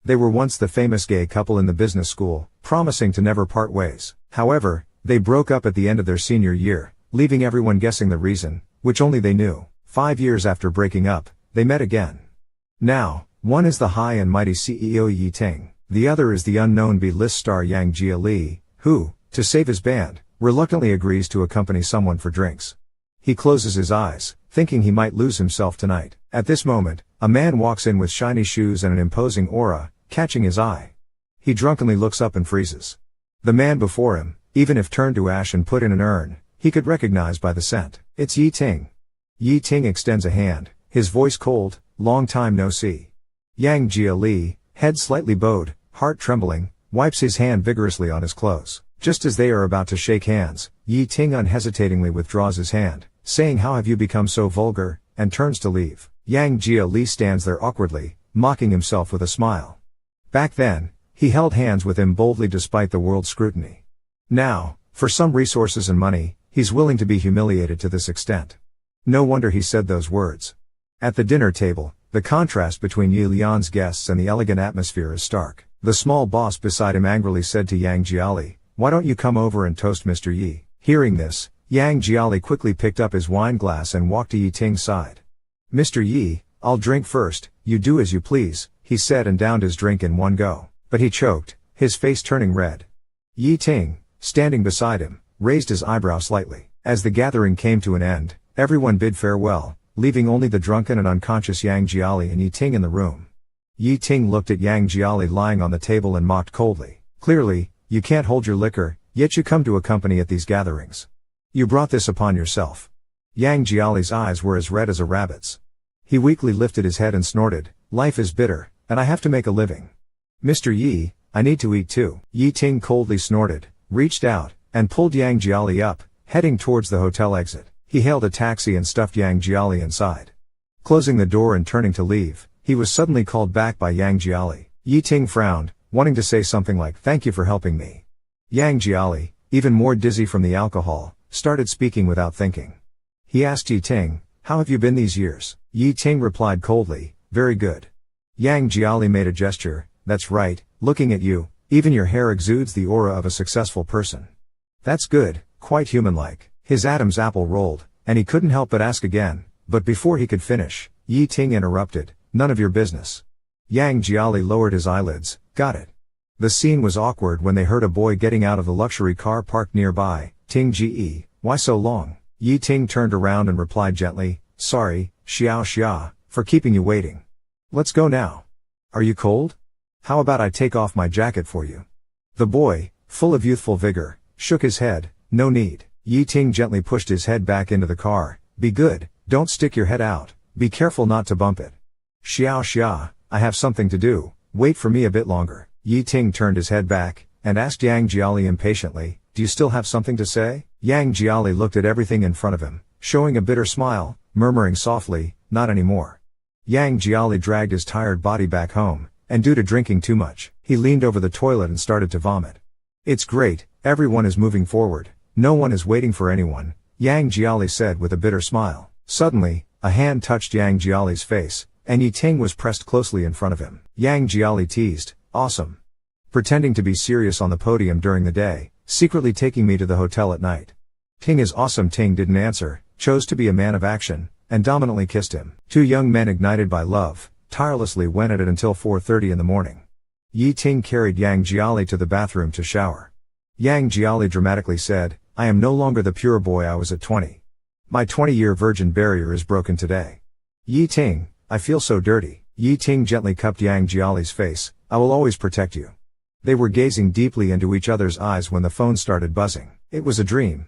They were once the famous gay couple in the business school, promising to never part ways. However, they broke up at the end of their senior year, leaving everyone guessing the reason, which only they knew. 5 years after breaking up, they met again. Now, one is the high and mighty CEO Yi Ting, the other is the unknown B-list star Yang Jia, who, to save his band, reluctantly agrees to accompany someone for drinks. He closes his eyes, thinking he might lose himself tonight. At this moment, a man walks in with shiny shoes and an imposing aura, catching his eye. He drunkenly looks up and freezes. The man before him, even if turned to ash and put in an urn, he could recognize by the scent. It's Yi Ting. Yi Ting extends a hand, his voice cold, long time no see. Yang Jia, head slightly bowed, heart trembling, wipes his hand vigorously on his clothes. Just as they are about to shake hands, Yi Ting unhesitatingly withdraws his hand, saying, "How have you become so vulgar?" and turns to leave. Yang Jia stands there awkwardly, mocking himself with a smile. Back then, he held hands with him boldly despite the world's scrutiny. Now, for some resources and money, he's willing to be humiliated to this extent. No wonder he said those words. At the dinner table, the contrast between Yi Lian's guests and the elegant atmosphere is stark. The small boss beside him angrily said to Yang Jia, "Why don't you come over and toast Mr. Yi?" Hearing this, Yang Jia quickly picked up his wine glass and walked to Yi Ting's side. "Mr. Yi, I'll drink first, you do as you please," he said and downed his drink in one go. But he choked, his face turning red. Yi Ting, standing beside him, raised his eyebrow slightly. As the gathering came to an end, everyone bid farewell, leaving only the drunken and unconscious Yang Jia and Yi Ting in the room. Yi Ting looked at Yang Jia lying on the table and mocked coldly. "Clearly, you can't hold your liquor, yet you come to accompany at these gatherings. You brought this upon yourself." Yang Jiali's eyes were as red as a rabbit's. He weakly lifted his head and snorted, "Life is bitter, and I have to make a living. Mr. Yi, I need to eat too." Yi Ting coldly snorted, reached out, and pulled Yang Jia up, heading towards the hotel exit. He hailed a taxi and stuffed Yang Jia inside. Closing the door and turning to leave, he was suddenly called back by Yang Jia. Yi Ting frowned, wanting to say something like, "Thank you for helping me." Yang Jia, even more dizzy from the alcohol, started speaking without thinking. He asked Yi Ting, "How have you been these years?" Yi Ting replied coldly, "Very good." Yang Jia made a gesture, "That's right, looking at you, even your hair exudes the aura of a successful person. That's good, quite human-like." His Adam's apple rolled, and he couldn't help but ask again, but before he could finish, Yi Ting interrupted, "None of your business." Yang Jia lowered his eyelids, "Got it." The scene was awkward when they heard a boy getting out of the luxury car parked nearby. "Ting Ji, why so long?" Yi Ting turned around and replied gently, "Sorry, Xiao Xia, for keeping you waiting. Let's go now. Are you cold? How about I take off my jacket for you?" The boy, full of youthful vigor, shook his head, "No need." Yi Ting gently pushed his head back into the car, "Be good, don't stick your head out, be careful not to bump it." "Xiao Xia, I have something to do, wait for me a bit longer." Yi Ting turned his head back, and asked Yang Jia impatiently, "Do you still have something to say?" Yang Jia looked at everything in front of him, showing a bitter smile, murmuring softly, "Not anymore." Yang Jia dragged his tired body back home, and due to drinking too much, he leaned over the toilet and started to vomit. "It's great, everyone is moving forward, no one is waiting for anyone," Yang Jia said with a bitter smile. Suddenly, a hand touched Yang Jia's face, and Yi Ting was pressed closely in front of him. Yang Jia teased, "Awesome. Pretending to be serious on the podium during the day, secretly taking me to the hotel at night." Ting is awesome. Ting didn't answer, chose to be a man of action, and dominantly kissed him. Two young men ignited by love, tirelessly went at it until 4:30 in the morning. Yi Ting carried Yang Jia to the bathroom to shower. Yang Jia dramatically said, "I am no longer the pure boy I was at 20. My 20-year virgin barrier is broken today. Yi Ting, I feel so dirty." Yi Ting gently cupped Yang Jia's face, "I will always protect you." They were gazing deeply into each other's eyes when the phone started buzzing. It was a dream.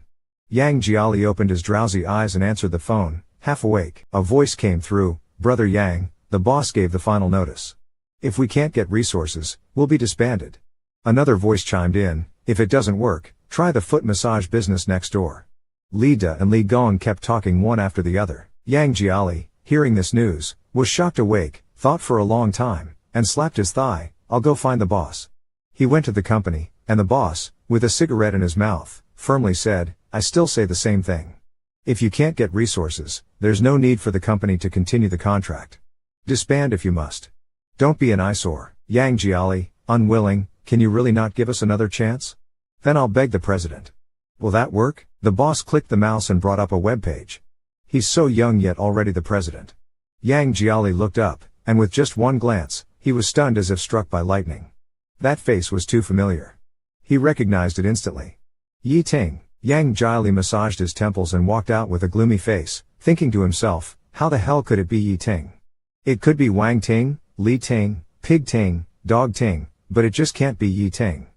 Yang Jia opened his drowsy eyes and answered the phone, half awake. A voice came through, "Brother Yang, the boss gave the final notice. If we can't get resources, we'll be disbanded." Another voice chimed in, "If it doesn't work, try the foot massage business next door." Li Da and Li Gong kept talking one after the other. Yang Jia, hearing this news, was shocked awake, thought for a long time, and slapped his thigh, "I'll go find the boss." He went to the company, and the boss, with a cigarette in his mouth, firmly said, "I still say the same thing. If you can't get resources, there's no need for the company to continue the contract. Disband if you must. Don't be an eyesore." Yang Jiali, unwilling, can you really not give us another chance? Then I'll beg the president. Will that work? The boss clicked the mouse and brought up a web page. He's so young yet already the president. Yang Jiali looked up, and with just one glance, he was stunned as if struck by lightning. That face was too familiar. He recognized it instantly. Yi Ting. Yang Jiali massaged his temples and walked out with a gloomy face, thinking to himself, how the hell could it be Yi Ting? It could be Wang Ting, Li Ting, Pig Ting, Dog Ting, but it just can't be Yi Ting.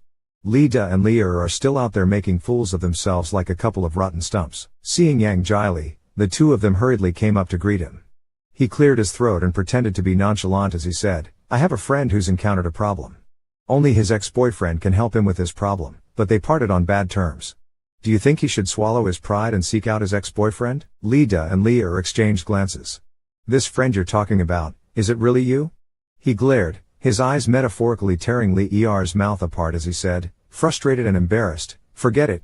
Li Da and Li Er are still out there making fools of themselves like a couple of rotten stumps. Seeing Yang Jiali, the two of them hurriedly came up to greet him. He cleared his throat and pretended to be nonchalant as he said, I have a friend who's encountered a problem. Only his ex-boyfriend can help him with his problem, but they parted on bad terms. Do you think he should swallow his pride and seek out his ex-boyfriend? Li Da and Li Er exchanged glances. This friend you're talking about, is it really you? He glared, his eyes metaphorically tearing Li Er's mouth apart as he said, frustrated and embarrassed, forget it.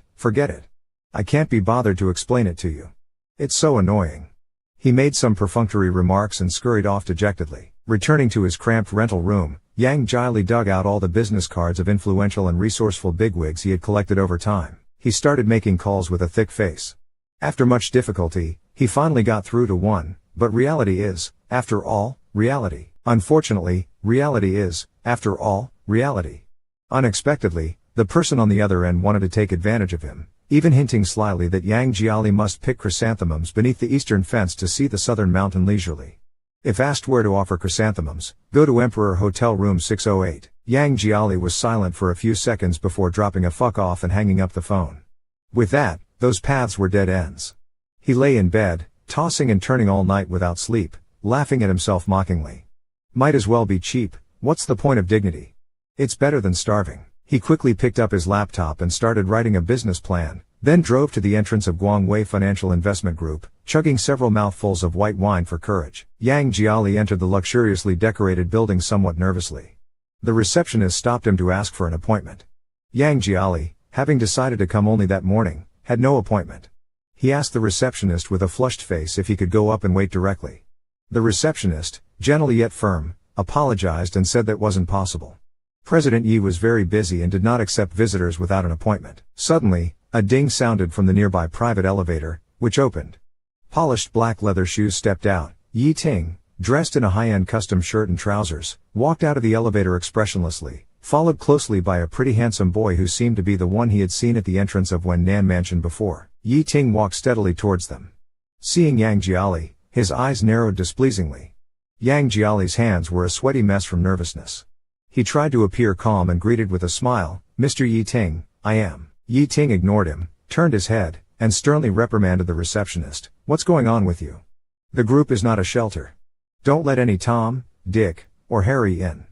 I can't be bothered to explain it to you. It's so annoying. He made some perfunctory remarks and scurried off dejectedly. Returning to his cramped rental room, Yang Jiali dug out all the business cards of influential and resourceful bigwigs he had collected over time. He started making calls with a thick face. After much difficulty, he finally got through to one, but reality is, after all, reality. Unfortunately, reality is, after all, reality. Unexpectedly, the person on the other end wanted to take advantage of him, even hinting slyly that Yang Jiali must pick chrysanthemums beneath the eastern fence to see the southern mountain leisurely. If asked where to offer chrysanthemums, go to Emperor Hotel Room 608. Yang Jiali was silent for a few seconds before dropping a fuck off and hanging up the phone. With that, those paths were dead ends. He lay in bed, tossing and turning all night without sleep, laughing at himself mockingly. Might as well be cheap, what's the point of dignity? It's better than starving. He quickly picked up his laptop and started writing a business plan, then drove to the entrance of Guangwei Financial Investment Group, chugging several mouthfuls of white wine for courage. Yang Jiali entered the luxuriously decorated building somewhat nervously. The receptionist stopped him to ask for an appointment. Yang Jiali, having decided to come only that morning, had no appointment. He asked the receptionist with a flushed face if he could go up and wait directly. The receptionist, gentle yet firm, apologized and said that wasn't possible. President Yi was very busy and did not accept visitors without an appointment. Suddenly, a ding sounded from the nearby private elevator, which opened. Polished black leather shoes stepped out. Yi Ting, dressed in a high-end custom shirt and trousers, walked out of the elevator expressionlessly, followed closely by a pretty handsome boy who seemed to be the one he had seen at the entrance of Wen Nan Mansion before. Yi Ting walked steadily towards them. Seeing Yang Jiali, his eyes narrowed displeasingly. Yang Jiali's hands were a sweaty mess from nervousness. He tried to appear calm and greeted with a smile, Mr. Yi Ting, I am. Yi Ting ignored him, turned his head, and sternly reprimanded the receptionist. What's going on with you? The group is not a shelter. Don't let any Tom, Dick, or Harry in.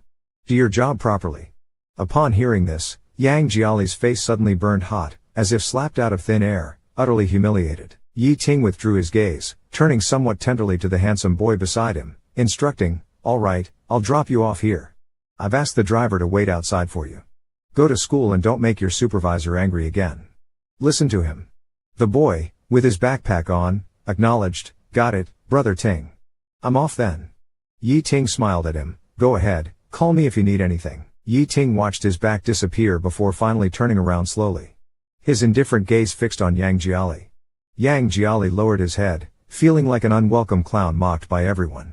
Do your job properly. Upon hearing this, Yang Jiali's face suddenly burned hot, as if slapped out of thin air, utterly humiliated. Yi Ting withdrew his gaze, turning somewhat tenderly to the handsome boy beside him, instructing, all right, I'll drop you off here. I've asked the driver to wait outside for you. Go to school and don't make your supervisor angry again. Listen to him. The boy, with his backpack on, acknowledged, got it, Brother Ting. I'm off then. Yi Ting smiled at him, go ahead, call me if you need anything. Yi Ting watched his back disappear before finally turning around slowly. His indifferent gaze fixed on Yang Jiali. Yang Jiali lowered his head, feeling like an unwelcome clown mocked by everyone.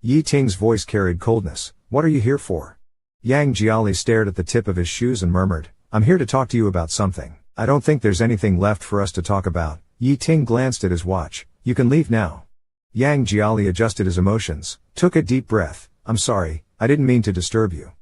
Yi Ting's voice carried coldness, what are you here for? Yang Jiali stared at the tip of his shoes and murmured, I'm here to talk to you about something. I don't think there's anything left for us to talk about. Yi Ting glanced at his watch, you can leave now. Yang Jiali adjusted his emotions, took a deep breath, I'm sorry, I didn't mean to disturb you.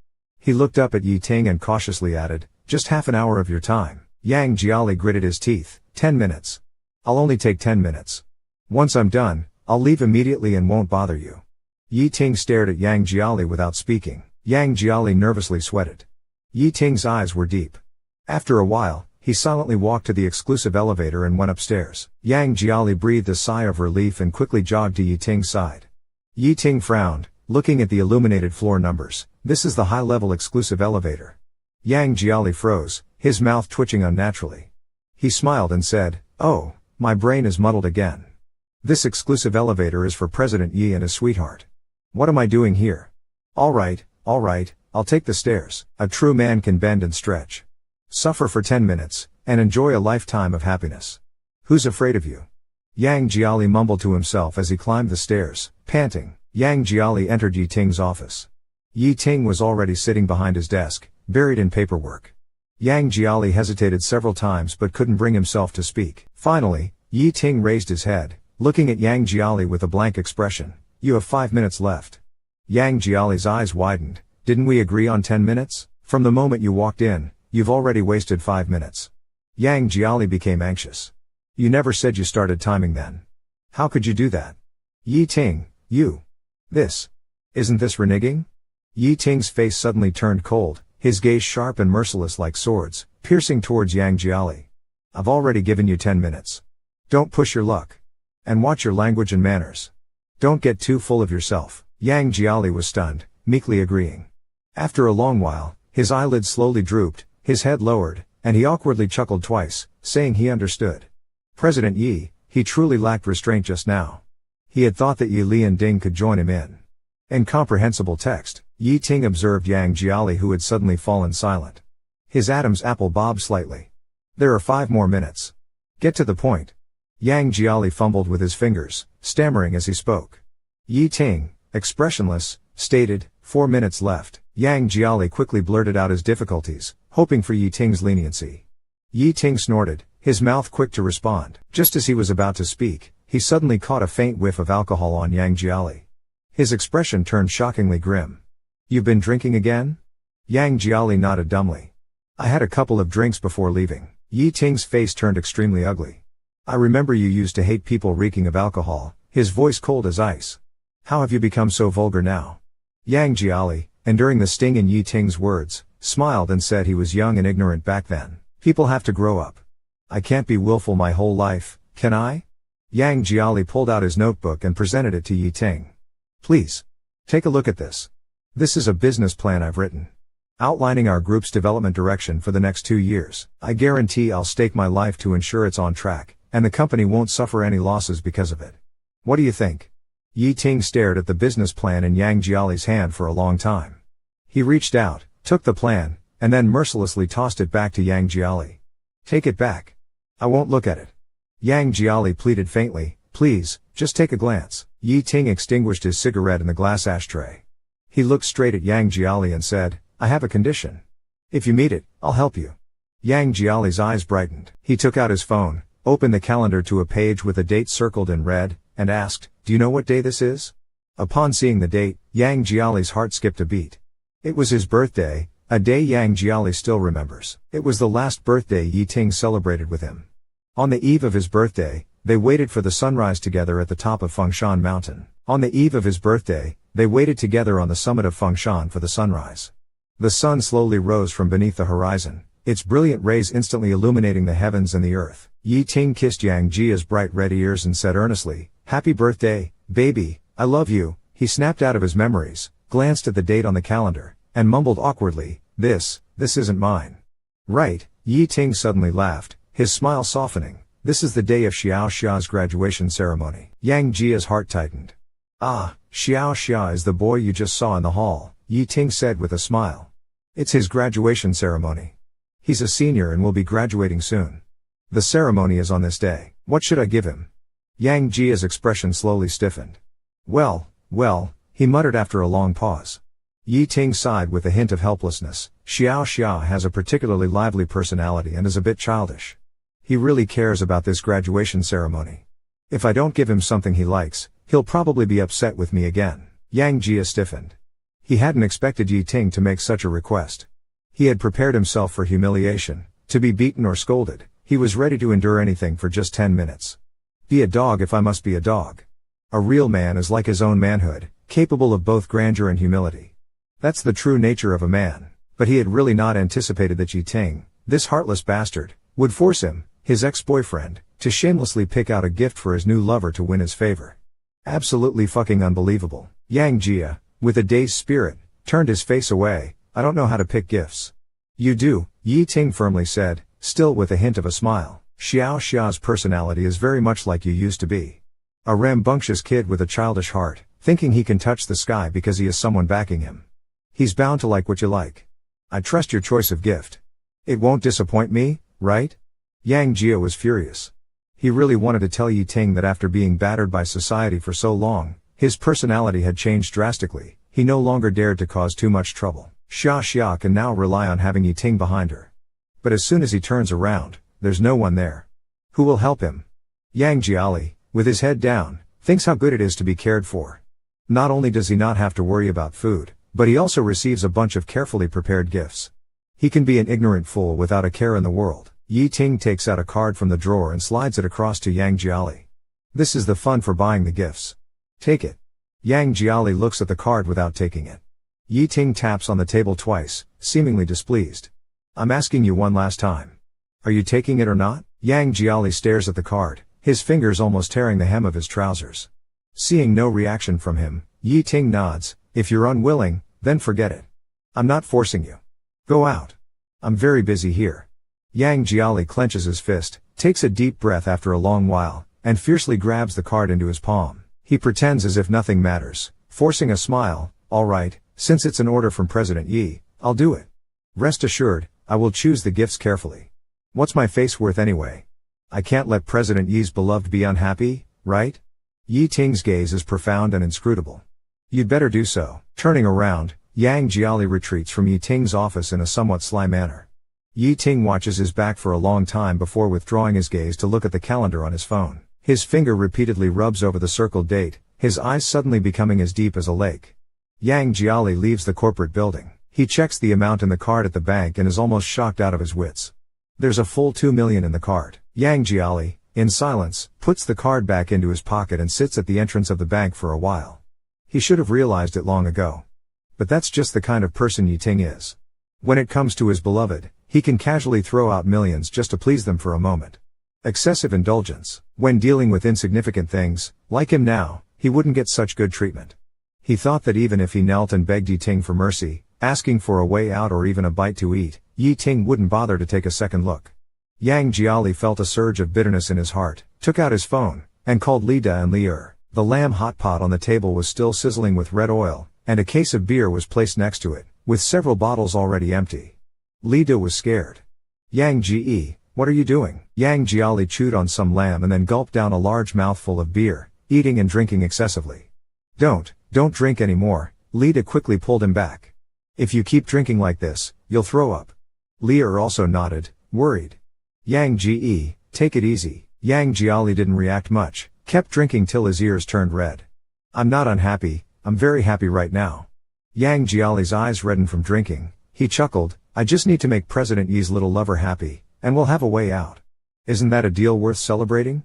He looked up at Yi Ting and cautiously added, just half an hour of your time. Yang Jiali gritted his teeth, 10 minutes. I'll only take 10 minutes. Once I'm done, I'll leave immediately and won't bother you. Yi Ting stared at Yang Jiali without speaking. Yang Jiali nervously sweated. Yi Ting's eyes were deep. After a while, he silently walked to the exclusive elevator and went upstairs. Yang Jiali breathed a sigh of relief and quickly jogged to Yi Ting's side. Yi Ting frowned, looking at the illuminated floor numbers. This is the high-level exclusive elevator. Yang Jiali froze, his mouth twitching unnaturally. He smiled and said, oh, my brain is muddled again. This exclusive elevator is for President Yi and his sweetheart. What am I doing here? All right, I'll take the stairs. A true man can bend and stretch. Suffer for 10 minutes, and enjoy a lifetime of happiness. Who's afraid of you? Yang Jiali mumbled to himself as he climbed the stairs, panting. Yang Jiali entered Yi Ting's office. Yi Ting was already sitting behind his desk, buried in paperwork. Yang Jiali hesitated several times but couldn't bring himself to speak. Finally, Yi Ting raised his head, looking at Yang Jiali with a blank expression. You have 5 minutes left. Yang Jiali's eyes widened. Didn't we agree on 10 minutes? From the moment you walked in, you've already wasted 5 minutes. Yang Jiali became anxious. You never said you started timing then. How could you do that? Yi Ting, you. Isn't this reneging? Yi Ting's face suddenly turned cold, his gaze sharp and merciless like swords, piercing towards Yang Jiali. I've already given you 10 minutes. Don't push your luck. And watch your language and manners. Don't get too full of yourself. Yang Jiali was stunned, meekly agreeing. After a long while, his eyelids slowly drooped, his head lowered, and he awkwardly chuckled twice, saying he understood. President Yi, he truly lacked restraint just now. He had thought that Yi Lian Ding could join him in. Incomprehensible text, Yi Ting observed Yang Jiali, who had suddenly fallen silent. His Adam's apple bobbed slightly. There are 5 more minutes. Get to the point. Yang Jiali fumbled with his fingers, stammering as he spoke. Yi Ting, expressionless, stated, 4 minutes left. Yang Jiali quickly blurted out his difficulties, hoping for Yi Ting's leniency. Yi Ting snorted, his mouth quick to respond. Just as he was about to speak, he suddenly caught a faint whiff of alcohol on Yang Jiali. His expression turned shockingly grim. You've been drinking again? Yang Jiali nodded dumbly. I had a couple of drinks before leaving. Yi Ting's face turned extremely ugly. I remember you used to hate people reeking of alcohol, his voice cold as ice. How have you become so vulgar now? Yang Jiali, enduring the sting in Yi Ting's words, smiled and said he was young and ignorant back then. People have to grow up. I can't be willful my whole life, can I? Yang Jiali pulled out his notebook and presented it to Yi Ting. Please. Take a look at this. This is a business plan I've written. Outlining our group's development direction for the next 2 years. I guarantee I'll stake my life to ensure it's on track, and the company won't suffer any losses because of it. What do you think? Yi Ting stared at the business plan in Yang Jiali's hand for a long time. He reached out, took the plan, and then mercilessly tossed it back to Yang Jiali. Take it back. I won't look at it. Yang Jiali pleaded faintly, please, just take a glance. Yi Ting extinguished his cigarette in the glass ashtray. He looked straight at Yang Jiali and said, I have a condition. If you meet it, I'll help you. Yang Jiali's eyes brightened. He took out his phone, opened the calendar to a page with a date circled in red, and asked, do you know what day this is? Upon seeing the date, Yang Jiali's heart skipped a beat. It was his birthday, a day Yang Jiali still remembers. It was the last birthday Yi Ting celebrated with him. On the eve of his birthday, they waited for the sunrise together at the top of Fengshan Mountain. On the eve of his birthday, they waited together on the summit of Fengshan for the sunrise. The sun slowly rose from beneath the horizon, its brilliant rays instantly illuminating the heavens and the earth. Yi Ting kissed Yang Jia's bright red ears and said earnestly, Happy birthday, baby, I love you. He snapped out of his memories, glanced at the date on the calendar, and mumbled awkwardly, this isn't mine. Right, Yi Ting suddenly laughed, his smile softening. This is the day of Xiao Xia's graduation ceremony. Yang Jia's heart tightened. Ah, Xiao Xia is the boy you just saw in the hall, Yi Ting said with a smile. It's his graduation ceremony. He's a senior and will be graduating soon. The ceremony is on this day. What should I give him? Yang Jia's expression slowly stiffened. Well, he muttered after a long pause. Yi Ting sighed with a hint of helplessness. Xiao Xia has a particularly lively personality and is a bit childish. He really cares about this graduation ceremony. If I don't give him something he likes, he'll probably be upset with me again. Yang Jia stiffened. He hadn't expected Yi Ting to make such a request. He had prepared himself for humiliation, to be beaten or scolded. He was ready to endure anything for just 10 minutes. Be a dog if I must be a dog. A real man is like his own manhood, capable of both grandeur and humility. That's the true nature of a man. But he had really not anticipated that Yi Ting, this heartless bastard, would force him, his ex-boyfriend, to shamelessly pick out a gift for his new lover to win his favor. Absolutely fucking unbelievable. Yang Jia, with a dazed spirit, turned his face away. I don't know how to pick gifts. You do, Yi Ting firmly said, still with a hint of a smile. Xiao Xia's personality is very much like you used to be. A rambunctious kid with a childish heart, thinking he can touch the sky because he has someone backing him. He's bound to like what you like. I trust your choice of gift. It won't disappoint me, right? Yang Jia was furious. He really wanted to tell Yi Ting that after being battered by society for so long, his personality had changed drastically. He no longer dared to cause too much trouble. Xia can now rely on having Yi Ting behind her. But as soon as he turns around, there's no one there. Who will help him? Yang Jiali, with his head down, thinks how good it is to be cared for. Not only does he not have to worry about food, but he also receives a bunch of carefully prepared gifts. He can be an ignorant fool without a care in the world. Yi Ting takes out a card from the drawer and slides it across to Yang Jiali. This is the fund for buying the gifts. Take it. Yang Jiali looks at the card without taking it. Yi Ting taps on the table twice, seemingly displeased. I'm asking you one last time. Are you taking it or not? Yang Jiali stares at the card, his fingers almost tearing the hem of his trousers. Seeing no reaction from him, Yi Ting nods. If you're unwilling, then forget it. I'm not forcing you. Go out. I'm very busy here. Yang Jiali clenches his fist, takes a deep breath after a long while, and fiercely grabs the card into his palm. He pretends as if nothing matters, forcing a smile. All right, since it's an order from President Yi, I'll do it. Rest assured, I will choose the gifts carefully. What's my face worth anyway? I can't let President Yi's beloved be unhappy, right? Yi Ting's gaze is profound and inscrutable. You'd better do so. Turning around, Yang Jiali retreats from Yi Ting's office in a somewhat sly manner. Yi Ting watches his back for a long time before withdrawing his gaze to look at the calendar on his phone. His finger repeatedly rubs over the circled date, his eyes suddenly becoming as deep as a lake. Yang Jiali leaves the corporate building. He checks the amount in the card at the bank and is almost shocked out of his wits. There's a full 2 million in the card. Yang Jiali, in silence, puts the card back into his pocket and sits at the entrance of the bank for a while. He should have realized it long ago. But that's just the kind of person Yi Ting is. When it comes to his beloved, he can casually throw out millions just to please them for a moment. Excessive indulgence. When dealing with insignificant things, like him now, he wouldn't get such good treatment. He thought that even if he knelt and begged Yi Ting for mercy, asking for a way out or even a bite to eat, Yi Ting wouldn't bother to take a second look. Yang Jiali felt a surge of bitterness in his heart, took out his phone, and called Li Da and Li Er. The lamb hot pot on the table was still sizzling with red oil, and a case of beer was placed next to it, with several bottles already empty. Li Da was scared. Yang Ji, what are you doing? Yang Jiali chewed on some lamb and then gulped down a large mouthful of beer, eating and drinking excessively. Don't drink anymore, Li Da quickly pulled him back. If you keep drinking like this, you'll throw up. Li Er also nodded, worried. Yang Ji, take it easy. Yang Jiali didn't react much, kept drinking till his ears turned red. I'm not unhappy, I'm very happy right now. Yang Jiali's eyes reddened from drinking. He chuckled, I just need to make President Yi's little lover happy, and we'll have a way out. Isn't that a deal worth celebrating?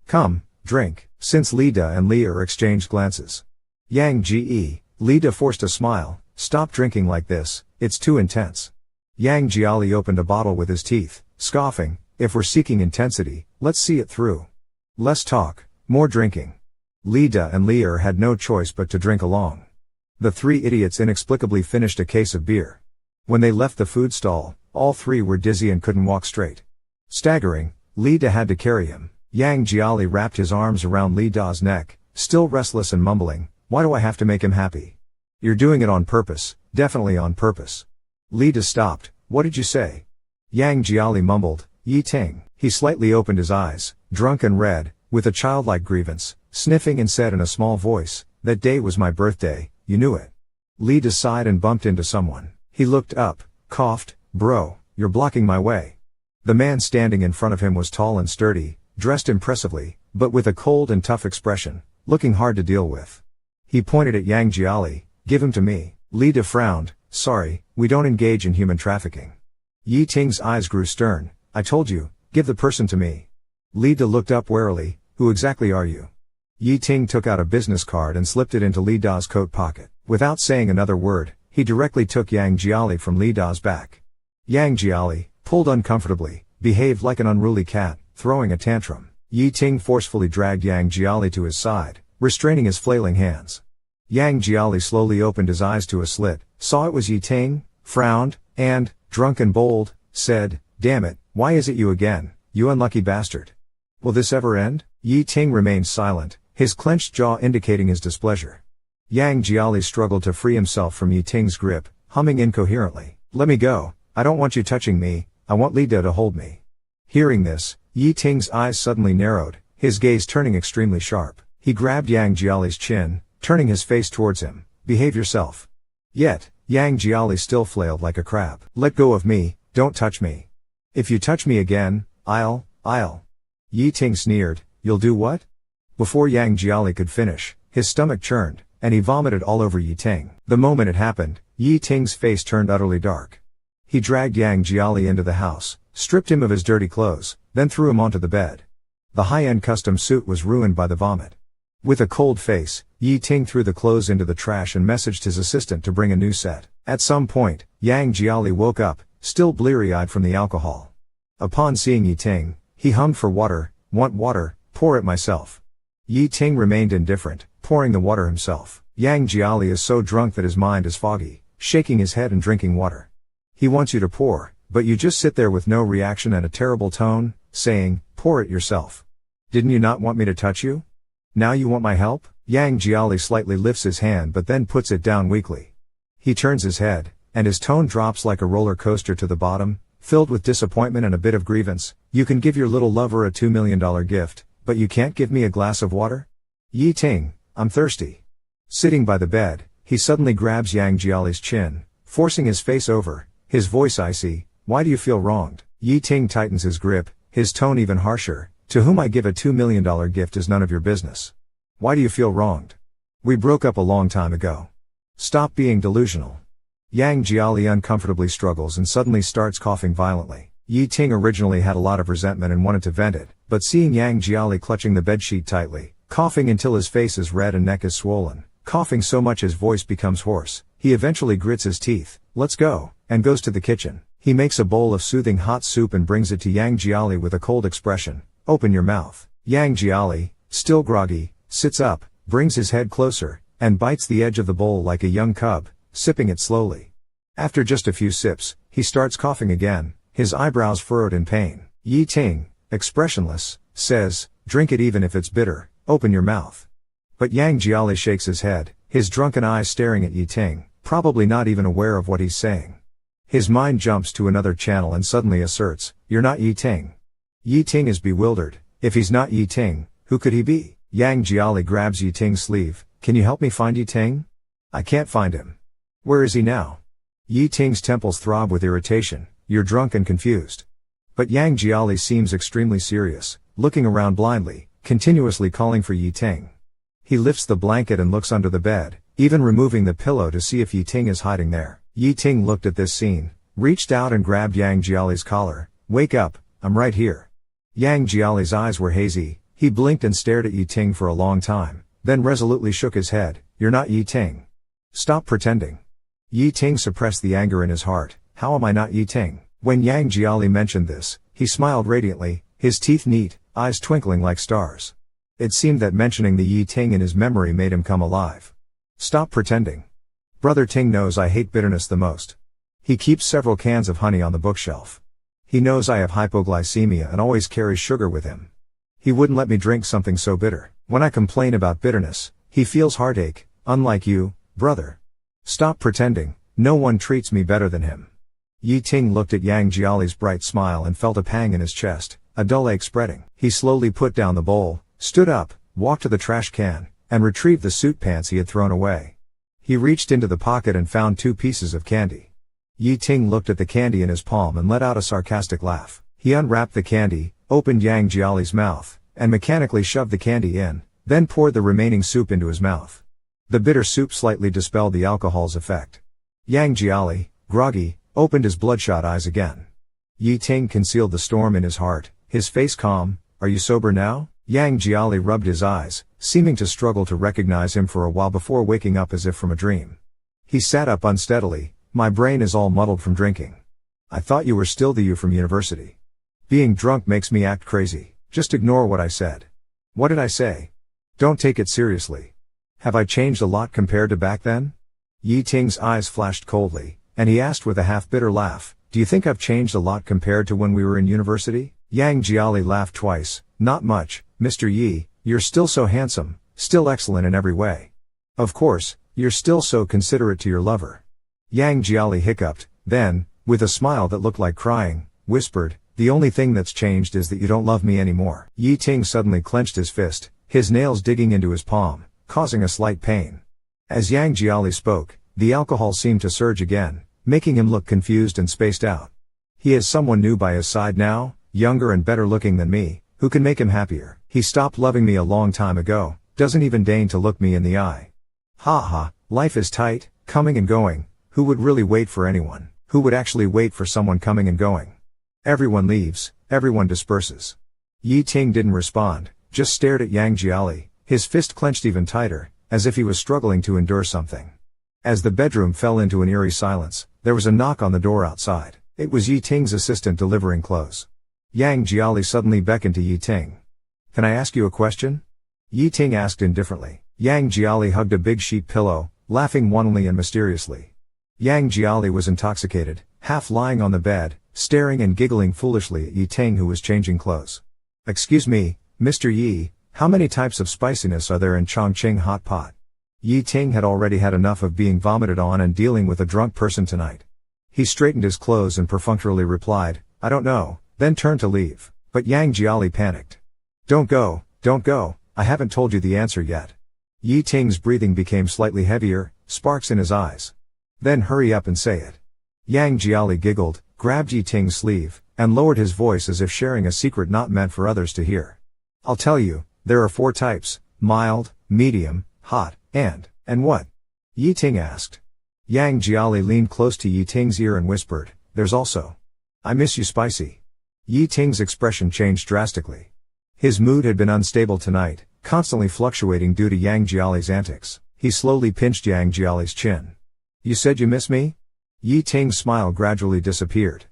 Come, drink. Since Li Da and Li Er exchanged glances. Yang Ji, Li Da forced a smile, stop drinking like this, it's too intense. Yang Jiali opened a bottle with his teeth, scoffing, if we're seeking intensity, let's see it through. Less talk, more drinking. Li Da and Li Er had no choice but to drink along. The three idiots inexplicably finished a case of beer. When they left the food stall, all three were dizzy and couldn't walk straight. Staggering, Li Da had to carry him. Yang Jiali wrapped his arms around Li Da's neck, still restless and mumbling, why do I have to make him happy? You're doing it on purpose, definitely on purpose. Li Da stopped, what did you say? Yang Jiali mumbled, Yi Ting. He slightly opened his eyes, drunk and red, with a childlike grievance, sniffing and said in a small voice, that day was my birthday, you knew it. Li Da sighed and bumped into someone. He looked up, coughed, bro, you're blocking my way. The man standing in front of him was tall and sturdy, dressed impressively, but with a cold and tough expression, looking hard to deal with. He pointed at Yang Jiali, give him to me. Li Da frowned, sorry, we don't engage in human trafficking. Yi Ting's eyes grew stern, I told you, give the person to me. Li Da looked up warily, who exactly are you? Yi Ting took out a business card and slipped it into Li Da's coat pocket. Without saying another word, he directly took Yang Jiali from Li Da's back. Yang Jiali, pulled uncomfortably, behaved like an unruly cat, throwing a tantrum. Yi Ting forcefully dragged Yang Jiali to his side, restraining his flailing hands. Yang Jiali slowly opened his eyes to a slit, saw it was Yi Ting, frowned, and, drunk and bold, said, damn it, why is it you again, you unlucky bastard? Will this ever end? Yi Ting remained silent, his clenched jaw indicating his displeasure. Yang Jiali struggled to free himself from Yi Ting's grip, humming incoherently. Let me go, I don't want you touching me, I want Li Do to hold me. Hearing this, Yi Ting's eyes suddenly narrowed, his gaze turning extremely sharp. He grabbed Yang Jiali's chin, turning his face towards him. Behave yourself. Yet, Yang Jiali still flailed like a crab. Let go of me, don't touch me. If you touch me again, I'll. Yi Ting sneered, you'll do what? Before Yang Jiali could finish, his stomach churned, and he vomited all over Yi Ting. The moment it happened, Yi Ting's face turned utterly dark. He dragged Yang Jiali into the house, stripped him of his dirty clothes, then threw him onto the bed. The high-end custom suit was ruined by the vomit. With a cold face, Yi Ting threw the clothes into the trash and messaged his assistant to bring a new set. At some point, Yang Jiali woke up, still bleary-eyed from the alcohol. Upon seeing Yi Ting, he hummed for water, want water, pour it myself. Yi Ting remained indifferent, pouring the water himself. Yang Jiali is so drunk that his mind is foggy, shaking his head and drinking water. He wants you to pour, but you just sit there with no reaction and a terrible tone, saying, pour it yourself. Didn't you not want me to touch you? Now you want my help? Yang Jiali slightly lifts his hand but then puts it down weakly. He turns his head, and his tone drops like a roller coaster to the bottom, filled with disappointment and a bit of grievance. You can give your little lover a $2 million gift, but you can't give me a glass of water? Yi Ting, I'm thirsty. Sitting by the bed, he suddenly grabs Yang Jiali's chin, forcing his face over, his voice icy. Why do you feel wronged? Yi Ting tightens his grip, his tone even harsher. To whom I give a $2 million gift is none of your business. Why do you feel wronged? We broke up a long time ago. Stop being delusional. Yang Jiali uncomfortably struggles and suddenly starts coughing violently. Yi Ting originally had a lot of resentment and wanted to vent it, but seeing Yang Jiali clutching the bedsheet tightly, coughing until his face is red and neck is swollen, coughing so much his voice becomes hoarse, he eventually grits his teeth, let's go, and goes to the kitchen. He makes a bowl of soothing hot soup and brings it to Yang Jiali with a cold expression. Open your mouth. Yang Jiali, still groggy, sits up, brings his head closer, and bites the edge of the bowl like a young cub, sipping it slowly. After just a few sips, he starts coughing again, his eyebrows furrowed in pain. Yi Ting, expressionless, says, drink it even if it's bitter, open your mouth. But Yang Jiali shakes his head, his drunken eyes staring at Yi Ting, probably not even aware of what he's saying. His mind jumps to another channel and suddenly asserts, you're not Yi Ting. Yi Ting is bewildered. If he's not Yi Ting, who could he be? Yang Jiali grabs Yi Ting's sleeve. Can you help me find Yi Ting? I can't find him. Where is he now? Yi Ting's temples throb with irritation. You're drunk and confused. But Yang Jiali seems extremely serious, looking around blindly, continuously calling for Yi Ting. He lifts the blanket and looks under the bed, even removing the pillow to see if Yi Ting is hiding there. Yi Ting looked at this scene, reached out and grabbed Yang Jiali's collar. Wake up, I'm right here. Yang Jiali's eyes were hazy, he blinked and stared at Yi Ting for a long time, then resolutely shook his head. You're not Yi Ting. Stop pretending. Yi Ting suppressed the anger in his heart. How am I not Yi Ting? When Yang Jiali mentioned this, he smiled radiantly, his teeth neat, eyes twinkling like stars. It seemed that mentioning the Yi Ting in his memory made him come alive. Stop pretending. Brother Ting knows I hate bitterness the most. He keeps several cans of honey on the bookshelf. He knows I have hypoglycemia and always carries sugar with him. He wouldn't let me drink something so bitter. When I complain about bitterness, he feels heartache, unlike you, brother. Stop pretending, no one treats me better than him. Yi Ting looked at Yang Jiali's bright smile and felt a pang in his chest, a dull ache spreading. He slowly put down the bowl, stood up, walked to the trash can, and retrieved the suit pants he had thrown away. He reached into the pocket and found 2 pieces of candy. Yi Ting looked at the candy in his palm and let out a sarcastic laugh. He unwrapped the candy, opened Yang Jiali's mouth, and mechanically shoved the candy in, then poured the remaining soup into his mouth. The bitter soup slightly dispelled the alcohol's effect. Yang Jiali, groggy, opened his bloodshot eyes again. Yi Ting concealed the storm in his heart, his face calm. Are you sober now? Yang Jiali rubbed his eyes, seeming to struggle to recognize him for a while before waking up as if from a dream. He sat up unsteadily. My brain is all muddled from drinking. I thought you were still the you from university. Being drunk makes me act crazy. Just ignore what I said. What did I say? Don't take it seriously. Have I changed a lot compared to back then? Yi Ting's eyes flashed coldly, and he asked with a half-bitter laugh, do you think I've changed a lot compared to when we were in university? Yang Jiali laughed twice. Not much, Mr. Yi, you're still so handsome, still excellent in every way. Of course, You're still so considerate to your lover. Yang Jiali hiccuped, then, with a smile that looked like crying, whispered, the only thing that's changed is that you don't love me anymore. Yi Ting suddenly clenched his fist, his nails digging into his palm, causing a slight pain. As Yang Jiali spoke, the alcohol seemed to surge again, making him look confused and spaced out. He has someone new by his side now, younger and better looking than me, who can make him happier. He stopped loving me a long time ago, doesn't even deign to look me in the eye. Ha ha, life is tight, coming and going, who would really wait for anyone? Who would actually wait for someone coming and going? Everyone leaves, everyone disperses. Yi Ting didn't respond, just stared at Yang Jiali, his fist clenched even tighter, as if he was struggling to endure something. As the bedroom fell into an eerie silence, there was a knock on the door outside. It was Yi Ting's assistant delivering clothes. Yang Jiali suddenly beckoned to Yi Ting. Can I ask you a question? Yi Ting asked indifferently. Yang Jiali hugged a big sheep pillow, laughing wantonly and mysteriously. Yang Jiali was intoxicated, half lying on the bed, staring and giggling foolishly at Yi Ting, who was changing clothes. Excuse me, Mr. Yi, how many types of spiciness are there in Chongqing hot pot? Yi Ting had already had enough of being vomited on and dealing with a drunk person tonight. He straightened his clothes and perfunctorily replied, I don't know, then turned to leave, but Yang Jiali panicked. Don't go, I haven't told you the answer yet. Yi Ting's breathing became slightly heavier, sparks in his eyes. Then hurry up and say it. Yang Jiali giggled, grabbed Yi Ting's sleeve, and lowered his voice as if sharing a secret not meant for others to hear. I'll tell you, there are 4 types, mild, medium, hot, and what? Yi Ting asked. Yang Jiali leaned close to Yi Ting's ear and whispered, there's also, I miss you spicy. Yi Ting's expression changed drastically. His mood had been unstable tonight, constantly fluctuating due to Yang Jiali's antics. He slowly pinched Yang Jiali's chin. You said you miss me? Yi Ting's smile gradually disappeared.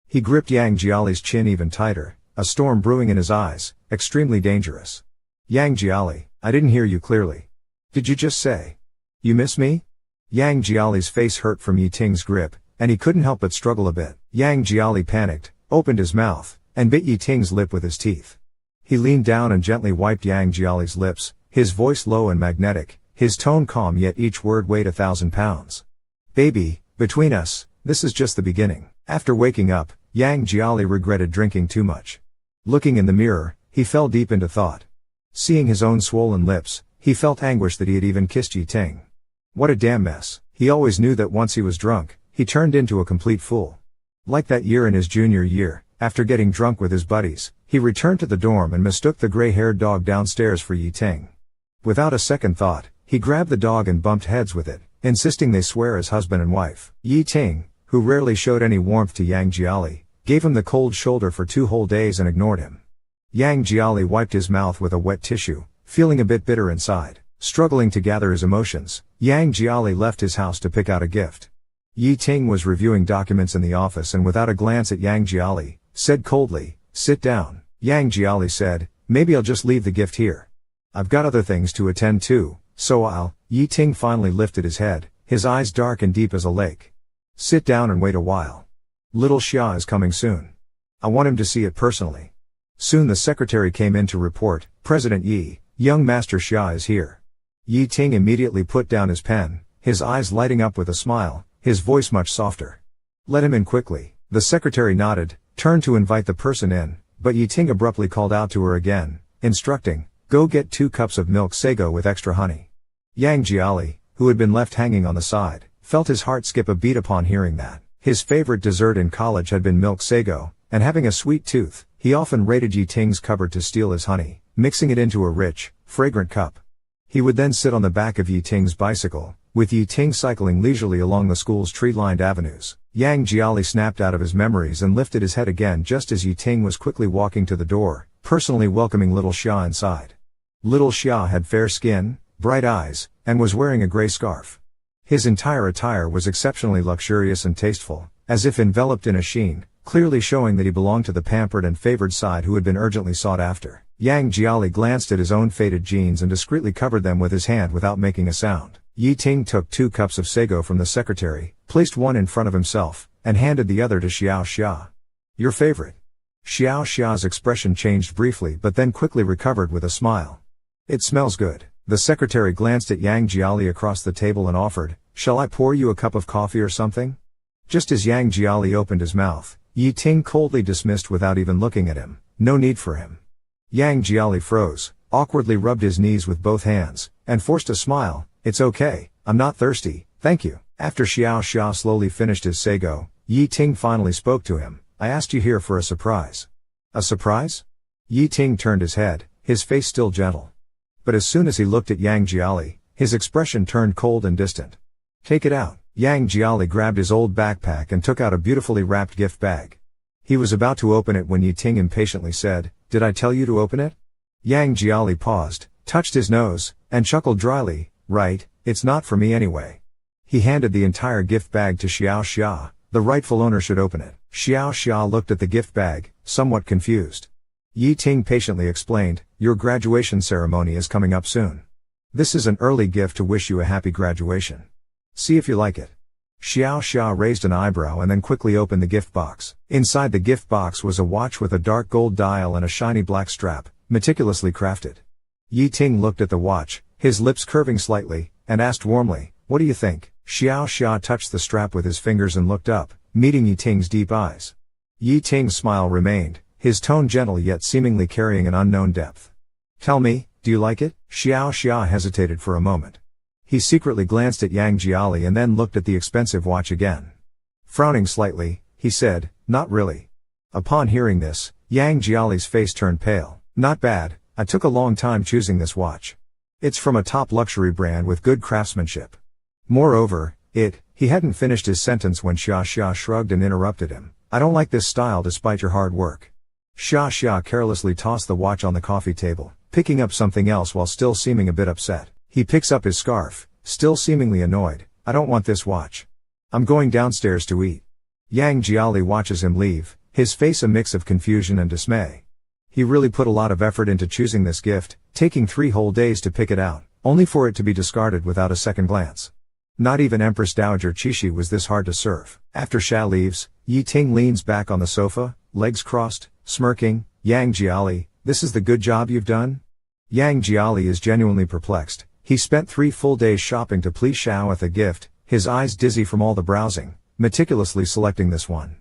He gripped Yang Jiali's chin even tighter, a storm brewing in his eyes, extremely dangerous. Yang Jiali, I didn't hear you clearly. Did you just say, you miss me? Yang Jiali's face hurt from Yi Ting's grip, and he couldn't help but struggle a bit. Yang Jiali panicked, opened his mouth, and bit Yi Ting's lip with his teeth. He leaned down and gently wiped Yang Jiali's lips, his voice low and magnetic, his tone calm yet each word weighed 1,000 pounds. Baby, between us, this is just the beginning. After waking up, Yang Jiali regretted drinking too much. Looking in the mirror, he fell deep into thought. Seeing his own swollen lips, he felt anguish that he had even kissed Yi Ting. What a damn mess. He always knew that once he was drunk, he turned into a complete fool. Like that year in his junior year, after getting drunk with his buddies, he returned to the dorm and mistook the gray-haired dog downstairs for Yi Ting. Without a second thought, he grabbed the dog and bumped heads with it, insisting they swear as husband and wife. Yi Ting, who rarely showed any warmth to Yang Jiali, gave him the cold shoulder for 2 whole days and ignored him. Yang Jiali wiped his mouth with a wet tissue, feeling a bit bitter inside. Struggling to gather his emotions, Yang Jiali left his house to pick out a gift. Yi Ting was reviewing documents in the office and without a glance at Yang Jiali, said coldly, sit down. Yang Jiali said, maybe I'll just leave the gift here. I've got other things to attend to, so I'll. Yi Ting finally lifted his head, his eyes dark and deep as a lake. Sit down and wait a while. Little Xia is coming soon. I want him to see it personally. Soon the secretary came in to report, President Yi, young Master Xia is here. Yi Ting immediately put down his pen, his eyes lighting up with a smile, his voice much softer. Let him in quickly. The secretary nodded, turned to invite the person in, but Yi Ting abruptly called out to her again, instructing, go get 2 cups of milk sago with extra honey. Yang Jiali, who had been left hanging on the side, felt his heart skip a beat upon hearing that. His favorite dessert in college had been milk sago, and having a sweet tooth, he often raided Yi Ting's cupboard to steal his honey, mixing it into a rich, fragrant cup. He would then sit on the back of Yi Ting's bicycle, with Yi Ting cycling leisurely along the school's tree-lined avenues. Yang Jiali snapped out of his memories and lifted his head again just as Yi Ting was quickly walking to the door, personally welcoming little Xia inside. Little Xia had fair skin, bright eyes, and was wearing a gray scarf. His entire attire was exceptionally luxurious and tasteful, as if enveloped in a sheen, clearly showing that he belonged to the pampered and favored side who had been urgently sought after. Yang Jiali glanced at his own faded jeans and discreetly covered them with his hand without making a sound. Yi Ting took 2 cups of sago from the secretary, placed one in front of himself, and handed the other to Xiao Xia. Your favorite. Xiao Xia's expression changed briefly but then quickly recovered with a smile. It smells good. The secretary glanced at Yang Jiali across the table and offered, "Shall I pour you a cup of coffee or something?" Just as Yang Jiali opened his mouth, Yi Ting coldly dismissed without even looking at him, "No need for him." Yang Jiali froze, awkwardly rubbed his knees with both hands, and forced a smile. "It's okay, I'm not thirsty, thank you." After Xiao Xia slowly finished his sago, Yi Ting finally spoke to him. "I asked you here for a surprise." "A surprise?" Yi Ting turned his head, his face still gentle. But as soon as he looked at Yang Jiali, his expression turned cold and distant. "Take it out." Yang Jiali grabbed his old backpack and took out a beautifully wrapped gift bag. He was about to open it when Yi Ting impatiently said, "Did I tell you to open it?" Yang Jiali paused, touched his nose, and chuckled dryly, "Right, it's not for me anyway." He handed the entire gift bag to Xiao Xia. "The rightful owner should open it." Xiao Xia looked at the gift bag, somewhat confused. Yi Ting patiently explained, "Your graduation ceremony is coming up soon. This is an early gift to wish you a happy graduation. See if you like it." Xiao Xia raised an eyebrow and then quickly opened the gift box. Inside the gift box was a watch with a dark gold dial and a shiny black strap, meticulously crafted. Yi Ting looked at the watch, his lips curving slightly, and asked warmly, "What do you think?" Xiao Xia touched the strap with his fingers and looked up, meeting Yi Ting's deep eyes. Yi Ting's smile remained, his tone gentle yet seemingly carrying an unknown depth. "Tell me, do you like it?" Xiao Xia hesitated for a moment. He secretly glanced at Yang Jiali and then looked at the expensive watch again. Frowning slightly, he said, "Not really." Upon hearing this, Yang Jiali's face turned pale. "Not bad, I took a long time choosing this watch. It's from a top luxury brand with good craftsmanship. Moreover, he hadn't finished his sentence when Xia Xia shrugged and interrupted him. "I don't like this style despite your hard work." Xia Xia carelessly tossed the watch on the coffee table, picking up something else while still seeming a bit upset. He picks up his scarf, still seemingly annoyed. "I don't want this watch. I'm going downstairs to eat." Yang Jiali watches him leave, his face a mix of confusion and dismay. He really put a lot of effort into choosing this gift, taking 3 whole days to pick it out, only for it to be discarded without a second glance. Not even Empress Dowager Qixi was this hard to serve. After Xia leaves, Yi Ting leans back on the sofa, legs crossed, smirking. "Yang Jiali, this is the good job you've done?" Yang Jiali is genuinely perplexed. He spent 3 full days shopping to please Xiao with a gift, his eyes dizzy from all the browsing, meticulously selecting this one.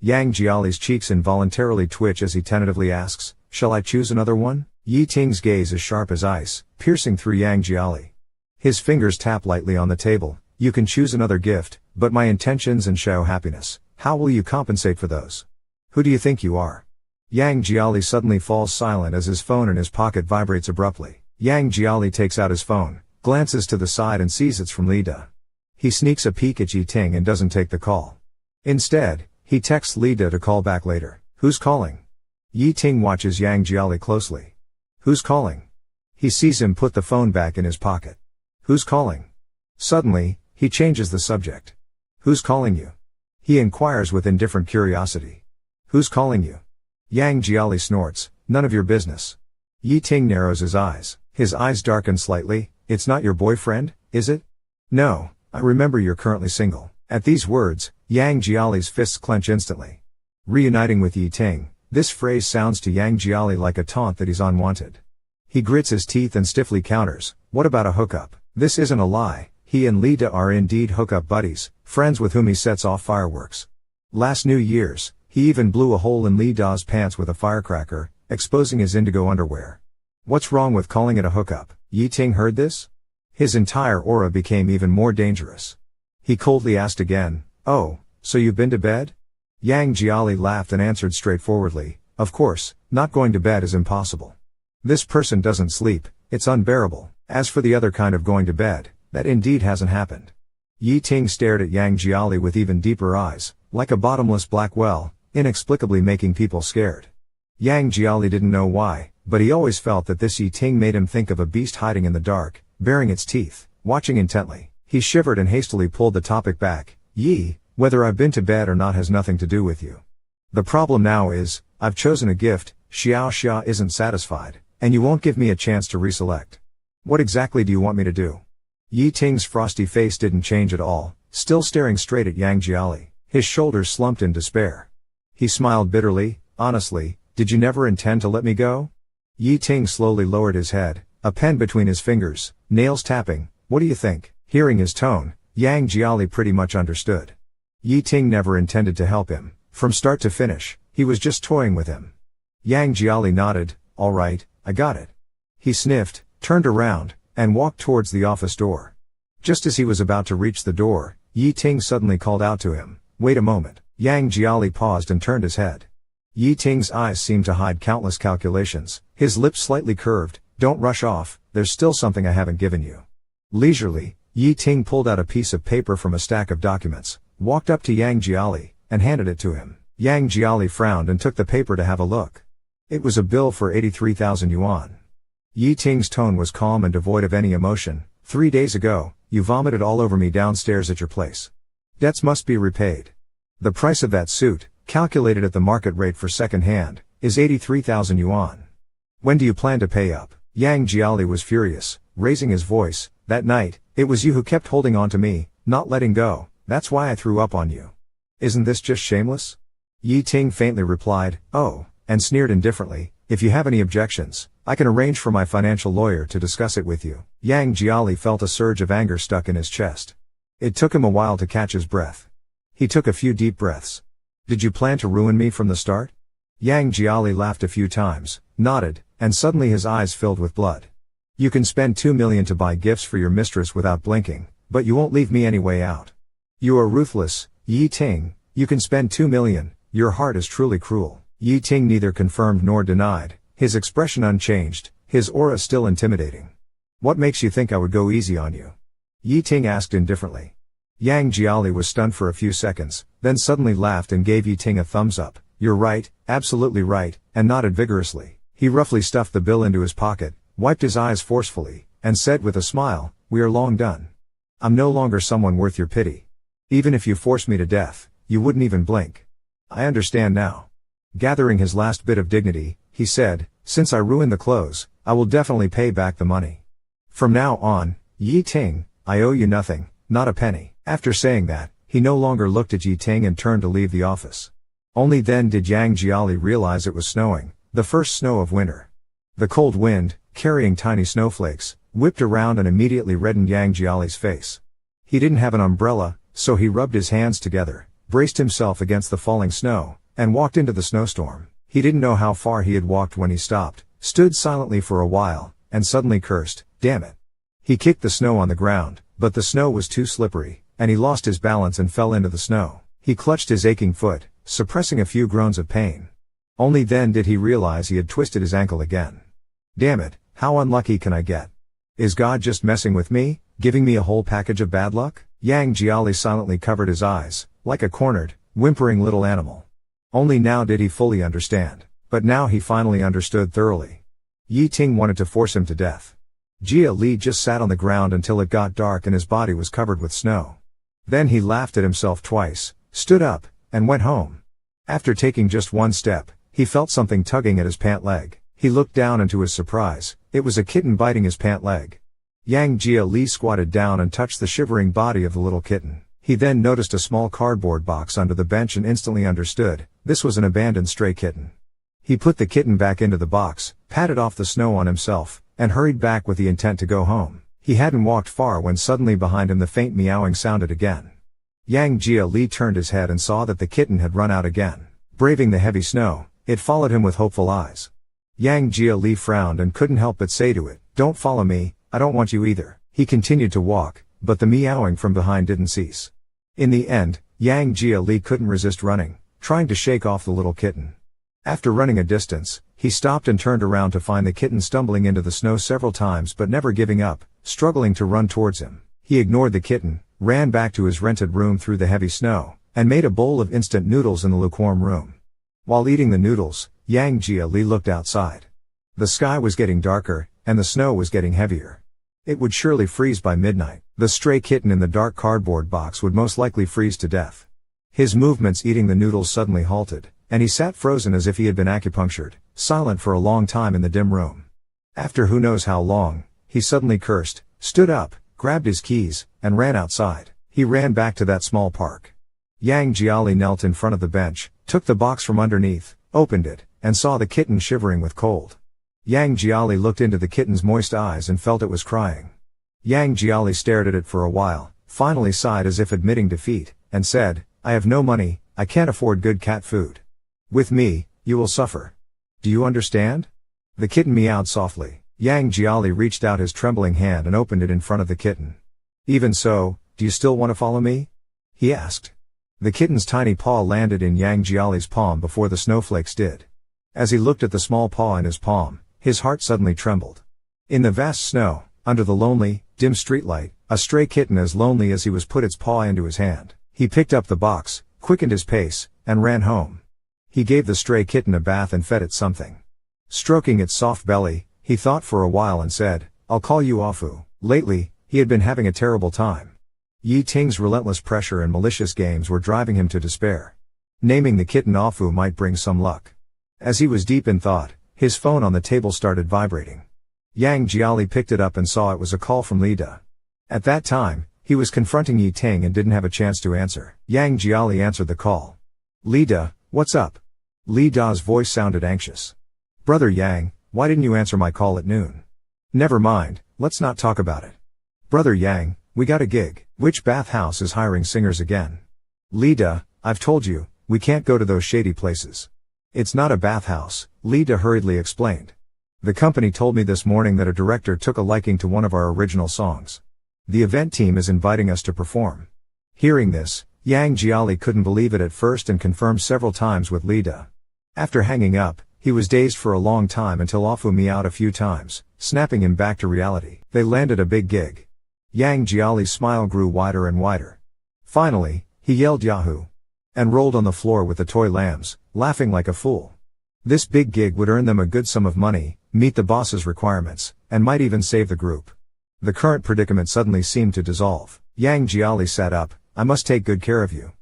Yang Jiali's cheeks involuntarily twitch as he tentatively asks, "Shall I choose another one?" Yi Ting's gaze is sharp as ice, piercing through Yang Jiali. His fingers tap lightly on the table. "You can choose another gift, but my intentions and Xiao happiness, how will you compensate for those? Who do you think you are?" Yang Jiali suddenly falls silent as his phone in his pocket vibrates abruptly. Yang Jiali takes out his phone, glances to the side and sees it's from Li Da. He sneaks a peek at Yi Ting and doesn't take the call. Instead, he texts Li Da to call back later. "Who's calling?" Yi Ting watches Yang Jiali closely. "Who's calling?" He sees him put the phone back in his pocket. "Who's calling?" Suddenly, he changes the subject. "Who's calling you?" He inquires with indifferent curiosity. "Who's calling you?" Yang Jiali snorts, "None of your business." Yi Ting narrows his eyes. His eyes darken slightly. "It's not your boyfriend, is it?" "No, I remember you're currently single." At these words, Yang Jiali's fists clench instantly. Reuniting with Yi Ting, this phrase sounds to Yang Jiali like a taunt that he's unwanted. He grits his teeth and stiffly counters, "What about a hookup?" This isn't a lie. He and Li Da are indeed hookup buddies, friends with whom he sets off fireworks. Last New Year's, he even blew a hole in Li Da's pants with a firecracker, exposing his indigo underwear. What's wrong with calling it a hookup? Yi Ting heard this? His entire aura became even more dangerous. He coldly asked again, "Oh, so you've been to bed?" Yang Jiali laughed and answered straightforwardly, "Of course, not going to bed is impossible. This person doesn't sleep, it's unbearable. As for the other kind of going to bed, that indeed hasn't happened." Yi Ting stared at Yang Jiali with even deeper eyes, like a bottomless black well, inexplicably making people scared. Yang Jiali didn't know why, but he always felt that this Yi Ting made him think of a beast hiding in the dark, baring its teeth, watching intently. He shivered and hastily pulled the topic back. "Yi, whether I've been to bed or not has nothing to do with you. The problem now is, I've chosen a gift, Xiao Xia isn't satisfied, and you won't give me a chance to reselect. What exactly do you want me to do?" Yi Ting's frosty face didn't change at all, still staring straight at Yang Jiali. His shoulders slumped in despair. He smiled bitterly, "Honestly, did you never intend to let me go?" Yi Ting slowly lowered his head, A pen between his fingers, nails tapping. What do you think? Hearing his tone, Yang Jiali pretty much understood. Yi Ting never intended to help him. From start to finish, he was just toying with him. Yang Jiali nodded. All right, I got it. He sniffed, turned around, and walked towards the office door. Just as he was about to reach the door, Yi Ting suddenly called out to him. Wait a moment. Yang Jiali paused and turned his head. Yi Ting's eyes seemed to hide countless calculations. His lips slightly curved. Don't rush off, there's still something I haven't given you. Leisurely, Yi Ting pulled out a piece of paper from a stack of documents, walked up to Yang Jiali, and handed it to him. Yang Jiali frowned and took the paper to have a look. It was a bill for 83,000 yuan. Yi Ting's tone was calm and devoid of any emotion. 3 days ago, you vomited all over me downstairs at your place. Debts must be repaid. The price of that suit, calculated at the market rate for second hand, is 83,000 yuan. When do you plan to pay up? Yang Jiali was furious, raising his voice. That night, it was you who kept holding on to me, not letting go. That's why I threw up on you. Isn't this just shameless? Yi Ting faintly replied, oh, and sneered indifferently, if you have any objections, I can arrange for my financial lawyer to discuss it with you. Yang Jiali felt a surge of anger stuck in his chest. It took him a while to catch his breath. He took a few deep breaths. Did you plan to ruin me from the start? Yang Jiali laughed a few times, nodded, and suddenly his eyes filled with blood. You can spend 2 million to buy gifts for your mistress without blinking, but you won't leave me any way out. You are ruthless, Yi Ting. You can spend 2 million, your heart is truly cruel. Yi Ting neither confirmed nor denied, his expression unchanged, his aura still intimidating. What makes you think I would go easy on you? Yi Ting asked indifferently. Yang Jiali was stunned for a few seconds, then suddenly laughed and gave Yi Ting a thumbs up. You're right, absolutely right, and nodded vigorously. He roughly stuffed the bill into his pocket, wiped his eyes forcefully, and said with a smile, we are long done. I'm no longer someone worth your pity. Even if you forced me to death, you wouldn't even blink. I understand now. Gathering his last bit of dignity, he said, since I ruined the clothes, I will definitely pay back the money. From now on, Yi Ting, I owe you nothing, not a penny. After saying that, he no longer looked at Yi Ting and turned to leave the office. Only then did Yang Jiali realize it was snowing, the first snow of winter. The cold wind, carrying tiny snowflakes, whipped around and immediately reddened Yang Jiali's face. He didn't have an umbrella, so he rubbed his hands together, braced himself against the falling snow, and walked into the snowstorm. He didn't know how far he had walked when he stopped, stood silently for a while, and suddenly cursed, damn it. He kicked the snow on the ground, but the snow was too slippery, and he lost his balance and fell into the snow. He clutched his aching foot, suppressing a few groans of pain. Only then did he realize he had twisted his ankle again. Damn it, how unlucky can I get? Is God just messing with me, giving me a whole package of bad luck? Yang Jiali silently covered his eyes, like a cornered, whimpering little animal. Only now did he fully understand. But now he finally understood thoroughly. Yi Ting wanted to force him to death. Jia Li just sat on the ground until it got dark and his body was covered with snow. Then he laughed at himself twice, stood up, and went home. After taking just one step, he felt something tugging at his pant leg. He looked down and to his surprise, it was a kitten biting his pant leg. Yang Jia Li squatted down and touched the shivering body of the little kitten. He then noticed a small cardboard box under the bench and instantly understood, this was an abandoned stray kitten. He put the kitten back into the box, patted off the snow on himself, and hurried back with the intent to go home. He hadn't walked far when suddenly behind him the faint meowing sounded again. Yang Jia Li turned his head and saw that the kitten had run out again. Braving the heavy snow, it followed him with hopeful eyes. Yang Jia Li frowned and couldn't help but say to it, don't follow me, I don't want you either. He continued to walk, but the meowing from behind didn't cease. In the end, Yang Jia Li couldn't resist running, trying to shake off the little kitten. After running a distance, he stopped and turned around to find the kitten stumbling into the snow several times but never giving up, struggling to run towards him. He ignored the kitten, ran back to his rented room through the heavy snow, and made a bowl of instant noodles in the lukewarm room. While eating the noodles, Yang Jia Li looked outside. The sky was getting darker, and the snow was getting heavier. It would surely freeze by midnight. The stray kitten in the dark cardboard box would most likely freeze to death. His movements eating the noodles suddenly halted, and he sat frozen as if he had been acupunctured, silent for a long time in the dim room. After who knows how long, he suddenly cursed, stood up, grabbed his keys, and ran outside. He ran back to that small park. Yang Jiali knelt in front of the bench, took the box from underneath, opened it, and saw the kitten shivering with cold. Yang Jiali looked into the kitten's moist eyes and felt it was crying. Yang Jiali stared at it for a while, finally sighed as if admitting defeat, and said, I have no money, I can't afford good cat food. With me, you will suffer. Do you understand? The kitten meowed softly. Yang Jiali reached out his trembling hand and opened it in front of the kitten. Even so, do you still want to follow me? He asked. The kitten's tiny paw landed in Yang Jiali's palm before the snowflakes did. As he looked at the small paw in his palm, his heart suddenly trembled. In the vast snow, under the lonely, dim streetlight, a stray kitten as lonely as he was put its paw into his hand. He picked up the box, quickened his pace, and ran home. He gave the stray kitten a bath and fed it something. Stroking its soft belly, he thought for a while and said, I'll call you Afu. Lately, he had been having a terrible time. Yi Ting's relentless pressure and malicious games were driving him to despair. Naming the kitten Afu might bring some luck. As he was deep in thought, his phone on the table started vibrating. Yang Jiali picked it up and saw it was a call from Li Da. At that time, he was confronting Yi Ting and didn't have a chance to answer. Yang Jiali answered the call. Li Da, what's up? Li Da's voice sounded anxious. Brother Yang, why didn't you answer my call at noon? Never mind, let's not talk about it. Brother Yang, we got a gig. Which bathhouse is hiring singers again? Li Da, I've told you, we can't go to those shady places. It's not a bathhouse, Li Da hurriedly explained. The company told me this morning that a director took a liking to one of our original songs. The event team is inviting us to perform. Hearing this, Yang Jiali couldn't believe it at first and confirmed several times with Li Da. After hanging up, he was dazed for a long time until Afu meowed a few times, snapping him back to reality. They landed a big gig. Yang Jiali's smile grew wider and wider. Finally, he yelled Yahoo! And rolled on the floor with the toy lambs, laughing like a fool. This big gig would earn them a good sum of money, meet the boss's requirements, and might even save the group. The current predicament suddenly seemed to dissolve. Yang Jiali sat up, I must take good care of you.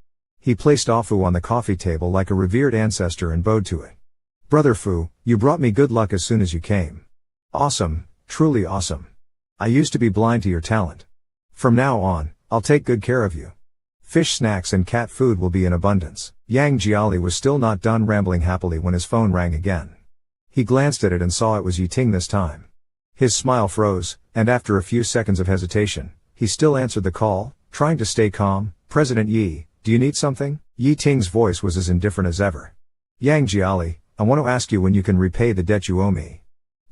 He placed Afu on the coffee table like a revered ancestor and bowed to it. Brother Fu, you brought me good luck as soon as you came. Awesome, truly awesome. I used to be blind to your talent. From now on, I'll take good care of you. Fish snacks and cat food will be in abundance. Yang Jiali was still not done rambling happily when his phone rang again. He glanced at it and saw it was Yi Ting this time. His smile froze, and after a few seconds of hesitation, he still answered the call, trying to stay calm. President Yi, do you need something? Yi Ting's voice was as indifferent as ever. Yang Jiali, I want to ask you when you can repay the debt you owe me.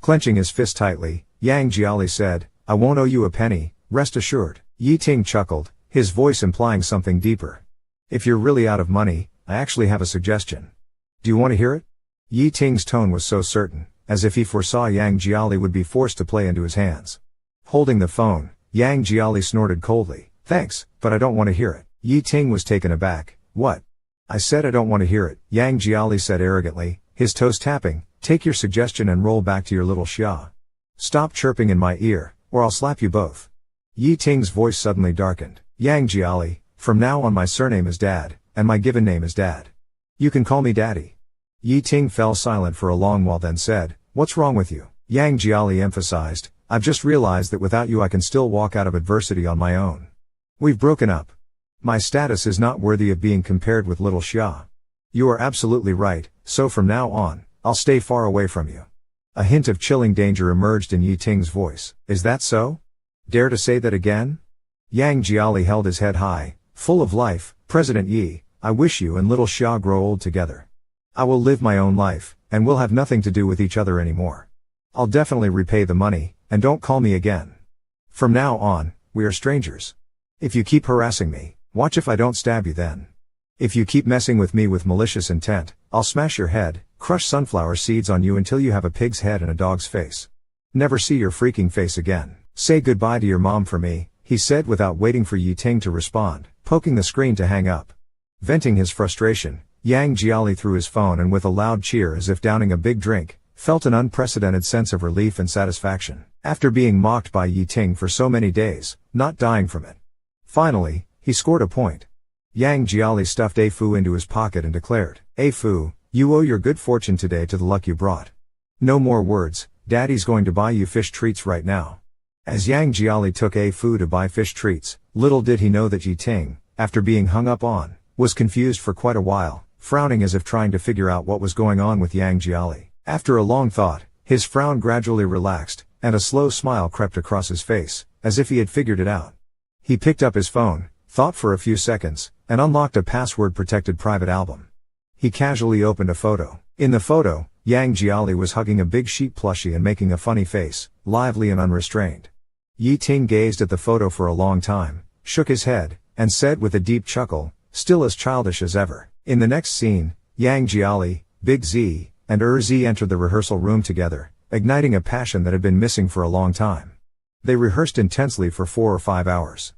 Clenching his fist tightly, Yang Jiali said, I won't owe you a penny, rest assured. Yi Ting chuckled, his voice implying something deeper. If you're really out of money, I actually have a suggestion. Do you want to hear it? Yi Ting's tone was so certain, as if he foresaw Yang Jiali would be forced to play into his hands. Holding the phone, Yang Jiali snorted coldly, thanks, but I don't want to hear it. Yi Ting was taken aback. What? I said I don't want to hear it, Yang Jiali said arrogantly, his toes tapping, take your suggestion and roll back to your little xia. Stop chirping in my ear, or I'll slap you both. Yi Ting's voice suddenly darkened. Yang Jiali, from now on my surname is Dad, and my given name is Dad. You can call me Daddy. Yi Ting fell silent for a long while then said, what's wrong with you? Yang Jiali emphasized, I've just realized that without you I can still walk out of adversity on my own. We've broken up. My status is not worthy of being compared with little xia. You are absolutely right, so from now on, I'll stay far away from you. A hint of chilling danger emerged in Yi Ting's voice. Is that so? Dare to say that again? Yang Jiali held his head high, full of life. President Yi, I wish you and little xia grow old together. I will live my own life, and we'll have nothing to do with each other anymore. I'll definitely repay the money, and don't call me again. From now on, we are strangers. If you keep harassing me, watch if I don't stab you then. If you keep messing with me with malicious intent, I'll smash your head, crush sunflower seeds on you until you have a pig's head and a dog's face. Never see your freaking face again. Say goodbye to your mom for me, he said without waiting for Yi Ting to respond, poking the screen to hang up. Venting his frustration, Yang Jiali threw his phone and with a loud cheer as if downing a big drink, felt an unprecedented sense of relief and satisfaction. After being mocked by Yi Ting for so many days, not dying from it. Finally, he scored a point. Yang Jiali stuffed Afu into his pocket and declared, Afu, you owe your good fortune today to the luck you brought. No more words, Daddy's going to buy you fish treats right now. As Yang Jiali took Afu to buy fish treats, little did he know that Yi Ting, after being hung up on, was confused for quite a while, frowning as if trying to figure out what was going on with Yang Jiali. After a long thought, His frown gradually relaxed, and a slow smile crept across his face, as if he had figured it out. He picked up his phone, thought for a few seconds, and unlocked a password-protected private album. He casually opened a photo. In the photo, Yang Jiali was hugging a big sheep plushie and making a funny face, lively and unrestrained. Yi Ting gazed at the photo for a long time, shook his head, and said with a deep chuckle, still as childish as ever. In the next scene, Yang Jiali, Big Z, and Z entered the rehearsal room together, igniting a passion that had been missing for a long time. They rehearsed intensely for 4 or 5 hours.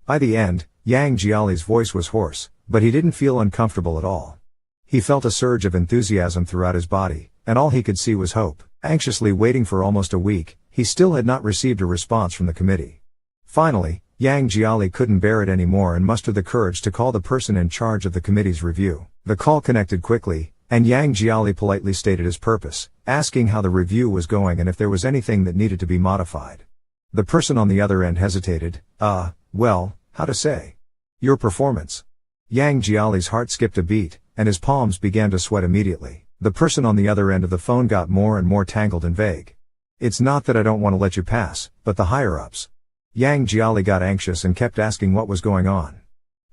By the end, Yang Jiali's voice was hoarse, but he didn't feel uncomfortable at all. He felt a surge of enthusiasm throughout his body, and all he could see was hope. Anxiously waiting for almost a week, he still had not received a response from the committee. Finally, Yang Jiali couldn't bear it anymore and mustered the courage to call the person in charge of the committee's review. The call connected quickly, and Yang Jiali politely stated his purpose, asking how the review was going and if there was anything that needed to be modified. The person on the other end hesitated. Well, how to say? Your performance. Yang Jiali's heart skipped a beat, and his palms began to sweat immediately. The person on the other end of the phone got more and more tangled and vague. It's not that I don't want to let you pass, but the higher-ups. Yang Jiali got anxious and kept asking what was going on.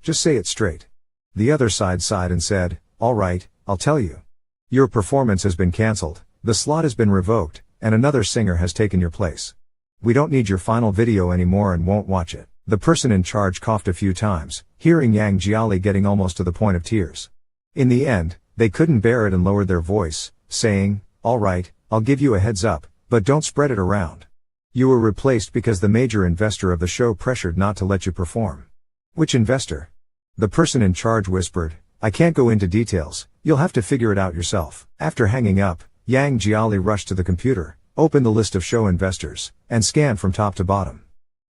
Just say it straight. The other side sighed and said, all right, I'll tell you. Your performance has been cancelled, the slot has been revoked, and another singer has taken your place. We don't need your final video anymore and won't watch it. The person in charge coughed a few times, hearing Yang Jiali getting almost to the point of tears. In the end, they couldn't bear it and lowered their voice, saying, all right, I'll give you a heads up, but don't spread it around. You were replaced because the major investor of the show pressured not to let you perform. Which investor? The person in charge whispered, I can't go into details, you'll have to figure it out yourself. After hanging up, Yang Jiali rushed to the computer, opened the list of show investors, and scanned from top to bottom.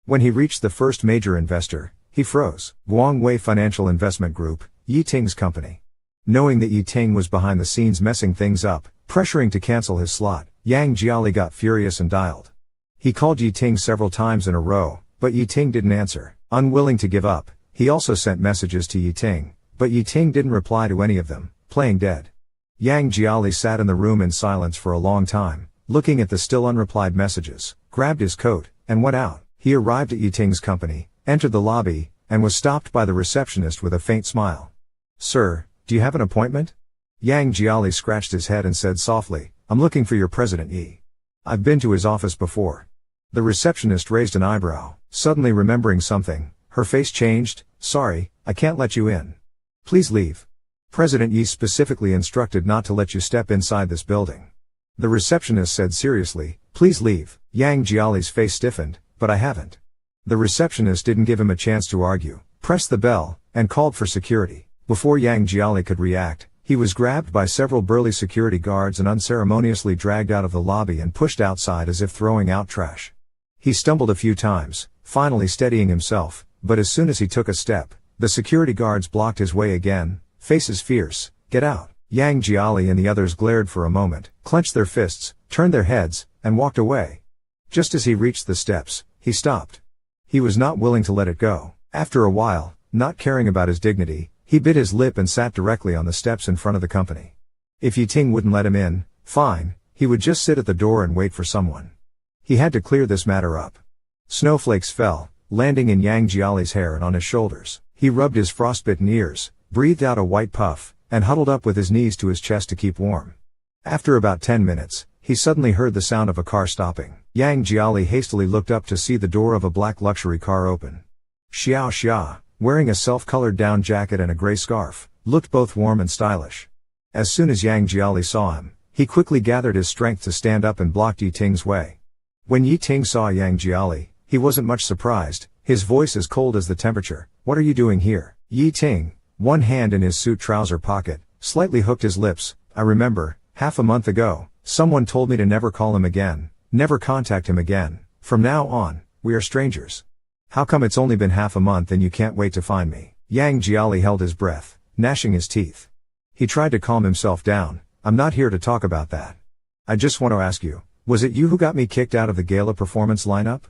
When he reached the first major investor, he froze. Guangwei Financial Investment Group, Yi Ting's company. Knowing that Yi Ting was behind the scenes messing things up, pressuring to cancel his slot, Yang Jiali got furious and dialed. He called Yi Ting several times in a row, but Yi Ting didn't answer. Unwilling to give up, he also sent messages to Yi Ting, but Yi Ting didn't reply to any of them, playing dead. Yang Jiali sat in the room in silence for a long time, looking at the still unreplied messages, grabbed his coat, and went out. He arrived at Yi Ting's company, entered the lobby, and was stopped by the receptionist with a faint smile. Sir, do you have an appointment? Yang Jiali scratched his head and said softly, I'm looking for your president Yi. I've been to his office before. The receptionist raised an eyebrow, suddenly remembering something. Her face changed. Sorry, I can't let you in. Please leave. President Yi specifically instructed not to let you step inside this building. The receptionist said seriously, please leave. Yang Jiali's face stiffened, but I haven't. The receptionist didn't give him a chance to argue, pressed the bell, and called for security. Before Yang Jiali could react, he was grabbed by several burly security guards and unceremoniously dragged out of the lobby and pushed outside as if throwing out trash. He stumbled a few times, finally steadying himself, but as soon as he took a step, the security guards blocked his way again, faces fierce. Get out. Yang Jiali and the others glared for a moment, clenched their fists, turned their heads, and walked away. Just as he reached the steps, he stopped. He was not willing to let it go. After a while, not caring about his dignity, he bit his lip and sat directly on the steps in front of the company. If Yi Ting wouldn't let him in, fine, he would just sit at the door and wait for someone. He had to clear this matter up. Snowflakes fell, landing in Yang Jiali's hair and on his shoulders. He rubbed his frostbitten ears, breathed out a white puff, and huddled up with his knees to his chest to keep warm. After about 10 minutes, he suddenly heard the sound of a car stopping. Yang Jiali hastily looked up to see the door of a black luxury car open. Xiao Xia, wearing a self-colored down jacket and a gray scarf, looked both warm and stylish. As soon as Yang Jiali saw him, he quickly gathered his strength to stand up and blocked Yi Ting's way. When Yi Ting saw Yang Jiali, he wasn't much surprised, his voice as cold as the temperature. What are you doing here? Yi Ting, one hand in his suit trouser pocket, slightly hooked his lips. I remember, half a month ago, someone told me to never call him again, never contact him again. From now on, we are strangers. How come it's only been half a month and you can't wait to find me? Yang Jiali held his breath, gnashing his teeth. He tried to calm himself down. I'm not here to talk about that. I just want to ask you, was it you who got me kicked out of the gala performance lineup?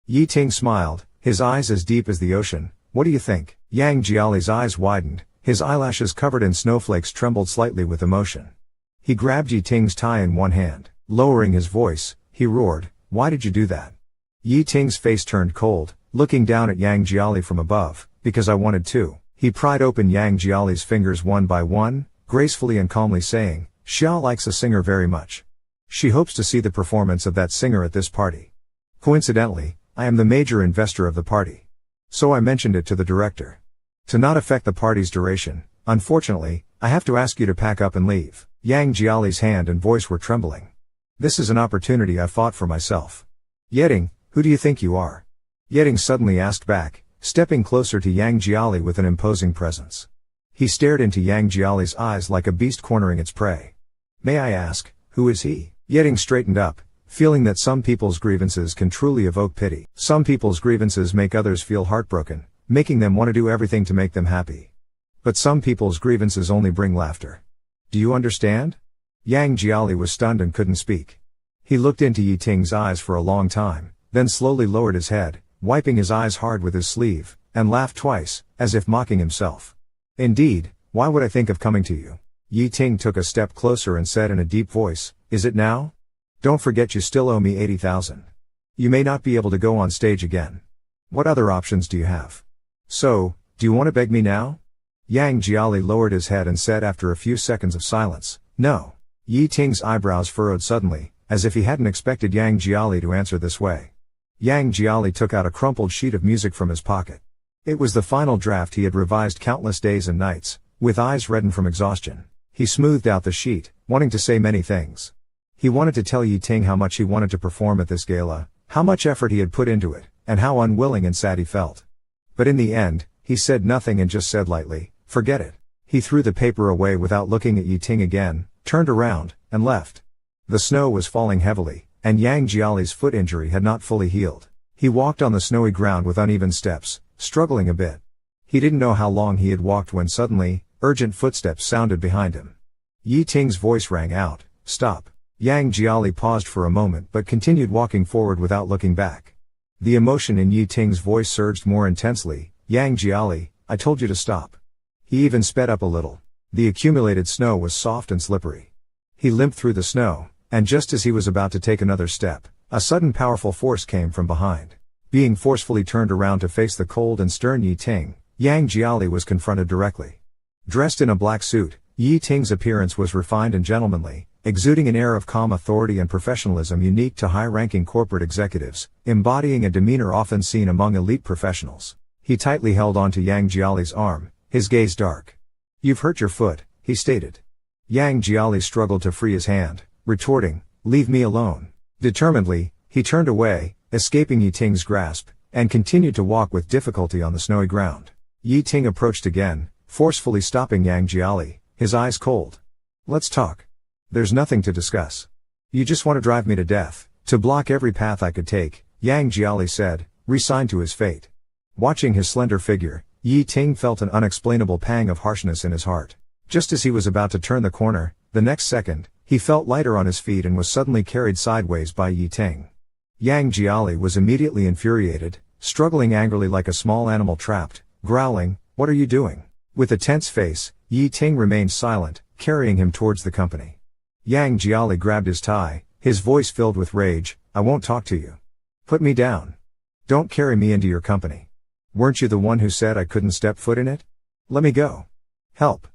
Yi Ting smiled, his eyes as deep as the ocean. What do you think? Yang Jiali's eyes widened, his eyelashes covered in snowflakes trembled slightly with emotion. He grabbed Yi Ting's tie in one hand. Lowering his voice, he roared, "Why did you do that?" Yi Ting's face turned cold, looking down at Yang Jiali from above. "Because I wanted to." He pried open Yang Jiali's fingers one by one, gracefully and calmly saying, "Xia likes a singer very much. She hopes to see the performance of that singer at this party. Coincidentally, I am the major investor of the party. So I mentioned it to the director. To not affect the party's duration, unfortunately, I have to ask you to pack up and leave." Yang Jiali's hand and voice were trembling. "This is an opportunity I fought for myself." "Yeting, who do you think you are?" Yeting suddenly asked back, stepping closer to Yang Jiali with an imposing presence. He stared into Yang Jiali's eyes like a beast cornering its prey. "May I ask, who is he?" Yeting straightened up, feeling that some people's grievances can truly evoke pity. Some people's grievances make others feel heartbroken, making them want to do everything to make them happy. But some people's grievances only bring laughter. "Do you understand?" Yang Jiali was stunned and couldn't speak. He looked into Yi Ting's eyes for a long time, then slowly lowered his head, wiping his eyes hard with his sleeve, and laughed twice, as if mocking himself. "Indeed, why would I think of coming to you?" Yi Ting took a step closer and said in a deep voice, "Is it now? Don't forget you still owe me 80,000. You may not be able to go on stage again. What other options do you have? So, do you want to beg me now?" Yang Jiali lowered his head and said after a few seconds of silence, "No." Yi Ting's eyebrows furrowed suddenly, as if he hadn't expected Yang Jiali to answer this way. Yang Jiali took out a crumpled sheet of music from his pocket. It was the final draft he had revised countless days and nights, with eyes reddened from exhaustion. He smoothed out the sheet, wanting to say many things. He wanted to tell Yi Ting how much he wanted to perform at this gala, how much effort he had put into it, and how unwilling and sad he felt. But in the end, he said nothing and just said lightly, "Forget it." He threw the paper away without looking at Yi Ting again, turned around, and left. The snow was falling heavily, and Yang Jiali's foot injury had not fully healed. He walked on the snowy ground with uneven steps, struggling a bit. He didn't know how long he had walked when suddenly, urgent footsteps sounded behind him. Yi Ting's voice rang out, "Stop." Yang Jiali paused for a moment but continued walking forward without looking back. The emotion in Yi Ting's voice surged more intensely. "Yang Jiali, I told you to stop." He even sped up a little. The accumulated snow was soft and slippery. He limped through the snow, and just as he was about to take another step, a sudden powerful force came from behind. Being forcefully turned around to face the cold and stern Yi Ting, Yang Jiali was confronted directly. Dressed in a black suit, Yi Ting's appearance was refined and gentlemanly, exuding an air of calm authority and professionalism unique to high-ranking corporate executives, embodying a demeanor often seen among elite professionals. He tightly held onto Yang Jiali's arm, his gaze dark. "You've hurt your foot," he stated. Yang Jiali struggled to free his hand, retorting, "Leave me alone." Determinedly, he turned away, escaping Yi Ting's grasp, and continued to walk with difficulty on the snowy ground. Yi Ting approached again, forcefully stopping Yang Jiali, his eyes cold. "Let's talk. There's nothing to discuss. You just want to drive me to death, to block every path I could take," Yang Jiali said, resigned to his fate. Watching his slender figure, Yi Ting felt an unexplainable pang of harshness in his heart. Just as he was about to turn the corner, the next second, he felt lighter on his feet and was suddenly carried sideways by Yi Ting. Yang Jiali was immediately infuriated, struggling angrily like a small animal trapped, growling, "What are you doing?" With a tense face, Yi Ting remained silent, carrying him towards the company. Yang Jiali grabbed his tie, his voice filled with rage, "I won't talk to you. Put me down. Don't carry me into your company. Weren't you the one who said I couldn't step foot in it? Let me go. Help.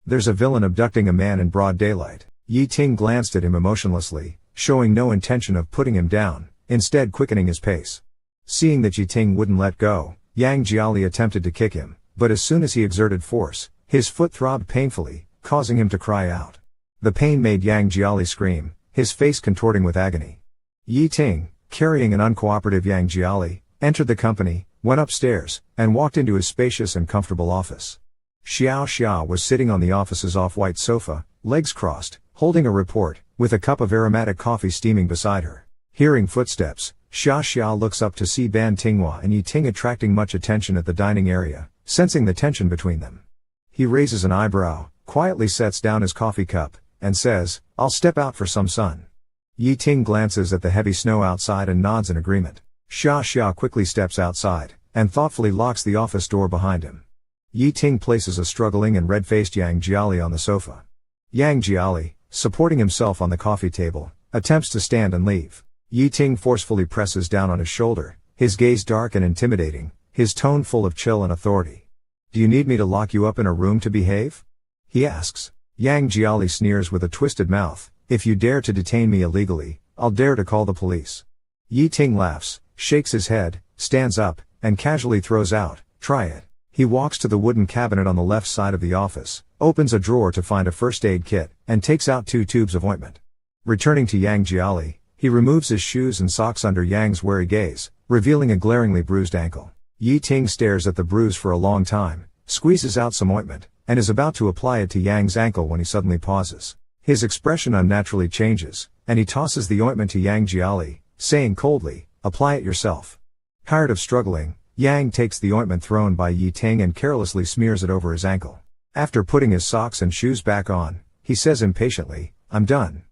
There's a villain abducting a man in broad daylight." Yi Ting glanced at him emotionlessly, showing no intention of putting him down, instead quickening his pace. Seeing that Yi Ting wouldn't let go, Yang Jiali attempted to kick him, but as soon as he exerted force, his foot throbbed painfully, causing him to cry out. The pain made Yang Jiali scream, his face contorting with agony. Yi Ting, carrying an uncooperative Yang Jiali, entered the company, went upstairs, and walked into his spacious and comfortable office. Xiao Xia was sitting on the office's off-white sofa, legs crossed, holding a report, with a cup of aromatic coffee steaming beside her. Hearing footsteps, Xia Xia looks up to see Ban Tinghua and Yi Ting attracting much attention at the dining area, sensing the tension between them. He raises an eyebrow, quietly sets down his coffee cup, and says, "I'll step out for some sun." Yi Ting glances at the heavy snow outside and nods in agreement. Xia Xia quickly steps outside, and thoughtfully locks the office door behind him. Yi Ting places a struggling and red-faced Yang Jiali on the sofa. Yang Jiali, supporting himself on the coffee table, attempts to stand and leave. Yi Ting forcefully presses down on his shoulder, his gaze dark and intimidating, his tone full of chill and authority. "Do you need me to lock you up in a room to behave?" he asks. Yang Jiali sneers with a twisted mouth, "If you dare to detain me illegally, I'll dare to call the police." Yi Ting laughs, shakes his head, stands up, and casually throws out, "Try it." He walks to the wooden cabinet on the left side of the office, opens a drawer to find a first aid kit, and takes out 2 tubes of ointment. Returning to Yang Jiali, he removes his shoes and socks under Yang's wary gaze, revealing a glaringly bruised ankle. Yi Ting stares at the bruise for a long time, squeezes out some ointment, and is about to apply it to Yang's ankle when he suddenly pauses. His expression unnaturally changes, and he tosses the ointment to Yang Jiali, saying coldly, "Apply it yourself." Tired of struggling, Yang takes the ointment thrown by Yi Ting and carelessly smears it over his ankle. After putting his socks and shoes back on, he says impatiently, "I'm done.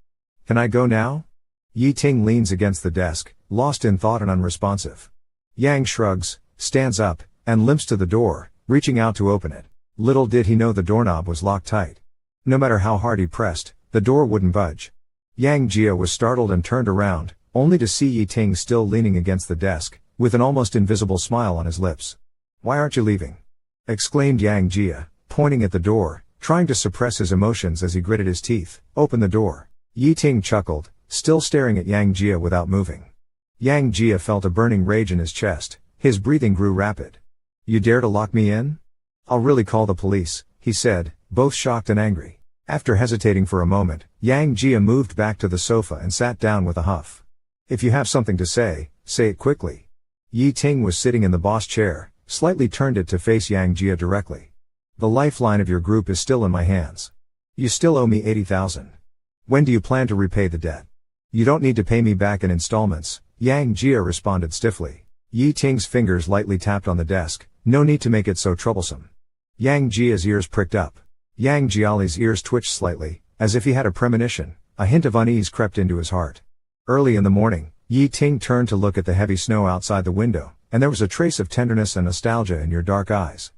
Can I go now?" Yi Ting leans against the desk, lost in thought and unresponsive. Yang shrugs, stands up, and limps to the door, reaching out to open it. Little did he know the doorknob was locked tight. No matter how hard he pressed, the door wouldn't budge. Yang Jia was startled and turned around, only to see Yi Ting still leaning against the desk, with an almost invisible smile on his lips. "Why aren't you leaving?" exclaimed Yang Jia, pointing at the door, trying to suppress his emotions as he gritted his teeth. "Open the door." Yi Ting chuckled, still staring at Yang Jia without moving. Yang Jia felt a burning rage in his chest, his breathing grew rapid. "You dare to lock me in? I'll really call the police," he said, both shocked and angry. After hesitating for a moment, Yang Jia moved back to the sofa and sat down with a huff. "If you have something to say it quickly." Yi Ting was sitting in the boss chair, slightly turned it to face Yang Jia directly. "The lifeline of your group is still in my hands. You still owe me 80,000. When do you plan to repay the debt?" "You don't need to pay me back in installments," Yang Jia responded stiffly. Yi Ting's fingers lightly tapped on the desk, "No need to make it so troublesome." Yang Jia's ears pricked up. Yang Jiali's ears twitched slightly, as if he had a premonition. A hint of unease crept into his heart. Early in the morning, Yi Ting turned to look at the heavy snow outside the window, and there was a trace of tenderness and nostalgia in your dark eyes.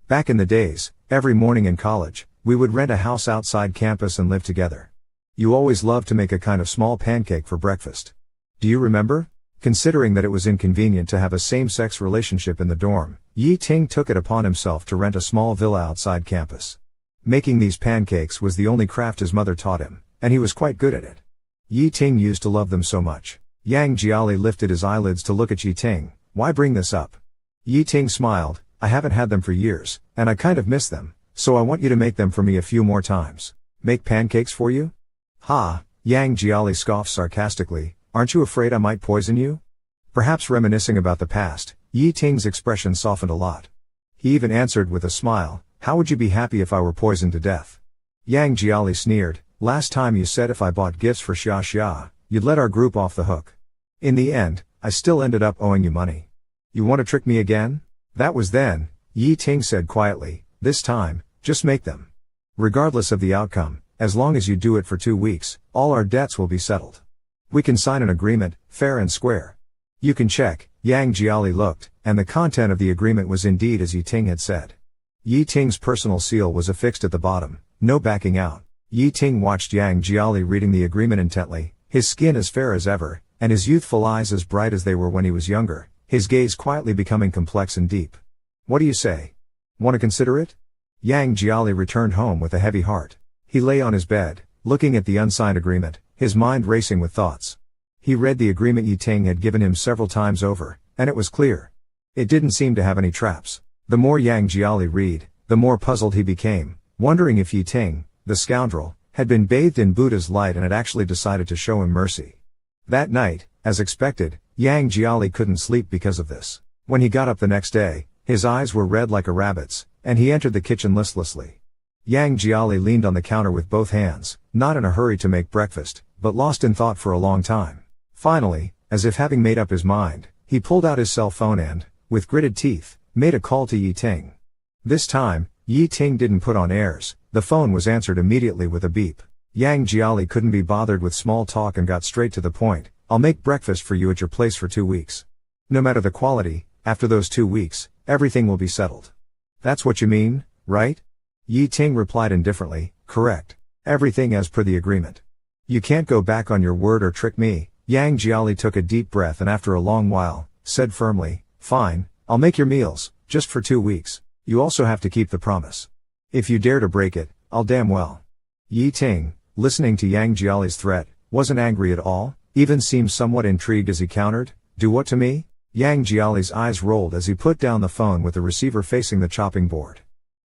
"Back in the days, every morning in college, we would rent a house outside campus and live together. You always loved to make a kind of small pancake for breakfast. Do you remember?" Considering that it was inconvenient to have a same-sex relationship in the dorm, Yi Ting took it upon himself to rent a small villa outside campus. Making these pancakes was the only craft his mother taught him, and he was quite good at it. Yi Ting used to love them so much. Yang Jiali lifted his eyelids to look at Yi Ting. "Why bring this up?" Yi Ting smiled, "I haven't had them for years, and I kind of miss them, so I want you to make them for me a few more times." "Make pancakes for you?" "Ha," Yang Jiali scoffed sarcastically, "aren't you afraid I might poison you?" Perhaps reminiscing about the past, Yi Ting's expression softened a lot. He even answered with a smile, "How would you be happy if I were poisoned to death?" Yang Jiali sneered, "Last time you said if I bought gifts for Xia, you'd let our group off the hook. In the end, I still ended up owing you money. You want to trick me again?" "That was then," Yi Ting said quietly, "this time, just make them. Regardless of the outcome, as long as you do it for 2 weeks, all our debts will be settled. We can sign an agreement, fair and square." "You can check." Yang Jiali looked, and the content of the agreement was indeed as Yi Ting had said. Yi Ting's personal seal was affixed at the bottom, no backing out. Yi Ting watched Yang Jiali reading the agreement intently, his skin as fair as ever, and his youthful eyes as bright as they were when he was younger, his gaze quietly becoming complex and deep. "What do you say? Want to consider it?" Yang Jiali returned home with a heavy heart. He lay on his bed, looking at the unsigned agreement, his mind racing with thoughts. He read the agreement Yi Ting had given him several times over, and it was clear. It didn't seem to have any traps. The more Yang Jiali read, the more puzzled he became, wondering if Yi Ting, the scoundrel, had been bathed in Buddha's light and had actually decided to show him mercy. That night, as expected, Yang Jiali couldn't sleep because of this. When he got up the next day, his eyes were red like a rabbit's, and he entered the kitchen listlessly. Yang Jiali leaned on the counter with both hands, not in a hurry to make breakfast, but lost in thought for a long time. Finally, as if having made up his mind, he pulled out his cell phone and, with gritted teeth, made a call to Yi Ting. This time, Yi Ting didn't put on airs, the phone was answered immediately with a beep. Yang Jiali couldn't be bothered with small talk and got straight to the point. "I'll make breakfast for you at your place for 2 weeks. No matter the quality, after those 2 weeks, everything will be settled." "That's what you mean, right?" Yi Ting replied indifferently, "Correct. Everything as per the agreement." You can't go back on your word or trick me. Yang Jiali took a deep breath and after a long while, said firmly, fine, I'll make your meals, just for 2 weeks. You also have to keep the promise. If you dare to break it, I'll damn well. Yi Ting, listening to Yang Jiali's threat, wasn't angry at all, even seemed somewhat intrigued as he countered, do what to me? Yang Jiali's eyes rolled as he put down the phone with the receiver facing the chopping board.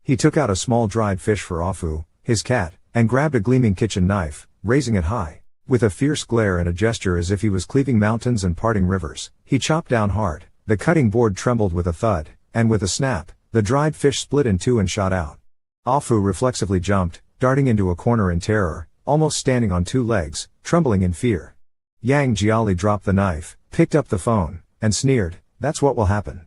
He took out a small dried fish for Afu, his cat, and grabbed a gleaming kitchen knife, raising it high. With a fierce glare and a gesture as if he was cleaving mountains and parting rivers, he chopped down hard. The cutting board trembled with a thud, and with a snap, the dried fish split in two and shot out. Afu reflexively jumped, darting into a corner in terror, almost standing on 2 legs, trembling in fear. Yang Jiali dropped the knife, picked up the phone, and sneered, that's what will happen.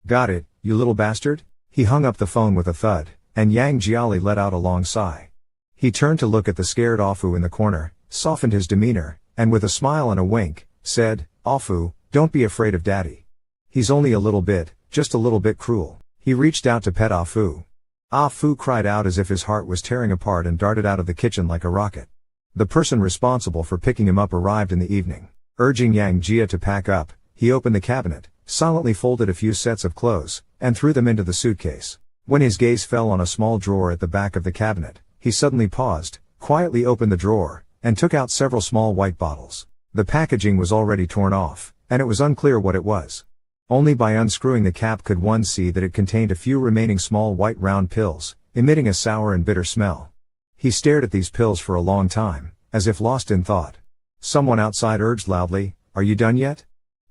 Got it, you little bastard? He hung up the phone with a thud, and Yang Jiali let out a long sigh. He turned to look at the scared Afu in the corner, softened his demeanor, and with a smile and a wink, said, Afu, don't be afraid of daddy. He's only a little bit, just a little bit cruel. He reached out to pet Afu. Afu cried out as if his heart was tearing apart and darted out of the kitchen like a rocket. The person responsible for picking him up arrived in the evening. Urging Yang Jia to pack up, he opened the cabinet, silently folded a few sets of clothes, and threw them into the suitcase. When his gaze fell on a small drawer at the back of the cabinet, he suddenly paused, quietly opened the drawer, and took out several small white bottles. The packaging was already torn off, and it was unclear what it was. Only by unscrewing the cap could one see that it contained a few remaining small white round pills, emitting a sour and bitter smell. He stared at these pills for a long time, as if lost in thought. Someone outside urged loudly, are you done yet?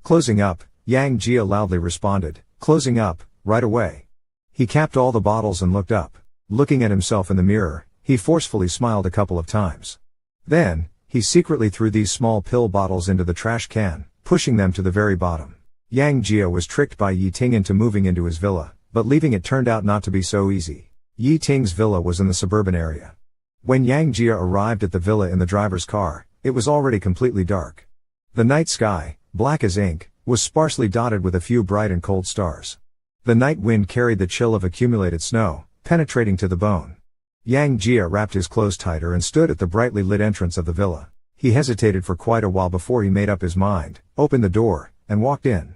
Closing up, Yang Jia loudly responded, closing up, right away. He capped all the bottles and looked up. Looking at himself in the mirror, he forcefully smiled a couple of times. Then, he secretly threw these small pill bottles into the trash can, pushing them to the very bottom. Yang Jia was tricked by Yi Ting into moving into his villa, but leaving it turned out not to be so easy. Yi Ting's villa was in the suburban area. When Yang Jia arrived at the villa in the driver's car, it was already completely dark. The night sky, black as ink, was sparsely dotted with a few bright and cold stars. The night wind carried the chill of accumulated snow, penetrating to the bone. Yang Jia wrapped his clothes tighter and stood at the brightly lit entrance of the villa. He hesitated for quite a while before he made up his mind, opened the door, and walked in.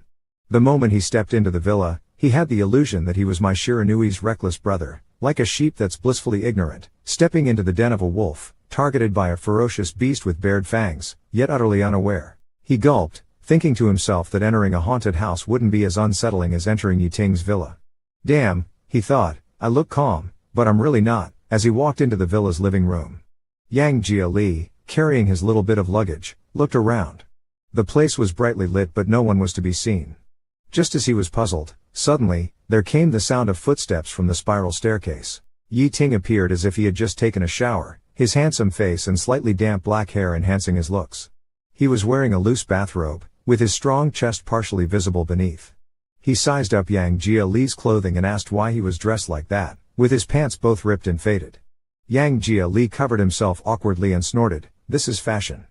The moment he stepped into the villa, he had the illusion that he was Mai Shiranui's reckless brother, like a sheep that's blissfully ignorant, stepping into the den of a wolf, targeted by a ferocious beast with bared fangs, yet utterly unaware. He gulped, thinking to himself that entering a haunted house wouldn't be as unsettling as entering Yi Ting's villa. Damn, he thought, I look calm, but I'm really not, as he walked into the villa's living room. Yang Jia Li, carrying his little bit of luggage, looked around. The place was brightly lit but no one was to be seen. Just as he was puzzled, suddenly, there came the sound of footsteps from the spiral staircase. Yi Ting appeared as if he had just taken a shower, his handsome face and slightly damp black hair enhancing his looks. He was wearing a loose bathrobe, with his strong chest partially visible beneath. He sized up Yang Jia Li's clothing and asked why he was dressed like that, with his pants both ripped and faded. Yang Jia Li covered himself awkwardly and snorted, this is fashion.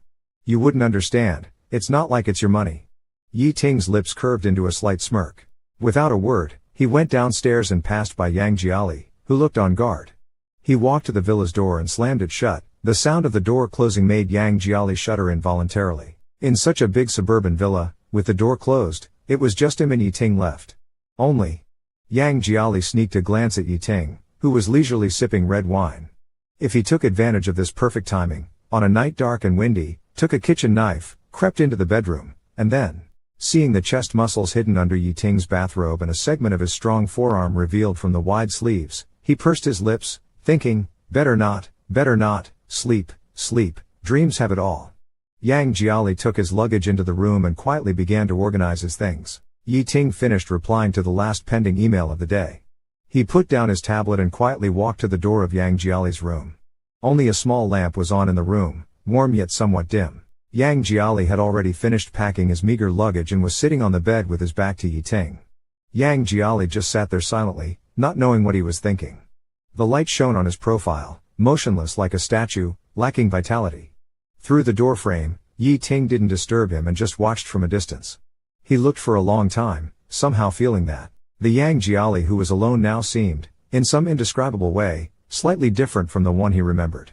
You wouldn't understand, it's not like it's your money. Yi Ting's lips curved into a slight smirk. Without a word, he went downstairs and passed by Yang Jiali, who looked on guard. He walked to the villa's door and slammed it shut. The sound of the door closing made Yang Jiali shudder involuntarily. In such a big suburban villa, with the door closed, it was just him and Yi Ting left. Only. Yang Jiali sneaked a glance at Yi Ting, who was leisurely sipping red wine. If he took advantage of this perfect timing, on a night dark and windy, took a kitchen knife, crept into the bedroom, and then, seeing the chest muscles hidden under Yi Ting's bathrobe and a segment of his strong forearm revealed from the wide sleeves, he pursed his lips, thinking, better not, sleep, dreams have it all. Yang Jiali took his luggage into the room and quietly began to organize his things. Yi Ting finished replying to the last pending email of the day. He put down his tablet and quietly walked to the door of Yang Jiali's room. Only a small lamp was on in the room, warm yet somewhat dim. Yang Jiali had already finished packing his meager luggage and was sitting on the bed with his back to Yi Ting. Yang Jiali just sat there silently, not knowing what he was thinking. The light shone on his profile, motionless like a statue, lacking vitality. Through the doorframe, Yi Ting didn't disturb him and just watched from a distance. He looked for a long time, somehow feeling that the Yang Jiali who was alone now seemed, in some indescribable way, slightly different from the one he remembered.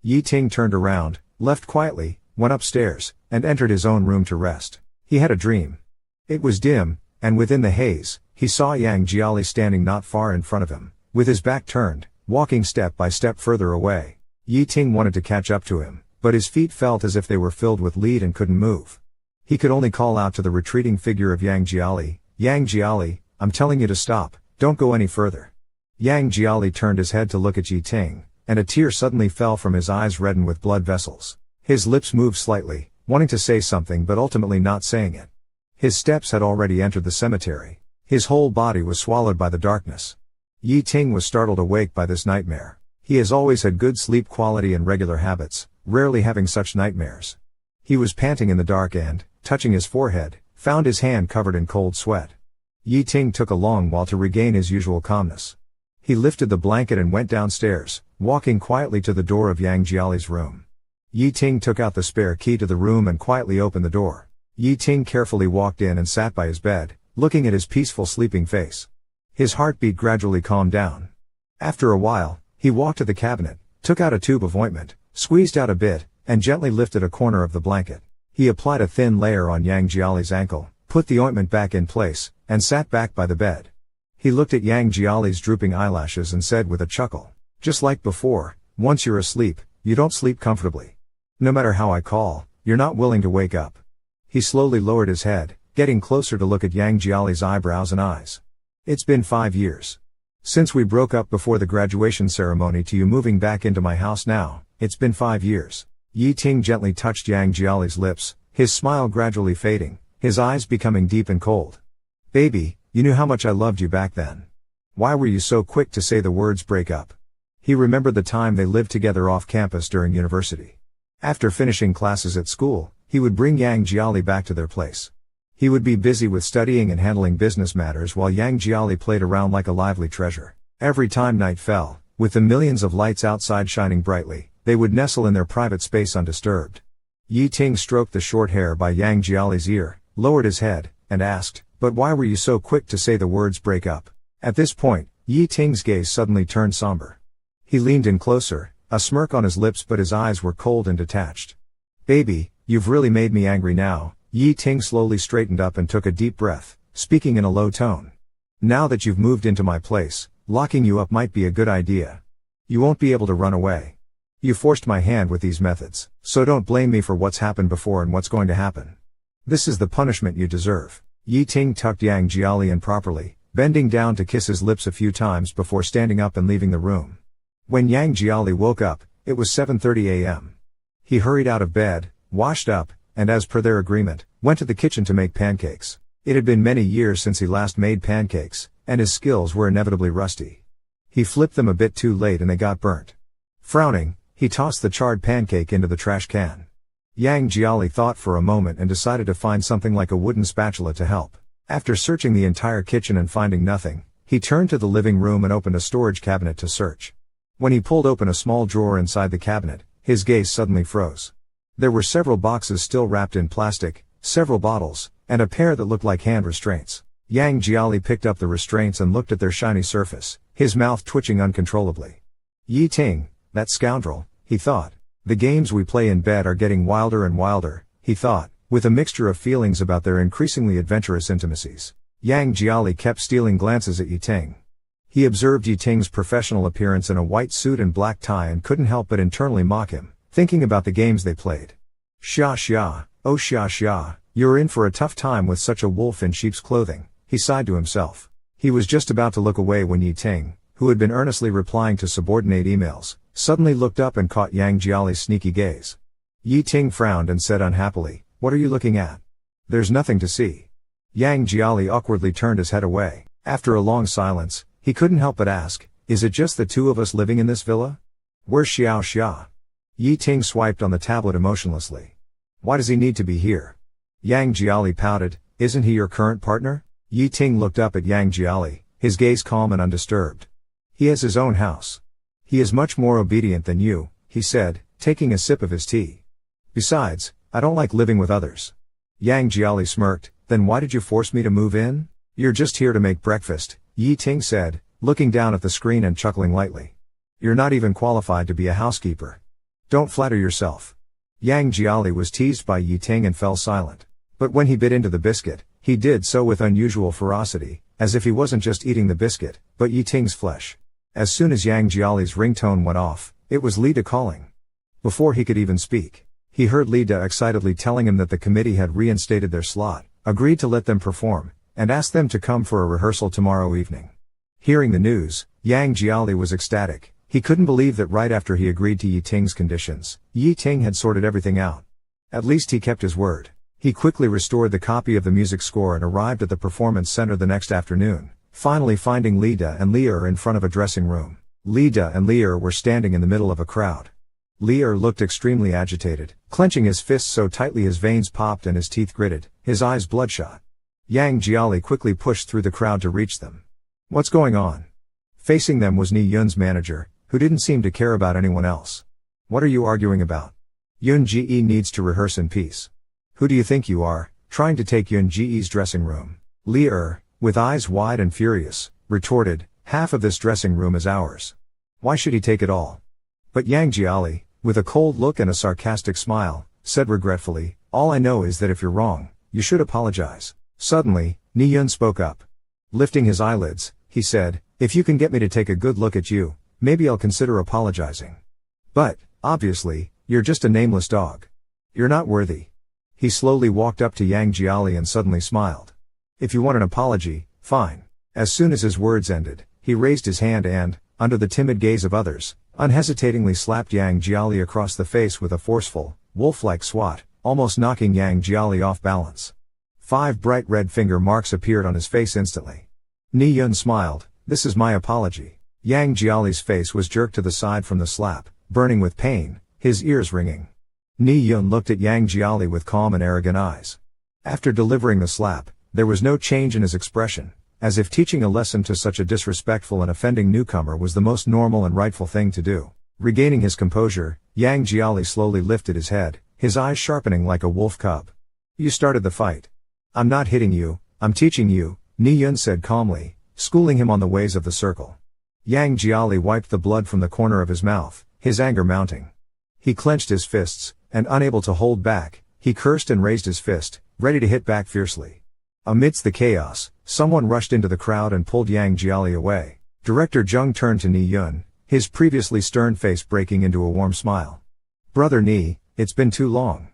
Yi Ting turned around, left quietly, went upstairs, and entered his own room to rest. He had a dream. It was dim, and within the haze, he saw Yang Jiali standing not far in front of him, with his back turned, walking step by step further away. Yi Ting wanted to catch up to him, but his feet felt as if they were filled with lead and couldn't move. He could only call out to the retreating figure of Yang Jiali, "Yang Jiali, I'm telling you to stop, don't go any further." Yang Jiali turned his head to look at Yi Ting, and a tear suddenly fell from his eyes reddened with blood vessels. His lips moved slightly, wanting to say something but ultimately not saying it. His steps had already entered the cemetery. His whole body was swallowed by the darkness. Yi Ting was startled awake by this nightmare. He has always had good sleep quality and regular habits, rarely having such nightmares. He was panting in the dark and, touching his forehead, found his hand covered in cold sweat. Yi Ting took a long while to regain his usual calmness. He lifted the blanket and went downstairs, walking quietly to the door of Yang Jiali's room. Yi Ting took out the spare key to the room and quietly opened the door. Yi Ting carefully walked in and sat by his bed, looking at his peaceful sleeping face. His heartbeat gradually calmed down. After a while, he walked to the cabinet, took out a tube of ointment, squeezed out a bit, and gently lifted a corner of the blanket. He applied a thin layer on Yang Jiali's ankle, put the ointment back in place, and sat back by the bed. He looked at Yang Jiali's drooping eyelashes and said with a chuckle, "Just like before, once you're asleep, you don't sleep comfortably. No matter how I call, you're not willing to wake up." He slowly lowered his head, getting closer to look at Yang Jiali's eyebrows and eyes. "It's been 5 years. Since we broke up before the graduation ceremony to you moving back into my house now, it's been 5 years. Yi Ting gently touched Yang Jiali's lips, his smile gradually fading, his eyes becoming deep and cold. "Baby, you knew how much I loved you back then. Why were you so quick to say the words break up?" He remembered the time they lived together off campus during university. After finishing classes at school, he would bring Yang Jiali back to their place. He would be busy with studying and handling business matters while Yang Jiali played around like a lively treasure. Every time night fell, with the millions of lights outside shining brightly, they would nestle in their private space undisturbed. Yi Ting stroked the short hair by Yang Jiali's ear, lowered his head, and asked, "But why were you so quick to say the words break up?" At this point, Yi Ting's gaze suddenly turned somber. He leaned in closer, a smirk on his lips but his eyes were cold and detached. "Baby, you've really made me angry now." Yi Ting slowly straightened up and took a deep breath, speaking in a low tone. "Now that you've moved into my place, locking you up might be a good idea. You won't be able to run away. You forced my hand with these methods, so don't blame me for what's happened before and what's going to happen. This is the punishment you deserve." Yi Ting tucked Yang Jiali in properly, bending down to kiss his lips a few times before standing up and leaving the room. When Yang Jiali woke up, it was 7:30 a.m. He hurried out of bed, washed up, and as per their agreement, went to the kitchen to make pancakes. It had been many years since he last made pancakes, and his skills were inevitably rusty. He flipped them a bit too late and they got burnt. Frowning, he tossed the charred pancake into the trash can. Yang Jiali thought for a moment and decided to find something like a wooden spatula to help. After searching the entire kitchen and finding nothing, he turned to the living room and opened a storage cabinet to search. When he pulled open a small drawer inside the cabinet, his gaze suddenly froze. There were several boxes still wrapped in plastic, several bottles, and a pair that looked like hand restraints. Yang Jiali picked up the restraints and looked at their shiny surface, his mouth twitching uncontrollably. "Yi Ting, that scoundrel," he thought. "The games we play in bed are getting wilder and wilder," he thought, with a mixture of feelings about their increasingly adventurous intimacies. Yang Jiali kept stealing glances at Yi Ting. He observed Yi Ting's professional appearance in a white suit and black tie and couldn't help but internally mock him, thinking about the games they played. "Xia xia, oh xia xia, you're in for a tough time with such a wolf in sheep's clothing," he sighed to himself. He was just about to look away when Yi Ting, who had been earnestly replying to subordinate emails, suddenly looked up and caught Yang Jiali's sneaky gaze. Yi Ting frowned and said unhappily, "What are you looking at?" "There's nothing to see." Yang Jiali awkwardly turned his head away. After a long silence, he couldn't help but ask, "Is it just the two of us living in this villa? Where's Xiao Xia?" Yi Ting swiped on the tablet emotionlessly. "Why does he need to be here?" Yang Jiali pouted, "Isn't he your current partner?" Yi Ting looked up at Yang Jiali, his gaze calm and undisturbed. "He has his own house. He is much more obedient than you," he said, taking a sip of his tea. "Besides, I don't like living with others." Yang Jiali smirked, "Then why did you force me to move in?" "You're just here to make breakfast," Yi Ting said, looking down at the screen and chuckling lightly. "You're not even qualified to be a housekeeper. Don't flatter yourself." Yang Jiali was teased by Yi Ting and fell silent. But when he bit into the biscuit, he did so with unusual ferocity, as if he wasn't just eating the biscuit, but Yi Ting's flesh. As soon as Yang Jiali's ringtone went off, it was Lida calling. Before he could even speak, he heard Lida excitedly telling him that the committee had reinstated their slot, agreed to let them perform, and asked them to come for a rehearsal tomorrow evening. Hearing the news, Yang Jiali was ecstatic. He couldn't believe that right after he agreed to Yi Ting's conditions, Yi Ting had sorted everything out. At least he kept his word. He quickly restored the copy of the music score and arrived at the performance center the next afternoon, finally finding Lida and Lear in front of a dressing room. Lida and Lear were standing in the middle of a crowd. Lear looked extremely agitated, clenching his fists so tightly his veins popped and his teeth gritted, his eyes bloodshot. Yang Jiali quickly pushed through the crowd to reach them. What's going on? Facing them was Ni Yun's manager, who didn't seem to care about anyone else. What are you arguing about? Yun Ji needs to rehearse in peace. Who do you think you are, trying to take Yun Ji's dressing room? Lear, with eyes wide and furious, retorted, half of this dressing room is ours. Why should he take it all? But Yang Jiali, with a cold look and a sarcastic smile, said regretfully, all I know is that if you're wrong, you should apologize. Suddenly, Ni Yun spoke up. Lifting his eyelids, he said, if you can get me to take a good look at you, maybe I'll consider apologizing. But, obviously, you're just a nameless dog. You're not worthy. He slowly walked up to Yang Jiali and suddenly smiled. If you want an apology, fine. As soon as his words ended, he raised his hand and, under the timid gaze of others, unhesitatingly slapped Yang Jiali across the face with a forceful, wolf-like swat, almost knocking Yang Jiali off balance. 5 bright red finger marks appeared on his face instantly. Ni Yun smiled, this is my apology. Yang Jiali's face was jerked to the side from the slap, burning with pain, his ears ringing. Ni Yun looked at Yang Jiali with calm and arrogant eyes. After delivering the slap, there was no change in his expression, as if teaching a lesson to such a disrespectful and offending newcomer was the most normal and rightful thing to do. Regaining his composure, Yang Jiali slowly lifted his head, his eyes sharpening like a wolf cub. You started the fight. I'm not hitting you, I'm teaching you, Ni Yun said calmly, schooling him on the ways of the circle. Yang Jiali wiped the blood from the corner of his mouth, his anger mounting. He clenched his fists, and unable to hold back, he cursed and raised his fist, ready to hit back fiercely. Amidst the chaos, someone rushed into the crowd and pulled Yang Jiali away. Director Zheng turned to Ni Yun, his previously stern face breaking into a warm smile. Brother Ni, it's been too long.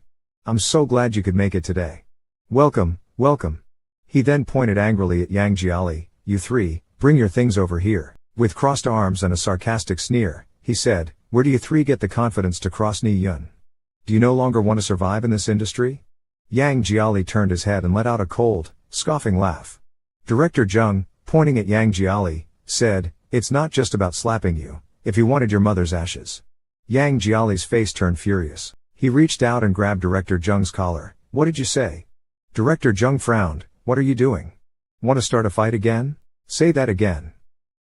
I'm so glad you could make it today. Welcome, welcome. He then pointed angrily at Yang Jiali, you three, bring your things over here. With crossed arms and a sarcastic sneer, he said, where do you three get the confidence to cross Ni Yun? Do you no longer want to survive in this industry? Yang Jiali turned his head and let out a cold, scoffing laugh. Director Zheng, pointing at Yang Jiali, said, it's not just about slapping you, if you wanted your mother's ashes. Yang Jiali's face turned furious. He reached out and grabbed Director Zheng's collar. What did you say? Director Zheng frowned, what are you doing? Want to start a fight again? Say that again.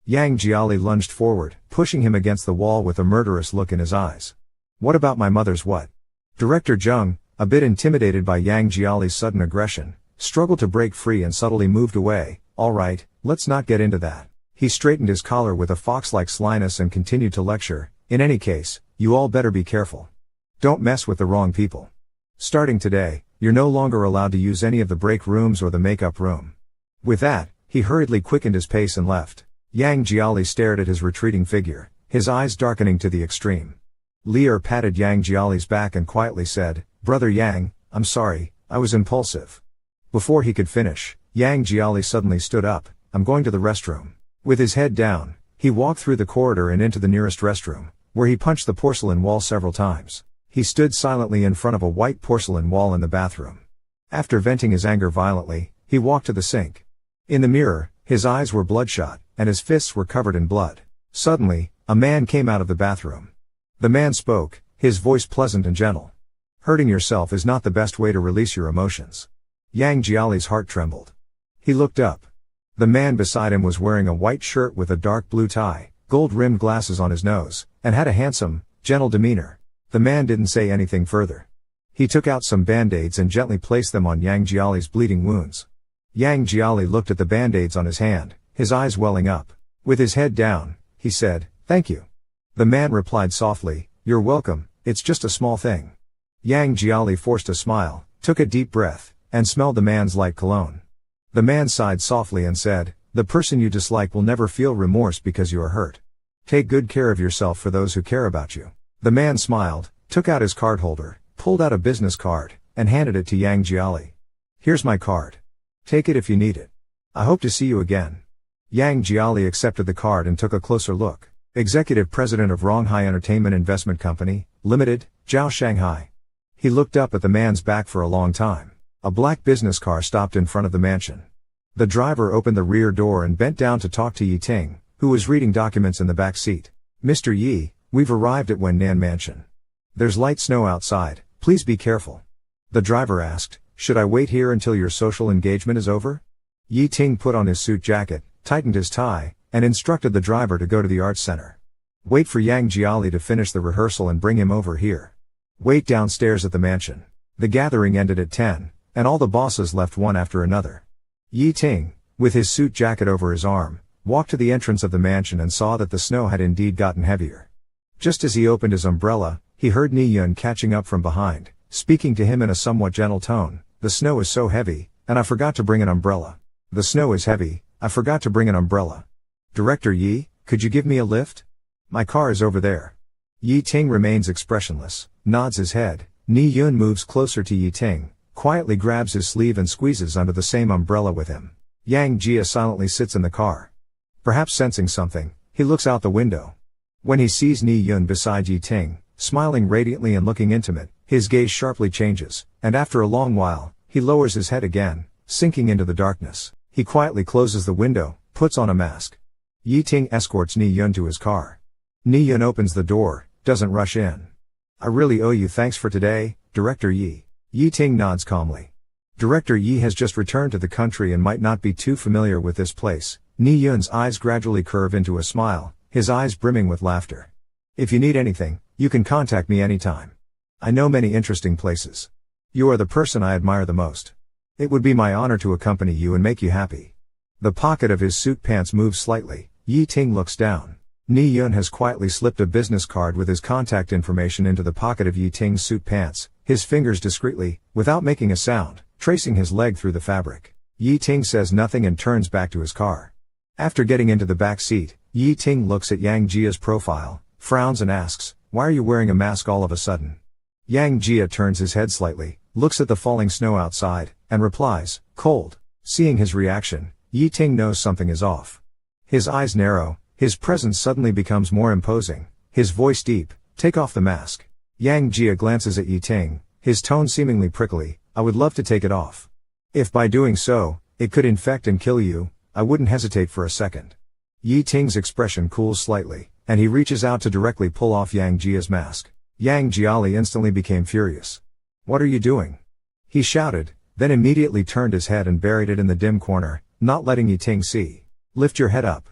Yang Jiali lunged forward, pushing him against the wall with a murderous look in his eyes. What about my mother's what? Director Zheng, a bit intimidated by Yang Jiali's sudden aggression, struggled to break free and subtly moved away. All right, let's not get into that. He straightened his collar with a fox-like slyness and continued to lecture, in any case, you all better be careful. Don't mess with the wrong people. Starting today, you're no longer allowed to use any of the break rooms or the makeup room. With that, he hurriedly quickened his pace and left. Yang Jiali stared at his retreating figure, his eyes darkening to the extreme. Lear patted Yang Jiali's back and quietly said, Brother Yang, I'm sorry, I was impulsive. Before he could finish, Yang Jiali suddenly stood up, I'm going to the restroom. With his head down, he walked through the corridor and into the nearest restroom, where he punched the porcelain wall several times. He stood silently in front of a white porcelain wall in the bathroom. After venting his anger violently, he walked to the sink. In the mirror, his eyes were bloodshot, and his fists were covered in blood. Suddenly, a man came out of the bathroom. The man spoke, his voice pleasant and gentle. Hurting yourself is not the best way to release your emotions. Yang Jiali's heart trembled. He looked up. The man beside him was wearing a white shirt with a dark blue tie, gold-rimmed glasses on his nose, and had a handsome, gentle demeanor. The man didn't say anything further. He took out some band-aids and gently placed them on Yang Jiali's bleeding wounds. Yang Jiali looked at the band-aids on his hand, his eyes welling up. With his head down, he said, Thank you. The man replied softly, You're welcome, it's just a small thing. Yang Jiali forced a smile, took a deep breath, and smelled the man's light cologne. The man sighed softly and said, "The person you dislike will never feel remorse because you are hurt. Take good care of yourself for those who care about you." The man smiled, took out his card holder, pulled out a business card, and handed it to Yang Jiali. "Here's my card. Take it if you need it. I hope to see you again." Yang Jiali accepted the card and took a closer look. Executive President of Ronghai Entertainment Investment Company, Limited, Zhao Shanghai. He looked up at the man's back for a long time. A black business car stopped in front of the mansion. The driver opened the rear door and bent down to talk to Yi Ting, who was reading documents in the back seat. "Mr. Yi, we've arrived at Wennan Mansion. There's light snow outside, please be careful." The driver asked, "Should I wait here until your social engagement is over?" Yi Ting put on his suit jacket, tightened his tie, and instructed the driver to go to the arts center. "Wait for Yang Jiali to finish the rehearsal and bring him over here. Wait downstairs at the mansion." The gathering ended at 10, and all the bosses left one after another. Yi Ting, with his suit jacket over his arm, walked to the entrance of the mansion and saw that the snow had indeed gotten heavier. Just as he opened his umbrella, he heard Ni Yun catching up from behind, speaking to him in a somewhat gentle tone. "The snow is so heavy, and I forgot to bring an umbrella. The snow is heavy, I forgot to bring an umbrella. Director Yi, could you give me a lift? My car is over there." Yi Ting remains expressionless, nods his head. Ni Yun moves closer to Yi Ting, quietly grabs his sleeve and squeezes under the same umbrella with him. Yang Jia silently sits in the car. Perhaps sensing something, he looks out the window. When he sees Ni Yun beside Yi Ting, smiling radiantly and looking intimate, his gaze sharply changes, and after a long while, he lowers his head again, sinking into the darkness. He quietly closes the window, puts on a mask. Yi Ting escorts Ni Yun to his car. Ni Yun opens the door, doesn't rush in. "I really owe you thanks for today, Director Yi." Yi Ting nods calmly. Director Yi has just returned to the country and might not be too familiar with this place. Ni Yun's eyes gradually curve into a smile, his eyes brimming with laughter. "If you need anything, you can contact me anytime. I know many interesting places. You are the person I admire the most. It would be my honor to accompany you and make you happy." The pocket of his suit pants moves slightly. Yi Ting looks down. Ni Yun has quietly slipped a business card with his contact information into the pocket of Yi Ting's suit pants, his fingers discreetly, without making a sound, tracing his leg through the fabric. Yi Ting says nothing and turns back to his car. After getting into the back seat, Yi Ting looks at Yang Jia's profile, frowns and asks, "Why are you wearing a mask all of a sudden?" Yang Jia turns his head slightly, looks at the falling snow outside, and replies, "Cold." Seeing his reaction, Yi Ting knows something is off. His eyes narrow, his presence suddenly becomes more imposing, his voice deep, "Take off the mask." Yang Jia glances at Yi Ting, his tone seemingly prickly, "I would love to take it off. If by doing so, it could infect and kill you, I wouldn't hesitate for a second." Yi Ting's expression cools slightly, and he reaches out to directly pull off Yang Jia's mask. Yang Jiali instantly became furious. "What are you doing?" he shouted, then immediately turned his head and buried it in the dim corner, not letting Yi Ting see. "Lift your head up."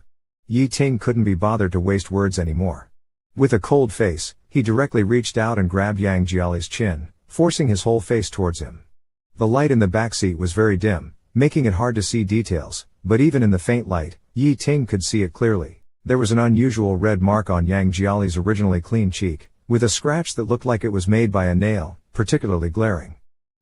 Yi Ting couldn't be bothered to waste words anymore. With a cold face, he directly reached out and grabbed Yang Jiali's chin, forcing his whole face towards him. The light in the back seat was very dim, making it hard to see details, but even in the faint light, Yi Ting could see it clearly. There was an unusual red mark on Yang Jiali's originally clean cheek, with a scratch that looked like it was made by a nail, particularly glaring.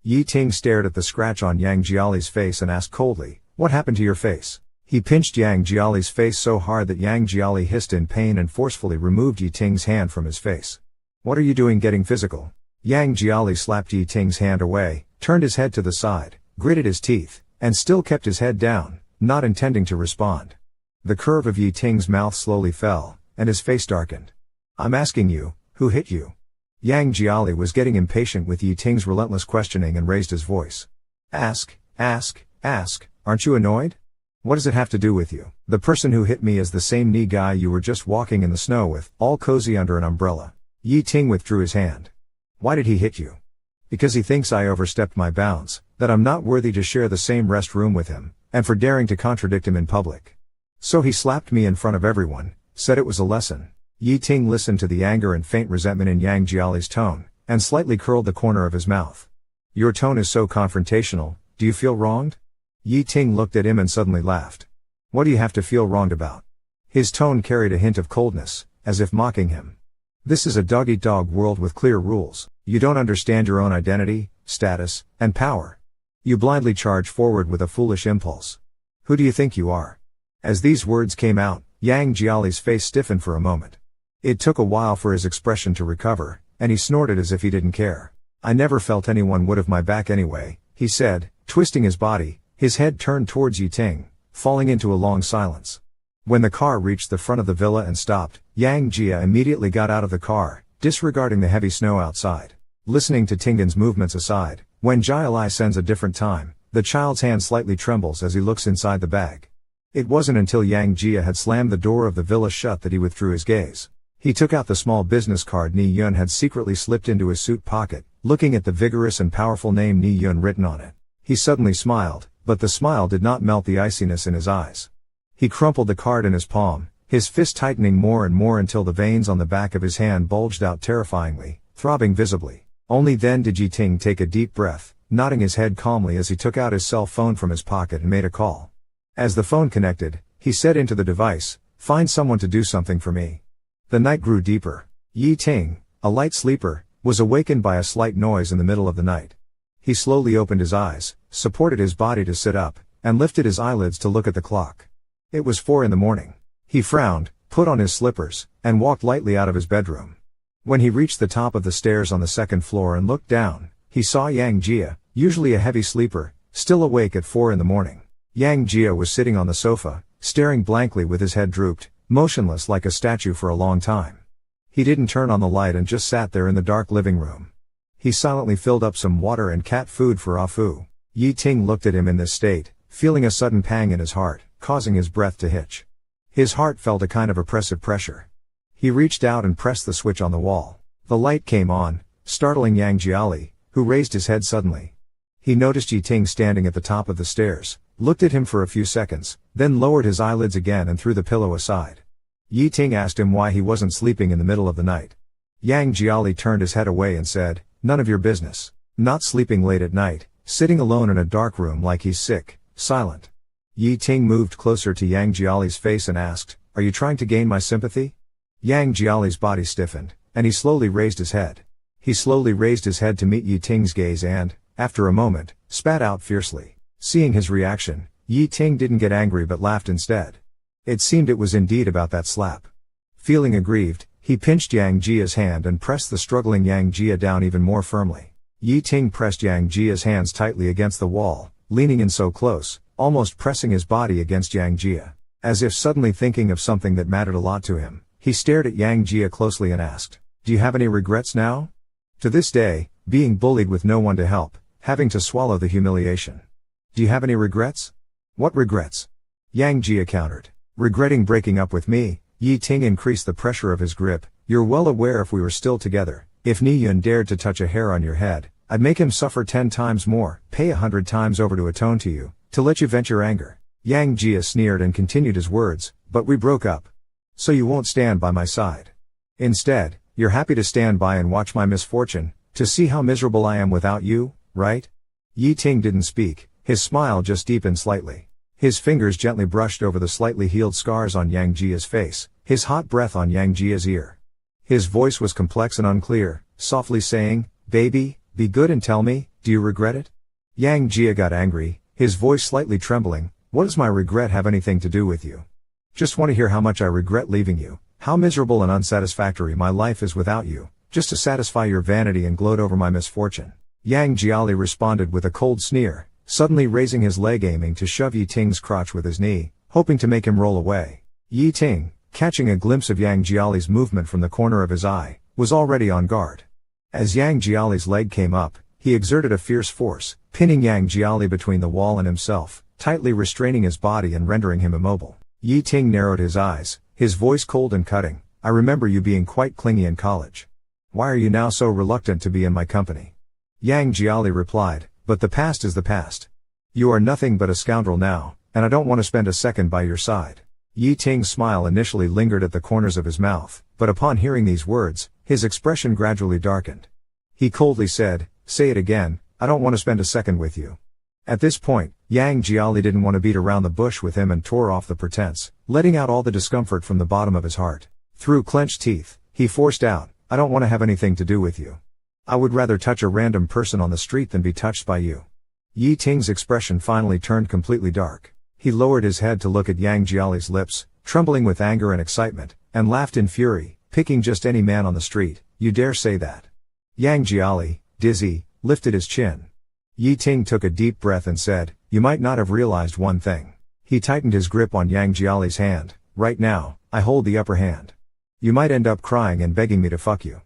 Yi Ting stared at the scratch on Yang Jiali's face and asked coldly, "What happened to your face?" He pinched Yang Jiali's face so hard that Yang Jiali hissed in pain and forcefully removed Yi Ting's hand from his face. "What are you doing getting physical?" Yang Jiali slapped Yi Ting's hand away, turned his head to the side, gritted his teeth, and still kept his head down, not intending to respond. The curve of Yi Ting's mouth slowly fell, and his face darkened. "I'm asking you, who hit you?" Yang Jiali was getting impatient with Yi Ting's relentless questioning and raised his voice. Ask, aren't you annoyed? What does it have to do with you?" "The person who hit me is the same knee guy you were just walking in the snow with, all cozy under an umbrella." Yi Ting withdrew his hand. "Why did he hit you?" "Because he thinks I overstepped my bounds, that I'm not worthy to share the same rest room with him, and for daring to contradict him in public. So he slapped me in front of everyone, said it was a lesson." Yi Ting listened to the anger and faint resentment in Yang Jiali's tone, and slightly curled the corner of his mouth. "Your tone is so confrontational, do you feel wronged?" Yi Ting looked at him and suddenly laughed. "What do you have to feel wronged about?" His tone carried a hint of coldness, as if mocking him. "This is a dog-eat-dog world with clear rules. You don't understand your own identity, status, and power. You blindly charge forward with a foolish impulse. Who do you think you are? As these words came out, Yang Jiali's face stiffened for a moment. It took a while for his expression to recover, and he snorted as if he didn't care. I never felt anyone would have my back anyway, he said, twisting his body, his head turned towards Yi Ting, falling into a long silence. When the car reached the front of the villa and stopped, Yang Jia immediately got out of the car, disregarding the heavy snow outside. Listening to Tingen's movements aside, when Jiali sends a different time, the child's hand slightly trembles as he looks inside the bag. It wasn't until Yang Jia had slammed the door of the villa shut that he withdrew his gaze. He took out the small business card Ni Yun had secretly slipped into his suit pocket, looking at the vigorous and powerful name Ni Yun written on it. He suddenly smiled, but the smile did not melt the iciness in his eyes. He crumpled the card in his palm, his fist tightening more and more until the veins on the back of his hand bulged out terrifyingly, throbbing visibly. Only then did Yi Ting take a deep breath, nodding his head calmly as he took out his cell phone from his pocket and made a call. As the phone connected, he said into the device, "Find someone to do something for me." The night grew deeper. Yi Ting, a light sleeper, was awakened by a slight noise in the middle of the night. He slowly opened his eyes, supported his body to sit up, and lifted his eyelids to look at the clock. It was 4 a.m. He frowned, put on his slippers, and walked lightly out of his bedroom. When he reached the top of the stairs on the second floor and looked down, he saw Yang Jia, usually a heavy sleeper, still awake at 4 a.m. Yang Jia was sitting on the sofa, staring blankly with his head drooped, motionless like a statue for a long time. He didn't turn on the light and just sat there in the dark living room. He silently filled up some water and cat food for Ah Fu. Yi Ting looked at him in this state, feeling a sudden pang in his heart, causing his breath to hitch. His heart felt a kind of oppressive pressure. He reached out and pressed the switch on the wall. The light came on, startling Yang Jiali, who raised his head suddenly. He noticed Yi Ting standing at the top of the stairs, looked at him for a few seconds, then lowered his eyelids again and threw the pillow aside. Yi Ting asked him why he wasn't sleeping in the middle of the night. Yang Jiali turned his head away and said, "None of your business. Not sleeping late at night, sitting alone in a dark room like he's sick, silent." Yi Ting moved closer to Yang Jiali's face and asked, "Are you trying to gain my sympathy?" Yang Jiali's body stiffened, and he slowly raised his head. He slowly raised his head to meet Yi Ting's gaze and, after a moment, spat out fiercely. Seeing his reaction, Yi Ting didn't get angry but laughed instead. It seemed it was indeed about that slap. Feeling aggrieved, he pinched Yang Jia's hand and pressed the struggling Yang Jia down even more firmly. Yi Ting pressed Yang Jia's hands tightly against the wall, leaning in so close, almost pressing his body against Yang Jia. As if suddenly thinking of something that mattered a lot to him, he stared at Yang Jia closely and asked, "Do you have any regrets now?" To this day, being bullied with no one to help, having to swallow the humiliation. "Do you have any regrets?" "What regrets?" Yang Jia countered. "Regretting breaking up with me." Yi Ting increased the pressure of his grip. "You're well aware if we were still together, if Ni Yun dared to touch a hair on your head, I'd make him suffer 10 times more, pay 100 times over to atone to you, to let you vent your anger." Yang Jia sneered and continued his words, "But we broke up. So you won't stand by my side. Instead, you're happy to stand by and watch my misfortune, to see how miserable I am without you, right?" Yi Ting didn't speak, his smile just deepened slightly. His fingers gently brushed over the slightly healed scars on Yang Jia's face, his hot breath on Yang Jia's ear. His voice was complex and unclear, softly saying, "Baby, be good and tell me, do you regret it?" Yang Jia got angry, his voice slightly trembling. "What does my regret have anything to do with you? Just want to hear how much I regret leaving you, how miserable and unsatisfactory my life is without you, just to satisfy your vanity and gloat over my misfortune." Yang Jiali responded with a cold sneer, suddenly raising his leg aiming to shove Yi Ting's crotch with his knee, hoping to make him roll away. Yi Ting, catching a glimpse of Yang Jiali's movement from the corner of his eye, was already on guard. As Yang Jiali's leg came up, he exerted a fierce force, pinning Yang Jiali between the wall and himself, tightly restraining his body and rendering him immobile. Yi Ting narrowed his eyes, his voice cold and cutting. "I remember you being quite clingy in college. Why are you now so reluctant to be in my company?" Yang Jiali replied, "But the past is the past. You are nothing but a scoundrel now, and I don't want to spend a second by your side." Yi Ting's smile initially lingered at the corners of his mouth, but upon hearing these words, his expression gradually darkened. He coldly said, "Say it again, I don't want to spend a second with you." At this point, Yang Jiali didn't want to beat around the bush with him and tore off the pretense, letting out all the discomfort from the bottom of his heart. Through clenched teeth, he forced out, "I don't want to have anything to do with you." I would rather touch a random person on the street than be touched by you. Yi Ting's expression finally turned completely dark. He lowered his head to look at Yang Jiali's lips, trembling with anger and excitement, and laughed in fury, picking just any man on the street, you dare say that? Yang Jiali, dizzy, lifted his chin. Yi Ting took a deep breath and said, you might not have realized one thing. He tightened his grip on Yang Jiali's hand. Right now, I hold the upper hand. You might end up crying and begging me to fuck you.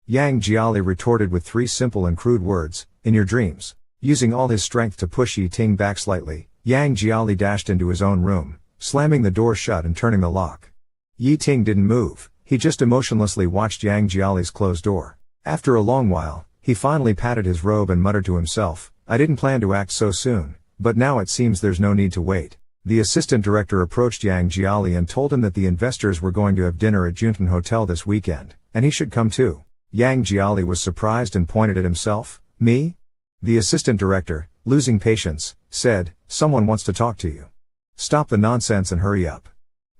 Yang Jiali retorted with 3 simple and crude words, in your dreams. Using all his strength to push Yi Ting back slightly, Yang Jiali dashed into his own room, slamming the door shut and turning the lock. Yi Ting didn't move, he just emotionlessly watched Yang Jiali's closed door. After a long while, he finally patted his robe and muttered to himself, I didn't plan to act so soon, but now it seems there's no need to wait. The assistant director approached Yang Jiali and told him that the investors were going to have dinner at Juntan Hotel this weekend, and he should come too. Yang Jiali was surprised and pointed at himself, me? The assistant director, losing patience, said, someone wants to talk to you. Stop the nonsense and hurry up.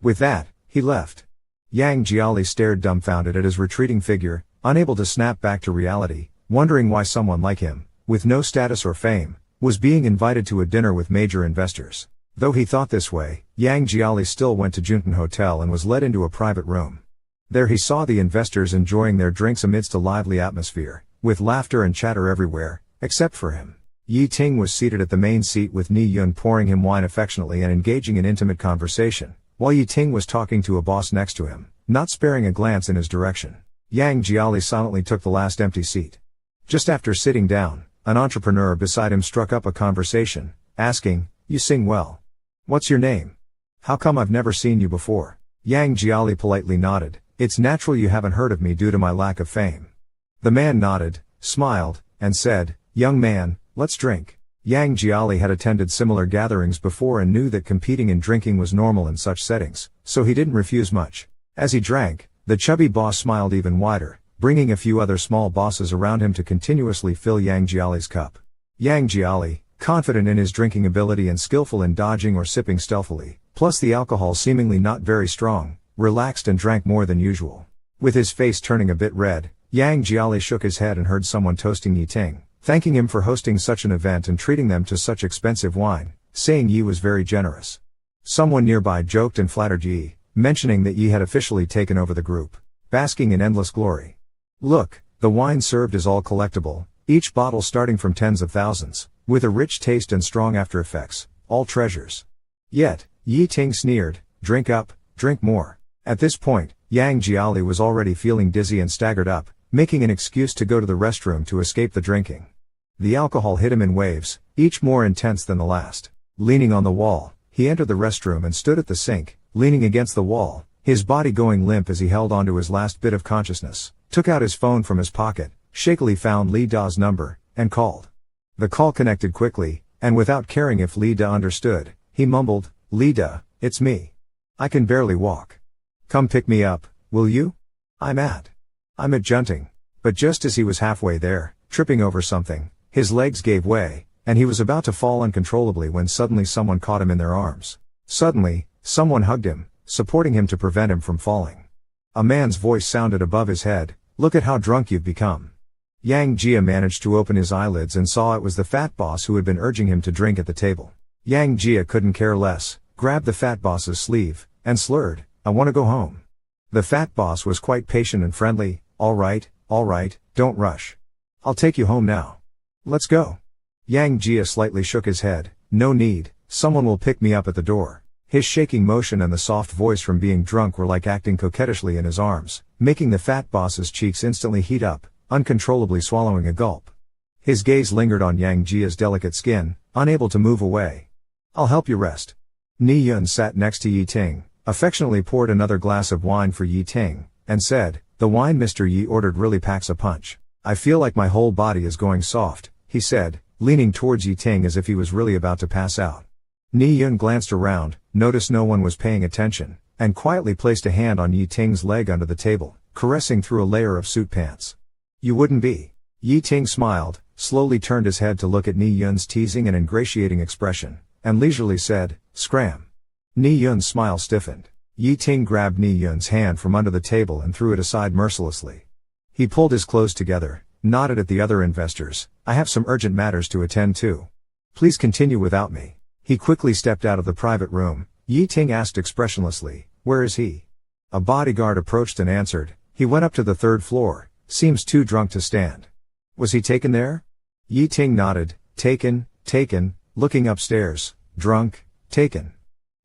With that, he left. Yang Jiali stared dumbfounded at his retreating figure, unable to snap back to reality, wondering why someone like him, with no status or fame, was being invited to a dinner with major investors. Though he thought this way, Yang Jiali still went to Juntan Hotel and was led into a private room. There he saw the investors enjoying their drinks amidst a lively atmosphere, with laughter and chatter everywhere, except for him. Yi Ting was seated at the main seat with Ni Yun pouring him wine affectionately and engaging in intimate conversation, while Yi Ting was talking to a boss next to him, not sparing a glance in his direction. Yang Jiali silently took the last empty seat. Just after sitting down, an entrepreneur beside him struck up a conversation, asking, you sing well. What's your name? How come I've never seen you before? Yang Jiali politely nodded, it's natural you haven't heard of me due to my lack of fame. The man nodded, smiled, and said, young man, let's drink. Yang Jiali had attended similar gatherings before and knew that competing in drinking was normal in such settings, so he didn't refuse much. As he drank, the chubby boss smiled even wider, bringing a few other small bosses around him to continuously fill Yang Jiali's cup. Yang Jiali, confident in his drinking ability and skillful in dodging or sipping stealthily, plus the alcohol seemingly not very strong, relaxed and drank more than usual. With his face turning a bit red, Yang Jiali shook his head and heard someone toasting Yi Ting, thanking him for hosting such an event and treating them to such expensive wine, saying Yi was very generous. Someone nearby joked and flattered Yi, mentioning that Yi had officially taken over the group, basking in endless glory. Look, the wine served is all collectible, each bottle starting from tens of thousands, with a rich taste and strong after effects, all treasures. Yet, Yi Ting sneered, drink up, drink more. At this point, Yang Jiali was already feeling dizzy and staggered up, making an excuse to go to the restroom to escape the drinking. The alcohol hit him in waves, each more intense than the last. Leaning on the wall, he entered the restroom and stood at the sink, leaning against the wall, his body going limp as he held onto his last bit of consciousness, took out his phone from his pocket, shakily found Li Da's number, and called. The call connected quickly, and without caring if Li Da understood, he mumbled, Li Da, it's me. I can barely walk. Come pick me up, will you? I'm at Junting. But just as he was halfway there, tripping over something, his legs gave way, and he was about to fall uncontrollably when suddenly someone caught him in their arms. Suddenly, someone hugged him, supporting him to prevent him from falling. A man's voice sounded above his head, look at how drunk you've become. Yang Jia managed to open his eyelids and saw it was the fat boss who had been urging him to drink at the table. Yang Jia couldn't care less, grabbed the fat boss's sleeve, and slurred, I want to go home. The fat boss was quite patient and friendly, all right, don't rush. I'll take you home now. Let's go. Yang Jia slightly shook his head, no need, someone will pick me up at the door. His shaking motion and the soft voice from being drunk were like acting coquettishly in his arms, making the fat boss's cheeks instantly heat up, uncontrollably swallowing a gulp. His gaze lingered on Yang Jia's delicate skin, unable to move away. I'll help you rest. Ni Yun sat next to Yi Ting, affectionately poured another glass of wine for Yi Ting, and said, the wine Mr. Yi ordered really packs a punch. I feel like my whole body is going soft, he said, leaning towards Yi Ting as if he was really about to pass out. Ni Yun glanced around, noticed no one was paying attention, and quietly placed a hand on Yi Ting's leg under the table, caressing through a layer of suit pants. You wouldn't be. Yi Ting smiled, slowly turned his head to look at Ni Yun's teasing and ingratiating expression, and leisurely said, scram. Ni Yun's smile stiffened. Yi Ting grabbed Ni Yun's hand from under the table and threw it aside mercilessly. He pulled his clothes together, nodded at the other investors. "I have some urgent matters to attend to. Please continue without me." He quickly stepped out of the private room. Yi Ting asked expressionlessly, "Where is he?" A bodyguard approached and answered, "He went up to the 3rd floor, seems too drunk to stand." "Was he taken there?" Yi Ting nodded. Taken, looking upstairs, drunk, taken.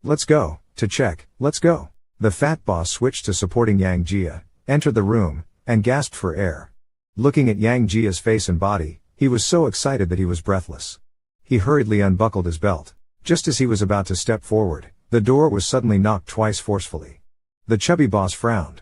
"Let's go, to check, let's go." The fat boss switched to supporting Yang Jia, entered the room, and gasped for air. Looking at Yang Jia's face and body, he was so excited that he was breathless. He hurriedly unbuckled his belt. Just as he was about to step forward, the door was suddenly knocked twice forcefully. The chubby boss frowned.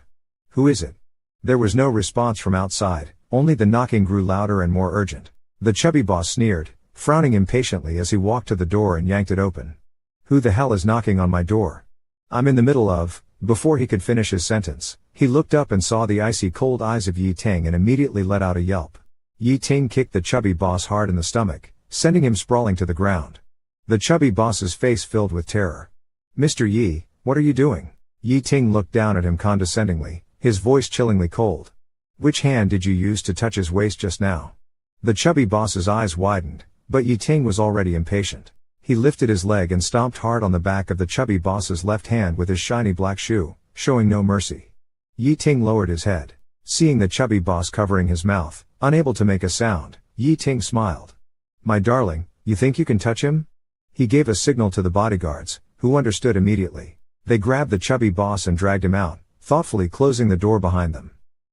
"Who is it?" There was no response from outside, only the knocking grew louder and more urgent. The chubby boss sneered, frowning impatiently as he walked to the door and yanked it open. "Who the hell is knocking on my door? I'm in the middle of..." Before he could finish his sentence, he looked up and saw the icy cold eyes of Yi Ting and immediately let out a yelp. Yi Ting kicked the chubby boss hard in the stomach, sending him sprawling to the ground. The chubby boss's face filled with terror. "Mr. Yi, what are you doing?" Yi Ting looked down at him condescendingly, his voice chillingly cold. "Which hand did you use to touch his waist just now?" The chubby boss's eyes widened, but Yi Ting was already impatient. He lifted his leg and stomped hard on the back of the chubby boss's left hand with his shiny black shoe, showing no mercy. Yi Ting lowered his head. Seeing the chubby boss covering his mouth, unable to make a sound, Yi Ting smiled. "My darling, you think you can touch him?" He gave a signal to the bodyguards, who understood immediately. They grabbed the chubby boss and dragged him out, thoughtfully closing the door behind them.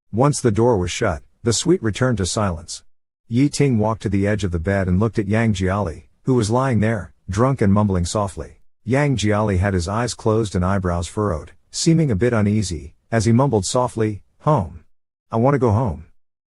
Once the door was shut, the suite returned to silence. Yi Ting walked to the edge of the bed and looked at Yang Jiali, who was lying there, drunk and mumbling softly. Yang Jiali had his eyes closed and eyebrows furrowed, seeming a bit uneasy, as he mumbled softly, "Home. I want to go home."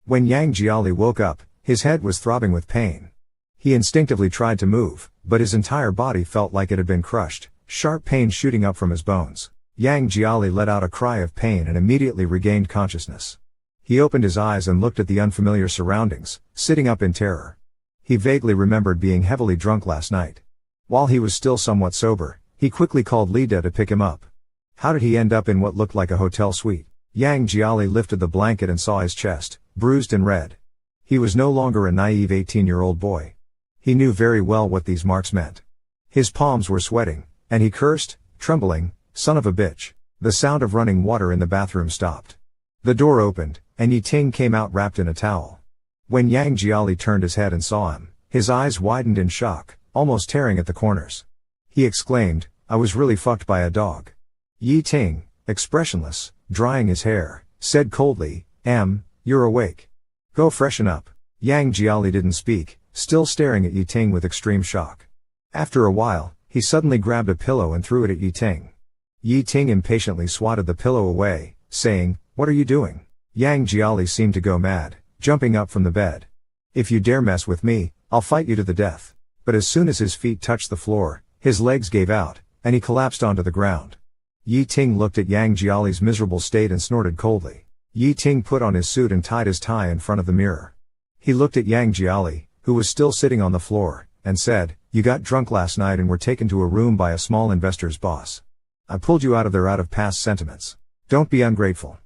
When Yang Jiali woke up, his head was throbbing with pain. He instinctively tried to move, but his entire body felt like it had been crushed, sharp pain shooting up from his bones. Yang Jiali let out a cry of pain and immediately regained consciousness. He opened his eyes and looked at the unfamiliar surroundings, sitting up in terror. He vaguely remembered being heavily drunk last night. While he was still somewhat sober, he quickly called Lida to pick him up. How did he end up in what looked like a hotel suite? Yang Jiali lifted the blanket and saw his chest, bruised and red. He was no longer a naive 18-year-old boy. He knew very well what these marks meant. His palms were sweating, and he cursed, trembling, "Son of a bitch." The sound of running water in the bathroom stopped. The door opened, and Yi Ting came out wrapped in a towel. When Yang Jiali turned his head and saw him, his eyes widened in shock, almost tearing at the corners. He exclaimed, "I was really fucked by a dog." Yi Ting, expressionless, drying his hair, said coldly, "You're awake. Go freshen up." Yang Jiali didn't speak, still staring at Yi Ting with extreme shock. After a while, he suddenly grabbed a pillow and threw it at Yi Ting. Yi Ting impatiently swatted the pillow away, saying, "What are you doing?" Yang Jiali seemed to go mad, jumping up from the bed. "If you dare mess with me, I'll fight you to the death." But as soon as his feet touched the floor, his legs gave out, and he collapsed onto the ground. Yi Ting looked at Yang Jiali's miserable state and snorted coldly. Yi Ting put on his suit and tied his tie in front of the mirror. He looked at Yang Jiali, who was still sitting on the floor, and said, "You got drunk last night and were taken to a room by a small investor's boss. I pulled you out of there out of past sentiments. Don't be ungrateful.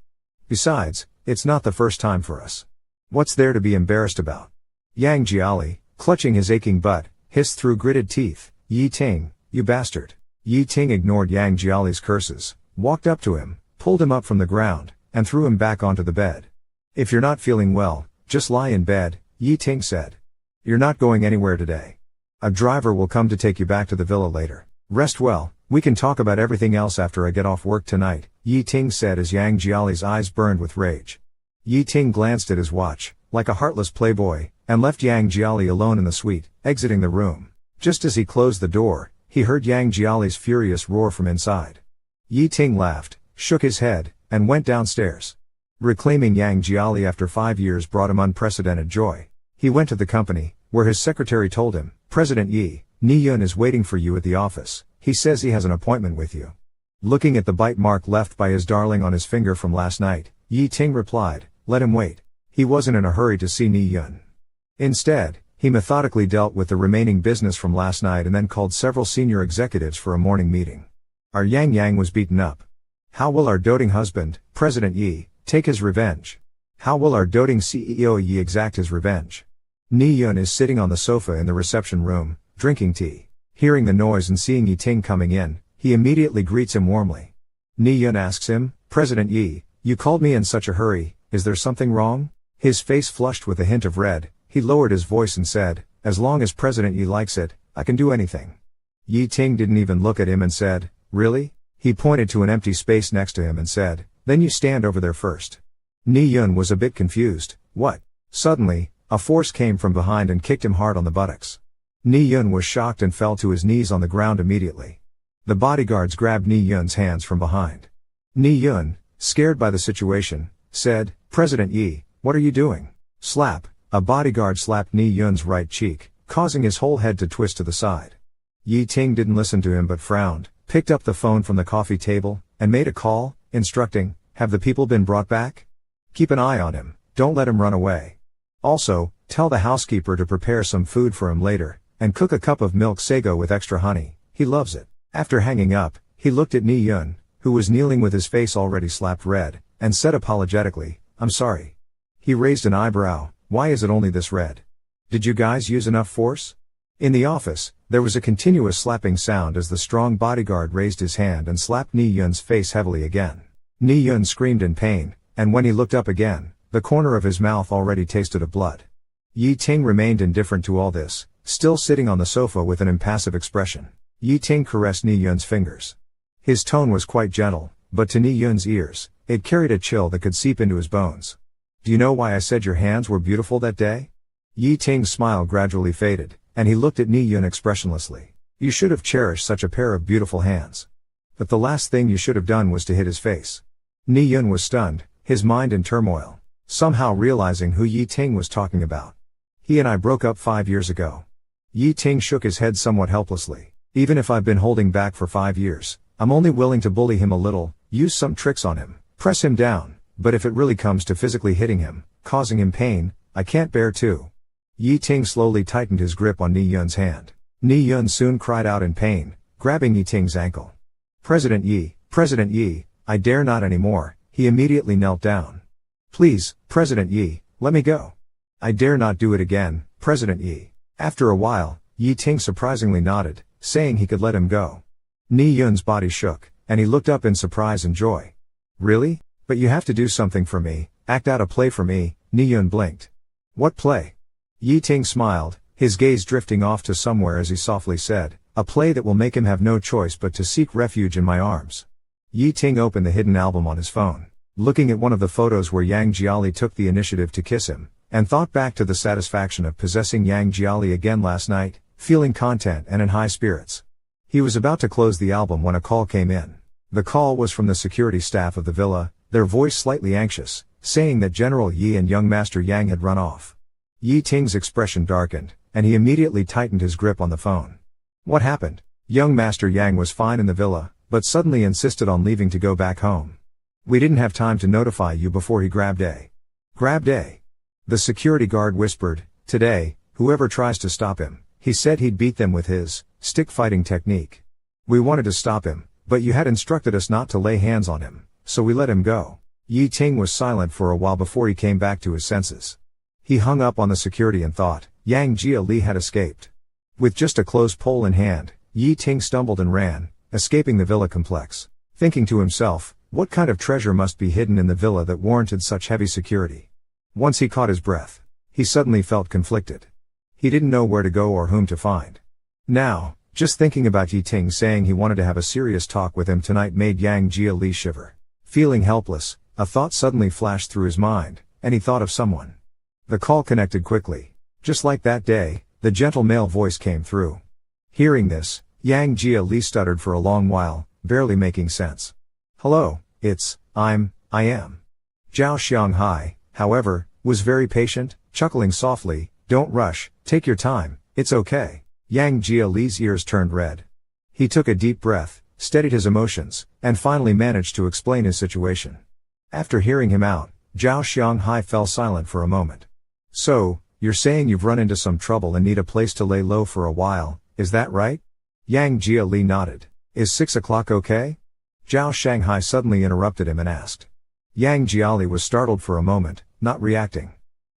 Besides, it's not the first time for us. What's there to be embarrassed about?" Yang Jiali, clutching his aching butt, hissed through gritted teeth, "Yi Ting, you bastard." Yi Ting ignored Yang Jiali's curses, walked up to him, pulled him up from the ground, and threw him back onto the bed. "If you're not feeling well, just lie in bed," Yi Ting said. "You're not going anywhere today. A driver will come to take you back to the villa later. Rest well, we can talk about everything else after I get off work tonight," Yi Ting said as Yang Jiali's eyes burned with rage. Yi Ting glanced at his watch, like a heartless playboy, and left Yang Jiali alone in the suite, exiting the room. Just as he closed the door, he heard Yang Jiali's furious roar from inside. Yi Ting laughed, shook his head, and went downstairs. Reclaiming Yang Jiali after 5 years brought him unprecedented joy. He went to the company, where his secretary told him, "President Yi, Ni-yun is waiting for you at the office. He says he has an appointment with you." Looking at the bite mark left by his darling on his finger from last night, Yi Ting replied, "Let him wait." He wasn't in a hurry to see Ni-yun. Instead, he methodically dealt with the remaining business from last night and then called several senior executives for a morning meeting. Our Yang was beaten up. How will our doting husband, President Yi, take his revenge? How will our doting CEO Yi exact his revenge? Ni Yun is sitting on the sofa in the reception room, drinking tea. Hearing the noise and seeing Yi Ting coming in, he immediately greets him warmly. Ni Yun asks him, President Yi, you called me in such a hurry, is there something wrong? His face flushed with a hint of red, he lowered his voice and said, as long as President Yi likes it, I can do anything. Yi Ting didn't even look at him and said, really? He pointed to an empty space next to him and said, then you stand over there first. Ni Yun was a bit confused, what? Suddenly, a force came from behind and kicked him hard on the buttocks. Ni Yun was shocked and fell to his knees on the ground immediately. The bodyguards grabbed Ni Yun's hands from behind. Ni Yun, scared by the situation, said, President Yi, what are you doing? Slap, a bodyguard slapped Ni Yun's right cheek, causing his whole head to twist to the side. Yi Ting didn't listen to him but frowned, picked up the phone from the coffee table, and made a call, instructing, have the people been brought back? Keep an eye on him, don't let him run away. Also, tell the housekeeper to prepare some food for him later, and cook a cup of milk sago with extra honey, he loves it. After hanging up, he looked at Ni Yun, who was kneeling with his face already slapped red, and said apologetically, I'm sorry. He raised an eyebrow, why is it only this red? Did you guys use enough force? In the office, there was a continuous slapping sound as the strong bodyguard raised his hand and slapped Ni Yun's face heavily again. Ni Yun screamed in pain, and when he looked up again, the corner of his mouth already tasted of blood. Yi Ting remained indifferent to all this, still sitting on the sofa with an impassive expression. Yi Ting caressed Ni Yun's fingers. His tone was quite gentle, but to Ni Yun's ears, it carried a chill that could seep into his bones. Do you know why I said your hands were beautiful that day? Yi Ting's smile gradually faded, and he looked at Ni Yun expressionlessly. You should have cherished such a pair of beautiful hands. But the last thing you should have done was to hit his face. Ni Yun was stunned, his mind in turmoil, somehow realizing who Yi Ting was talking about. He and I broke up 5 years ago. Yi Ting shook his head somewhat helplessly. Even if I've been holding back for 5 years, I'm only willing to bully him a little, use some tricks on him, press him down, but if it really comes to physically hitting him, causing him pain, I can't bear to. Yi Ting slowly tightened his grip on Ni Yun's hand. Ni Yun soon cried out in pain, grabbing Yi Ting's ankle. President Yi, I dare not anymore, he immediately knelt down. Please, President Yi, let me go. I dare not do it again, President Yi. After a while, Yi Ting surprisingly nodded, saying he could let him go. Ni Yun's body shook, and he looked up in surprise and joy. Really? But you have to do something for me, act out a play for me, Ni Yun blinked. What play? Yi Ting smiled, his gaze drifting off to somewhere as he softly said, a play that will make him have no choice but to seek refuge in my arms. Yi Ting opened the hidden album on his phone, looking at one of the photos where Yang Jiali took the initiative to kiss him, and thought back to the satisfaction of possessing Yang Jiali again last night, feeling content and in high spirits. He was about to close the album when a call came in. The call was from the security staff of the villa, their voice slightly anxious, saying that General Yi and young Master Yang had run off. Yi Ting's expression darkened, and he immediately tightened his grip on the phone. What happened? Young Master Yang was fine in the villa, but suddenly insisted on leaving to go back home. We didn't have time to notify you before he grabbed A. The security guard whispered, today, whoever tries to stop him, he said he'd beat them with his stick fighting technique. We wanted to stop him, but you had instructed us not to lay hands on him, so we let him go. Yi Ting was silent for a while before he came back to his senses. He hung up on the security and thought, Yang Jiali had escaped. With just a closed pole in hand, Yi Ting stumbled and ran, escaping the villa complex. Thinking to himself, what kind of treasure must be hidden in the villa that warranted such heavy security? Once he caught his breath, he suddenly felt conflicted. He didn't know where to go or whom to find. Now, just thinking about Yi Ting saying he wanted to have a serious talk with him tonight made Yang Jiali shiver. Feeling helpless, a thought suddenly flashed through his mind, and he thought of someone. The call connected quickly. Just like that day, the gentle male voice came through. Hearing this, Yang Jiali stuttered for a long while, barely making sense. Hello, I am. Zhao Xianghai, however, was very patient, chuckling softly, don't rush, take your time, it's okay. Yang Jiali's ears turned red. He took a deep breath, steadied his emotions, and finally managed to explain his situation. After hearing him out, Zhao Xianghai fell silent for a moment. So, you're saying you've run into some trouble and need a place to lay low for a while, is that right? Yang Jiali nodded. Is 6 o'clock okay? Zhao Shanghai suddenly interrupted him and asked. Yang Jiali was startled for a moment, not reacting.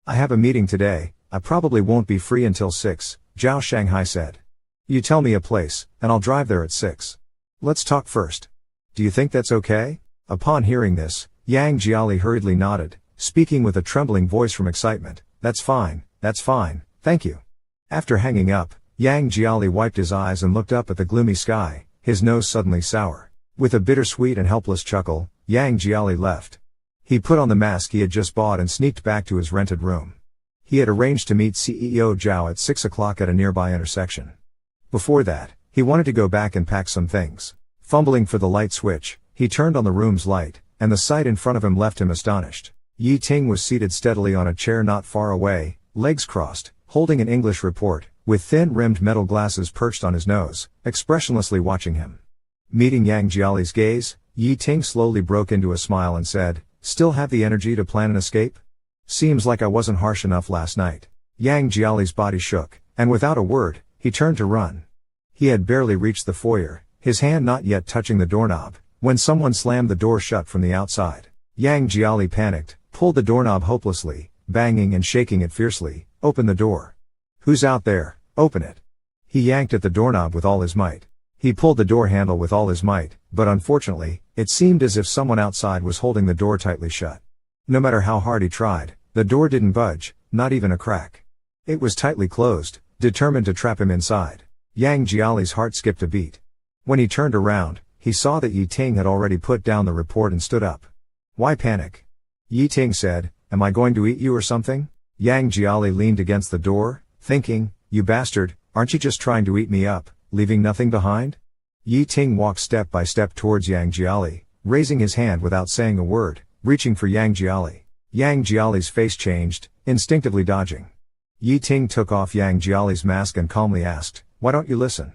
I have a meeting today, I probably won't be free until 6, Zhao Shanghai said. You tell me a place, and I'll drive there at 6. Let's talk first. Do you think that's okay? Upon hearing this, Yang Jiali hurriedly nodded, speaking with a trembling voice from excitement. That's fine, thank you. After hanging up, Yang Jiali wiped his eyes and looked up at the gloomy sky, his nose suddenly sour. With a bittersweet and helpless chuckle, Yang Jiali left. He put on the mask he had just bought and sneaked back to his rented room. He had arranged to meet CEO Zhao at 6 o'clock at a nearby intersection. Before that, he wanted to go back and pack some things. Fumbling for the light switch, he turned on the room's light, and the sight in front of him left him astonished. Yi Ting was seated steadily on a chair not far away, legs crossed, holding an English report, with thin-rimmed metal glasses perched on his nose, expressionlessly watching him. Meeting Yang Jiali's gaze, Yi Ting slowly broke into a smile and said, "Still have the energy to plan an escape? Seems like I wasn't harsh enough last night." Yang Jiali's body shook, and without a word, he turned to run. He had barely reached the foyer, his hand not yet touching the doorknob, when someone slammed the door shut from the outside. Yang Jiali panicked, pulled the doorknob hopelessly, banging and shaking it fiercely. "Open the door. Who's out there? Open it." He yanked at the doorknob with all his might. He pulled the door handle with all his might, but unfortunately, it seemed as if someone outside was holding the door tightly shut. No matter how hard he tried, the door didn't budge, not even a crack. It was tightly closed, determined to trap him inside. Yang Jiali's heart skipped a beat. When he turned around, he saw that Yi Ting had already put down the report and stood up. "Why panic?" Yi Ting said, "Am I going to eat you or something?" Yang Jiali leaned against the door, thinking, "You bastard, aren't you just trying to eat me up, leaving nothing behind?" Yi Ting walked step by step towards Yang Jiali, raising his hand without saying a word, reaching for Yang Jiali. Yang Jiali's face changed, instinctively dodging. Yi Ting took off Yang Jiali's mask and calmly asked, "Why don't you listen?"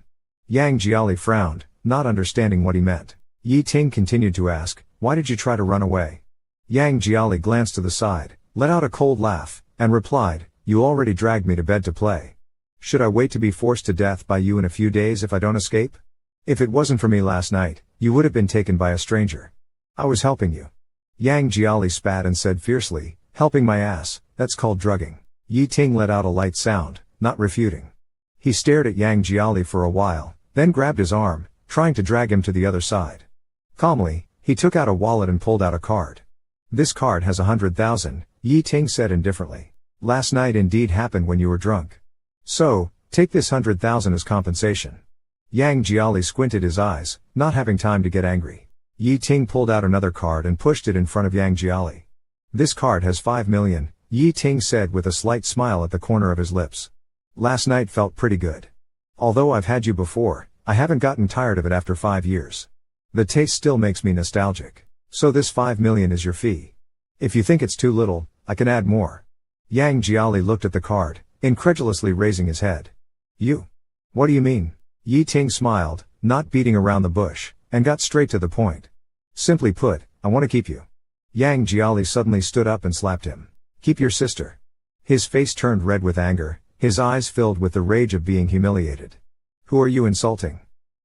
Yang Jiali frowned, not understanding what he meant. Yi Ting continued to ask, "Why did you try to run away?" Yang Jiali glanced to the side, let out a cold laugh, and replied, "You already dragged me to bed to play. Should I wait to be forced to death by you in a few days if I don't escape? If it wasn't for me last night, you would have been taken by a stranger. I was helping you." Yang Jiali spat and said fiercely, "Helping my ass, that's called drugging." Yi Ting let out a light sound, not refuting. He stared at Yang Jiali for a while, then grabbed his arm, trying to drag him to the other side. Calmly, he took out a wallet and pulled out a card. "This card has 100,000, Yi Ting said indifferently. "Last night indeed happened when you were drunk. So, take this 100,000 as compensation." Yang Jiali squinted his eyes, not having time to get angry. Yi Ting pulled out another card and pushed it in front of Yang Jiali. "This card has 5 million, Yi Ting said with a slight smile at the corner of his lips. "Last night felt pretty good. Although I've had you before, I haven't gotten tired of it after 5 years. The taste still makes me nostalgic. So this 5 million is your fee. If you think it's too little, I can add more." Yang Jiali looked at the card, incredulously raising his head. "You? What do you mean?" Yi Ting smiled, not beating around the bush, and got straight to the point. "Simply put, I want to keep you." Yang Jiali suddenly stood up and slapped him. "Keep your sister." His face turned red with anger, his eyes filled with the rage of being humiliated. "Who are you insulting?"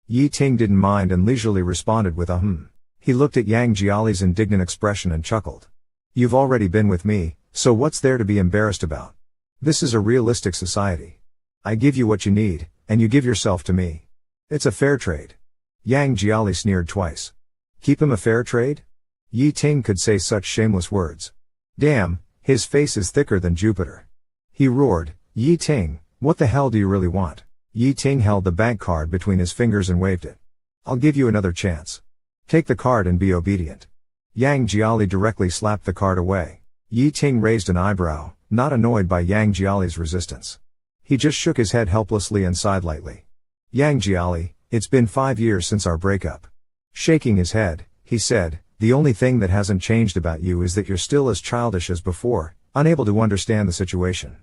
Yi Ting didn't mind and leisurely responded with a "hmm." He looked at Yang Jiali's indignant expression and chuckled. "You've already been with me, so what's there to be embarrassed about? This is a realistic society. I give you what you need, and you give yourself to me. It's a fair trade." Yang Jiali sneered twice. "Keep him a fair trade?" Yi Ting could say such shameless words. Damn, his face is thicker than Jupiter. He roared, "Yi Ting, what the hell do you really want?" Yi Ting held the bank card between his fingers and waved it. "I'll give you another chance. Take the card and be obedient." Yang Jiali directly slapped the card away. Yi Ting raised an eyebrow, not annoyed by Yang Jiali's resistance. He just shook his head helplessly and sighed lightly. "Yang Jiali, it's been 5 years since our breakup." Shaking his head, he said, "The only thing that hasn't changed about you is that you're still as childish as before, unable to understand the situation."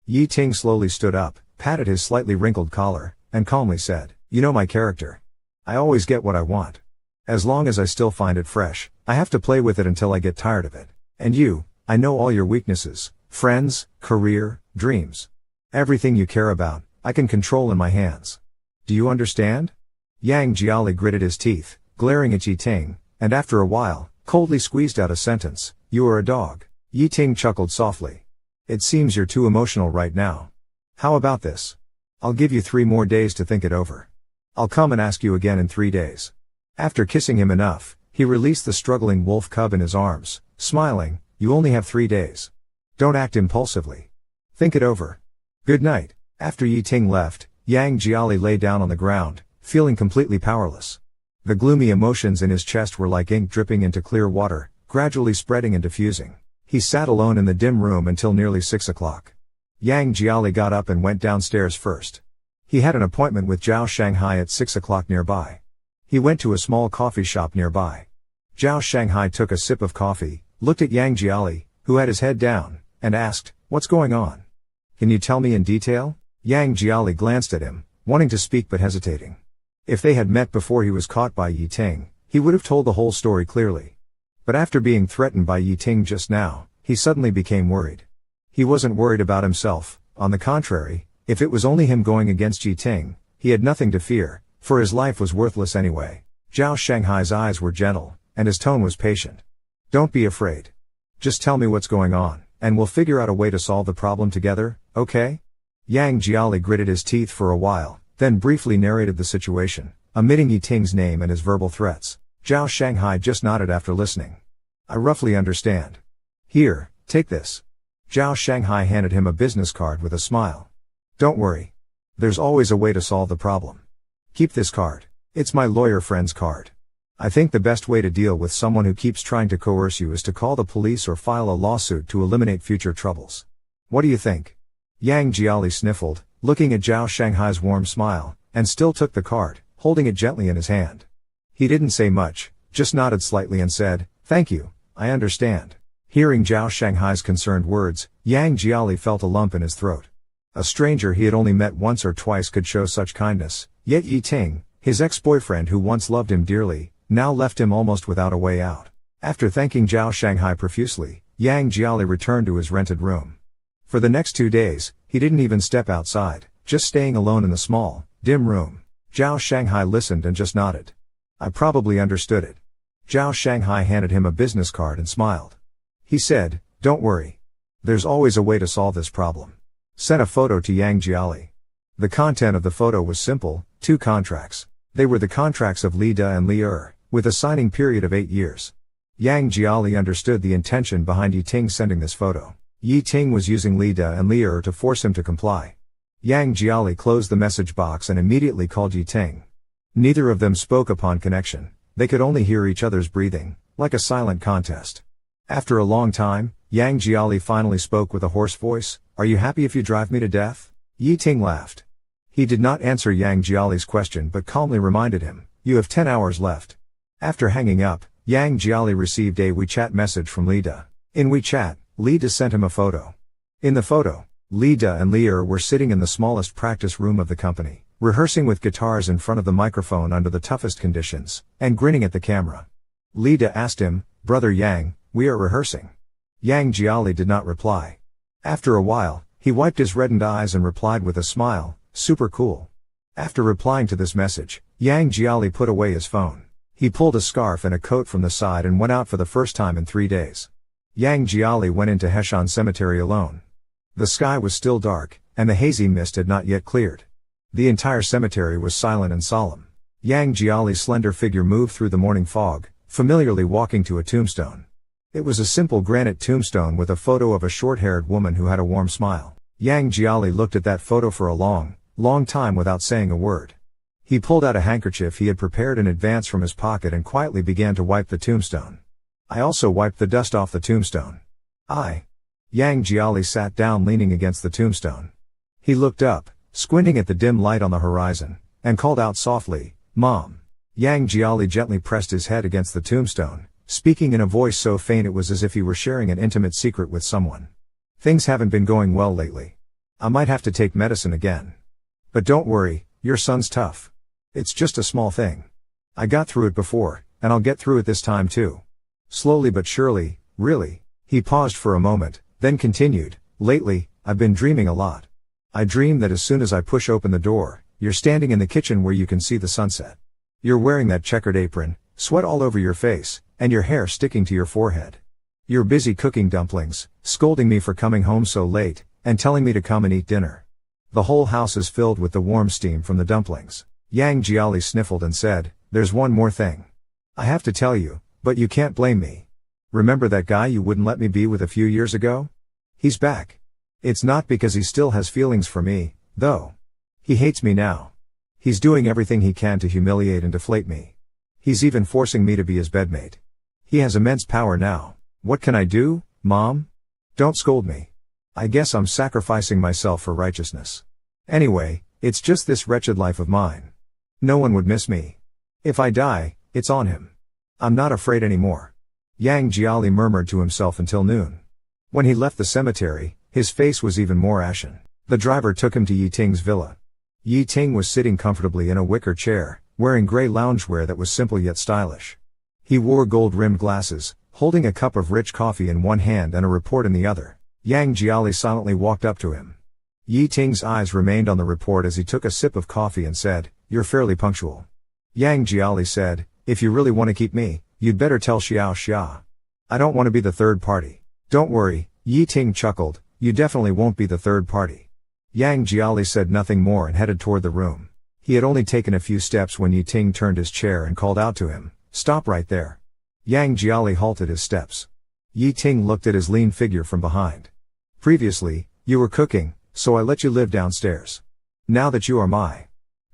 Yi Ting slowly stood up, patted his slightly wrinkled collar, and calmly said, "You know my character. I always get what I want. As long as I still find it fresh, I have to play with it until I get tired of it. And you, I know all your weaknesses, friends, career, dreams. Everything you care about, I can control in my hands. Do you understand?" Yang Jiali gritted his teeth, glaring at Yi Ting, and after a while, coldly squeezed out a sentence, "You are a dog." Yi Ting chuckled softly. It seems you're too emotional right now. How about this? I'll give you 3 more days to think it over. I'll come and ask you again in 3 days. After kissing him enough, he released the struggling wolf cub in his arms, smiling, you only have 3 days. Don't act impulsively. Think it over. Good night. After Yi Ting left, Yang Jiali lay down on the ground, feeling completely powerless. The gloomy emotions in his chest were like ink dripping into clear water, gradually spreading and diffusing. He sat alone in the dim room until nearly 6 o'clock. Yang Jiali got up and went downstairs first. He had an appointment with Zhao Shanghai at 6 o'clock nearby. He went to a small coffee shop nearby. Zhao Shanghai took a sip of coffee, looked at Yang Jiali, who had his head down, and asked, "What's going on? Can you tell me in detail?" Yang Jiali glanced at him, wanting to speak but hesitating. If they had met before he was caught by Yi Ting, he would have told the whole story clearly. But after being threatened by Yi Ting just now, he suddenly became worried. He wasn't worried about himself, on the contrary, if it was only him going against Yi Ting, he had nothing to fear, for his life was worthless anyway. Zhao Shanghai's eyes were gentle, and his tone was patient. Don't be afraid. Just tell me what's going on, and we'll figure out a way to solve the problem together, okay? Yang Jiali gritted his teeth for a while, then briefly narrated the situation, omitting Yi Ting's name and his verbal threats. Zhao Shanghai just nodded after listening. I roughly understand. Here, take this. Zhao Shanghai handed him a business card with a smile. Don't worry. There's always a way to solve the problem. Keep this card. It's my lawyer friend's card. I think the best way to deal with someone who keeps trying to coerce you is to call the police or file a lawsuit to eliminate future troubles. What do you think? Yang Jiali sniffled, looking at Zhao Shanghai's warm smile, and still took the card, holding it gently in his hand. He didn't say much, just nodded slightly and said, "Thank you, I understand." Hearing Zhao Shanghai's concerned words, Yang Jiali felt a lump in his throat. A stranger he had only met once or twice could show such kindness, yet Yi Ting, his ex-boyfriend who once loved him dearly, now left him almost without a way out. After thanking Zhao Shanghai profusely, Yang Jiali returned to his rented room. For the next 2 days, he didn't even step outside, just staying alone in the small, dim room. Zhao Shanghai listened and just nodded. I probably understood it. Zhao Shanghai handed him a business card and smiled. He said, don't worry. There's always a way to solve this problem. Sent a photo to Yang Jiali. The content of the photo was simple, 2 contracts. They were the contracts of Li Da and Li with a signing period of 8 years. Yang Jiali understood the intention behind Yi Ting sending this photo. Yi Ting was using Li Da and Li to force him to comply. Yang Jiali closed the message box and immediately called Yi Ting. Neither of them spoke upon connection. They could only hear each other's breathing, like a silent contest. After a long time, Yang Jiali finally spoke with a hoarse voice, "Are you happy if you drive me to death?" Yi Ting laughed. He did not answer Yang Jiali's question but calmly reminded him, "You have 10 hours left." After hanging up, Yang Jiali received a WeChat message from Li Da. In WeChat, Li Da sent him a photo. In the photo, Li Da and Li were sitting in the smallest practice room of the company, rehearsing with guitars in front of the microphone under the toughest conditions, and grinning at the camera. Li Da asked him, "Brother Yang, we are rehearsing." Yang Jiali did not reply. After a while, he wiped his reddened eyes and replied with a smile, "Super cool." After replying to this message, Yang Jiali put away his phone. He pulled a scarf and a coat from the side and went out for the first time in 3 days. Yang Jiali went into Heshan Cemetery alone. The sky was still dark, and the hazy mist had not yet cleared. The entire cemetery was silent and solemn. Yang Jiali's slender figure moved through the morning fog, familiarly walking to a tombstone. It was a simple granite tombstone with a photo of a short-haired woman who had a warm smile. Yang Jiali looked at that photo for a long time without saying a word. He pulled out a handkerchief he had prepared in advance from his pocket and quietly began to wipe the tombstone. I also wiped the dust off the tombstone. Yang Jiali sat down leaning against the tombstone. He looked up, squinting at the dim light on the horizon, and called out softly, "Mom." Yang Jiali gently pressed his head against the tombstone, speaking in a voice so faint it was as if he were sharing an intimate secret with someone. "Things haven't been going well lately. I might have to take medicine again. But don't worry, your son's tough. It's just a small thing. I got through it before, and I'll get through it this time too. Slowly but surely, really." He paused for a moment, then continued, "Lately, I've been dreaming a lot. I dream that as soon as I push open the door, you're standing in the kitchen where you can see the sunset. You're wearing that checkered apron, sweat all over your face, and your hair sticking to your forehead. You're busy cooking dumplings, scolding me for coming home so late, and telling me to come and eat dinner. The whole house is filled with the warm steam from the dumplings. Yang Jiali sniffled and said, there's one more thing. I have to tell you, but you can't blame me. Remember that guy you wouldn't let me be with a few years ago? He's back. It's not because he still has feelings for me, though. He hates me now. He's doing everything he can to humiliate and deflate me. He's even forcing me to be his bedmate. He has immense power now. What can I do, Mom? Don't scold me. I guess I'm sacrificing myself for righteousness. Anyway, it's just this wretched life of mine. No one would miss me. If I die, it's on him. I'm not afraid anymore. Yang Jiali murmured to himself until noon. When he left the cemetery, his face was even more ashen. The driver took him to Yi Ting's villa. Yi Ting was sitting comfortably in a wicker chair, wearing gray loungewear that was simple yet stylish. He wore gold-rimmed glasses, holding a cup of rich coffee in one hand and a report in the other. Yang Jiali silently walked up to him. Yi Ting's eyes remained on the report as he took a sip of coffee and said, "You're fairly punctual." Yang Jiali said, "If you really want to keep me, you'd better tell Xiao Xia. I don't want to be the third party." "Don't worry," Yi Ting chuckled, "you definitely won't be the third party." Yang Jiali said nothing more and headed toward the room. He had only taken a few steps when Yi Ting turned his chair and called out to him, "Stop right there." Yang Jiali halted his steps. Yi Ting looked at his lean figure from behind. "Previously, you were cooking, so I let you live downstairs. Now that you are my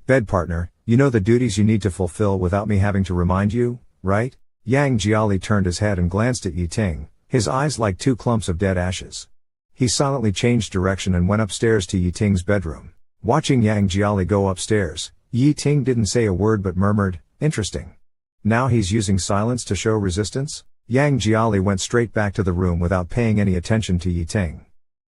bed partner, you know the duties you need to fulfill without me having to remind you, right?" Yang Jiali turned his head and glanced at Yi Ting, his eyes like two clumps of dead ashes. He silently changed direction and went upstairs to Yi Ting's bedroom. Watching Yang Jiali go upstairs, Yi Ting didn't say a word but murmured, "Interesting. Now he's using silence to show resistance?" Yang Jiali went straight back to the room without paying any attention to Yi Ting.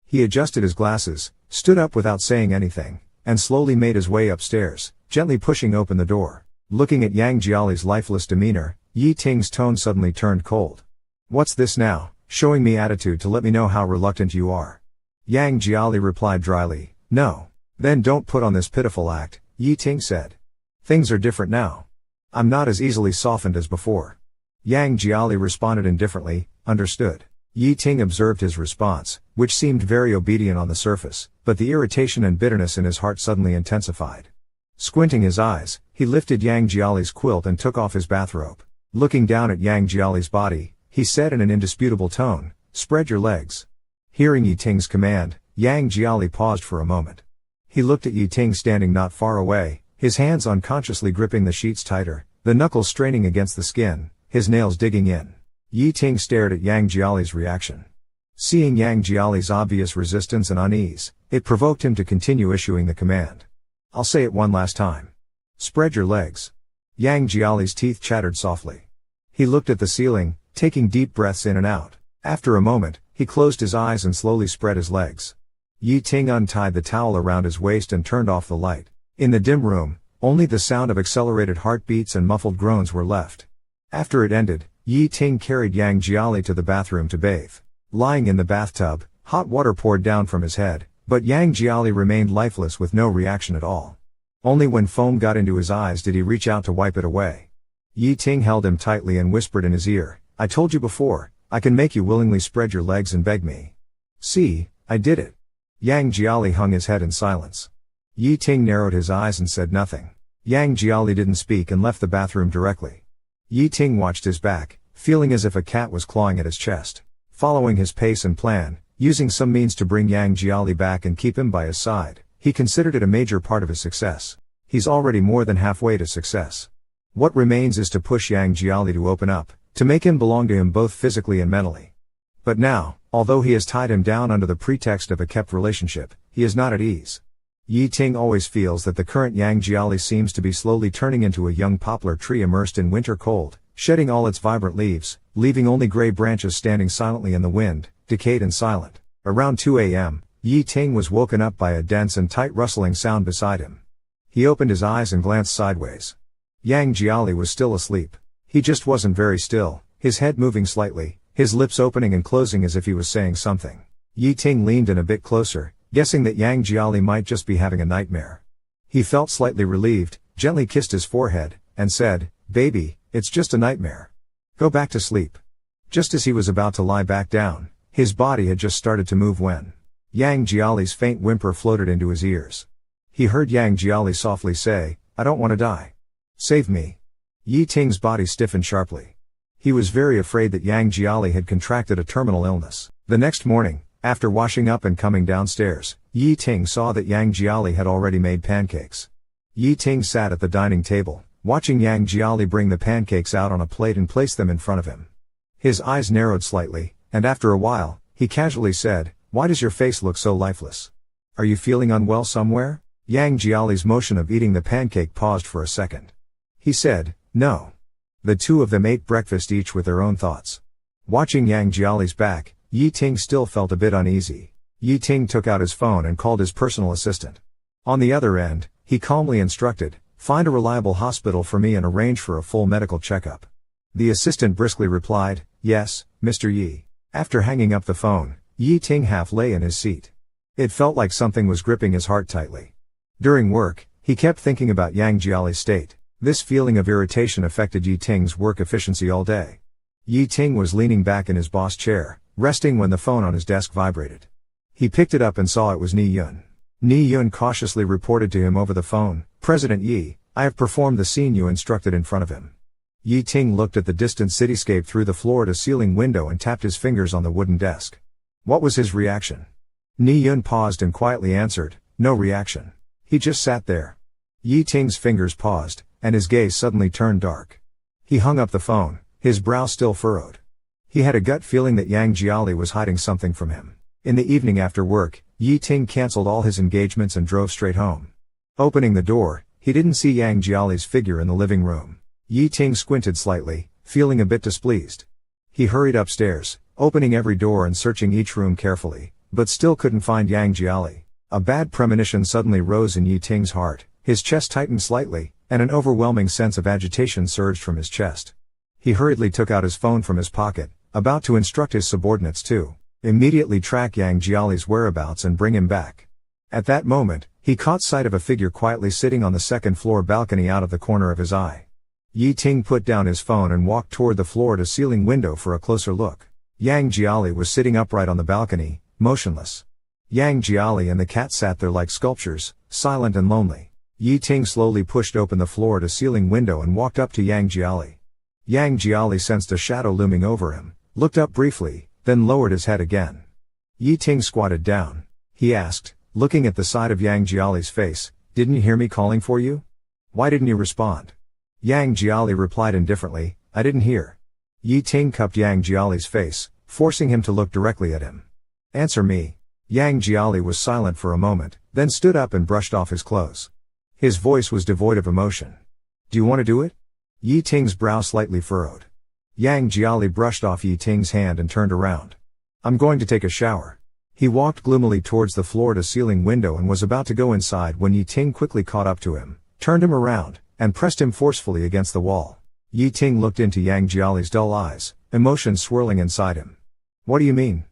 He adjusted his glasses, stood up without saying anything, and slowly made his way upstairs, gently pushing open the door. Looking at Yang Jiali's lifeless demeanor, Yi Ting's tone suddenly turned cold. "What's this now, showing me attitude to let me know how reluctant you are?" Yang Jiali replied dryly, "No." "Then don't put on this pitiful act," Yi Ting said. "Things are different now. I'm not as easily softened as before." Yang Jiali responded indifferently, "Understood." Yi Ting observed his response, which seemed very obedient on the surface, but the irritation and bitterness in his heart suddenly intensified. Squinting his eyes, he lifted Yang Jiali's quilt and took off his bathrobe. Looking down at Yang Jiali's body, he said in an indisputable tone, "Spread your legs." Hearing Yi Ting's command, Yang Jiali paused for a moment. He looked at Yi Ting standing not far away, his hands unconsciously gripping the sheets tighter, the knuckles straining against the skin, his nails digging in. Yi Ting stared at Yang Jiali's reaction. Seeing Yang Jiali's obvious resistance and unease, it provoked him to continue issuing the command. "I'll say it one last time. Spread your legs." Yang Jiali's teeth chattered softly. He looked at the ceiling, taking deep breaths in and out. After a moment, he closed his eyes and slowly spread his legs. Yi Ting untied the towel around his waist and turned off the light. In the dim room, only the sound of accelerated heartbeats and muffled groans were left. After it ended, Yi Ting carried Yang Jiali to the bathroom to bathe. Lying in the bathtub, hot water poured down from his head, but Yang Jiali remained lifeless with no reaction at all. Only when foam got into his eyes did he reach out to wipe it away. Yi Ting held him tightly and whispered in his ear, "I told you before, I can make you willingly spread your legs and beg me. See, I did it." Yang Jiali hung his head in silence. Yi Ting narrowed his eyes and said nothing. Yang Jiali didn't speak and left the bathroom directly. Yi Ting watched his back, feeling as if a cat was clawing at his chest. Following his pace and plan, using some means to bring Yang Jiali back and keep him by his side, he considered it a major part of his success. He's already more than halfway to success. What remains is to push Yang Jiali to open up, to make him belong to him both physically and mentally. But now, although he has tied him down under the pretext of a kept relationship, he is not at ease. Yi Ting always feels that the current Yang Jiali seems to be slowly turning into a young poplar tree immersed in winter cold, shedding all its vibrant leaves, leaving only gray branches standing silently in the wind, decayed and silent. Around 2 a.m., Yi Ting was woken up by a dense and tight rustling sound beside him. He opened his eyes and glanced sideways. Yang Jiali was still asleep. He just wasn't very still, his head moving slightly, his lips opening and closing as if he was saying something. Yi Ting leaned in a bit closer, guessing that Yang Jiali might just be having a nightmare. He felt slightly relieved, gently kissed his forehead, and said, "Baby, it's just a nightmare. Go back to sleep. Just as he was about to lie back down, his body had just started to move when Yang Jiali's faint whimper floated into his ears. He heard Yang Jiali softly say, "I don't want to die. Save me." Yi Ting's body stiffened sharply. He was very afraid that Yang Jiali had contracted a terminal illness. The next morning, after washing up and coming downstairs, Yi Ting saw that Yang Jiali had already made pancakes. Yi Ting sat at the dining table, watching Yang Jiali bring the pancakes out on a plate and place them in front of him. His eyes narrowed slightly, and after a while, he casually said, "Why does your face look so lifeless? Are you feeling unwell somewhere?" Yang Jiali's motion of eating the pancake paused for a second. He said, "No." The two of them ate breakfast each with their own thoughts. Watching Yang Jiali's back, Yi Ting still felt a bit uneasy. Yi Ting took out his phone and called his personal assistant. On the other end, he calmly instructed, "Find a reliable hospital for me and arrange for a full medical checkup." The assistant briskly replied, "Yes, Mr. Yi." After hanging up the phone, Yi Ting half lay in his seat. It felt like something was gripping his heart tightly. During work, he kept thinking about Yang Jiali's state. This feeling of irritation affected Yi Ting's work efficiency all day. Yi Ting was leaning back in his boss chair, resting when the phone on his desk vibrated. He picked it up and saw it was Ni Yun. Ni Yun cautiously reported to him over the phone, "President Yi, I have performed the scene you instructed in front of him." Yi Ting looked at the distant cityscape through the floor-to-ceiling window and tapped his fingers on the wooden desk. What was his reaction? Ni Yun paused and quietly answered, "No reaction." He just sat there. Yi Ting's fingers paused, and his gaze suddenly turned dark. He hung up the phone, his brow still furrowed. He had a gut feeling that Yang Jiali was hiding something from him. In the evening after work, Yi Ting canceled all his engagements and drove straight home. Opening the door, he didn't see Yang Jiali's figure in the living room. Yi Ting squinted slightly, feeling a bit displeased. He hurried upstairs, opening every door and searching each room carefully, but still couldn't find Yang Jiali. A bad premonition suddenly rose in Yi Ting's heart, his chest tightened slightly, and an overwhelming sense of agitation surged from his chest. He hurriedly took out his phone from his pocket, about to instruct his subordinates to immediately track Yang Jiali's whereabouts and bring him back. At that moment, he caught sight of a figure quietly sitting on the second-floor balcony out of the corner of his eye. Yi Ting put down his phone and walked toward the floor-to-ceiling window for a closer look. Yang Jiali was sitting upright on the balcony, motionless. Yang Jiali and the cat sat there like sculptures, silent and lonely. Yi Ting slowly pushed open the floor-to-ceiling window and walked up to Yang Jiali. Yang Jiali sensed a shadow looming over him, looked up briefly, then lowered his head again. Yi Ting squatted down. He asked, looking at the side of Yang Jiali's face, "Didn't you hear me calling for you? Why didn't you respond?" Yang Jiali replied indifferently, "I didn't hear." Yi Ting cupped Yang Jiali's face, forcing him to look directly at him. "Answer me." Yang Jiali was silent for a moment, then stood up and brushed off his clothes. His voice was devoid of emotion. "Do you want to do it?" Yi Ting's brow slightly furrowed. Yang Jiali brushed off Yi Ting's hand and turned around. "I'm going to take a shower." He walked gloomily towards the floor-to-ceiling window and was about to go inside when Yi Ting quickly caught up to him, turned him around, and pressed him forcefully against the wall. Yi Ting looked into Yang Jiali's dull eyes, emotion swirling inside him. "What do you mean?"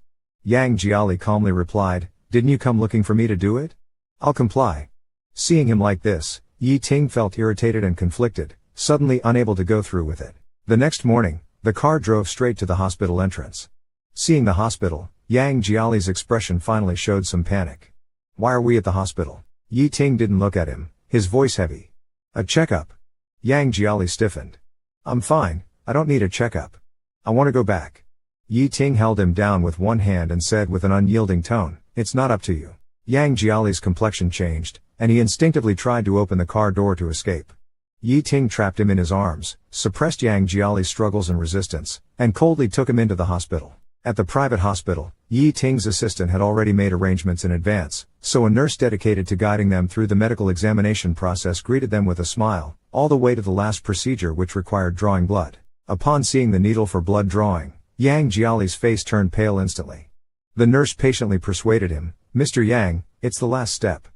Yang Jiali calmly replied, "Didn't you come looking for me to do it? I'll comply." Seeing him like this, Yi Ting felt irritated and conflicted, suddenly unable to go through with it. The next morning, the car drove straight to the hospital entrance. Seeing the hospital, Yang Jiali's expression finally showed some panic. "Why are we at the hospital?" Yi Ting didn't look at him, his voice heavy. "A checkup." Yang Jiali stiffened. "I'm fine, I don't need a checkup. I want to go back." Yi Ting held him down with one hand and said with an unyielding tone, "It's not up to you." Yang Jiali's complexion changed, and he instinctively tried to open the car door to escape. Yi Ting trapped him in his arms, suppressed Yang Jiali's struggles and resistance, and coldly took him into the hospital. At the private hospital, Yi Ting's assistant had already made arrangements in advance, so a nurse dedicated to guiding them through the medical examination process greeted them with a smile, all the way to the last procedure which required drawing blood. Upon seeing the needle for blood drawing, Yang Jiali's face turned pale instantly. The nurse patiently persuaded him, "Mr. Yang, it's the last step.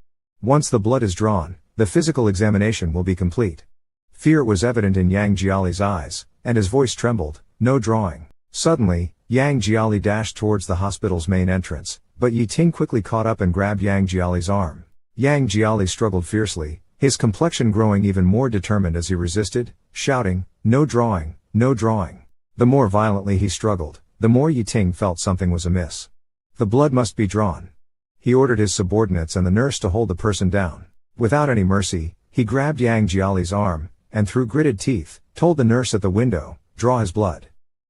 Once the blood is drawn, the physical examination will be complete." Fear was evident in Yang Jiali's eyes, and his voice trembled, "No drawing." Suddenly, Yang Jiali dashed towards the hospital's main entrance, but Yi Ting quickly caught up and grabbed Yang Jiali's arm. Yang Jiali struggled fiercely, his complexion growing even more determined as he resisted, shouting, "No drawing, no drawing." The more violently he struggled, the more Yi Ting felt something was amiss. The blood must be drawn. He ordered his subordinates and the nurse to hold the person down. Without any mercy, he grabbed Yang Jiali's arm, and through gritted teeth, told the nurse at the window, "Draw his blood."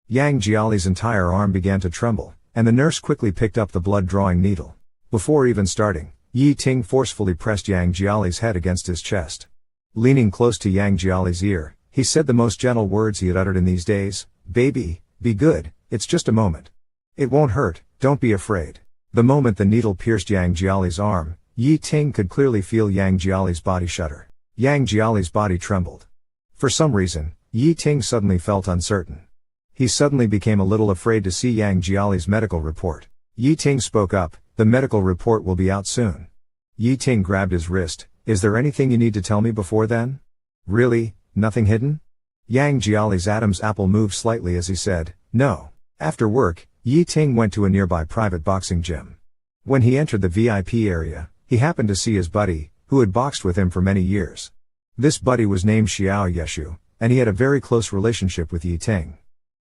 Yang Jiali's entire arm began to tremble, and the nurse quickly picked up the blood-drawing needle. Before even starting, Yi Ting forcefully pressed Yang Jiali's head against his chest. Leaning close to Yang Jiali's ear, he said the most gentle words he had uttered in these days, "Baby, be good, it's just a moment. It won't hurt, don't be afraid." The moment the needle pierced Yang Jiali's arm, Yi Ting could clearly feel Yang Jiali's body shudder. Yang Jiali's body trembled. For some reason, Yi Ting suddenly felt uncertain. He suddenly became a little afraid to see Yang Jiali's medical report. Yi Ting spoke up, "The medical report will be out soon." Yi Ting grabbed his wrist, "Is there anything you need to tell me before then?" "Really, nothing hidden?" Yang Jiali's Adam's apple moved slightly as he said, "No." After work, Yi Ting went to a nearby private boxing gym. When he entered the VIP area, he happened to see his buddy, who had boxed with him for many years. This buddy was named Xiao Yeshu, and he had a very close relationship with Yi Ting.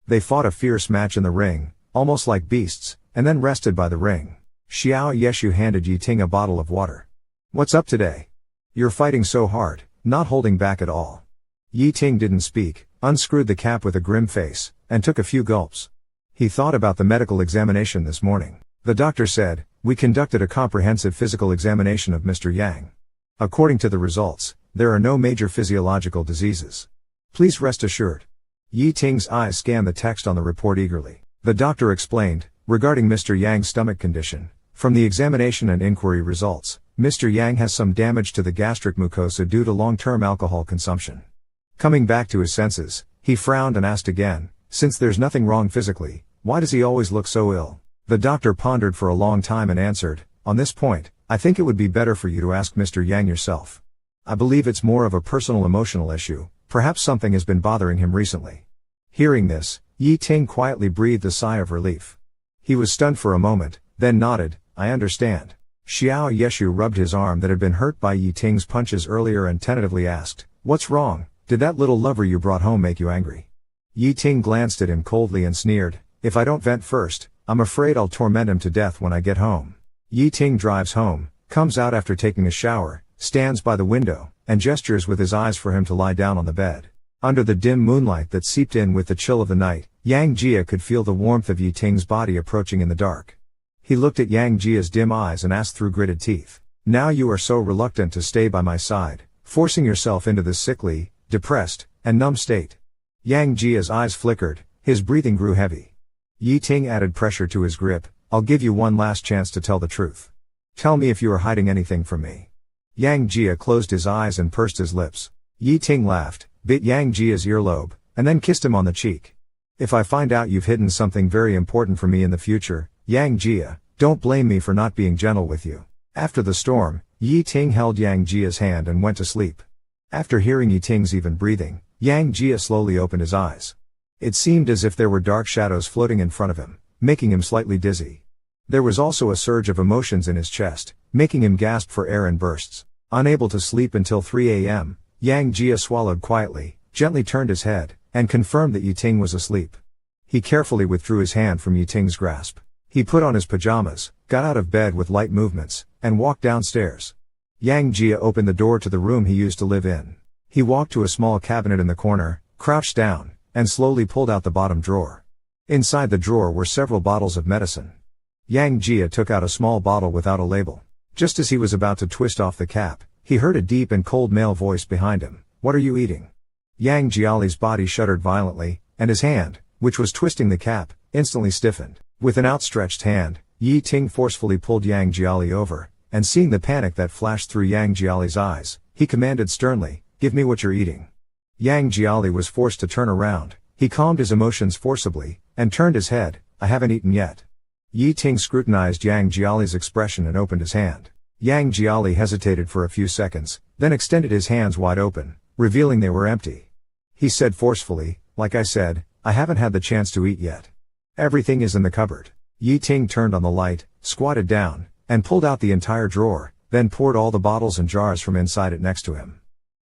They fought a fierce match in the ring, almost like beasts, and then rested by the ring. Xiao Yeshu handed Yi Ting a bottle of water. "What's up today? You're fighting so hard, not holding back at all." Yi Ting didn't speak, unscrewed the cap with a grim face, and took a few gulps. He thought about the medical examination this morning. The doctor said, "We conducted a comprehensive physical examination of Mr. Yang. According to the results, there are no major physiological diseases. Please rest assured." Yi Ting's eyes scanned the text on the report eagerly. The doctor explained, regarding Mr. Yang's stomach condition, "From the examination and inquiry results, Mr. Yang has some damage to the gastric mucosa due to long-term alcohol consumption." Coming back to his senses, he frowned and asked again, "Since there's nothing wrong physically, why does he always look so ill?" The doctor pondered for a long time and answered, "On this point, I think it would be better for you to ask Mr. Yang yourself. I believe it's more of a personal emotional issue, perhaps something has been bothering him recently." Hearing this, Yi Ting quietly breathed a sigh of relief. He was stunned for a moment, then nodded, "I understand." Xiao Yeshu rubbed his arm that had been hurt by Yi Ting's punches earlier and tentatively asked, "What's wrong? Did that little lover you brought home make you angry?" Yi Ting glanced at him coldly and sneered, "If I don't vent first, I'm afraid I'll torment him to death when I get home." Yi Ting drives home, comes out after taking a shower, stands by the window, and gestures with his eyes for him to lie down on the bed. Under the dim moonlight that seeped in with the chill of the night, Yang Jia could feel the warmth of Yi Ting's body approaching in the dark. He looked at Yang Jia's dim eyes and asked through gritted teeth, "Now you are so reluctant to stay by my side, forcing yourself into this sickly, depressed, and numb state?" Yang Jia's eyes flickered, his breathing grew heavy. Yi Ting added pressure to his grip, "I'll give you one last chance to tell the truth. Tell me if you are hiding anything from me." Yang Jia closed his eyes and pursed his lips. Yi Ting laughed, bit Yang Jia's earlobe, and then kissed him on the cheek. "If I find out you've hidden something very important from me in the future, Yang Jia, don't blame me for not being gentle with you." After the storm, Yi Ting held Yang Jia's hand and went to sleep. After hearing Yi Ting's even breathing, Yang Jia slowly opened his eyes. It seemed as if there were dark shadows floating in front of him, making him slightly dizzy. There was also a surge of emotions in his chest, making him gasp for air in bursts. Unable to sleep until 3 a.m., Yang Jia swallowed quietly, gently turned his head, and confirmed that Yi Ting was asleep. He carefully withdrew his hand from Yi Ting's grasp. He put on his pajamas, got out of bed with light movements, and walked downstairs. Yang Jia opened the door to the room he used to live in. He walked to a small cabinet in the corner, crouched down, and slowly pulled out the bottom drawer. Inside the drawer were several bottles of medicine. Yang Jia took out a small bottle without a label. Just as he was about to twist off the cap, he heard a deep and cold male voice behind him, "What are you eating?" Yang Jiali's body shuddered violently, and his hand, which was twisting the cap, instantly stiffened. With an outstretched hand, Yi Ting forcefully pulled Yang Jiali over, and seeing the panic that flashed through Yang Jiali's eyes, he commanded sternly, "Give me what you're eating." Yang Jiali was forced to turn around. He calmed his emotions forcibly, and turned his head, "I haven't eaten yet." Yi Ting scrutinized Yang Jiali's expression and opened his hand. Yang Jiali hesitated for a few seconds, then extended his hands wide open, revealing they were empty. He said forcefully, "Like I said, I haven't had the chance to eat yet. Everything is in the cupboard." Yi Ting turned on the light, squatted down, and pulled out the entire drawer, then poured all the bottles and jars from inside it next to him.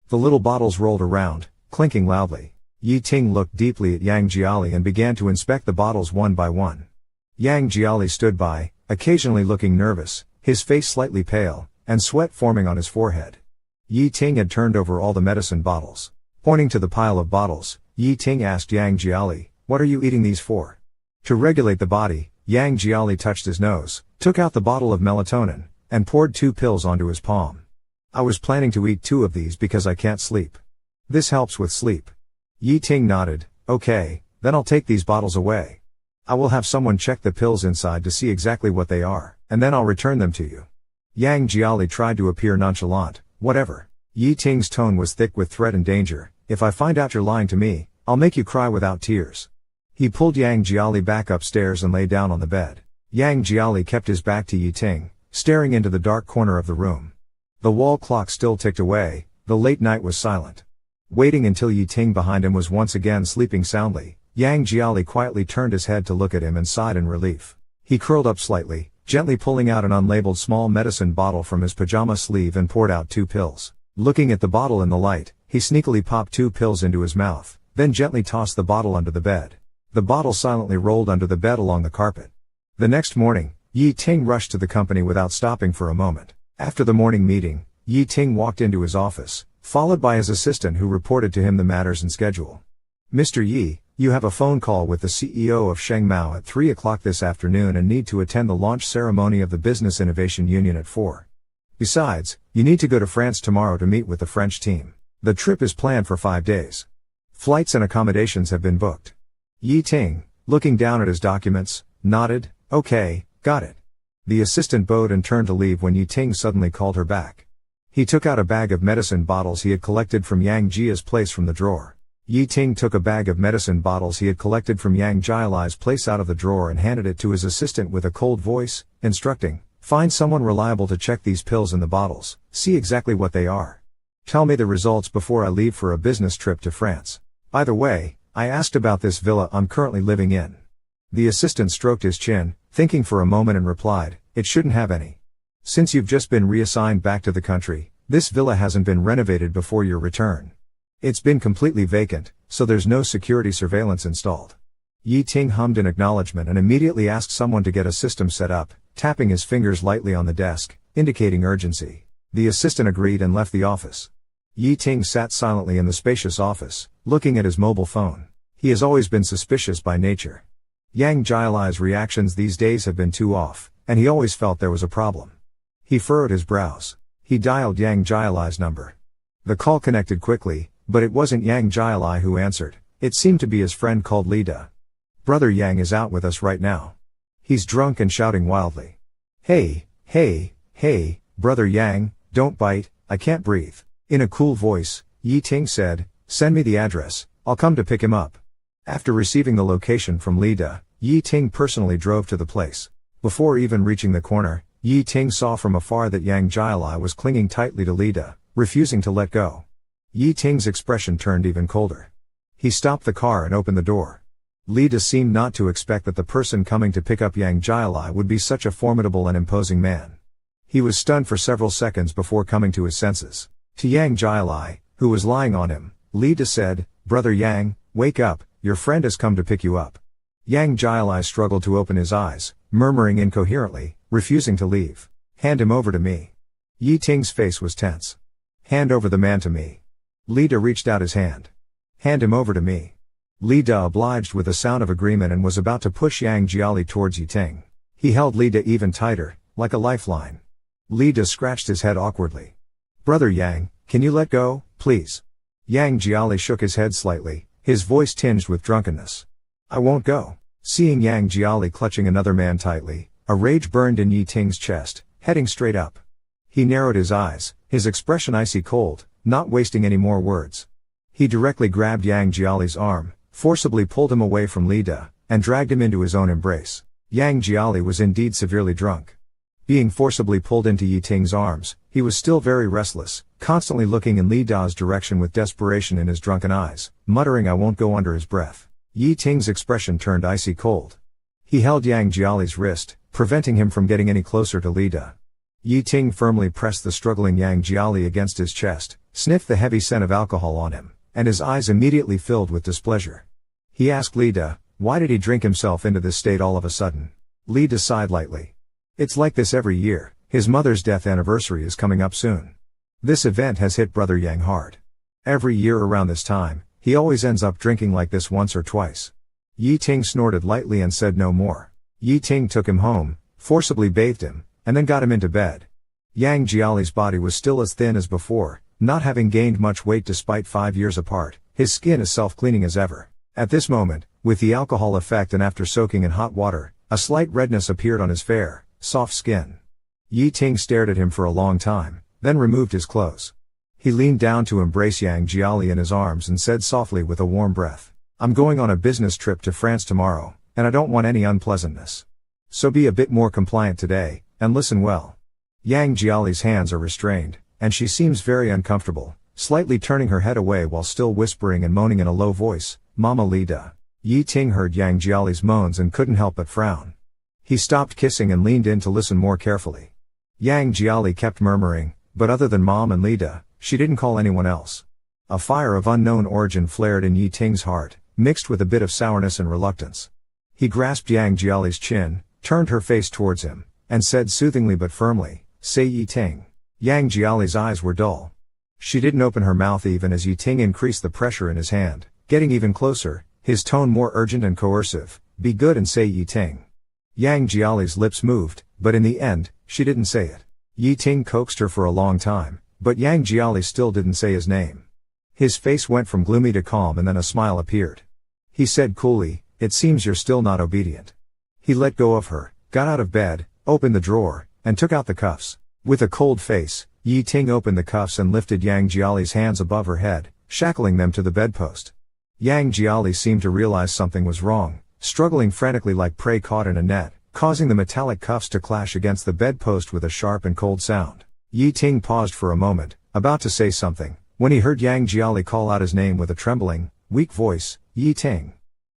The little bottles rolled around, clinking loudly. Yi Ting looked deeply at Yang Jiali and began to inspect the bottles one by one. Yang Jiali stood by, occasionally looking nervous, his face slightly pale, and sweat forming on his forehead. Yi Ting had turned over all the medicine bottles. Pointing to the pile of bottles, Yi Ting asked Yang Jiali, "What are you eating these for?" To regulate the body, Yang Jiali touched his nose, took out the bottle of melatonin, and poured 2 pills onto his palm. "I was planning to eat 2 of these because I can't sleep. This helps with sleep." Yi Ting nodded, "Okay, then I'll take these bottles away. I will have someone check the pills inside to see exactly what they are, and then I'll return them to you." Yang Jiali tried to appear nonchalant, "Whatever." Yi Ting's tone was thick with threat and danger. "If I find out you're lying to me, I'll make you cry without tears." He pulled Yang Jiali back upstairs and lay down on the bed. Yang Jiali kept his back to Yi Ting, staring into the dark corner of the room. The wall clock still ticked away, the late night was silent. Waiting until Yi Ting behind him was once again sleeping soundly, Yang Jiali quietly turned his head to look at him and sighed in relief. He curled up slightly, gently pulling out an unlabeled small medicine bottle from his pajama sleeve and poured out 2 pills. Looking at the bottle in the light, he sneakily popped 2 pills into his mouth, then gently tossed the bottle under the bed. The bottle silently rolled under the bed along the carpet. The next morning, Yi Ting rushed to the company without stopping for a moment. After the morning meeting, Yi Ting walked into his office, followed by his assistant who reported to him the matters and schedule. "Mr. Yi, you have a phone call with the CEO of Shengmao at 3 o'clock this afternoon and need to attend the launch ceremony of the Business Innovation Union at 4. Besides, you need to go to France tomorrow to meet with the French team. The trip is planned for 5 days. Flights and accommodations have been booked." Yi Ting, looking down at his documents, nodded, "Okay, got it." The assistant bowed and turned to leave when Yi Ting suddenly called her back. He took out a bag of medicine bottles he had collected from Yang Jia's place from the drawer. Yi Ting took a bag of medicine bottles he had collected from Yang Jiali's place out of the drawer and handed it to his assistant with a cold voice, instructing, "Find someone reliable to check these pills in the bottles, see exactly what they are. Tell me the results before I leave for a business trip to France. By the way, I asked about this villa I'm currently living in." The assistant stroked his chin, thinking for a moment and replied, "It shouldn't have any. Since you've just been reassigned back to the country, this villa hasn't been renovated before your return. It's been completely vacant, so there's no security surveillance installed." Yi Ting hummed in acknowledgement and immediately asked someone to get a system set up, tapping his fingers lightly on the desk, indicating urgency. The assistant agreed and left the office. Yi Ting sat silently in the spacious office, looking at his mobile phone. He has always been suspicious by nature. Yang Jiali's reactions these days have been too off, and he always felt there was a problem. He furrowed his brows. He dialed Yang Jiali's number. The call connected quickly, but it wasn't Yang Jiali who answered. It seemed to be his friend called Li De. "Brother Yang is out with us right now. He's drunk and shouting wildly. Hey, Brother Yang, don't bite, I can't breathe." In a cool voice, Yi Ting said, "Send me the address, I'll come to pick him up." After receiving the location from Li De, Yi Ting personally drove to the place. Before even reaching the corner, Yi Ting saw from afar that Yang Jiali was clinging tightly to Li De, refusing to let go. Yi Ting's expression turned even colder. He stopped the car and opened the door. Li De seemed not to expect that the person coming to pick up Yang Jiali would be such a formidable and imposing man. He was stunned for several seconds before coming to his senses. To Yang Jiali, who was lying on him, Li De said, "Brother Yang, wake up, your friend has come to pick you up." Yang Jiali struggled to open his eyes, murmuring incoherently, refusing to leave. "Hand him over to me." Yi Ting's face was tense. "Hand over the man to me." Li De reached out his hand. "Hand him over to me." Li De obliged with a sound of agreement and was about to push Yang Jiali towards Yi Ting. He held Li De even tighter, like a lifeline. Li De scratched his head awkwardly. "Brother Yang, can you let go, please?" Yang Jiali shook his head slightly, his voice tinged with drunkenness. "I won't go." Seeing Yang Jiali clutching another man tightly, a rage burned in Yi Ting's chest, heading straight up. He narrowed his eyes, his expression icy cold, not wasting any more words. He directly grabbed Yang Jiali's arm, forcibly pulled him away from Li De, and dragged him into his own embrace. Yang Jiali was indeed severely drunk. Being forcibly pulled into Yi Ting's arms, he was still very restless, constantly looking in Li De's direction with desperation in his drunken eyes, muttering "I won't go" under his breath. Yi Ting's expression turned icy cold. He held Yang Jiali's wrist, preventing him from getting any closer to Li De. Yi Ting firmly pressed the struggling Yang Jiali against his chest, sniffed the heavy scent of alcohol on him, and his eyes immediately filled with displeasure. He asked Lida, why did he drink himself into this state all of a sudden? Lida sighed lightly. It's like this every year, his mother's death anniversary is coming up soon. This event has hit Brother Yang hard. Every year around this time, he always ends up drinking like this once or twice. Yi Ting snorted lightly and said no more. Yi Ting took him home, forcibly bathed him, and then got him into bed. Yang Jiali's body was still as thin as before, not having gained much weight despite 5 years apart. His skin as self-cleaning as ever. At this moment, with the alcohol effect and after soaking in hot water, a slight redness appeared on his fair, soft skin. Yi Ting stared at him for a long time, then removed his clothes. He leaned down to embrace Yang Jiali in his arms and said softly with a warm breath, I'm going on a business trip to France tomorrow, and I don't want any unpleasantness. So be a bit more compliant today, and listen well. Yang Jiali's hands are restrained, and she seems very uncomfortable, slightly turning her head away while still whispering and moaning in a low voice, Mama Lida. Yi Ting heard Yang Jiali's moans and couldn't help but frown. He stopped kissing and leaned in to listen more carefully. Yang Jiali kept murmuring, but other than Mom and Lida, she didn't call anyone else. A fire of unknown origin flared in Yi Ting's heart, mixed with a bit of sourness and reluctance. He grasped Yang Jiali's chin, turned her face towards him, and said soothingly but firmly, Say Yi Ting. Yang Jiali's eyes were dull. She didn't open her mouth even as Yi Ting increased the pressure in his hand, getting even closer, his tone more urgent and coercive, Be good and say Yi Ting. Yang Jiali's lips moved, but in the end, she didn't say it. Yi Ting coaxed her for a long time, but Yang Jiali still didn't say his name. His face went from gloomy to calm and then a smile appeared. He said coolly, It seems you're still not obedient. He let go of her, got out of bed, opened the drawer, and took out the cuffs. With a cold face, Yi Ting opened the cuffs and lifted Yang Jiali's hands above her head, shackling them to the bedpost. Yang Jiali seemed to realize something was wrong, struggling frantically like prey caught in a net, causing the metallic cuffs to clash against the bedpost with a sharp and cold sound. Yi Ting paused for a moment, about to say something, when he heard Yang Jiali call out his name with a trembling, weak voice, Yi Ting.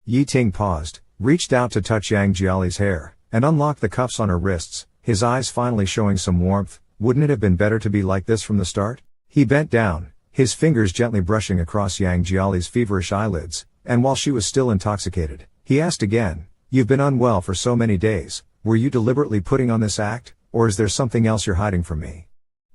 Yi Ting paused, reached out to touch Yang Jiali's hair, and unlocked the cuffs on her wrists, his eyes finally showing some warmth. Wouldn't it have been better to be like this from the start? He bent down, his fingers gently brushing across Yang Jiali's feverish eyelids, and while she was still intoxicated, he asked again, You've been unwell for so many days, were you deliberately putting on this act, or is there something else you're hiding from me?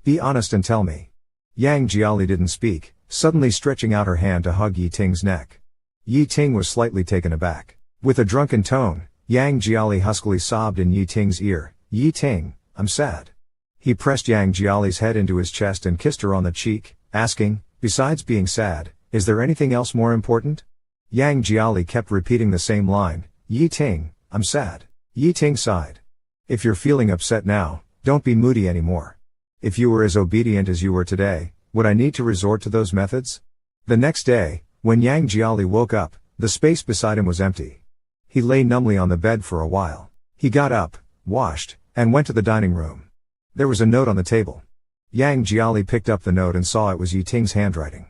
Be honest and tell me. Yang Jiali didn't speak, suddenly stretching out her hand to hug Yi Ting's neck. Yi Ting was slightly taken aback. With a drunken tone, Yang Jiali huskily sobbed in Yi Ting's ear, Yi Ting, I'm sad. He pressed Yang Jiali's head into his chest and kissed her on the cheek, asking, Besides being sad, is there anything else more important? Yang Jiali kept repeating the same line, Yi Ting, I'm sad. Yi Ting sighed. If you're feeling upset now, don't be moody anymore. If you were as obedient as you were today, would I need to resort to those methods? The next day, when Yang Jiali woke up, the space beside him was empty. He lay numbly on the bed for a while. He got up, washed, and went to the dining room. There was a note on the table. Yang Jiali picked up the note and saw it was Yi Ting's handwriting.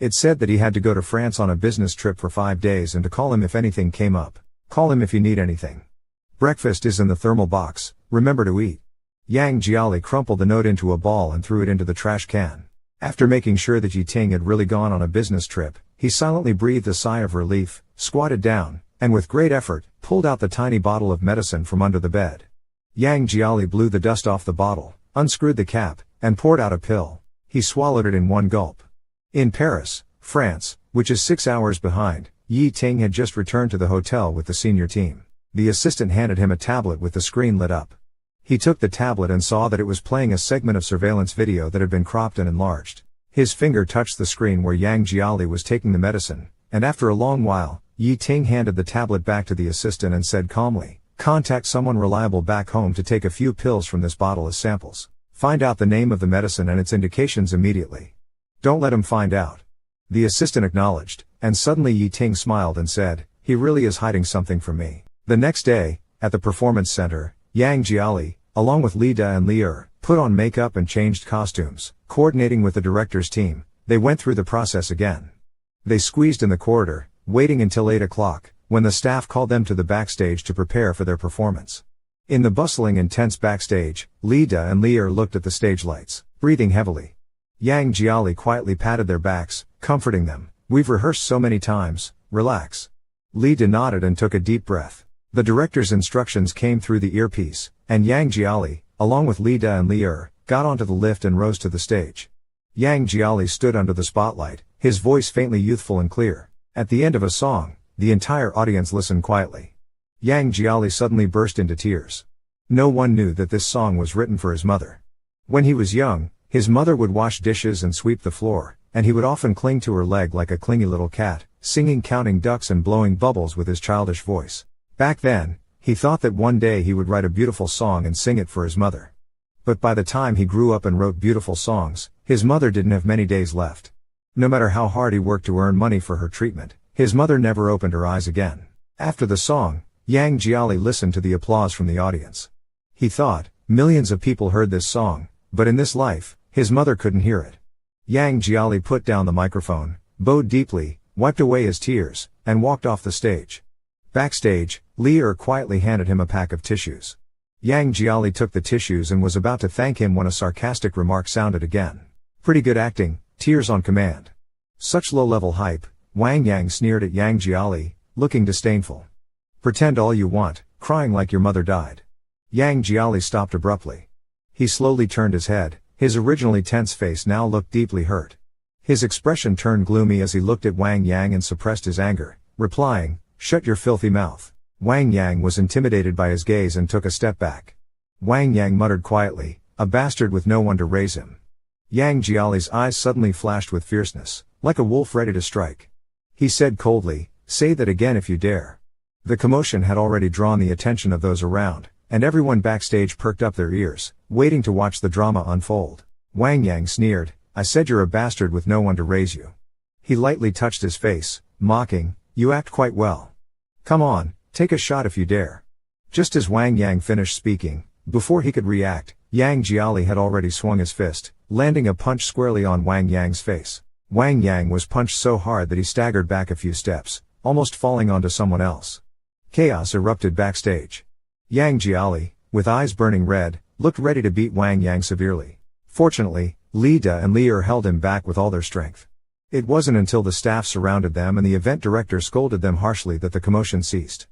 It said that he had to go to France on a business trip for 5 days and to call him if anything came up. Call him if you need anything. Breakfast is in the thermal box, remember to eat. Yang Jiali crumpled the note into a ball and threw it into the trash can. After making sure that Yi Ting had really gone on a business trip, he silently breathed a sigh of relief, squatted down, and with great effort, pulled out the tiny bottle of medicine from under the bed. Yang Jiali blew the dust off the bottle, unscrewed the cap, and poured out a pill. He swallowed it in one gulp. In Paris, France, which is 6 hours behind, Yi Ting had just returned to the hotel with the senior team. The assistant handed him a tablet with the screen lit up. He took the tablet and saw that it was playing a segment of surveillance video that had been cropped and enlarged. His finger touched the screen where Yang Jiali was taking the medicine, and after a long while, Yi Ting handed the tablet back to the assistant and said calmly, Contact someone reliable back home to take a few pills from this bottle as samples. Find out the name of the medicine and its indications immediately. Don't let him find out. The assistant acknowledged, and suddenly Yi Ting smiled and said, He really is hiding something from me. The next day, at the performance center, Yang Jiali, along with Lida and Lier, put on makeup and changed costumes. Coordinating with the director's team, they went through the process again. They squeezed in the corridor, waiting until 8 o'clock, when the staff called them to the backstage to prepare for their performance. In the bustling and tense backstage, Lida and Lier looked at the stage lights, breathing heavily. Yang Jiali quietly patted their backs, comforting them, We've rehearsed so many times, relax. Li Da nodded and took a deep breath. The director's instructions came through the earpiece, and Yang Jiali, along with Li Da and Li got onto the lift and rose to the stage. Yang Jiali stood under the spotlight, his voice faintly youthful and clear. At the end of a song, the entire audience listened quietly. Yang Jiali suddenly burst into tears. No one knew that this song was written for his mother. When he was young, his mother would wash dishes and sweep the floor, and he would often cling to her leg like a clingy little cat, singing counting ducks and blowing bubbles with his childish voice. Back then, he thought that one day he would write a beautiful song and sing it for his mother. But by the time he grew up and wrote beautiful songs, his mother didn't have many days left. No matter how hard he worked to earn money for her treatment, his mother never opened her eyes again. After the song, Yang Jiali listened to the applause from the audience. He thought, millions of people heard this song, but in this life, his mother couldn't hear it. Yang Jiali put down the microphone, bowed deeply, wiped away his tears, and walked off the stage. Backstage, Li quietly handed him a pack of tissues. Yang Jiali took the tissues and was about to thank him when a sarcastic remark sounded again. Pretty good acting, tears on command. Such low-level hype, Wang Yang sneered at Yang Jiali, looking disdainful. Pretend all you want, crying like your mother died. Yang Jiali stopped abruptly. He slowly turned his head, his originally tense face now looked deeply hurt. His expression turned gloomy as he looked at Wang Yang and suppressed his anger, replying, "Shut your filthy mouth." Wang Yang was intimidated by his gaze and took a step back. Wang Yang muttered quietly, "A bastard with no one to raise him." Yang Jiali's eyes suddenly flashed with fierceness, like a wolf ready to strike. He said coldly, "Say that again if you dare." The commotion had already drawn the attention of those around, and everyone backstage perked up their ears, waiting to watch the drama unfold. Wang Yang sneered, "I said you're a bastard with no one to raise you." He lightly touched his face, mocking, "You act quite well. Come on, take a shot if you dare." Just as Wang Yang finished speaking, before he could react, Yang Jiali had already swung his fist, landing a punch squarely on Wang Yang's face. Wang Yang was punched so hard that he staggered back a few steps, almost falling onto someone else. Chaos erupted backstage. Yang Jiali, with eyes burning red, looked ready to beat Wang Yang severely. Fortunately, Li Da and Li held him back with all their strength. It wasn't until the staff surrounded them and the event director scolded them harshly that the commotion ceased.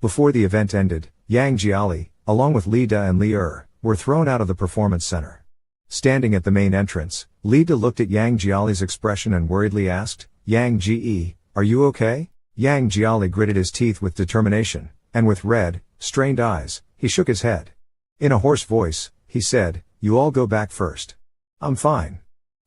Before the event ended, Yang Jiali, along with Li Da and Li were thrown out of the performance center. Standing at the main entrance, Li Da looked at Yang Jiali's expression and worriedly asked, "Yang Ji, are you okay?" Yang Jiali gritted his teeth with determination, and with red, strained eyes, he shook his head. In a hoarse voice, he said, "You all go back first. I'm fine.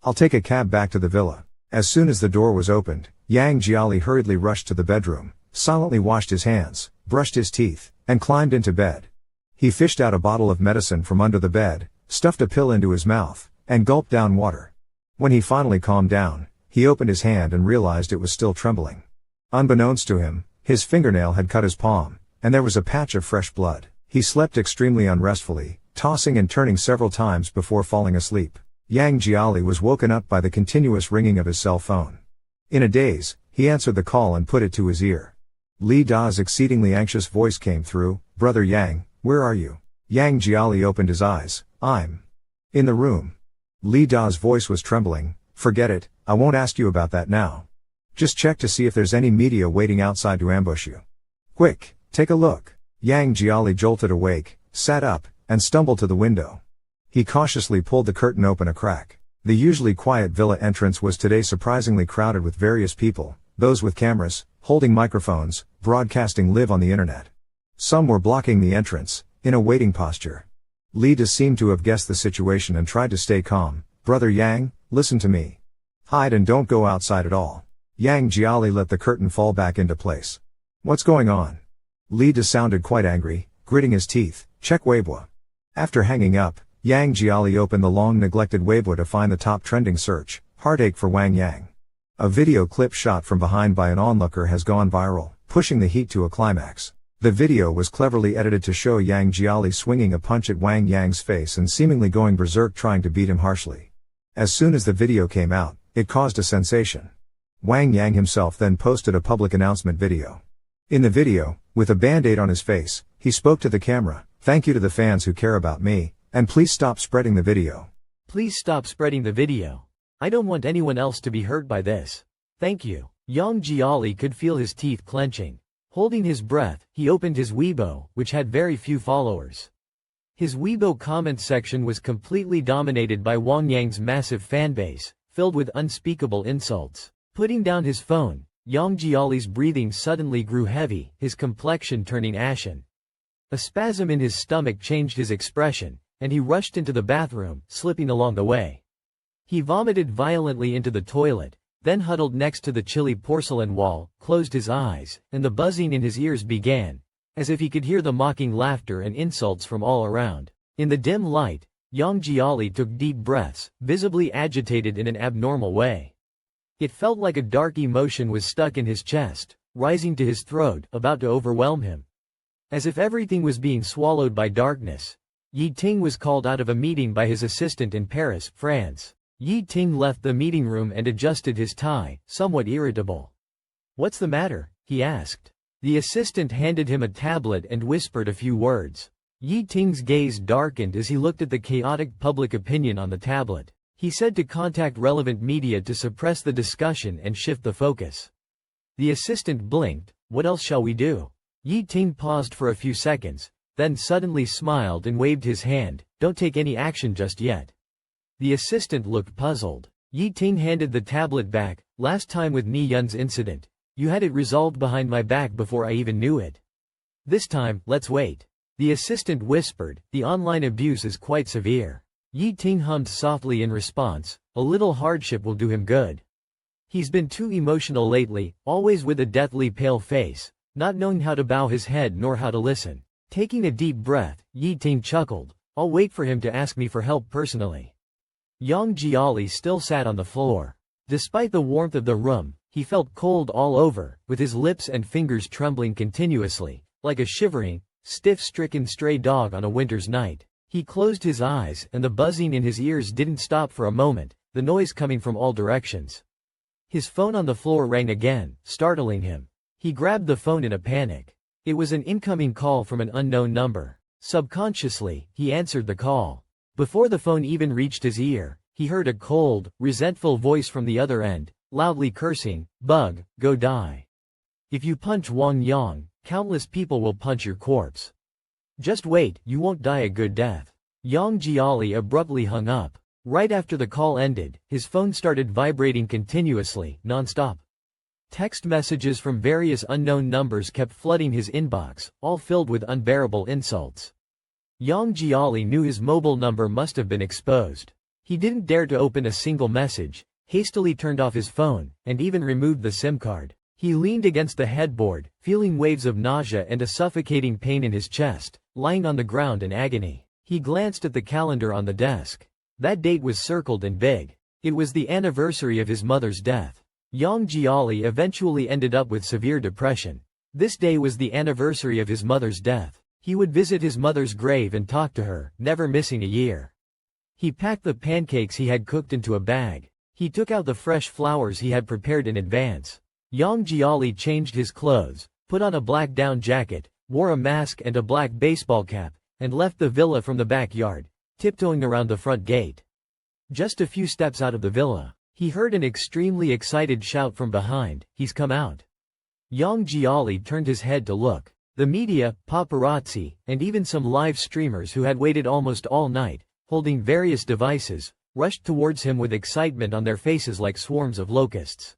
I'll take a cab back to the villa." As soon as the door was opened, Yang Jiali hurriedly rushed to the bedroom, silently washed his hands, brushed his teeth, and climbed into bed. He fished out a bottle of medicine from under the bed, stuffed a pill into his mouth, and gulped down water. When he finally calmed down, he opened his hand and realized it was still trembling. Unbeknownst to him, his fingernail had cut his palm, and there was a patch of fresh blood. He slept extremely unrestfully, tossing and turning several times before falling asleep. Yang Jiali was woken up by the continuous ringing of his cell phone. In a daze, he answered the call and put it to his ear. Li Da's exceedingly anxious voice came through, "Brother Yang, where are you?" Yang Jiali opened his eyes, "I'm in the room." Li Da's voice was trembling, "Forget it, I won't ask you about that now. Just check to see if there's any media waiting outside to ambush you. Quick, take a look." Yang Jiali jolted awake, sat up, and stumbled to the window. He cautiously pulled the curtain open a crack. The usually quiet villa entrance was today surprisingly crowded with various people, those with cameras, holding microphones, broadcasting live on the internet. Some were blocking the entrance, in a waiting posture. Li Da seemed to have guessed the situation and tried to stay calm. "Brother Yang, listen to me. Hide and don't go outside at all." Yang Jiali let the curtain fall back into place. "What's going on?" Li Da sounded quite angry, gritting his teeth. "Check Weibo." After hanging up, Yang Jiali opened the long-neglected Weibo to find the top trending search, "Heartache for Wang Yang." A video clip shot from behind by an onlooker has gone viral, pushing the heat to a climax. The video was cleverly edited to show Yang Jiali swinging a punch at Wang Yang's face and seemingly going berserk trying to beat him harshly. As soon as the video came out, it caused a sensation. Wang Yang himself then posted a public announcement video. In the video, with a band-aid on his face, he spoke to the camera, "Thank you to the fans who care about me, and please stop spreading the video. Please stop spreading the video. I don't want anyone else to be hurt by this. Thank you." Yang Jiali could feel his teeth clenching. Holding his breath, he opened his Weibo, which had very few followers. His Weibo comment section was completely dominated by Wang Yang's massive fanbase, filled with unspeakable insults. Putting down his phone, Yang Jiali's breathing suddenly grew heavy, his complexion turning ashen. A spasm in his stomach changed his expression, and he rushed into the bathroom, slipping along the way. He vomited violently into the toilet, then huddled next to the chilly porcelain wall, closed his eyes, and the buzzing in his ears began, as if he could hear the mocking laughter and insults from all around. In the dim light, Yang Jiali took deep breaths, visibly agitated in an abnormal way. It felt like a dark emotion was stuck in his chest, rising to his throat, about to overwhelm him. As if everything was being swallowed by darkness, Yi Ting was called out of a meeting by his assistant in Paris, France. Yi Ting left the meeting room and adjusted his tie, somewhat irritable. "What's the matter?" he asked. The assistant handed him a tablet and whispered a few words. Yi Ting's gaze darkened as he looked at the chaotic public opinion on the tablet. He said to contact relevant media to suppress the discussion and shift the focus. The assistant blinked. "What else shall we do?" Yi Ting paused for a few seconds, then suddenly smiled and waved his hand. "Don't take any action just yet." The assistant looked puzzled. Yi Ting handed the tablet back. "Last time with Ni Yun's incident, you had it resolved behind my back before I even knew it. This time, let's wait." The assistant whispered, "The online abuse is quite severe." Yi Ting hummed softly in response, "A little hardship will do him good. He's been too emotional lately, always with a deathly pale face, not knowing how to bow his head nor how to listen." Taking a deep breath, Yi Ting chuckled, "I'll wait for him to ask me for help personally." Yang Jiali still sat on the floor. Despite the warmth of the room, he felt cold all over, with his lips and fingers trembling continuously, like a shivering, stiff-stricken stray dog on a winter's night. He closed his eyes, and the buzzing in his ears didn't stop for a moment, the noise coming from all directions. His phone on the floor rang again, startling him. He grabbed the phone in a panic. It was an incoming call from an unknown number. Subconsciously, he answered the call. Before the phone even reached his ear, he heard a cold, resentful voice from the other end, loudly cursing, "Bug, go die. If you punch Wang Yang, countless people will punch your corpse. Just wait, you won't die a good death." Yang Jiali abruptly hung up. Right after the call ended, his phone started vibrating continuously, non-stop. Text messages from various unknown numbers kept flooding his inbox, all filled with unbearable insults. Yang Jiali knew his mobile number must have been exposed. He didn't dare to open a single message, hastily turned off his phone, and even removed the SIM card. He leaned against the headboard, feeling waves of nausea and a suffocating pain in his chest, lying on the ground in agony. He glanced at the calendar on the desk. That date was circled in big. It was the anniversary of his mother's death. Yang Jiali eventually ended up with severe depression. This day was the anniversary of his mother's death. He would visit his mother's grave and talk to her, never missing a year. He packed the pancakes he had cooked into a bag. He took out the fresh flowers he had prepared in advance. Yang Jiali changed his clothes, put on a black down jacket, wore a mask and a black baseball cap, and left the villa from the backyard, tiptoeing around the front gate. Just a few steps out of the villa, he heard an extremely excited shout from behind, "He's come out." Yang Jiali turned his head to look. The media, paparazzi, and even some live streamers who had waited almost all night, holding various devices, rushed towards him with excitement on their faces like swarms of locusts.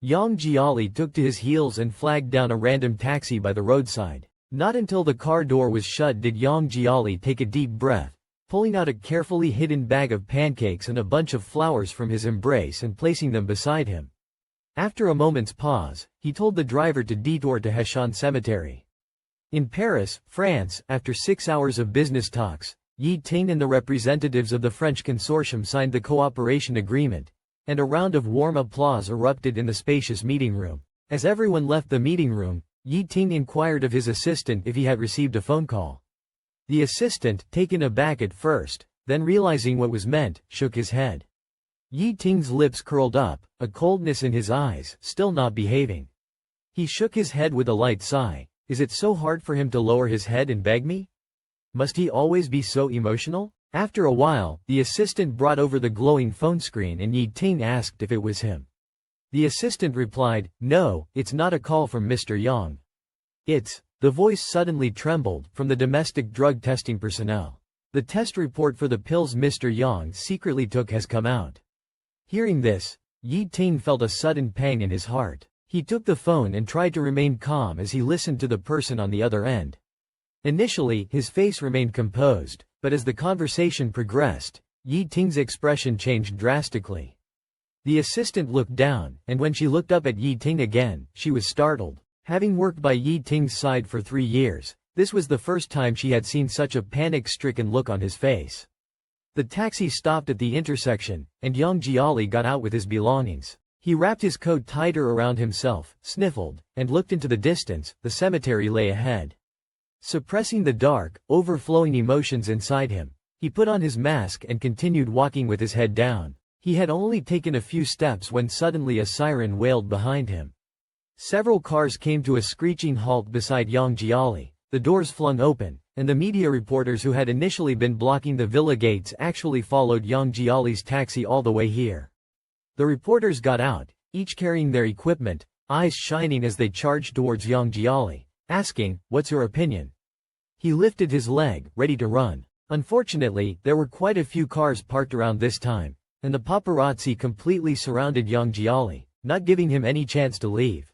Yang Jiali took to his heels and flagged down a random taxi by the roadside. Not until the car door was shut did Yang Jiali take a deep breath, pulling out a carefully hidden bag of pancakes and a bunch of flowers from his embrace and placing them beside him. After a moment's pause, he told the driver to detour to Heshan Cemetery. In Paris, France, after 6 hours of business talks, Yi Ting and the representatives of the French consortium signed the cooperation agreement, and a round of warm applause erupted in the spacious meeting room. As everyone left the meeting room, Yi Ting inquired of his assistant if he had received a phone call. The assistant, taken aback at first, then realizing what was meant, shook his head. Yi Ting's lips curled up, a coldness in his eyes, still not behaving. He shook his head with a light sigh. Is it so hard for him to lower his head and beg me? Must he always be so emotional? After a while, the assistant brought over the glowing phone screen and Yi Ting asked if it was him. The assistant replied, "No, it's not a call from Mr. Yang. The voice suddenly trembled, from the domestic drug testing personnel. The test report for the pills Mr. Yang secretly took has come out." Hearing this, Yi Ting felt a sudden pang in his heart. He took the phone and tried to remain calm as he listened to the person on the other end. Initially, his face remained composed, but as the conversation progressed, Yi Ting's expression changed drastically. The assistant looked down, and when she looked up at Yi Ting again, she was startled. Having worked by Yi Ting's side for 3 years, this was the first time she had seen such a panic-stricken look on his face. The taxi stopped at the intersection, and Yang Jiali got out with his belongings. He wrapped his coat tighter around himself, sniffled, and looked into the distance. The cemetery lay ahead. Suppressing the dark, overflowing emotions inside him, he put on his mask and continued walking with his head down. He had only taken a few steps when suddenly a siren wailed behind him. Several cars came to a screeching halt beside Yang Jiali. The doors flung open, and the media reporters who had initially been blocking the villa gates actually followed Yang Jiali's taxi all the way here. The reporters got out, each carrying their equipment, eyes shining as they charged towards Yang Jiali, asking, "What's your opinion?" He lifted his leg, ready to run. Unfortunately, there were quite a few cars parked around this time, and the paparazzi completely surrounded Yang Jiali, not giving him any chance to leave.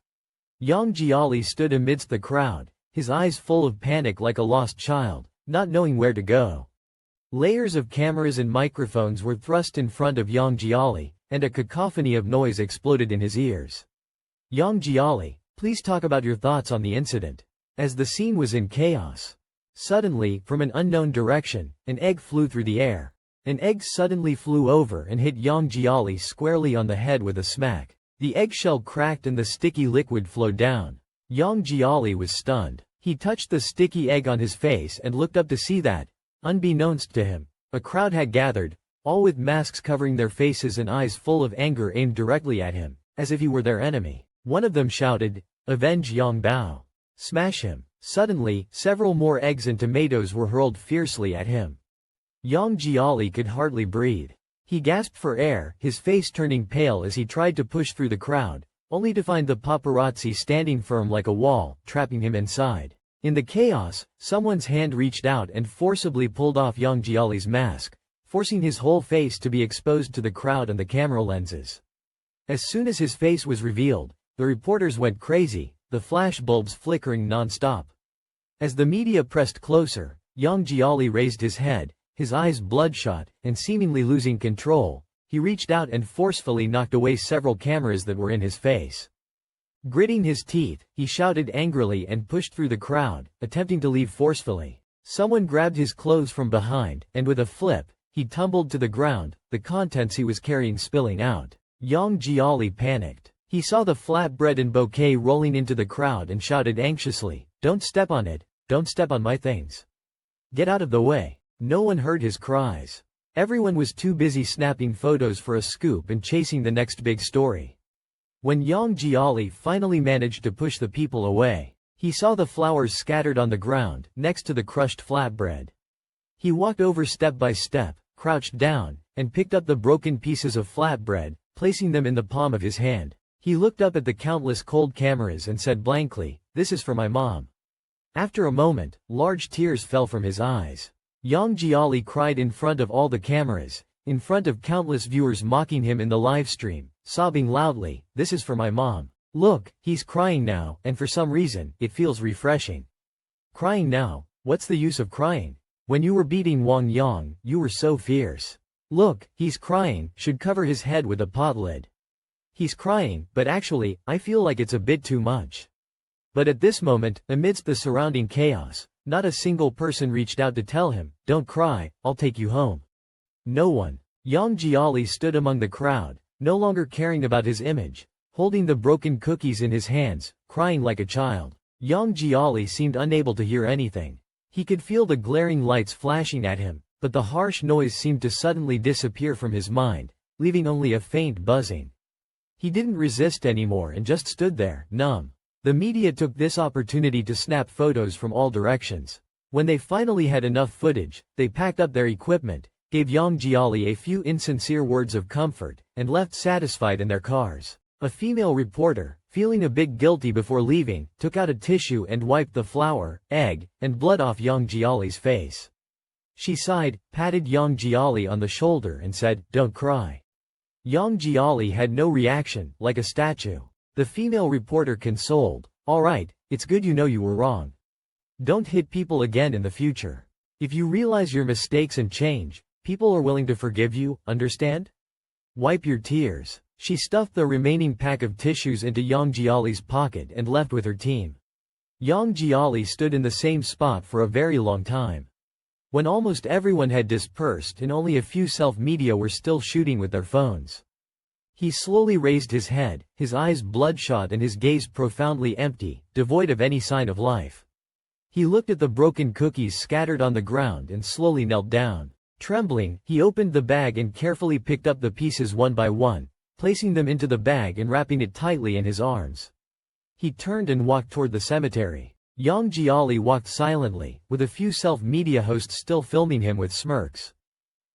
Yang Jiali stood amidst the crowd, his eyes full of panic like a lost child, not knowing where to go. Layers of cameras and microphones were thrust in front of Yang Jiali, and a cacophony of noise exploded in his ears. "Yang Jiali, please talk about your thoughts on the incident." As the scene was in chaos, suddenly, from an unknown direction, an egg flew through the air. An egg suddenly flew over and hit Yang Jiali squarely on the head with a smack. The eggshell cracked and the sticky liquid flowed down. Yang Jiali was stunned. He touched the sticky egg on his face and looked up to see that, unbeknownst to him, a crowd had gathered, all with masks covering their faces and eyes full of anger aimed directly at him, as if he were their enemy. One of them shouted, "Avenge Yang Bao! Smash him!" Suddenly, several more eggs and tomatoes were hurled fiercely at him. Yang Jiali could hardly breathe. He gasped for air, his face turning pale as he tried to push through the crowd, only to find the paparazzi standing firm like a wall, trapping him inside. In the chaos, someone's hand reached out and forcibly pulled off Yang Jiali's mask, forcing his whole face to be exposed to the crowd and the camera lenses. As soon as his face was revealed, the reporters went crazy, the flash bulbs flickering non-stop. As the media pressed closer, Yang Jiali raised his head, his eyes bloodshot, and seemingly losing control. He reached out and forcefully knocked away several cameras that were in his face. Gritting his teeth, he shouted angrily and pushed through the crowd, attempting to leave forcefully. Someone grabbed his clothes from behind, and with a flip, he tumbled to the ground, the contents he was carrying spilling out. Yang Jiali panicked. He saw the flatbread and bouquet rolling into the crowd and shouted anxiously, "Don't step on it, don't step on my things. Get out of the way." No one heard his cries. Everyone was too busy snapping photos for a scoop and chasing the next big story. When Yang Jiali finally managed to push the people away, he saw the flowers scattered on the ground, next to the crushed flatbread. He walked over step by step, crouched down, and picked up the broken pieces of flatbread, placing them in the palm of his hand. He looked up at the countless cold cameras and said blankly, "This is for my mom." After a moment, large tears fell from his eyes. Yang Jiali cried in front of all the cameras, in front of countless viewers mocking him in the live stream, sobbing loudly, "This is for my mom. Look, he's crying now, and for some reason, it feels refreshing." Crying now? What's the use of crying? When you were beating Wang Yang, you were so fierce. Look, he's crying, should cover his head with a pot lid. He's crying, but actually, I feel like it's a bit too much. But at this moment, amidst the surrounding chaos, not a single person reached out to tell him, "Don't cry, I'll take you home." No one. Yang Jiali stood among the crowd, no longer caring about his image, holding the broken cookies in his hands, crying like a child. Yang Jiali seemed unable to hear anything. He could feel the glaring lights flashing at him, but the harsh noise seemed to suddenly disappear from his mind, leaving only a faint buzzing. He didn't resist anymore and just stood there, numb. The media took this opportunity to snap photos from all directions. When they finally had enough footage, they packed up their equipment, gave Yang Jiali a few insincere words of comfort, and left satisfied in their cars. A female reporter, feeling a bit guilty before leaving, took out a tissue and wiped the flour, egg, and blood off Yang Jiali's face. She sighed, patted Yang Jiali on the shoulder and said, "Don't cry." Yang Jiali had no reaction, like a statue. The female reporter consoled, "All right, it's good you know you were wrong. Don't hit people again in the future. If you realize your mistakes and change, people are willing to forgive you, understand? Wipe your tears." She stuffed the remaining pack of tissues into Yang Jiali's pocket and left with her team. Yang Jiali stood in the same spot for a very long time. When almost everyone had dispersed and only a few self-media were still shooting with their phones. He slowly raised his head, his eyes bloodshot and his gaze profoundly empty, devoid of any sign of life. He looked at the broken cookies scattered on the ground and slowly knelt down. Trembling, he opened the bag and carefully picked up the pieces one by one, placing them into the bag and wrapping it tightly in his arms. He turned and walked toward the cemetery. Yang Jiali walked silently, with a few self-media hosts still filming him with smirks.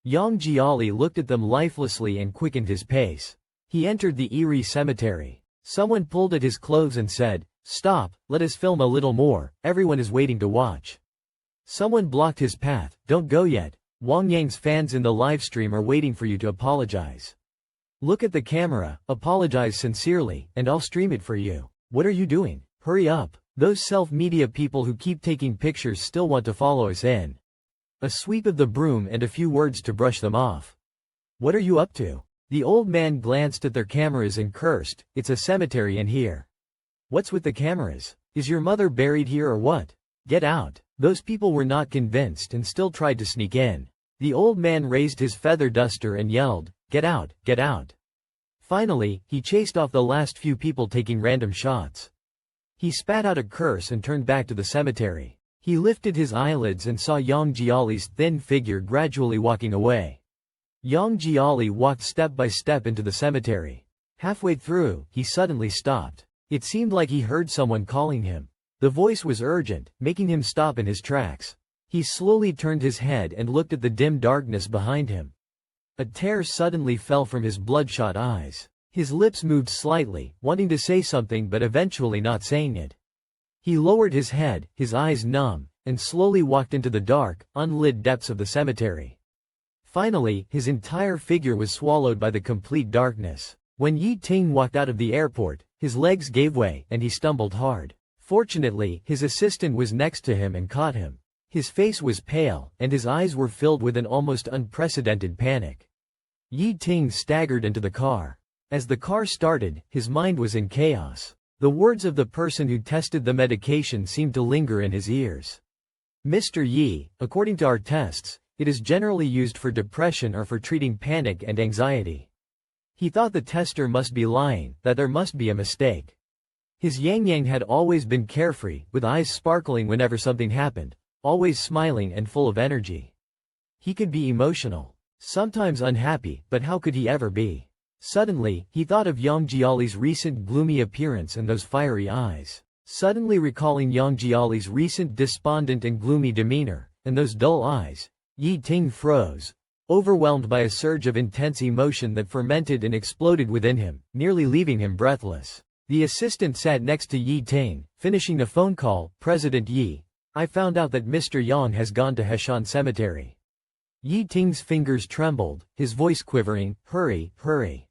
Yang Jiali looked at them lifelessly and quickened his pace. He entered the eerie cemetery. Someone pulled at his clothes and said, "Stop, let us film a little more, everyone is waiting to watch." Someone blocked his path, "Don't go yet. Wang Yang's fans in the livestream are waiting for you to apologize. Look at the camera, apologize sincerely, and I'll stream it for you." "What are you doing? Hurry up. Those self-media people who keep taking pictures still want to follow us in." A sweep of the broom and a few words to brush them off. "What are you up to?" The old man glanced at their cameras and cursed, "It's a cemetery in here. What's with the cameras? Is your mother buried here or what? Get out." Those people were not convinced and still tried to sneak in. The old man raised his feather duster and yelled, "Get out, get out." Finally, he chased off the last few people taking random shots. He spat out a curse and turned back to the cemetery. He lifted his eyelids and saw Yang Jiali's thin figure gradually walking away. Yang Jiali walked step by step into the cemetery. Halfway through, he suddenly stopped. It seemed like he heard someone calling him. The voice was urgent, making him stop in his tracks. He slowly turned his head and looked at the dim darkness behind him. A tear suddenly fell from his bloodshot eyes. His lips moved slightly, wanting to say something but eventually not saying it. He lowered his head, his eyes numb, and slowly walked into the dark, unlit depths of the cemetery. Finally, his entire figure was swallowed by the complete darkness. When Yi Ting walked out of the airport, his legs gave way and he stumbled hard. Fortunately, his assistant was next to him and caught him. His face was pale, and his eyes were filled with an almost unprecedented panic. Yi Ting staggered into the car. As the car started, his mind was in chaos. The words of the person who tested the medication seemed to linger in his ears. "Mr. Yi, according to our tests, it is generally used for depression or for treating panic and anxiety." He thought the tester must be lying, that there must be a mistake. His Yang had always been carefree, with eyes sparkling whenever something happened, always smiling and full of energy. He could be emotional, sometimes unhappy, but how could he ever be? Suddenly, he thought of Yang Jiali's recent gloomy appearance and those fiery eyes. Suddenly recalling Yang Jiali's recent despondent and gloomy demeanor, and those dull eyes, Yi Ting froze, overwhelmed by a surge of intense emotion that fermented and exploded within him, nearly leaving him breathless. The assistant sat next to Yi Ting, finishing a phone call. "President Yi, I found out that Mr. Yang has gone to Heshan Cemetery." Yi Ting's fingers trembled, his voice quivering, "Hurry, hurry."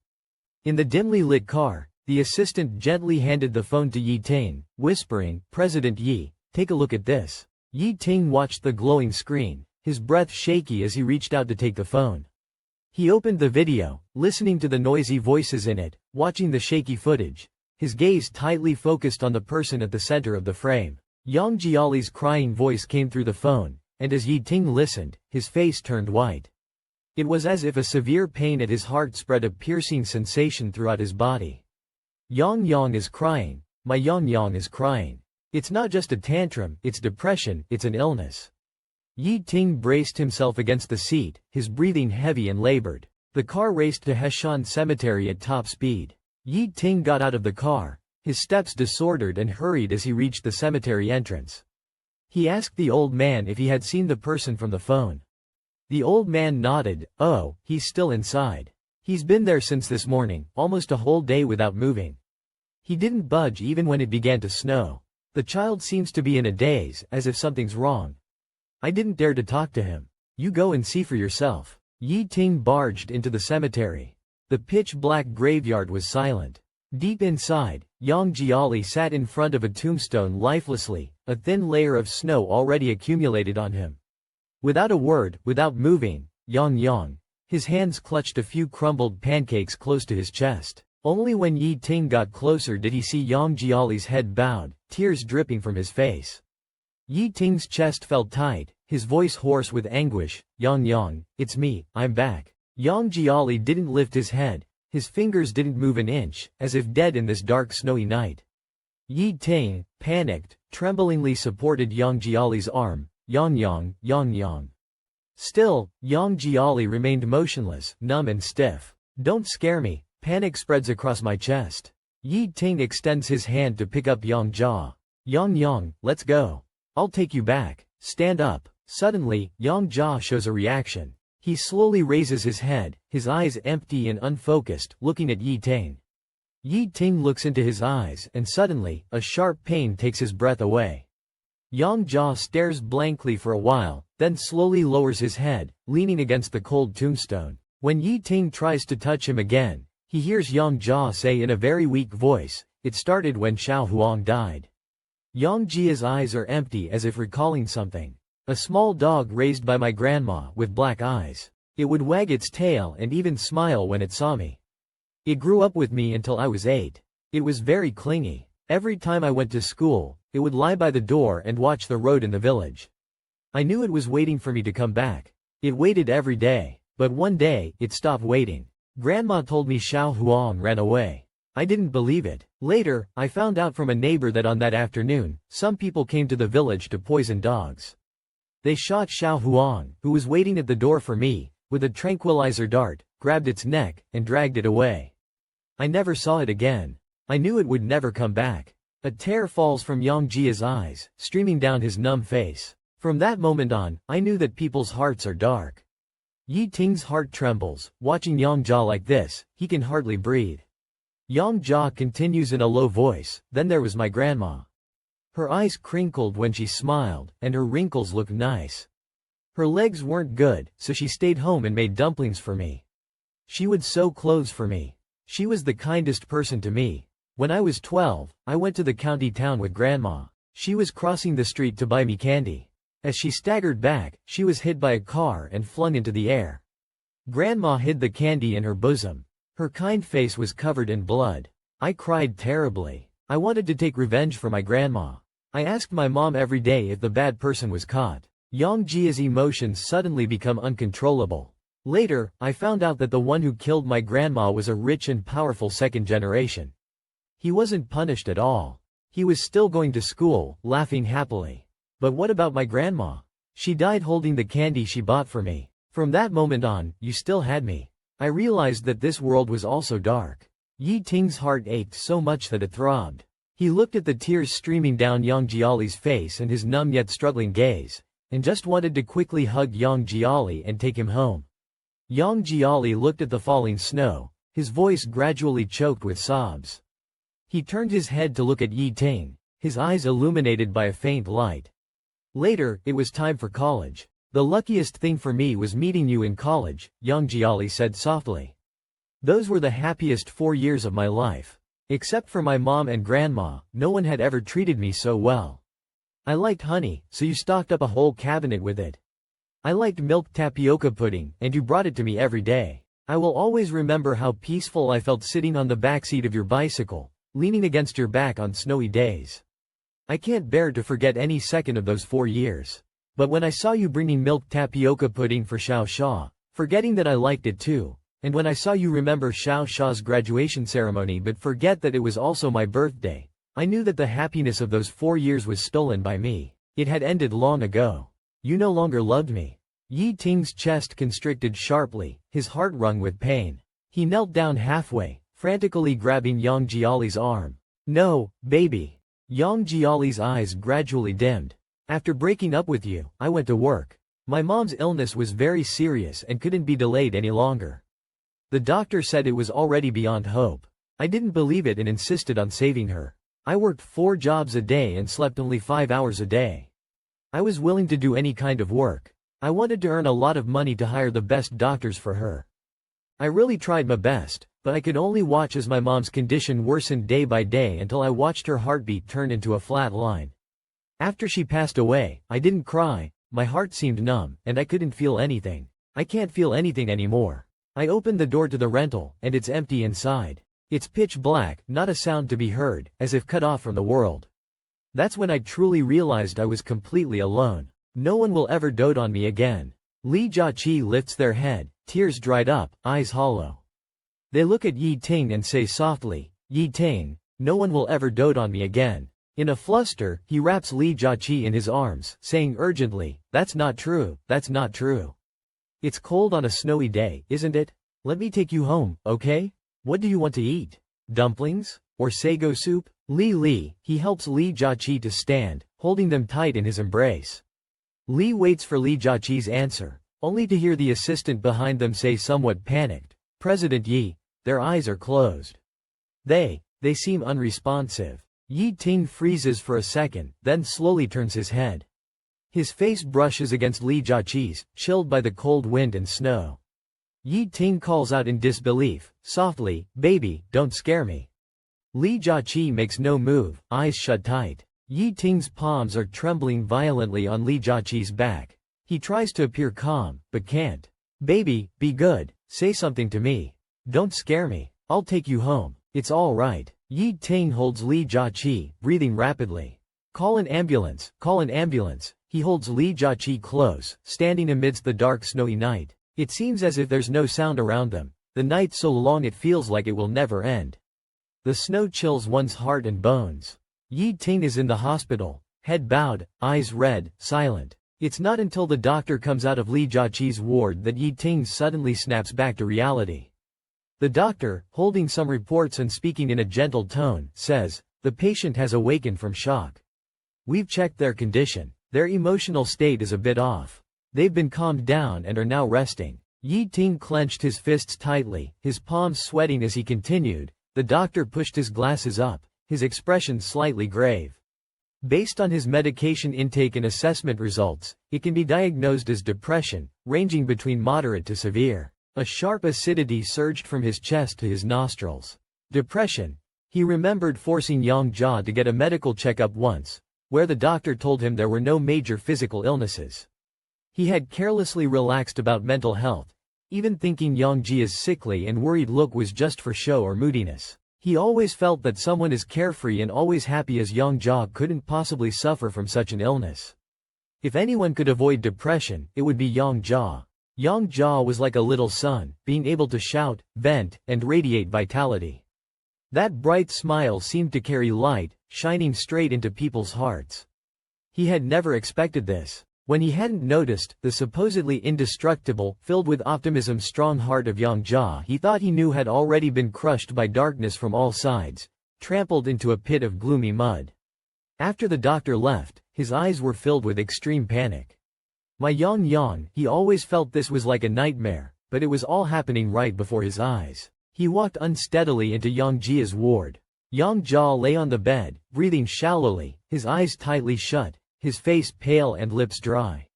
In the dimly lit car, the assistant gently handed the phone to Yi Ting, whispering, "President Yi, take a look at this." Yi Ting watched the glowing screen, his breath shaky as he reached out to take the phone. He opened the video, listening to the noisy voices in it, watching the shaky footage, his gaze tightly focused on the person at the center of the frame. Yang Jiali's crying voice came through the phone, and as Yi Ting listened, his face turned white. It was as if a severe pain at his heart spread a piercing sensation throughout his body. Yang is crying. My Yang is crying. It's not just a tantrum, it's depression, it's an illness. Yi Ting braced himself against the seat, his breathing heavy and labored. The car raced to Heshan Cemetery at top speed. Yi Ting got out of the car, his steps disordered and hurried as he reached the cemetery entrance. He asked the old man if he had seen the person from the phone. The old man nodded. "Oh, he's still inside." He's been there since this morning, almost a whole day without moving. He didn't budge even when it began to snow. The child seems to be in a daze, as if something's wrong. I didn't dare to talk to him. You go and see for yourself. Yi Ting barged into the cemetery. The pitch-black graveyard was silent. Deep inside, Yang Jiali sat in front of a tombstone lifelessly, a thin layer of snow already accumulated on him. Without a word, without moving, Yang, his hands clutched a few crumbled pancakes close to his chest. Only when Yi Ting got closer did he see Yang Jiali's head bowed, tears dripping from his face. Yi Ting's chest felt tight, his voice hoarse with anguish. Yang, it's me, I'm back. Yang Jiali didn't lift his head, his fingers didn't move an inch, as if dead in this dark snowy night. Yi Ting, panicked, tremblingly supported Yang Jiali's arm. Yang. Still, Yang Jiali remained motionless, numb and stiff. Don't scare me. Panic spreads across my chest. Yi Ting extends his hand to pick up Yang Jia. Yang, let's go. I'll take you back. Stand up. Suddenly, Yang Jia shows a reaction. He slowly raises his head, his eyes empty and unfocused, looking at Yi Ting. Yi Ting looks into his eyes, and suddenly, a sharp pain takes his breath away. Yang Jia stares blankly for a while, then slowly lowers his head, leaning against the cold tombstone. When Yi Ting tries to touch him again, he hears Yang Jia say in a very weak voice, "It started when Xiao Huang died." Yang Jia's eyes are empty as if recalling something. A small dog raised by my grandma, with black eyes. It would wag its tail and even smile when it saw me. It grew up with me until I was 8. It was very clingy. Every time I went to school, it would lie by the door and watch the road in the village. I knew it was waiting for me to come back. It waited every day, but one day, it stopped waiting. Grandma told me Xiao Huang ran away. I didn't believe it. Later, I found out from a neighbor that on that afternoon, some people came to the village to poison dogs. They shot Xiao Huang, who was waiting at the door for me, with a tranquilizer dart, grabbed its neck, and dragged it away. I never saw it again. I knew it would never come back. A tear falls from Yang Jia's eyes, streaming down his numb face. From that moment on, I knew that people's hearts are dark. Yi Ting's heart trembles, watching Yang Jia like this, he can hardly breathe. Yang Jia continues in a low voice, then there was my grandma. Her eyes crinkled when she smiled, and her wrinkles looked nice. Her legs weren't good, so she stayed home and made dumplings for me. She would sew clothes for me. She was the kindest person to me. When I was 12, I went to the county town with grandma. She was crossing the street to buy me candy. As she staggered back, she was hit by a car and flung into the air. Grandma hid the candy in her bosom. Her kind face was covered in blood. I cried terribly. I wanted to take revenge for my grandma. I asked my mom every day if the bad person was caught. Yang Jia's emotions suddenly become uncontrollable. Later, I found out that the one who killed my grandma was a rich and powerful second generation. He wasn't punished at all. He was still going to school, laughing happily. But what about my grandma? She died holding the candy she bought for me. From that moment on, you still had me. I realized that this world was also dark. Yi Ting's heart ached so much that it throbbed. He looked at the tears streaming down Yang Jiali's face and his numb yet struggling gaze, and just wanted to quickly hug Yang Jiali and take him home. Yang Jiali looked at the falling snow, his voice gradually choked with sobs. He turned his head to look at Yi Ting, his eyes illuminated by a faint light. Later, it was time for college. The luckiest thing for me was meeting you in college, Yang Jiali said softly. Those were the happiest 4 years of my life. Except for my mom and grandma, no one had ever treated me so well. I liked honey, so you stocked up a whole cabinet with it. I liked milk tapioca pudding, and you brought it to me every day. I will always remember how peaceful I felt sitting on the backseat of your bicycle, leaning against your back on snowy days. I can't bear to forget any second of those 4 years. But when I saw you bringing milk tapioca pudding for Xiao Xia, forgetting that I liked it too, and when I saw you remember Xiao Xia's graduation ceremony but forget that it was also my birthday, I knew that the happiness of those 4 years was stolen by me. It had ended long ago. You no longer loved me. Yi Ting's chest constricted sharply, his heart wrung with pain. He knelt down halfway, frantically grabbing Yang Jiali's arm. No, baby. Yang Jiali's eyes gradually dimmed. After breaking up with you, I went to work. My mom's illness was very serious and couldn't be delayed any longer. The doctor said it was already beyond hope. I didn't believe it and insisted on saving her. I worked 4 jobs a day and slept only 5 hours a day. I was willing to do any kind of work. I wanted to earn a lot of money to hire the best doctors for her. I really tried my best, but I could only watch as my mom's condition worsened day by day until I watched her heartbeat turn into a flat line. After she passed away, I didn't cry, my heart seemed numb, and I couldn't feel anything. I can't feel anything anymore. I opened the door to the rental, and it's empty inside. It's pitch black, not a sound to be heard, as if cut off from the world. That's when I truly realized I was completely alone. No one will ever dote on me again. Li Jiaqi lifts their head, tears dried up, eyes hollow. They look at Yi Ting and say softly, "Yi Ting, no one will ever dote on me again." In a fluster, he wraps Li Jiaqi in his arms, saying urgently, "That's not true, that's not true. It's cold on a snowy day, isn't it? Let me take you home, okay? What do you want to eat? Dumplings? Or sago soup?" Li, he helps Li Jiaqi to stand, holding them tight in his embrace. Li waits for Li Jiaqi's answer, only to hear the assistant behind them say somewhat panicked, "President Yi." Their eyes are closed. They seem unresponsive. Yi Ting freezes for a second, then slowly turns his head. His face brushes against Li Jiaqi's, chilled by the cold wind and snow. Yi Ting calls out in disbelief, softly, "Baby, don't scare me." Li Jiaqi makes no move, eyes shut tight. Yi Ting's palms are trembling violently on Li Jiaqi's back. He tries to appear calm, but can't. "Baby, be good, say something to me. Don't scare me, I'll take you home, it's all right." Yi Ting holds Li Jiaqi, breathing rapidly. Call an ambulance, call an ambulance." He holds Li Jiaqi close, standing amidst the dark snowy night. It seems as if there's no sound around them, the night so long it feels like it will never end. The snow chills one's heart and bones. Yi Ting is in the hospital, head bowed, eyes red, silent. It's not until the doctor comes out of Li Jiaqi's ward that Yi Ting suddenly snaps back to reality. The doctor, holding some reports and speaking in a gentle tone, says, "The patient has awakened from shock. We've checked their condition. Their emotional state is a bit off. They've been calmed down and are now resting." Yi Ting clenched his fists tightly, his palms sweating as he continued. The doctor pushed his glasses up, his expression slightly grave. Based on his medication intake and assessment results, it can be diagnosed as depression, ranging between moderate to severe. A sharp acidity surged from his chest to his nostrils. Depression. He remembered forcing Yang Jia to get a medical checkup once, where the doctor told him there were no major physical illnesses. He had carelessly relaxed about mental health, even thinking Yang Jia's sickly and worried look was just for show or moodiness. He always felt that someone as carefree and always happy as Yang Jia couldn't possibly suffer from such an illness. If anyone could avoid depression, it would be Yang Jia. Yang Jia was like a little sun, being able to shout, vent, and radiate vitality. That bright smile seemed to carry light, shining straight into people's hearts. He had never expected this. When he hadn't noticed the supposedly indestructible, filled with optimism strong heart of Yang Jia, he thought he knew had already been crushed by darkness from all sides, trampled into a pit of gloomy mud. After the doctor left, his eyes were filled with extreme panic. My Yang, he always felt this was like a nightmare, but it was all happening right before his eyes. He walked unsteadily into Yang Jia's ward. Yang Jia lay on the bed, breathing shallowly, his eyes tightly shut, his face pale and lips dry.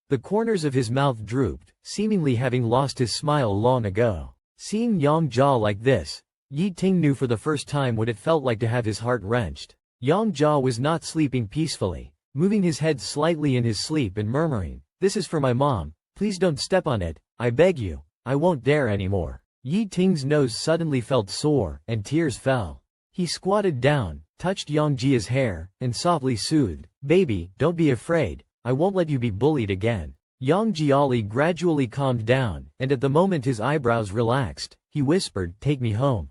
The corners of his mouth drooped, seemingly having lost his smile long ago. Seeing Yang Jia like this, Yi Ting knew for the first time what it felt like to have his heart wrenched. Yang Jia was not sleeping peacefully, moving his head slightly in his sleep and murmuring, "This is for my mom, please don't step on it, I beg you, I won't dare anymore." Yi Ting's nose suddenly felt sore, and tears fell. He squatted down, touched Yang Jia's hair, and softly soothed, "Baby, don't be afraid, I won't let you be bullied again." Yang Jiali gradually calmed down, and at the moment his eyebrows relaxed, he whispered, "Take me home."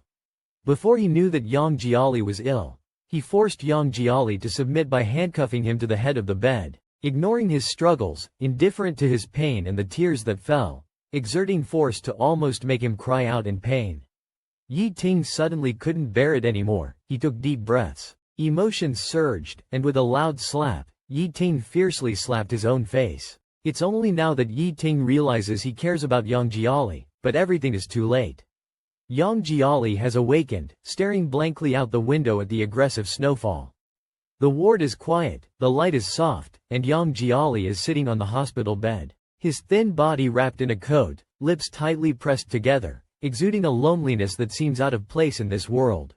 Before he knew that Yang Jiali was ill, he forced Yang Jiali to submit by handcuffing him to the head of the bed. Ignoring his struggles, indifferent to his pain and the tears that fell, exerting force to almost make him cry out in pain. Yi Ting suddenly couldn't bear it anymore. He took deep breaths. Emotions surged, and with a loud slap, Yi Ting fiercely slapped his own face. It's only now that Yi Ting realizes he cares about Yang Jiali, but everything is too late. Yang Jiali has awakened, staring blankly out the window at the aggressive snowfall. The ward is quiet, the light is soft, and Yang Jiali is sitting on the hospital bed. His thin body wrapped in a coat, lips tightly pressed together, exuding a loneliness that seems out of place in this world.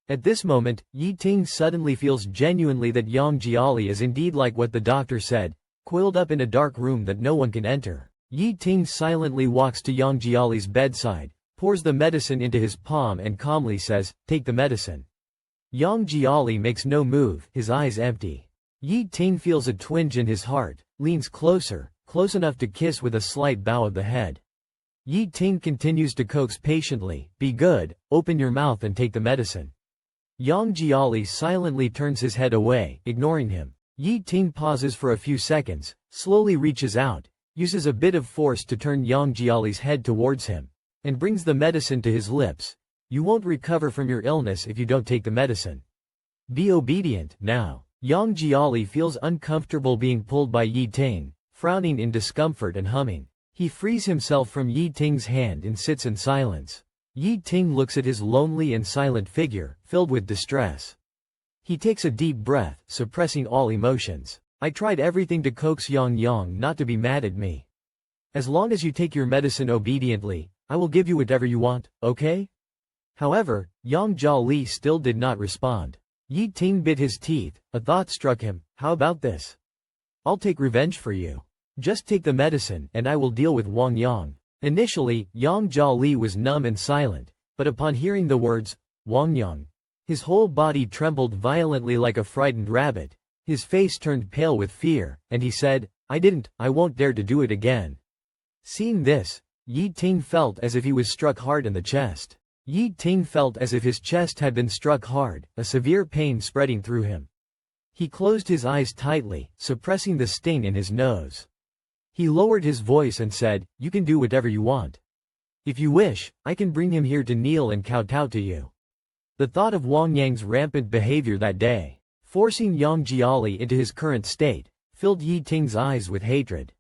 At this moment, Yi Ting suddenly feels genuinely that Yang Jiali is indeed like what the doctor said, coiled up in a dark room that no one can enter. Yi Ting silently walks to Yang Jiali's bedside, pours the medicine into his palm and calmly says, "Take the medicine." Yang Jiali makes no move, his eyes empty. Yi Ting feels a twinge in his heart, leans closer, close enough to kiss with a slight bow of the head. Yi Ting continues to coax patiently, "Be good, open your mouth and take the medicine." Yang Jiali silently turns his head away, ignoring him. Yi Ting pauses for a few seconds, slowly reaches out, uses a bit of force to turn Yang Jiali's head towards him, and brings the medicine to his lips. "You won't recover from your illness if you don't take the medicine. Be obedient, now." Yang Jiali feels uncomfortable being pulled by Yi Ting, frowning in discomfort and humming. He frees himself from Yi Ting's hand and sits in silence. Yi Ting looks at his lonely and silent figure, filled with distress. He takes a deep breath, suppressing all emotions. "I tried everything to coax Yang not to be mad at me. As long as you take your medicine obediently, I will give you whatever you want, okay?" However, Yang Jiali still did not respond. Yi Ting bit his teeth, a thought struck him. "How about this? I'll take revenge for you. Just take the medicine and I will deal with Wang Yang." Initially, Yang Jiali was numb and silent, but upon hearing the words, "Wang Yang," his whole body trembled violently like a frightened rabbit. His face turned pale with fear, and he said, I won't dare to do it again." Seeing this, Yi Ting felt as if he was struck hard in the chest. Yi Ting felt as if his chest had been struck hard, a severe pain spreading through him. He closed his eyes tightly, suppressing the sting in his nose. He lowered his voice and said, "You can do whatever you want. If you wish, I can bring him here to kneel and kowtow to you." The thought of Wang Yang's rampant behavior that day, forcing Yang Jiali into his current state, filled Yi Ting's eyes with hatred.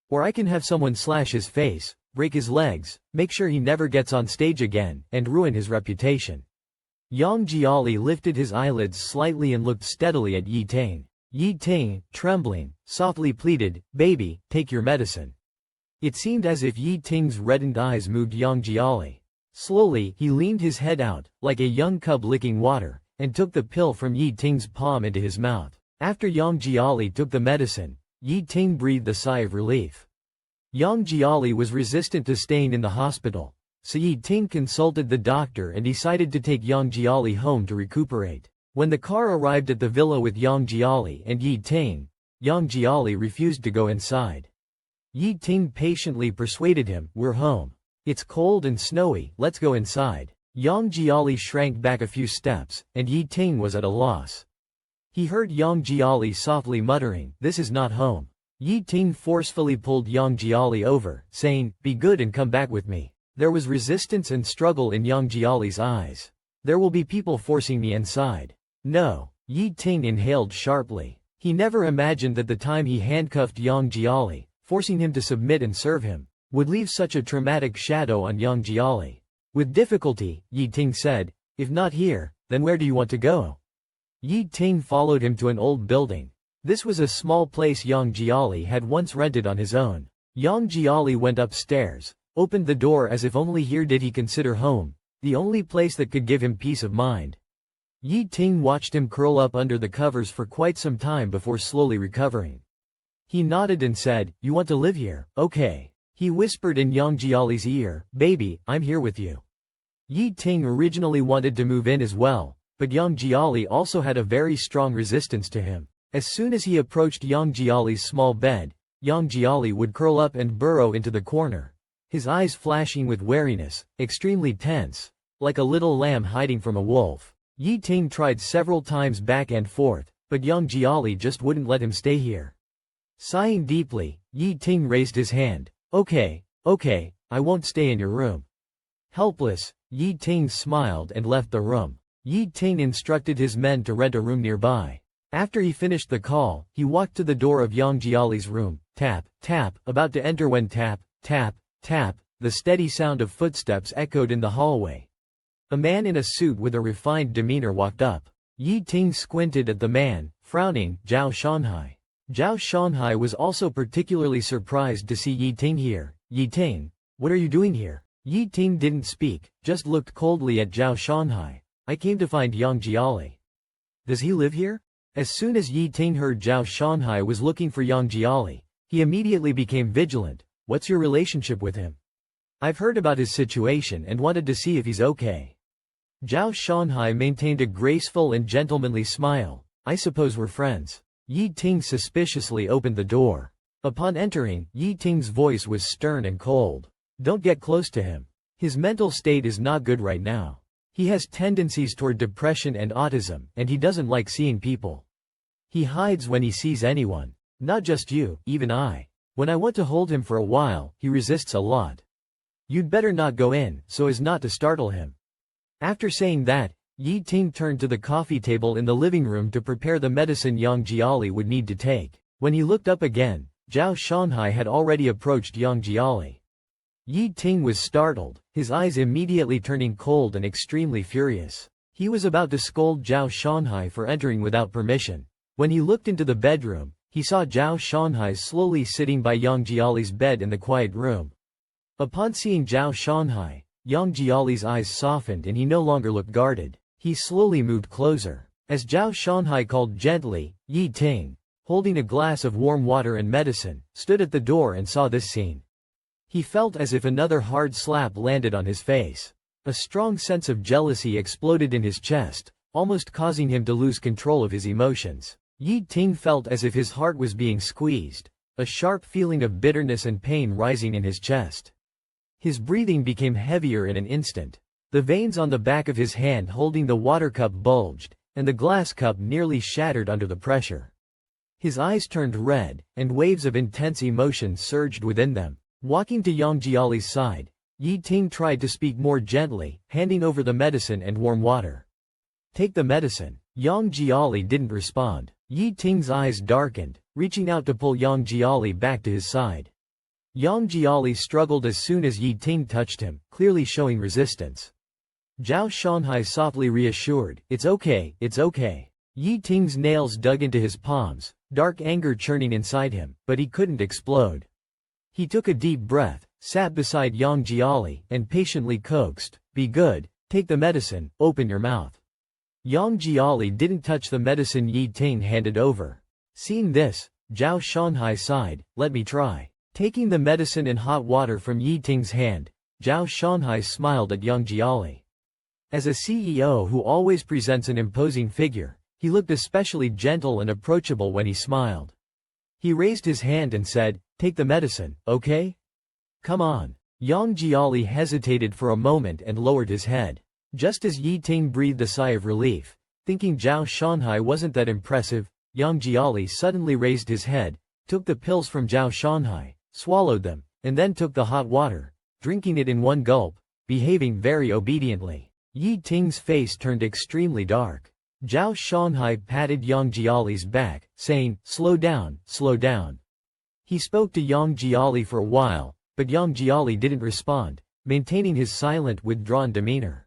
"Or I can have someone slash his face, break his legs, make sure he never gets on stage again, and ruin his reputation." Yang Jiali lifted his eyelids slightly and looked steadily at Yi Ting. Yi Ting, trembling, softly pleaded, "Baby, take your medicine." It seemed as if Yi Ting's reddened eyes moved Yang Jiali. Slowly, he leaned his head out, like a young cub licking water, and took the pill from Yi Ting's palm into his mouth. After Yang Jiali took the medicine, Yi Ting breathed a sigh of relief. Yang Jiali was resistant to staying in the hospital, so Yi Ting consulted the doctor and decided to take Yang Jiali home to recuperate. When the car arrived at the villa with Yang Jiali and Yi Ting, Yang Jiali refused to go inside. Yi Ting patiently persuaded him, "We're home. It's cold and snowy, let's go inside." Yang Jiali shrank back a few steps, and Yi Ting was at a loss. He heard Yang Jiali softly muttering, "This is not home." Yi Ting forcefully pulled Yang Jiali over, saying, "Be good and come back with me." There was resistance and struggle in Yang Jiali's eyes. "There will be people forcing me inside." "No." Yi Ting inhaled sharply. He never imagined that the time he handcuffed Yang Jiali, forcing him to submit and serve him, would leave such a traumatic shadow on Yang Jiali. With difficulty, Yi Ting said, "If not here, then where do you want to go?" Yi Ting followed him to an old building. This was a small place Yang Jiali had once rented on his own. Yang Jiali went upstairs, opened the door as if only here did he consider home, the only place that could give him peace of mind. Yi Ting watched him curl up under the covers for quite some time before slowly recovering. He nodded and said, "You want to live here, okay." He whispered in Yang Jiali's ear, "Baby, I'm here with you." Yi Ting originally wanted to move in as well, but Yang Jiali also had a very strong resistance to him. As soon as he approached Yang Jiali's small bed, Yang Jiali would curl up and burrow into the corner, his eyes flashing with wariness, extremely tense, like a little lamb hiding from a wolf. Yi Ting tried several times back and forth, but Yang Jiali just wouldn't let him stay here. Sighing deeply, Yi Ting raised his hand. Okay, I won't stay in your room." Helpless, Yi Ting smiled and left the room. Yi Ting instructed his men to rent a room nearby. After he finished the call, he walked to the door of Yang Jiali's room, tap, tap, about to enter when tap, tap, tap, the steady sound of footsteps echoed in the hallway. A man in a suit with a refined demeanor walked up. Yi Ting squinted at the man, frowning. Zhao Shanhai. Zhao Shanhai was also particularly surprised to see Yi Ting here. Yi Ting, what are you doing here? Yi Ting didn't speak, just looked coldly at Zhao Shanhai. I came to find Yang Jiali. Does he live here? As soon as Yi Ting heard Zhao Shanhai was looking for Yang Jiali, he immediately became vigilant. What's your relationship with him? I've heard about his situation and wanted to see if he's okay. Zhao Shanhai maintained a graceful and gentlemanly smile. I suppose we're friends. Yi Ting suspiciously opened the door. Upon entering, Yi Ting's voice was stern and cold. Don't get close to him. His mental state is not good right now. He has tendencies toward depression and autism, and he doesn't like seeing people. He hides when he sees anyone. Not just you, even I. When I want to hold him for a while, he resists a lot. You'd better not go in, so as not to startle him. After saying that, Yi Ting turned to the coffee table in the living room to prepare the medicine Yang Jiali would need to take. When he looked up again, Zhao Shanhai had already approached Yang Jiali. Yi Ting was startled, his eyes immediately turning cold and extremely furious. He was about to scold Zhao Shanhai for entering without permission. When he looked into the bedroom, he saw Zhao Shanhai slowly sitting by Yang Jiali's bed in the quiet room. Upon seeing Zhao Shanhai, Yang Jiali's eyes softened and he no longer looked guarded. He slowly moved closer. As Zhao Shanhai called gently, Yi Ting, holding a glass of warm water and medicine, stood at the door and saw this scene. He felt as if another hard slap landed on his face. A strong sense of jealousy exploded in his chest, almost causing him to lose control of his emotions. Yi Ting felt as if his heart was being squeezed, a sharp feeling of bitterness and pain rising in his chest. His breathing became heavier in an instant. The veins on the back of his hand holding the water cup bulged, and the glass cup nearly shattered under the pressure. His eyes turned red, and waves of intense emotion surged within them. Walking to Yang Jiali's side, Yi Ting tried to speak more gently, handing over the medicine and warm water. Take the medicine. Yang Jiali didn't respond. Yi Ting's eyes darkened, reaching out to pull Yang Jiali back to his side. Yang Jiali struggled as soon as Yi Ting touched him, clearly showing resistance. Zhao Shanhai softly reassured, it's okay, it's okay. Yi Ting's nails dug into his palms, dark anger churning inside him, but he couldn't explode. He took a deep breath, sat beside Yang Jiali, and patiently coaxed, be good, take the medicine, open your mouth. Yang Jiali didn't touch the medicine Yi Ting handed over. Seeing this, Zhao Shanhai sighed, let me try. Taking the medicine and hot water from Yi Ting's hand, Zhao Shanhai smiled at Yang Jiali. As a CEO who always presents an imposing figure, he looked especially gentle and approachable when he smiled. He raised his hand and said, take the medicine, okay? Come on. Yang Jiali hesitated for a moment and lowered his head. Just as Yi Ting breathed a sigh of relief, thinking Zhao Shanhai wasn't that impressive, Yang Jiali suddenly raised his head, took the pills from Zhao Shanhai, swallowed them, and then took the hot water, drinking it in one gulp, behaving very obediently. Yi Ting's face turned extremely dark. Zhao Shanhai patted Yang Jiali's back, saying, slow down, slow down. He spoke to Yang Jiali for a while, but Yang Jiali didn't respond, maintaining his silent, withdrawn demeanor.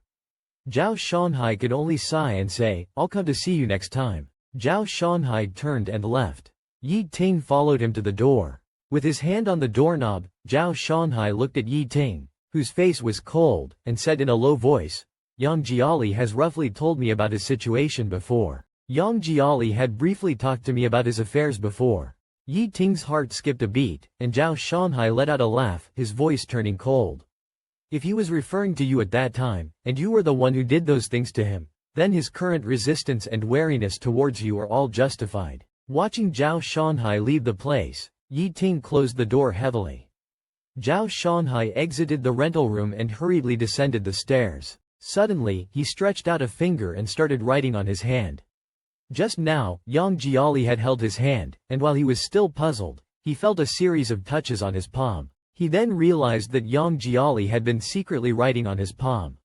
Zhao Shanhai could only sigh and say, I'll come to see you next time. Zhao Shanhai turned and left. Yi Ting followed him to the door. With his hand on the doorknob, Zhao Shanhai looked at Yi Ting, whose face was cold, and said in a low voice, Yang Jiali has roughly told me about his situation before. Yang Jiali had briefly talked to me about his affairs before. Yi Ting's heart skipped a beat, and Zhao Shanhai let out a laugh, his voice turning cold. If he was referring to you at that time, and you were the one who did those things to him, then his current resistance and wariness towards you are all justified. Watching Zhao Shanhai leave the place, Yi Ting closed the door heavily. Zhao Shanhai exited the rental room and hurriedly descended the stairs. Suddenly, he stretched out a finger and started writing on his hand. Just now, Yang Jiali had held his hand, and while he was still puzzled, he felt a series of touches on his palm. He then realized that Yang Jiali had been secretly writing on his palm.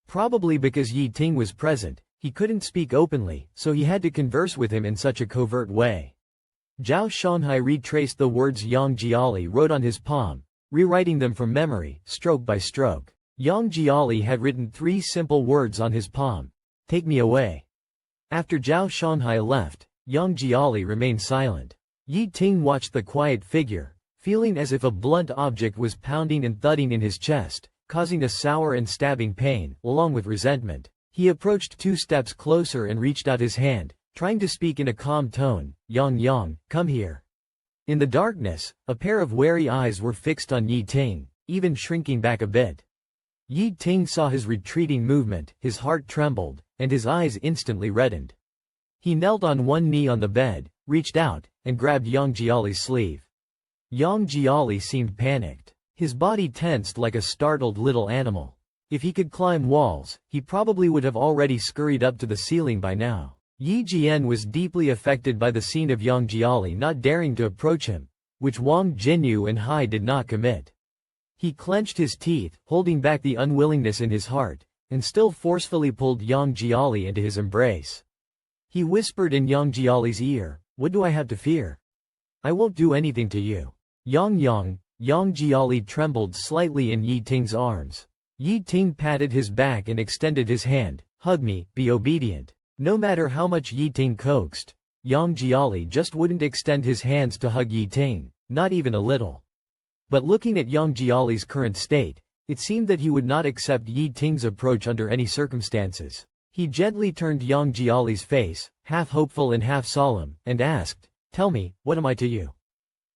Probably because Yi Ting was present, he couldn't speak openly, so he had to converse with him in such a covert way. Zhao Shanhai retraced the words Yang Jiali wrote on his palm, rewriting them from memory, stroke by stroke. Yang Jiali had written 3 simple words on his palm. Take me away. After Zhao Shanghai left, Yang Jiali remained silent. Yi Ting watched the quiet figure, feeling as if a blunt object was pounding and thudding in his chest, causing a sour and stabbing pain, along with resentment. He approached 2 steps closer and reached out his hand, trying to speak in a calm tone. Yang, come here. In the darkness, a pair of wary eyes were fixed on Yi Ting, even shrinking back a bit. Yi Ting saw his retreating movement, his heart trembled, and his eyes instantly reddened. He knelt on one knee on the bed, reached out, and grabbed Yang Jiali's sleeve. Yang Jiali seemed panicked. His body tensed like a startled little animal. If he could climb walls, he probably would have already scurried up to the ceiling by now. Yi Jian was deeply affected by the scene of Yang Jiali not daring to approach him, which Wang Jinyu and Hai did not commit. He clenched his teeth, holding back the unwillingness in his heart, and still forcefully pulled Yang Jiali into his embrace. He whispered in Yang Jiali's ear, "What do I have to fear? I won't do anything to you." Yang Jiali trembled slightly in Yi Ting's arms. Yi Ting patted his back and extended his hand. "Hug me, be obedient." No matter how much Yi Ting coaxed, Yang Jiali just wouldn't extend his hands to hug Yi Ting, not even a little. But looking at Yang Jiali's current state, it seemed that he would not accept Yi Ting's approach under any circumstances. He gently turned Yang Jiali's face, half hopeful and half solemn, and asked, "Tell me, what am I to you?"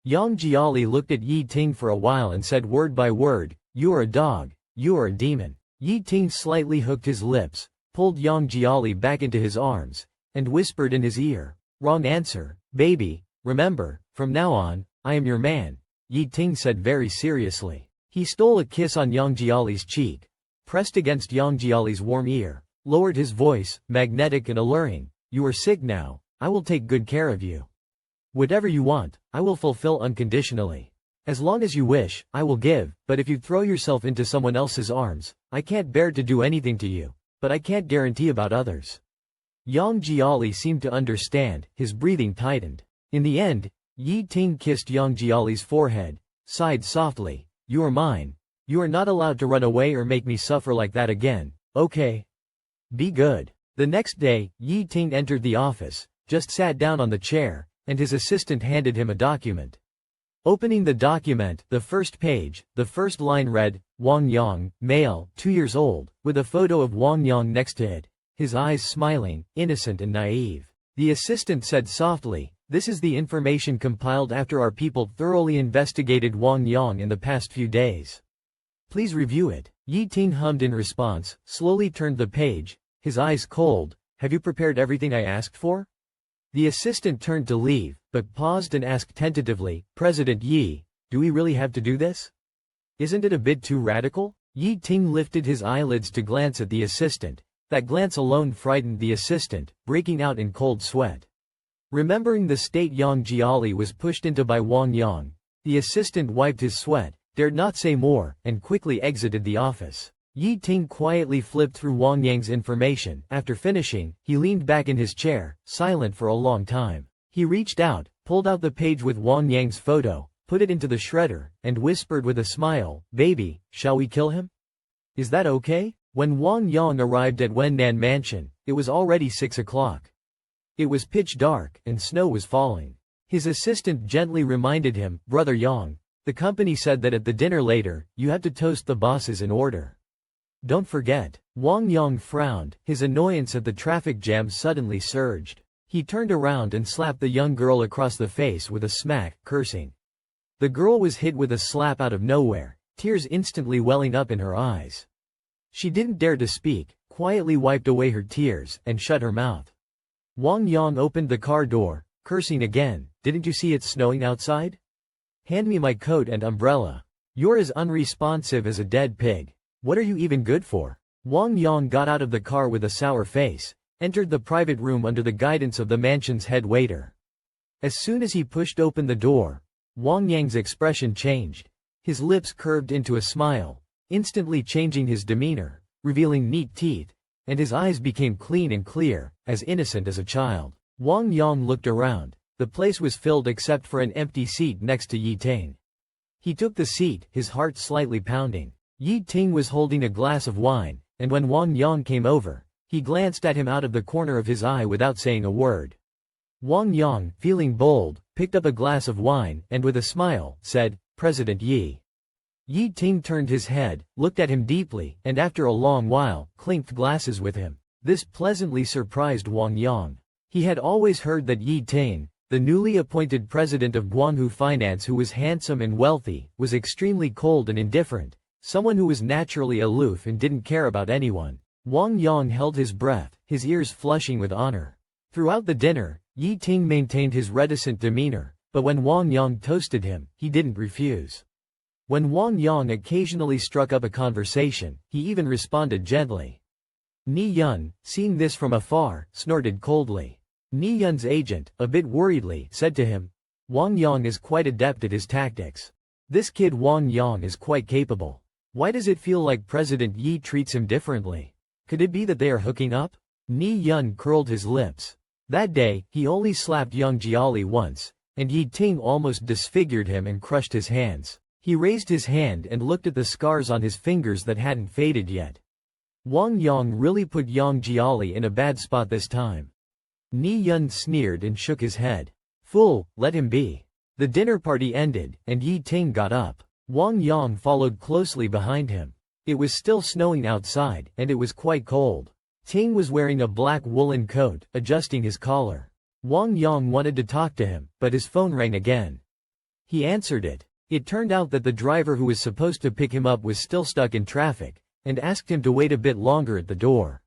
Yang Jiali looked at Yi Ting for a while and said word by word, "You are a dog, you are a demon." Yi Ting slightly hooked his lips, pulled Yang Jiali back into his arms, and whispered in his ear, "Wrong answer, baby, remember, from now on, I am your man," Yi Ting said very seriously. He stole a kiss on Yang Jiali's cheek, pressed against Yang Jiali's warm ear, lowered his voice, magnetic and alluring, "You are sick now, I will take good care of you. Whatever you want, I will fulfill unconditionally. As long as you wish, I will give, but if you throw yourself into someone else's arms, I can't bear to do anything to you. But I can't guarantee about others." Yang Jiali seemed to understand, his breathing tightened. In the end, Yi Ting kissed Yang Jiali's forehead, sighed softly, "You are mine. You are not allowed to run away or make me suffer like that again, okay? Be good." The next day, Yi Ting entered the office, just sat down on the chair, and his assistant handed him a document. Opening the document, the first page, the first line read, "Wang Yang, male, 2 years old," with a photo of Wang Yang next to it, his eyes smiling, innocent and naive. The assistant said softly, "This is the information compiled after our people thoroughly investigated Wang Yang in the past few days. Please review it." Yi Ting hummed in response, slowly turned the page, his eyes cold. "Have you prepared everything I asked for?" The assistant turned to leave, but paused and asked tentatively, "President Yi, do we really have to do this? Isn't it a bit too radical?" Yi Ting lifted his eyelids to glance at the assistant. That glance alone frightened the assistant, breaking out in cold sweat. Remembering the state Yang Jiali was pushed into by Wang Yang, the assistant wiped his sweat, dared not say more, and quickly exited the office. Yi Ting quietly flipped through Wang Yang's information. After finishing, he leaned back in his chair, silent for a long time. He reached out, pulled out the page with Wang Yang's photo, put it into the shredder, and whispered with a smile, "Baby, shall we kill him? Is that okay?" When Wang Yang arrived at Wennan Mansion, it was already 6 o'clock. It was pitch dark, and snow was falling. His assistant gently reminded him, "Brother Yang, the company said that at the dinner later, you have to toast the bosses in order. Don't forget." Wang Yang frowned, his annoyance at the traffic jam suddenly surged. He turned around and slapped the young girl across the face with a smack, cursing. The girl was hit with a slap out of nowhere, tears instantly welling up in her eyes. She didn't dare to speak, quietly wiped away her tears, and shut her mouth. Wang Yang opened the car door, cursing again, "Didn't you see it's snowing outside? Hand me my coat and umbrella. You're as unresponsive as a dead pig. What are you even good for?" Wang Yang got out of the car with a sour face, entered the private room under the guidance of the mansion's head waiter. As soon as he pushed open the door, Wang Yang's expression changed. His lips curved into a smile, instantly changing his demeanor, revealing neat teeth, and his eyes became clean and clear, as innocent as a child. Wang Yang looked around. The place was filled except for an empty seat next to Yi Ting. He took the seat, his heart slightly pounding. Yi Ting was holding a glass of wine, and when Wang Yang came over, he glanced at him out of the corner of his eye without saying a word. Wang Yang, feeling bold, picked up a glass of wine and with a smile, said, "President Yi." Yi Ting turned his head, looked at him deeply, and after a long while, clinked glasses with him. This pleasantly surprised Wang Yang. He had always heard that Yi Ting, the newly appointed president of Guanghu Finance who was handsome and wealthy, was extremely cold and indifferent, someone who was naturally aloof and didn't care about anyone. Wang Yang held his breath, his ears flushing with honor. Throughout the dinner, Yi Ting maintained his reticent demeanor, but when Wang Yang toasted him, he didn't refuse. When Wang Yang occasionally struck up a conversation, he even responded gently. Ni Yun, seeing this from afar, snorted coldly. Ni Yun's agent, a bit worriedly, said to him, "Wang Yang is quite adept at his tactics. This kid Wang Yang is quite capable. Why does it feel like President Yi treats him differently? Could it be that they are hooking up?" Ni Yun curled his lips. That day, he only slapped Yang Jiali once, and Yi Ting almost disfigured him and crushed his hands. He raised his hand and looked at the scars on his fingers that hadn't faded yet. Wang Yang really put Yang Jiali in a bad spot this time. Ni Yun sneered and shook his head. "Fool, let him be." The dinner party ended, and Yi Ting got up. Wang Yang followed closely behind him. It was still snowing outside, and it was quite cold. Ting was wearing a black woolen coat, adjusting his collar. Wang Yang wanted to talk to him, but his phone rang again. He answered it. It turned out that the driver who was supposed to pick him up was still stuck in traffic, and asked him to wait a bit longer at the door.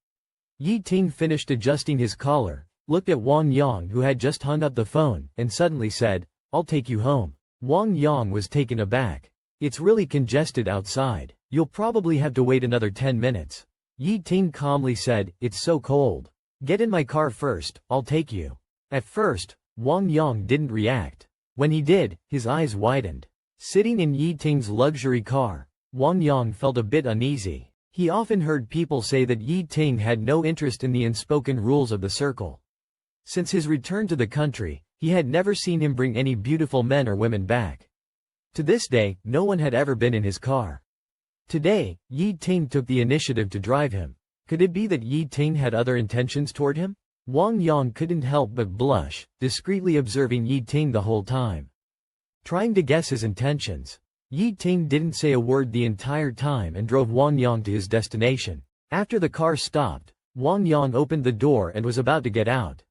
Yi Ting finished adjusting his collar, looked at Wang Yang who had just hung up the phone, and suddenly said, "I'll take you home." Wang Yang was taken aback. "It's really congested outside. You'll probably have to wait another 10 minutes. Yi Ting calmly said, "It's so cold. Get in my car first, I'll take you." At first, Wang Yang didn't react. When he did, his eyes widened. Sitting in Yi Ting's luxury car, Wang Yang felt a bit uneasy. He often heard people say that Yi Ting had no interest in the unspoken rules of the circle. Since his return to the country, he had never seen him bring any beautiful men or women back. To this day, no one had ever been in his car. Today, Yi Ting took the initiative to drive him. Could it be that Yi Ting had other intentions toward him? Wang Yang couldn't help but blush, discreetly observing Yi Ting the whole time. Trying to guess his intentions, Yi Ting didn't say a word the entire time and drove Wang Yang to his destination. After the car stopped, Wang Yang opened the door and was about to get out.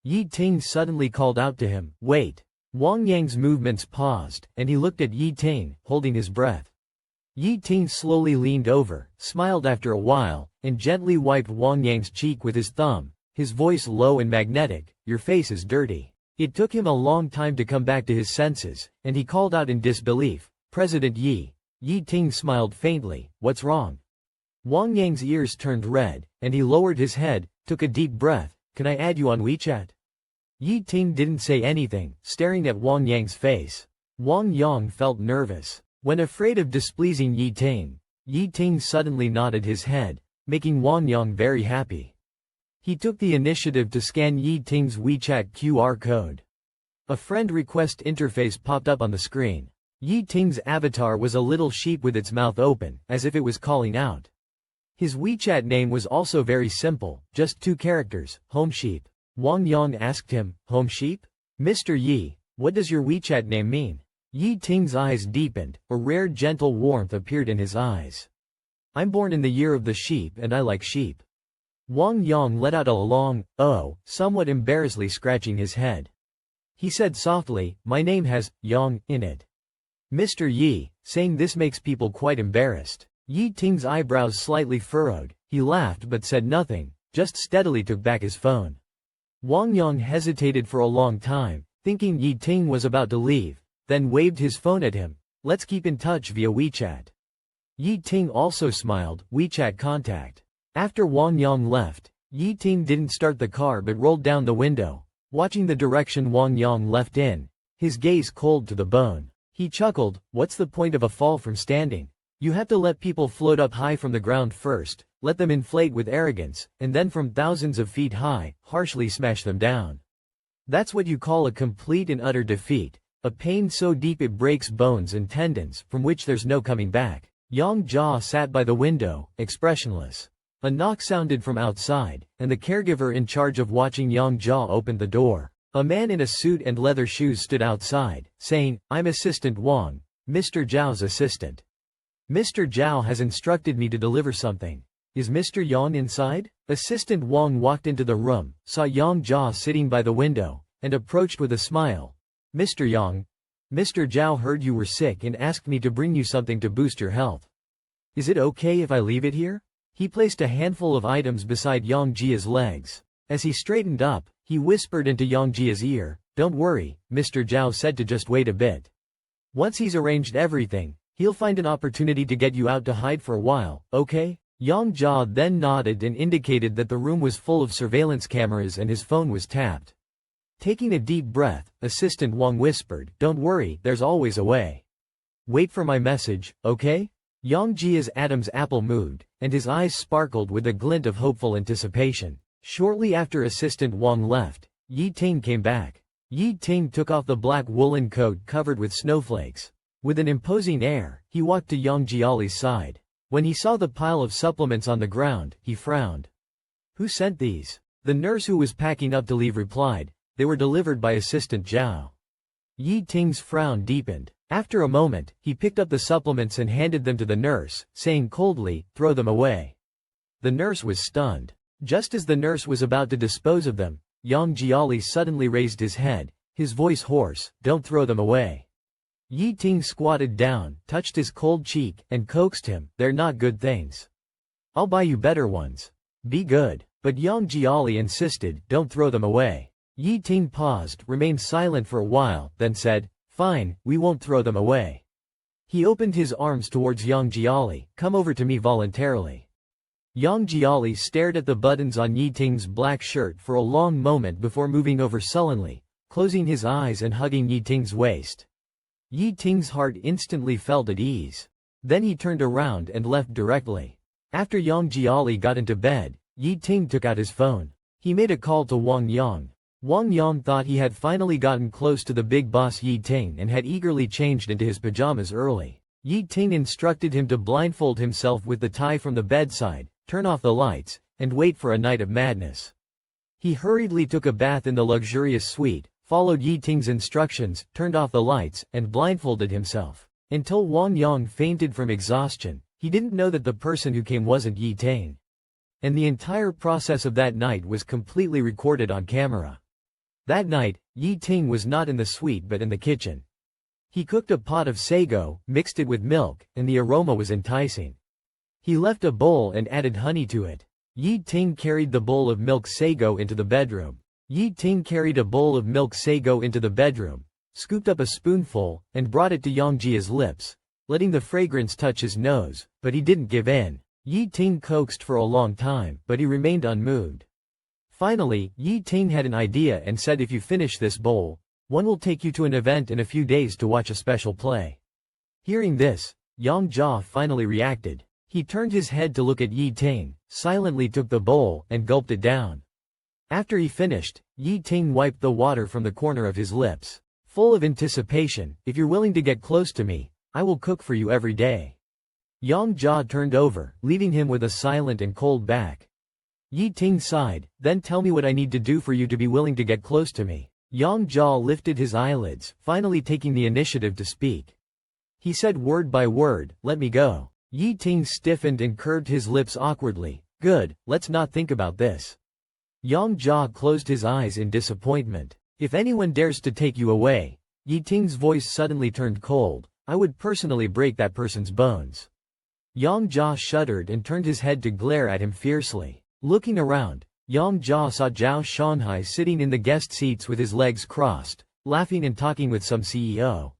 Yi Ting suddenly called out to him, "Wait." Wang Yang's movements paused, and he looked at Yi Ting, holding his breath. Yi Ting slowly leaned over, smiled after a while, and gently wiped Wang Yang's cheek with his thumb, his voice low and magnetic, "Your face is dirty." It took him a long time to come back to his senses, and he called out in disbelief, "President Yi." Yi Ting smiled faintly, "What's wrong?" Wang Yang's ears turned red, and he lowered his head, took a deep breath, "Can I add you on WeChat?" Yi Ting didn't say anything, staring at Wang Yang's face. Wang Yang felt nervous. When afraid of displeasing Yi Ting suddenly nodded his head, making Wang Yang very happy. He took the initiative to scan Yi Ting's WeChat QR code. A friend request interface popped up on the screen. Yi Ting's avatar was a little sheep with its mouth open, as if it was calling out. His WeChat name was also very simple, just 2 characters, Home Sheep. Wang Yang asked him, "Home Sheep? Mr. Yi, what does your WeChat name mean?" Yi Ting's eyes deepened, a rare gentle warmth appeared in his eyes. "I'm born in the year of the sheep and I like sheep." Wang Yang let out a long, "Oh," somewhat embarrassedly scratching his head. He said softly, "My name has Yang in it." Mr. Yi, saying this makes people quite embarrassed. Yi Ting's eyebrows slightly furrowed, he laughed but said nothing, just steadily took back his phone. Wang Yang hesitated for a long time, thinking Yi Ting was about to leave, then waved his phone at him, "Let's keep in touch via WeChat." Yi Ting also smiled, WeChat contact. After Wang Yang left, Yi Ting didn't start the car but rolled down the window, watching the direction Wang Yang left in, his gaze cold to the bone. He chuckled, "What's the point of a fall from standing? You have to let people float up high from the ground first, let them inflate with arrogance, and then from thousands of feet high, harshly smash them down. That's what you call a complete and utter defeat, A pain so deep it breaks bones and tendons, from which there's no coming back. Yang Jia sat by the window, expressionless. A knock sounded from outside, and the caregiver in charge of watching Yang Jia opened the door. A man in a suit and leather shoes stood outside, saying, "I'm Assistant Wang, Mr. Zhao's assistant. Mr. Zhao has instructed me to deliver something. Is Mr. Yang inside?" Assistant Wang walked into the room, saw Yang Jia sitting by the window, and approached with a smile. "Mr. Yang, Mr. Zhao heard you were sick and asked me to bring you something to boost your health. Is it okay if I leave it here?" He placed a handful of items beside Yang Jia's legs. As he straightened up, he whispered into Yang Jia's ear, "Don't worry," Mr. Zhao said, to just wait a bit. "Once he's arranged everything, he'll find an opportunity to get you out to hide for a while, okay?" Yang Jia then nodded and indicated that the room was full of surveillance cameras and his phone was tapped. Taking a deep breath, Assistant Wang whispered, "Don't worry, there's always a way. Wait for my message, okay?" Yang Jia's Adam's apple moved, and his eyes sparkled with a glint of hopeful anticipation. Shortly after Assistant Wang left, Yi Ting came back. Yi Ting took off the black woolen coat covered with snowflakes. With an imposing air, he walked to Yang Jiali's side. When he saw the pile of supplements on the ground, he frowned. "Who sent these?" The nurse who was packing up to leave replied, "They were delivered by Assistant Zhao." Yi Ting's frown deepened. After a moment, he picked up the supplements and handed them to the nurse, saying coldly, "Throw them away." The nurse was stunned. Just as the nurse was about to dispose of them, Yang Jiali suddenly raised his head, his voice hoarse, "Don't throw them away." Yi Ting squatted down, touched his cold cheek, and coaxed him, "They're not good things. I'll buy you better ones. Be good." But Yang Jiali insisted, "Don't throw them away." Yi Ting paused, remained silent for a while, then said, "Fine, we won't throw them away." He opened his arms towards Yang Jiali, "Come over to me voluntarily." Yang Jiali stared at the buttons on Yi Ting's black shirt for a long moment before moving over sullenly, closing his eyes and hugging Yi Ting's waist. Yi Ting's heart instantly felt at ease. Then he turned around and left directly. After Yang Jiali got into bed, Yi Ting took out his phone. He made a call to Wang Yang. Wang Yang thought he had finally gotten close to the big boss Yi Ting and had eagerly changed into his pajamas early. Yi Ting instructed him to blindfold himself with the tie from the bedside, turn off the lights, and wait for a night of madness. He hurriedly took a bath in the luxurious suite, followed Yi Ting's instructions, turned off the lights, and blindfolded himself. Until Wang Yang fainted from exhaustion, he didn't know that the person who came wasn't Yi Ting. And the entire process of that night was completely recorded on camera. That night, Yi Ting was not in the suite but in the kitchen. He cooked a pot of sago, mixed it with milk, and the aroma was enticing. He left a bowl and added honey to it. Yi Ting carried the bowl of milk sago into the bedroom. Yi Ting carried a bowl of milk sago into the bedroom, scooped up a spoonful, and brought it to Yang Jia's lips, letting the fragrance touch his nose, but he didn't give in. Yi Ting coaxed for a long time, but he remained unmoved. Finally, Yi Ting had an idea and said, "If you finish this bowl, one will take you to an event in a few days to watch a special play." Hearing this, Yang Jia finally reacted. He turned his head to look at Yi Ting, silently took the bowl, and gulped it down. After he finished, Yi Ting wiped the water from the corner of his lips. Full of anticipation, "If you're willing to get close to me, I will cook for you every day." Yang Jia turned over, leaving him with a silent and cold back. Yi Ting sighed, "Then tell me what I need to do for you to be willing to get close to me." Yang Jia lifted his eyelids, finally taking the initiative to speak. He said word by word, "Let me go." Yi Ting stiffened and curved his lips awkwardly. "Good, let's not think about this." Yang Jia closed his eyes in disappointment. "If anyone dares to take you away," Yi Ting's voice suddenly turned cold, "I would personally break that person's bones." Yang Jia shuddered and turned his head to glare at him fiercely. Looking around, Yang Jia saw Zhao Shanhai sitting in the guest seats with his legs crossed, laughing and talking with some CEO.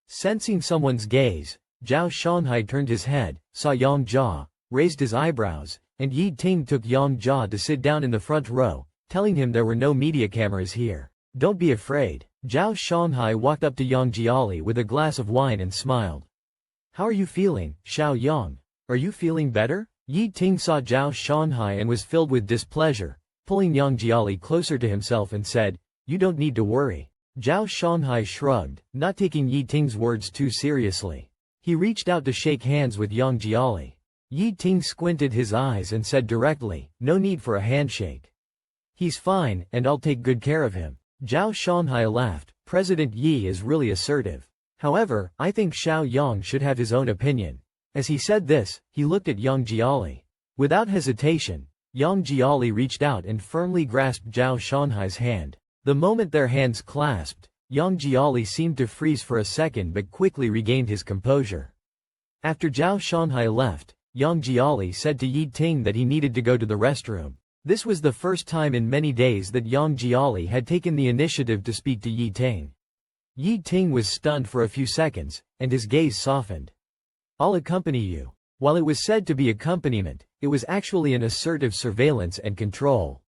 Sensing someone's gaze, Zhao Shanhai turned his head, saw Yang Jia, raised his eyebrows, and Yi Ting took Yang Jia to sit down in the front row, telling him there were no media cameras here. "Don't be afraid." Zhao Shanhai walked up to Yang Jiali with a glass of wine and smiled. "How are you feeling, Xiao Yang? Are you feeling better?" Yi Ting saw Zhao Shanhai and was filled with displeasure, pulling Yang Jiali closer to himself and said, "You don't need to worry. Zhao Shanghai shrugged, not taking Yi Ting's words too seriously. He reached out to shake hands with Yang Jiali. Yi Ting squinted his eyes and said directly, "No need for a handshake. He's fine, and I'll take good care of him." Zhao Shanghai laughed. President Yi is really assertive. However, I think Xiao Yang should have his own opinion. As he said this, he looked at Yang Jiali. Without hesitation, Yang Jiali reached out and firmly grasped Zhao Shanghai's hand. The moment their hands clasped, Yang Jiali seemed to freeze for a second but quickly regained his composure. After Zhao Shanghai left, Yang Jiali said to Yi Ting that he needed to go to the restroom. This was the first time in many days that Yang Jiali had taken the initiative to speak to Yi Ting. Yi Ting was stunned for a few seconds, and his gaze softened. "I'll accompany you." While it was said to be accompaniment, it was actually an assertive surveillance and control.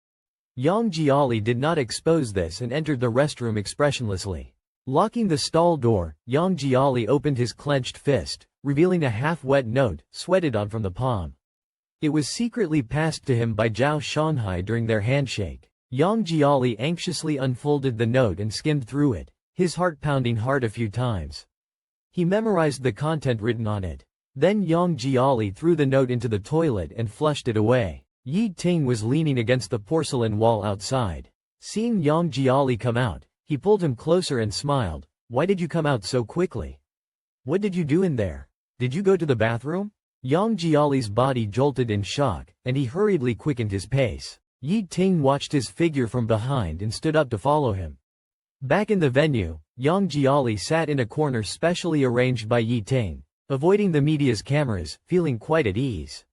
Yang Jiali did not expose this and entered the restroom expressionlessly. Locking the stall door, Yang Jiali opened his clenched fist, revealing a half-wet note, sweated on from the palm. It was secretly passed to him by Zhao Shanghai during their handshake. Yang Jiali anxiously unfolded the note and skimmed through it, his heart pounding hard a few times. He memorized the content written on it. Then Yang Jiali threw the note into the toilet and flushed it away. Yi Ting was leaning against the porcelain wall outside. Seeing Yang Jiali come out, he pulled him closer and smiled. "Why did you come out so quickly? What did you do in there? Did you go to the bathroom?" Yang Jiali's body jolted in shock, and he hurriedly quickened his pace. Yi Ting watched his figure from behind and stood up to follow him. Back in the venue, Yang Jiali sat in a corner specially arranged by Yi Ting, avoiding the media's cameras, feeling quite at ease.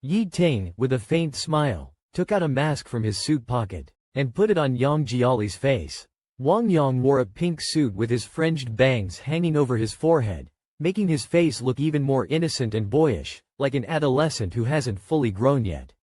Yi Ting, with a faint smile, took out a mask from his suit pocket, and put it on Yang Jiali's face. Wang Yang wore a pink suit with his fringed bangs hanging over his forehead, making his face look even more innocent and boyish, like an adolescent who hasn't fully grown yet.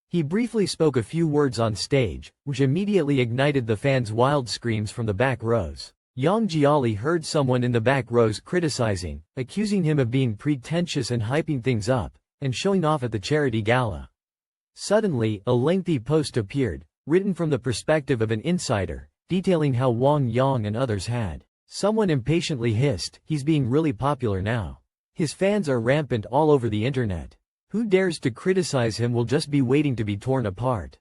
He briefly spoke a few words on stage, which immediately ignited the fans' wild screams from the back rows. Yang Jiali heard someone in the back rows criticizing, accusing him of being pretentious and hyping things up, and showing off at the charity gala. Suddenly, a lengthy post appeared, written from the perspective of an insider, detailing how Wang Yang and others had. Someone impatiently hissed, "He's being really popular now. His fans are rampant all over the internet. Who dares to criticize him will just be waiting to be torn apart.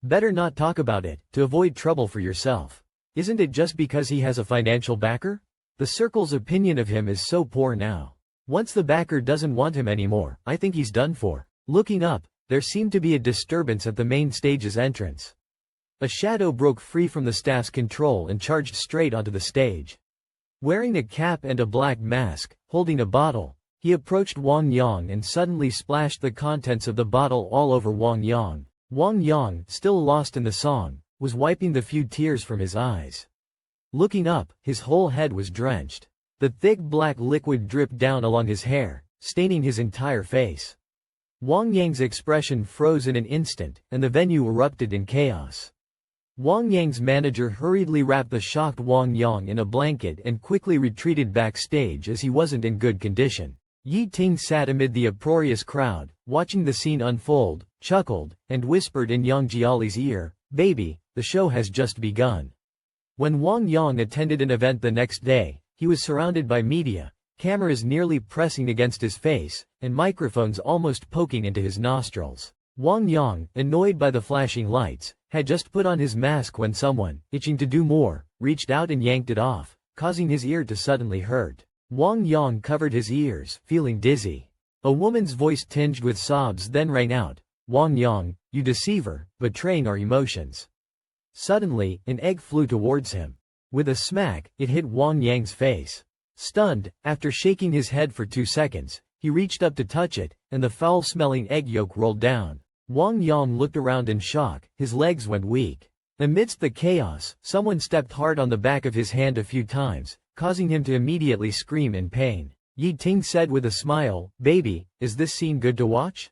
Better not talk about it, to avoid trouble for yourself. Isn't it just because he has a financial backer? The circle's opinion of him is so poor now. Once the backer doesn't want him anymore, I think he's done for." Looking up, there seemed to be a disturbance at the main stage's entrance. A shadow broke free from the staff's control and charged straight onto the stage. Wearing a cap and a black mask, holding a bottle, he approached Wang Yang and suddenly splashed the contents of the bottle all over Wang Yang. Wang Yang, still lost in the song, was wiping the few tears from his eyes. Looking up, his whole head was drenched. The thick black liquid dripped down along his hair, staining his entire face. Wang Yang's expression froze in an instant, and the venue erupted in chaos. Wang Yang's manager hurriedly wrapped the shocked Wang Yang in a blanket and quickly retreated backstage as he wasn't in good condition. Yi Ting sat amid the uproarious crowd, watching the scene unfold, chuckled, and whispered in Yang Jiali's ear, "Baby, the show has just begun." When Wang Yang attended an event the next day, he was surrounded by media, cameras nearly pressing against his face, and microphones almost poking into his nostrils. Wang Yang, annoyed by the flashing lights, had just put on his mask when someone, itching to do more, reached out and yanked it off, causing his ear to suddenly hurt. Wang Yang covered his ears, feeling dizzy. A woman's voice tinged with sobs then rang out, "Wang Yang, you deceiver, betraying our emotions." Suddenly, an egg flew towards him. With a smack, it hit Wang Yang's face. Stunned, after shaking his head for 2 seconds, he reached up to touch it, and the foul-smelling egg yolk rolled down. Wang Yang looked around in shock, his legs went weak. Amidst the chaos, someone stepped hard on the back of his hand a few times, causing him to immediately scream in pain. Yi Ting said with a smile, "Baby, is this scene good to watch?"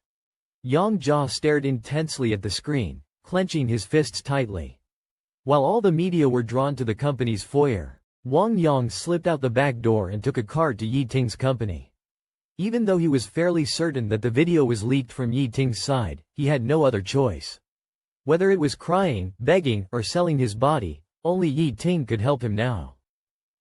Yang Jia stared intensely at the screen, clenching his fists tightly. While all the media were drawn to the company's foyer, Wang Yang slipped out the back door and took a car to Yi Ting's company. Even though he was fairly certain that the video was leaked from Yi Ting's side, he had no other choice. Whether it was crying, begging, or selling his body, Only Yi Ting could help him now.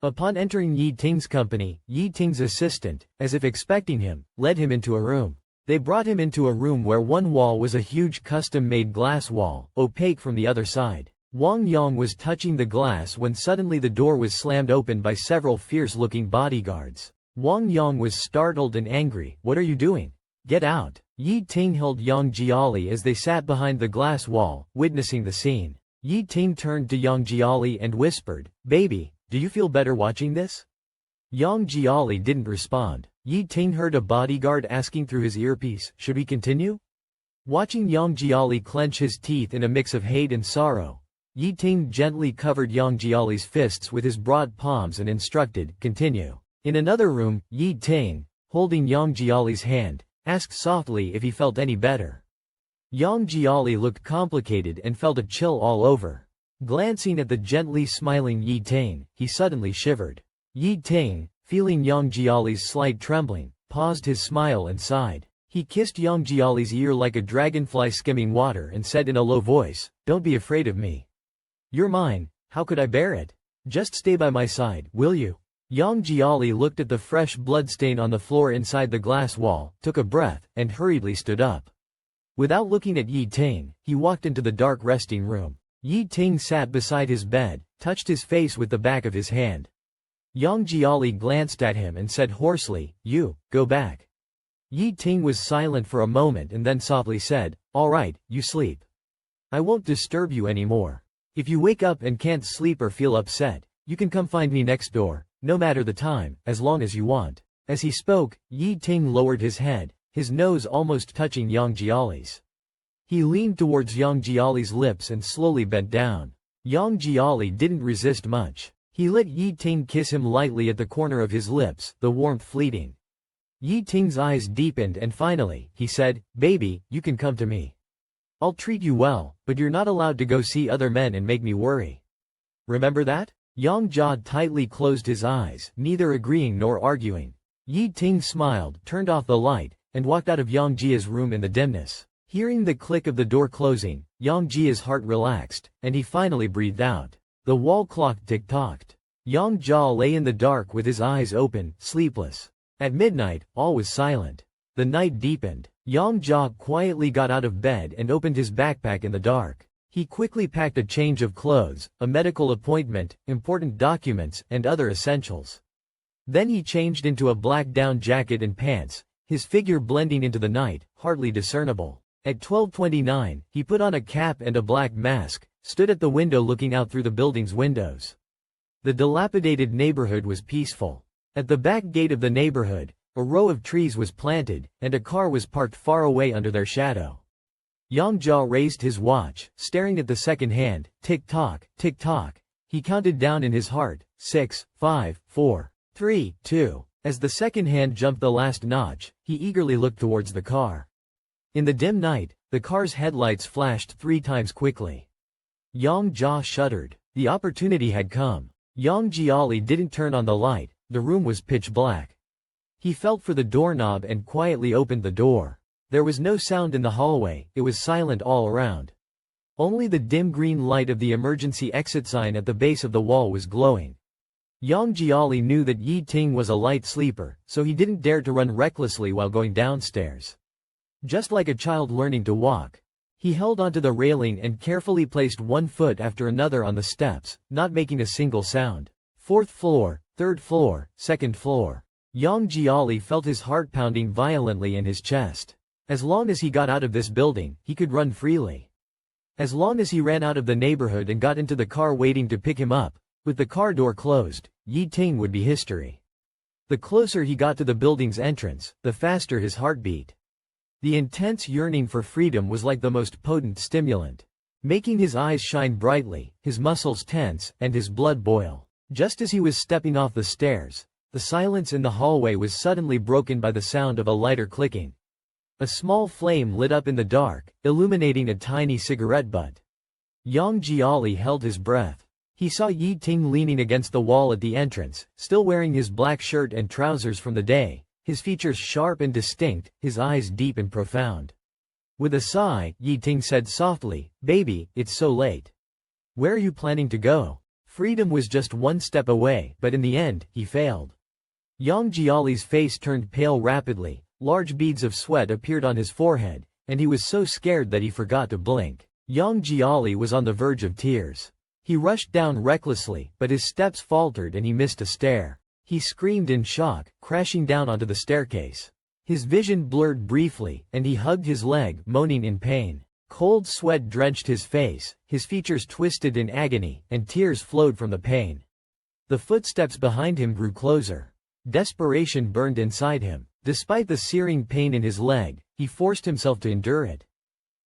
Upon entering Yi Ting's company, Yi Ting's assistant, as if expecting him, led him into a room. They brought him into a room where one wall was a huge custom-made glass wall, opaque from the other side. Wang Yang was touching the glass when suddenly the door was slammed open by several fierce-looking bodyguards. Wang Yang was startled and angry. "What are you doing? Get out!" Yi Ting held Yang Jiali as they sat behind the glass wall, witnessing the scene. Yi Ting turned to Yang Jiali and whispered, "Baby, do you feel better watching this?" Yang Jiali didn't respond. Yi Ting heard a bodyguard asking through his earpiece, "Should we continue?" Watching Yang Jiali clench his teeth in a mix of hate and sorrow, Yi Ting gently covered Yang Jiali's fists with his broad palms and instructed, "Continue." In another room, Yi Ting, holding Yang Jiali's hand, asked softly if he felt any better. Yang Jiali looked complicated and felt a chill all over. Glancing at the gently smiling Yi Ting, he suddenly shivered. Yi Ting, feeling Yang Jiali's slight trembling, paused his smile and sighed. He kissed Yang Jiali's ear like a dragonfly skimming water and said in a low voice, "Don't be afraid of me. You're mine, how could I bear it? Just stay by my side, will you?" Yang Jiali looked at the fresh bloodstain on the floor inside the glass wall, took a breath, and hurriedly stood up. Without looking at Yi Ting, he walked into the dark resting room. Yi Ting sat beside his bed, touched his face with the back of his hand. Yang Jiali glanced at him and said hoarsely, "You, go back." Yi Ting was silent for a moment and then softly said, "All right, you sleep. I won't disturb you anymore. If you wake up and can't sleep or feel upset, you can come find me next door, no matter the time, as long as you want." As he spoke, Yi Ting lowered his head, his nose almost touching Yang Jiali's. He leaned towards Yang Jiali's lips and slowly bent down. Yang Jiali didn't resist much. He let Yi Ting kiss him lightly at the corner of his lips, the warmth fleeting. Yi Ting's eyes deepened and finally, he said, "Baby, you can come to me. I'll treat you well, but you're not allowed to go see other men and make me worry. Remember that?" Yang Jia tightly closed his eyes, neither agreeing nor arguing. Yi Ting smiled, turned off the light, and walked out of Yang Jia's room in the dimness. Hearing the click of the door closing, Yang Jia's heart relaxed, and he finally breathed out. The wall clock tick-tocked. Yang Jia lay in the dark with his eyes open, sleepless. At midnight, all was silent. The night deepened. Yang Jia quietly got out of bed and opened his backpack in the dark. He quickly packed a change of clothes, a medical appointment, important documents, and other essentials. Then he changed into a black down jacket and pants, his figure blending into the night, hardly discernible. At 12:29, he put on a cap and a black mask, stood at the window looking out through the building's windows. The dilapidated neighborhood was peaceful. At the back gate of the neighborhood, a row of trees was planted, and a car was parked far away under their shadow. Yang Jia raised his watch, staring at the second hand, tick-tock, tick-tock. He counted down in his heart, 6, 5, 4, 3, 2. As the second hand jumped the last notch, he eagerly looked towards the car. In the dim night, the car's headlights flashed 3 times quickly. Yang Jia shuddered. The opportunity had come. Yang Jiali didn't turn on the light, the room was pitch black. He felt for the doorknob and quietly opened the door. There was no sound in the hallway, it was silent all around. Only the dim green light of the emergency exit sign at the base of the wall was glowing. Yang Jiali knew that Yi Ting was a light sleeper, so he didn't dare to run recklessly while going downstairs. Just like a child learning to walk, he held onto the railing and carefully placed one foot after another on the steps, not making a single sound. 4th floor, 3rd floor, 2nd floor. Yang Jiali felt his heart pounding violently in his chest. As long as he got out of this building, he could run freely. As long as he ran out of the neighborhood and got into the car waiting to pick him up, with the car door closed, Yi Ting would be history. The closer he got to the building's entrance, the faster his heart beat. The intense yearning for freedom was like the most potent stimulant, making his eyes shine brightly, his muscles tense, and his blood boil. Just as he was stepping off the stairs, the silence in the hallway was suddenly broken by the sound of a lighter clicking. A small flame lit up in the dark, illuminating a tiny cigarette butt. Yang Jiali held his breath. He saw Yi Ting leaning against the wall at the entrance, still wearing his black shirt and trousers from the day, his features sharp and distinct, his eyes deep and profound. With a sigh, Yi Ting said softly, "Baby, it's so late. Where are you planning to go?" Freedom was just one step away, but in the end, he failed. Yang Jiali's face turned pale rapidly, large beads of sweat appeared on his forehead, and he was so scared that he forgot to blink. Yang Jiali was on the verge of tears. He rushed down recklessly, but his steps faltered and he missed a stair. He screamed in shock, crashing down onto the staircase. His vision blurred briefly, and he hugged his leg, moaning in pain. Cold sweat drenched his face, his features twisted in agony, and tears flowed from the pain. The footsteps behind him grew closer. Desperation burned inside him. Despite the searing pain in his leg, he forced himself to endure it.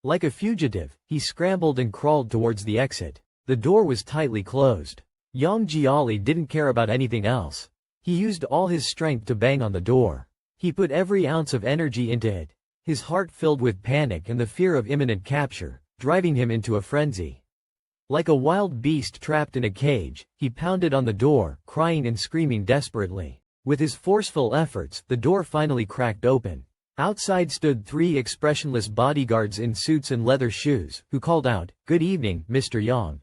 Like a fugitive, he scrambled and crawled towards the exit. The door was tightly closed. Yang Jiali didn't care about anything else. He used all his strength to bang on the door. He put every ounce of energy into it. His heart filled with panic and the fear of imminent capture, driving him into a frenzy. Like a wild beast trapped in a cage, he pounded on the door, crying and screaming desperately. With his forceful efforts, the door finally cracked open. Outside stood 3 expressionless bodyguards in suits and leather shoes, who called out, "Good evening, Mr. Yang."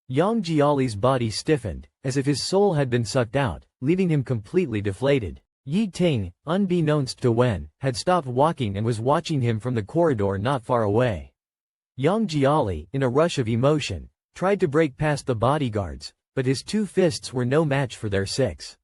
Yang Jiali's body stiffened, as if his soul had been sucked out, leaving him completely deflated. Yi Ting, unbeknownst to Wen, had stopped walking and was watching him from the corridor not far away. Yang Jiali, in a rush of emotion, tried to break past the bodyguards, but his 2 fists were no match for their 6.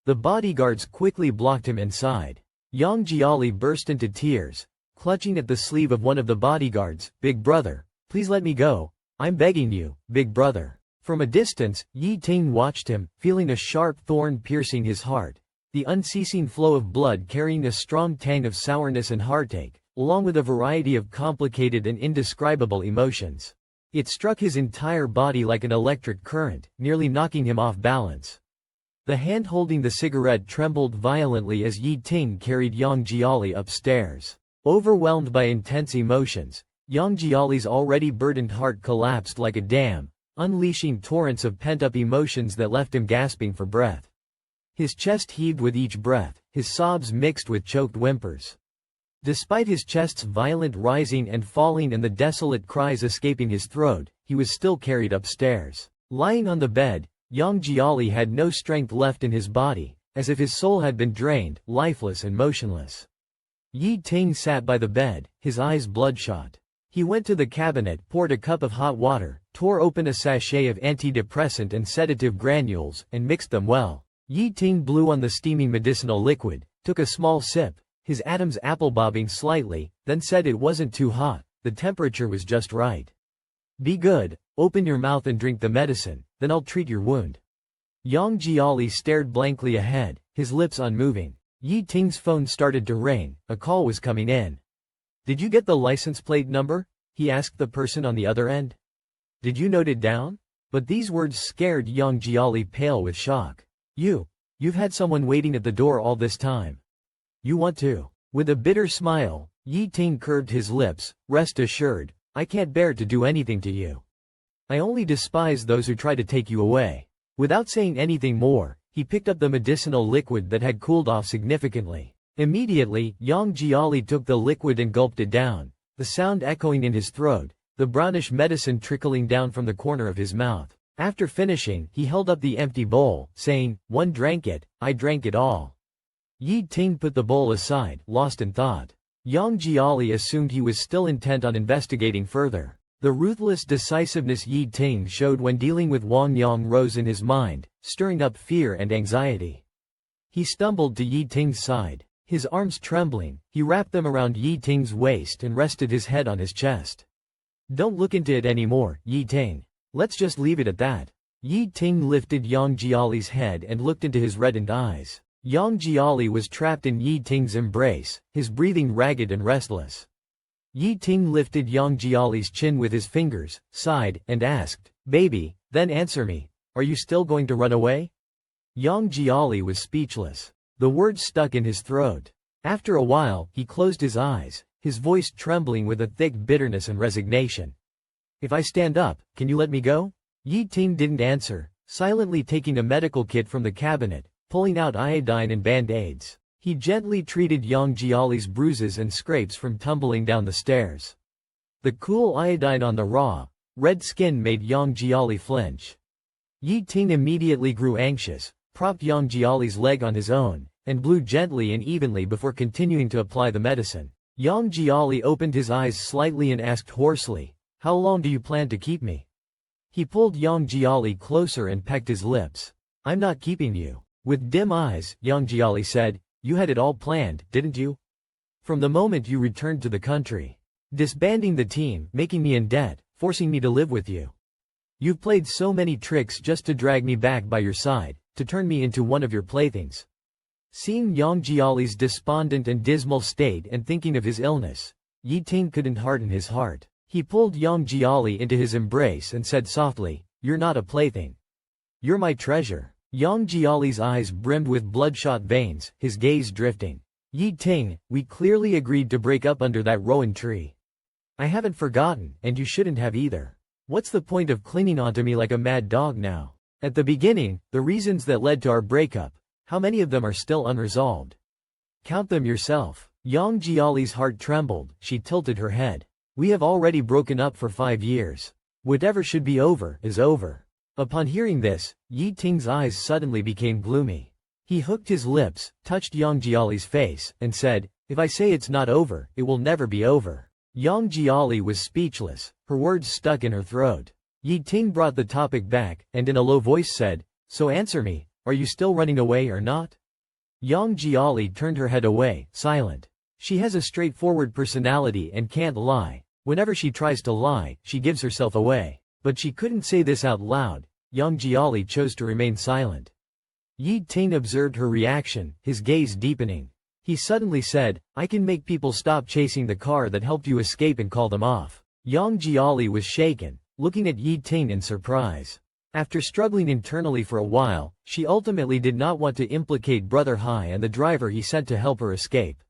The bodyguards quickly blocked him inside. Yang Jiali burst into tears, clutching at the sleeve of one of the bodyguards. "Big brother, please let me go. I'm begging you, big brother." From a distance, Yi Ting watched him, feeling a sharp thorn piercing his heart. The unceasing flow of blood carrying a strong tang of sourness and heartache, along with a variety of complicated and indescribable emotions. It struck his entire body like an electric current, nearly knocking him off balance. The hand holding the cigarette trembled violently as Yi Ting carried Yang Jiali upstairs. Overwhelmed by intense emotions, Yang Jiali's already burdened heart collapsed like a dam, unleashing torrents of pent-up emotions that left him gasping for breath. His chest heaved with each breath, his sobs mixed with choked whimpers. Despite his chest's violent rising and falling and the desolate cries escaping his throat, he was still carried upstairs. Lying on the bed, Yang Jiali had no strength left in his body, as if his soul had been drained, lifeless and motionless. Yi Ting sat by the bed, his eyes bloodshot. He went to the cabinet, poured a cup of hot water, tore open a sachet of antidepressant and sedative granules, and mixed them well. Yi Ting blew on the steaming medicinal liquid, took a small sip, his atoms apple-bobbing slightly, then said it wasn't too hot, the temperature was just right. "Be good, open your mouth and drink the medicine, then I'll treat your wound." Yang Jiali stared blankly ahead, his lips unmoving. Yi Ting's phone started to ring, a call was coming in. "Did you get the license plate number?" he asked the person on the other end. "Did you note it down?" But these words scared Yang Jiali pale with shock. You've had someone waiting at the door all this time. You want to?" With a bitter smile, Yi Ting curved his lips. "Rest assured, I can't bear to do anything to you. I only despise those who try to take you away." Without saying anything more, he picked up the medicinal liquid that had cooled off significantly. Immediately, Yang Jiali took the liquid and gulped it down, the sound echoing in his throat, the brownish medicine trickling down from the corner of his mouth. After finishing, he held up the empty bowl, saying, "One drank it, I drank it all." Yi Ting put the bowl aside, lost in thought. Yang Jiali assumed he was still intent on investigating further. The ruthless decisiveness Yi Ting showed when dealing with Wang Yang rose in his mind, stirring up fear and anxiety. He stumbled to Yi Ting's side. His arms trembling, he wrapped them around Yi Ting's waist and rested his head on his chest. "Don't look into it anymore, Yi Ting. Let's just leave it at that." Yi Ting lifted Yang Jiali's head and looked into his reddened eyes. Yang Jiali was trapped in Yi Ting's embrace, his breathing ragged and restless. Yi Ting lifted Yang Jiali's chin with his fingers, sighed, and asked, "Baby, then answer me, are you still going to run away?" Yang Jiali was speechless. The words stuck in his throat. After a while, he closed his eyes, his voice trembling with a thick bitterness and resignation. "If I stand up, can you let me go?" Yi Ting didn't answer, silently taking a medical kit from the cabinet, pulling out iodine and band-aids. He gently treated Yang Jiali's bruises and scrapes from tumbling down the stairs. The cool iodine on the raw, red skin made Yang Jiali flinch. Yi Ting immediately grew anxious, propped Yang Jiali's leg on his own, and blew gently and evenly before continuing to apply the medicine. Yang Jiali opened his eyes slightly and asked hoarsely, "How long do you plan to keep me?" He pulled Yang Jiali closer and pecked his lips. "I'm not keeping you." With dim eyes, Yang Jiali said, "You had it all planned, didn't you? From the moment you returned to the country. Disbanding the team, making me in debt, forcing me to live with you. You've played so many tricks just to drag me back by your side, to turn me into one of your playthings." Seeing Yang Jiali's despondent and dismal state and thinking of his illness, Yi Ting couldn't harden his heart. He pulled Yang Jiali into his embrace and said softly, "You're not a plaything. You're my treasure." Yang Jiali's eyes brimmed with bloodshot veins, his gaze drifting. "Yi Ting, we clearly agreed to break up under that rowan tree. I haven't forgotten, and you shouldn't have either. What's the point of clinging onto me like a mad dog now? At the beginning, the reasons that led to our breakup, how many of them are still unresolved? Count them yourself." Yang Jiali's heart trembled, she tilted her head. "We have already broken up for 5 years. Whatever should be over, is over." Upon hearing this, Yi Ting's eyes suddenly became gloomy. He hooked his lips, touched Yang Jiali's face, and said, "If I say it's not over, it will never be over." Yang Jiali was speechless, her words stuck in her throat. Yi Ting brought the topic back, and in a low voice said, "So answer me, are you still running away or not?" Yang Jiali turned her head away, silent. She has a straightforward personality and can't lie. Whenever she tries to lie, she gives herself away. But she couldn't say this out loud. Yang Jiali chose to remain silent. Yi Ting observed her reaction, his gaze deepening. He suddenly said, "I can make people stop chasing the car that helped you escape and call them off." Yang Jiali was shaken, looking at Yi Ting in surprise. After struggling internally for a while, she ultimately did not want to implicate Brother Hai and the driver he sent to help her escape.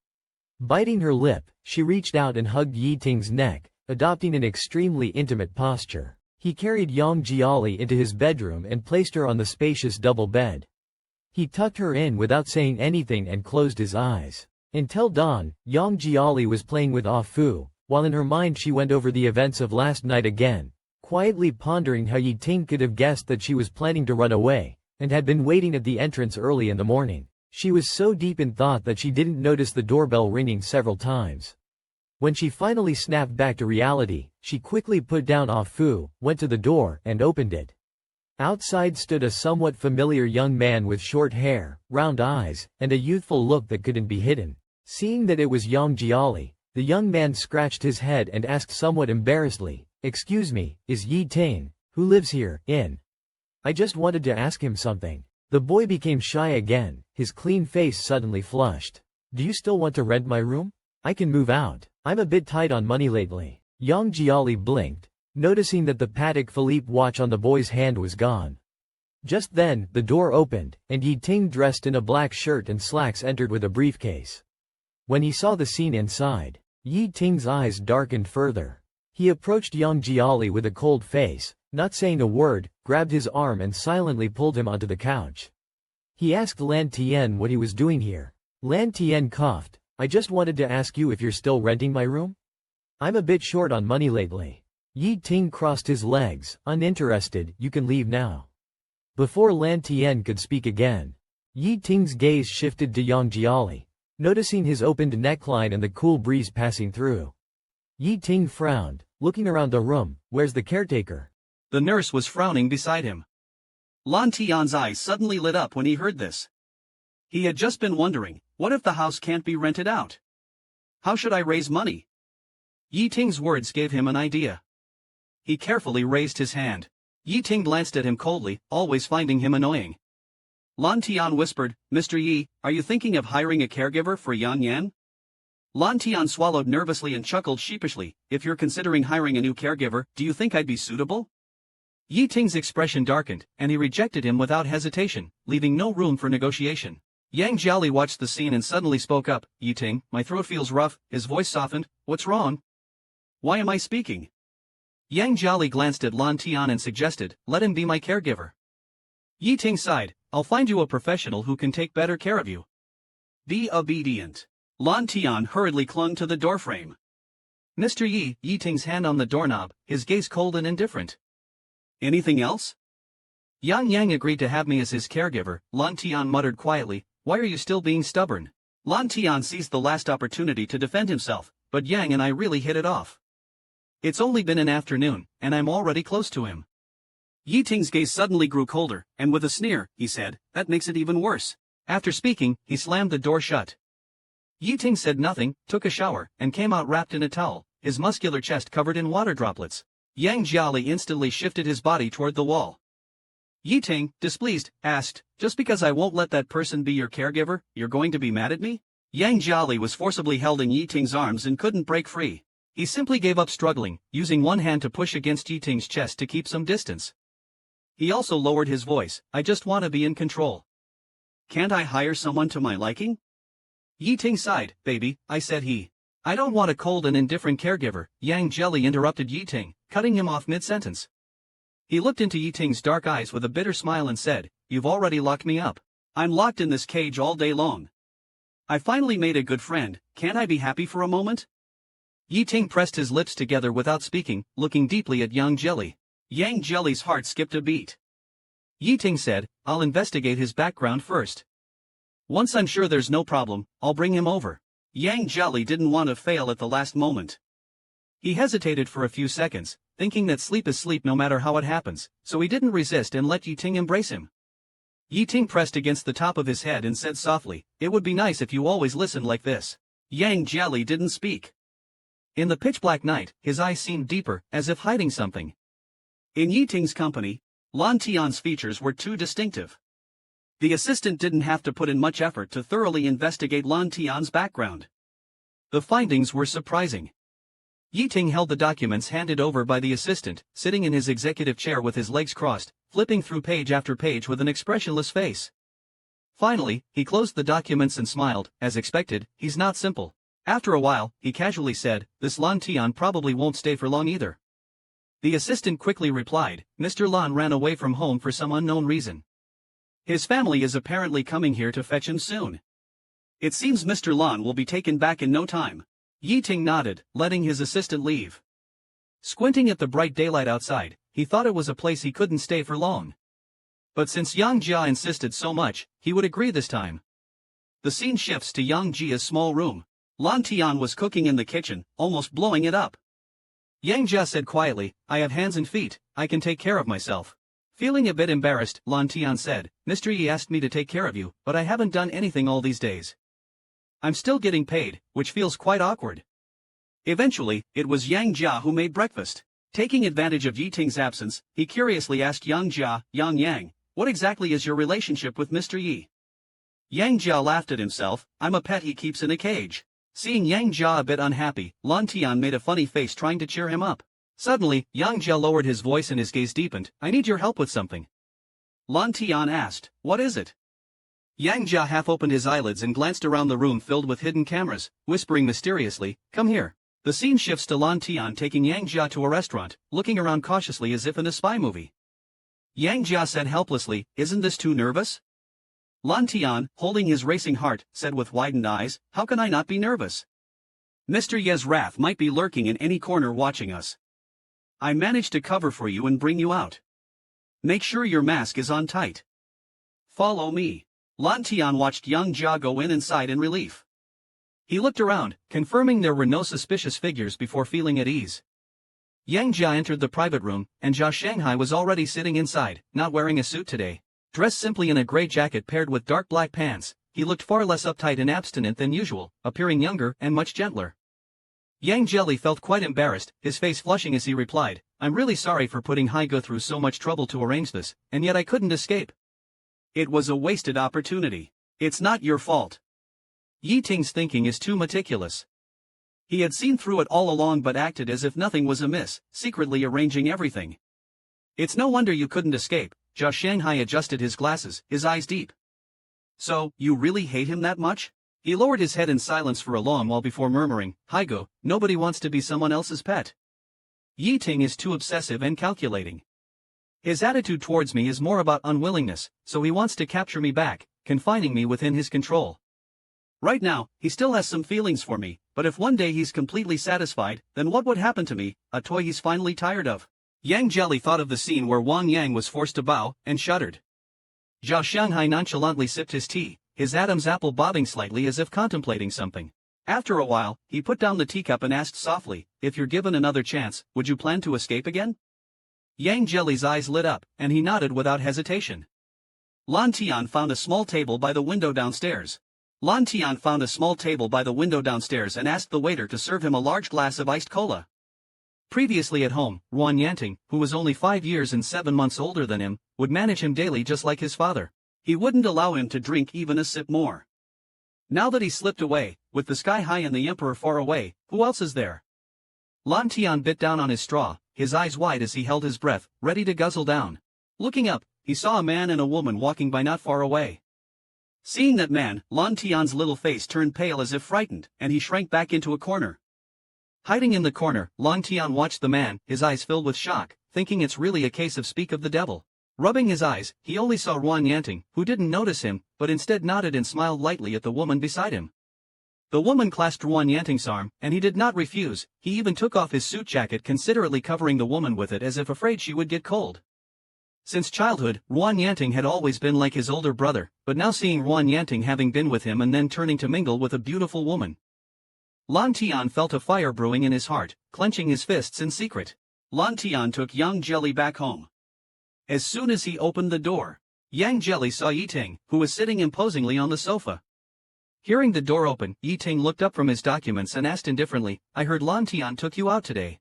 Biting her lip, she reached out and hugged Yi Ting's neck, adopting an extremely intimate posture. He carried Yang Jiali into his bedroom and placed her on the spacious double bed. He tucked her in without saying anything and closed his eyes. Until dawn, Yang Jiali was playing with Ah Fu, while in her mind she went over the events of last night again, quietly pondering how Yi Ting could have guessed that she was planning to run away, and had been waiting at the entrance early in the morning. She was so deep in thought that she didn't notice the doorbell ringing several times. When she finally snapped back to reality, she quickly put down Ah Fu, went to the door, and opened it. Outside stood a somewhat familiar young man with short hair, round eyes, and a youthful look that couldn't be hidden. Seeing that it was Yang Jiali, the young man scratched his head and asked somewhat embarrassedly, "Excuse me, is Yi Ting, who lives here, in? I just wanted to ask him something." The boy became shy again, his clean face suddenly flushed. "Do you still want to rent my room? I can move out. I'm a bit tight on money lately." Yang Jiali blinked, noticing that the Patek Philippe watch on the boy's hand was gone. Just then, the door opened, and Yi Ting dressed in a black shirt and slacks entered with a briefcase. When he saw the scene inside, Yi Ting's eyes darkened further. He approached Yang Jiali with a cold face, not saying a word, grabbed his arm and silently pulled him onto the couch. He asked Lan Tian what he was doing here. Lan Tian coughed, "I just wanted to ask you if you're still renting my room? I'm a bit short on money lately." Yi Ting crossed his legs, uninterested. "You can leave now." Before Lan Tian could speak again, Yi Ting's gaze shifted to Yang Jiali, noticing his opened neckline and the cool breeze passing through. Yi Ting frowned, looking around the room. "Where's the caretaker?" The nurse was frowning beside him. Lan Tian's eyes suddenly lit up when he heard this. He had just been wondering, what if the house can't be rented out? How should I raise money? Yi Ting's words gave him an idea. He carefully raised his hand. Yi Ting glanced at him coldly, always finding him annoying. Lan Tian whispered, "Mr. Yi, are you thinking of hiring a caregiver for Yan Yan?" Lan Tian swallowed nervously and chuckled sheepishly. "If you're considering hiring a new caregiver, do you think I'd be suitable?" Yi Ting's expression darkened, and he rejected him without hesitation, leaving no room for negotiation. Yang Jiali watched the scene and suddenly spoke up. "Yi Ting, my throat feels rough." His voice softened. "What's wrong? Why am I speaking?" Yang Jiali glanced at Lan Tian and suggested, "Let him be my caregiver." Yi Ting sighed, "I'll find you a professional who can take better care of you." Be obedient. Lan Tian hurriedly clung to the doorframe. "Mr. Yi," Yi Ting's hand on the doorknob, his gaze cold and indifferent. "Anything else?" Yang Yang agreed to have me as his caregiver, Lan Tian muttered quietly, why are you still being stubborn? Lan Tian seized the last opportunity to defend himself, but Yang and I really hit it off. It's only been an afternoon, and I'm already close to him. Yi Ting's gaze suddenly grew colder, and with a sneer, he said, that makes it even worse. After speaking, he slammed the door shut. Yi Ting said nothing, took a shower, and came out wrapped in a towel, his muscular chest covered in water droplets. Yang Jiali instantly shifted his body toward the wall. Yi Ting, displeased, asked, just because I won't let that person be your caregiver, you're going to be mad at me? Yang Jiali was forcibly held in Yi Ting's arms and couldn't break free. He simply gave up struggling, using one hand to push against Yi Ting's chest to keep some distance. He also lowered his voice, I just want to be in control. Can't I hire someone to my liking? Yi Ting sighed, baby, I said he. I don't want a cold and indifferent caregiver, Yang Jelly interrupted Yi Ting, cutting him off mid-sentence. He looked into Yi Ting's dark eyes with a bitter smile and said, you've already locked me up. I'm locked in this cage all day long. I finally made a good friend, can't I be happy for a moment? Yi Ting pressed his lips together without speaking, looking deeply at Yang Jelly. Yang Jelly's heart skipped a beat. Yi Ting said, I'll investigate his background first. Once I'm sure there's no problem, I'll bring him over. Yang Jelly didn't want to fail at the last moment. He hesitated for a few seconds, thinking that sleep is sleep no matter how it happens, so he didn't resist and let Yi Ting embrace him. Yi Ting pressed against the top of his head and said softly, it would be nice if you always listened like this. Yang Jelly didn't speak. In the pitch-black night, his eyes seemed deeper, as if hiding something. In Yi Ting's company, Lan Tian's features were too distinctive. The assistant didn't have to put in much effort to thoroughly investigate Lan Tian's background. The findings were surprising. Yi Ting held the documents handed over by the assistant, sitting in his executive chair with his legs crossed, flipping through page after page with an expressionless face. Finally, he closed the documents and smiled, as expected, he's not simple. After a while, he casually said, this Lan Tian probably won't stay for long either. The assistant quickly replied, Mr. Lan ran away from home for some unknown reason. His family is apparently coming here to fetch him soon. It seems Mr. Lan will be taken back in no time. Yi Ting nodded, letting his assistant leave. Squinting at the bright daylight outside, he thought it was a place he couldn't stay for long. But since Yang Jia insisted so much, he would agree this time. The scene shifts to Yang Jia's small room. Lan Tian was cooking in the kitchen, almost blowing it up. Yang Jia said quietly, I have hands and feet, I can take care of myself. Feeling a bit embarrassed, Lan Tian said, Mr. Yi asked me to take care of you, but I haven't done anything all these days. I'm still getting paid, which feels quite awkward. Eventually, it was Yang Jia who made breakfast. Taking advantage of Yi Ting's absence, he curiously asked Yang Jia, Yang, what exactly is your relationship with Mr. Yi? Yang Jia laughed at himself, I'm a pet he keeps in a cage. Seeing Yang Jia a bit unhappy, Lan Tian made a funny face trying to cheer him up. Suddenly, Yang Jia lowered his voice and his gaze deepened, I need your help with something. Lan Tian asked, what is it? Yang Jia half opened his eyelids and glanced around the room filled with hidden cameras, whispering mysteriously, come here. The scene shifts to Lan Tian taking Yang Jia to a restaurant, looking around cautiously as if in a spy movie. Yang Jia said helplessly, isn't this too nervous? Lan Tian, holding his racing heart, said with widened eyes, how can I not be nervous? Mr. Ye's wrath might be lurking in any corner watching us. I managed to cover for you and bring you out. Make sure your mask is on tight. Follow me. Lan Tian watched Yang Jia go inside in relief. He looked around, confirming there were no suspicious figures before feeling at ease. Yang Jia entered the private room, and Jia Shanghai was already sitting inside, not wearing a suit today. Dressed simply in a gray jacket paired with dark black pants, he looked far less uptight and abstinent than usual, appearing younger and much gentler. Yang Jelly felt quite embarrassed, his face flushing as he replied, I'm really sorry for putting Haigo through so much trouble to arrange this, and yet I couldn't escape. It was a wasted opportunity. It's not your fault. Yi Ting's thinking is too meticulous. He had seen through it all along but acted as if nothing was amiss, secretly arranging everything. It's no wonder you couldn't escape. Jia Shanghai adjusted his glasses, his eyes deep. So, you really hate him that much? He lowered his head in silence for a long while before murmuring, Haigo, nobody wants to be someone else's pet. Yi Ting is too obsessive and calculating. His attitude towards me is more about unwillingness, so he wants to capture me back, confining me within his control. Right now, he still has some feelings for me, but if one day he's completely satisfied, then what would happen to me, a toy he's finally tired of? Yang Jelly thought of the scene where Wang Yang was forced to bow, and shuddered. Zhao Shanghai nonchalantly sipped his tea, his Adam's apple bobbing slightly as if contemplating something. After a while, he put down the teacup and asked softly, "If you're given another chance, would you plan to escape again?" Yang Jelly's eyes lit up, and he nodded without hesitation. Lan Tian found a small table by the window downstairs. and asked the waiter to serve him a large glass of iced cola. Previously at home, Ruan Yanting, who was only 5 years and 7 months older than him, would manage him daily just like his father. He wouldn't allow him to drink even a sip more. Now that he slipped away, with the sky high and the emperor far away, who else is there? Lan Tian bit down on his straw, his eyes wide as he held his breath, ready to guzzle down. Looking up, he saw a man and a woman walking by not far away. Seeing that man, Lan Tian's little face turned pale as if frightened, and he shrank back into a corner. Hiding in the corner, Lan Tian watched the man, his eyes filled with shock, thinking it's really a case of speak of the devil. Rubbing his eyes, he only saw Ruan Yanting, who didn't notice him, but instead nodded and smiled lightly at the woman beside him. The woman clasped Ruan Yanting's arm, and he did not refuse. He even took off his suit jacket, considerately covering the woman with it as if afraid she would get cold. Since childhood, Ruan Yanting had always been like his older brother, but now seeing Ruan Yanting having been with him and then turning to mingle with a beautiful woman, Lan Tian felt a fire brewing in his heart, clenching his fists in secret. Lan Tian took Yang Jelly back home. As soon as he opened the door, Yang Jelly saw Yiting, who was sitting imposingly on the sofa. Hearing the door open, Yiting looked up from his documents and asked indifferently, "I heard Lan Tian took you out today.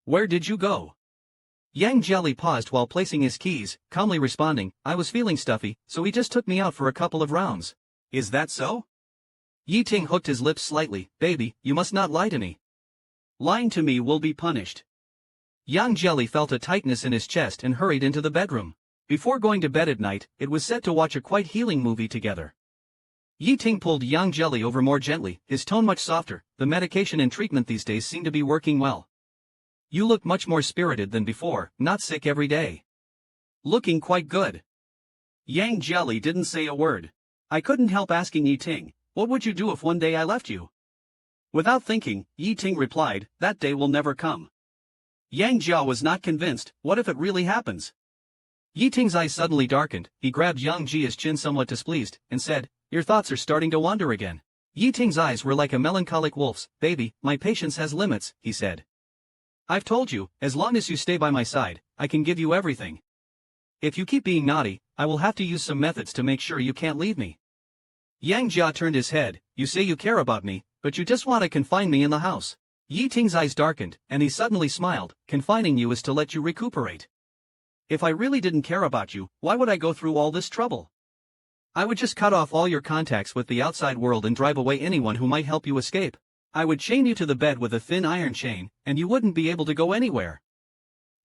Where did you go?" Yang Jelly paused while placing his keys, calmly responding, "I was feeling stuffy, so he just took me out for a couple of rounds." "Is that so?" Yiting hooked his lips slightly. "Baby, you must not lie to me. Lying to me will be punished." Yang Jelly felt a tightness in his chest and hurried into the bedroom. Before going to bed at night, it was set to watch a quite healing movie together. Yiting pulled Yang Jelly over more gently, his tone much softer. "The medication and treatment these days seem to be working well. You look much more spirited than before, not sick every day. Looking quite good." Yang Jelly didn't say a word. "I couldn't help asking Yiting, what would you do if one day I left you?" Without thinking, Yiting replied, "That day will never come." Yang Jia was not convinced. What if it really happens? Yiting's eyes suddenly darkened. He grabbed Yang Jia's chin somewhat displeased, and said, "Your thoughts are starting to wander again." Yiting's eyes were like a melancholic wolf's. "Baby, my patience has limits," he said. "I've told you, as long as you stay by my side, I can give you everything. If you keep being naughty, I will have to use some methods to make sure you can't leave me." Yang Jia turned his head. "You say you care about me, but you just want to confine me in the house." Yiting's eyes darkened, and he suddenly smiled. "Confining you is to let you recuperate. If I really didn't care about you, why would I go through all this trouble? I would just cut off all your contacts with the outside world and drive away anyone who might help you escape. I would chain you to the bed with a thin iron chain, and you wouldn't be able to go anywhere.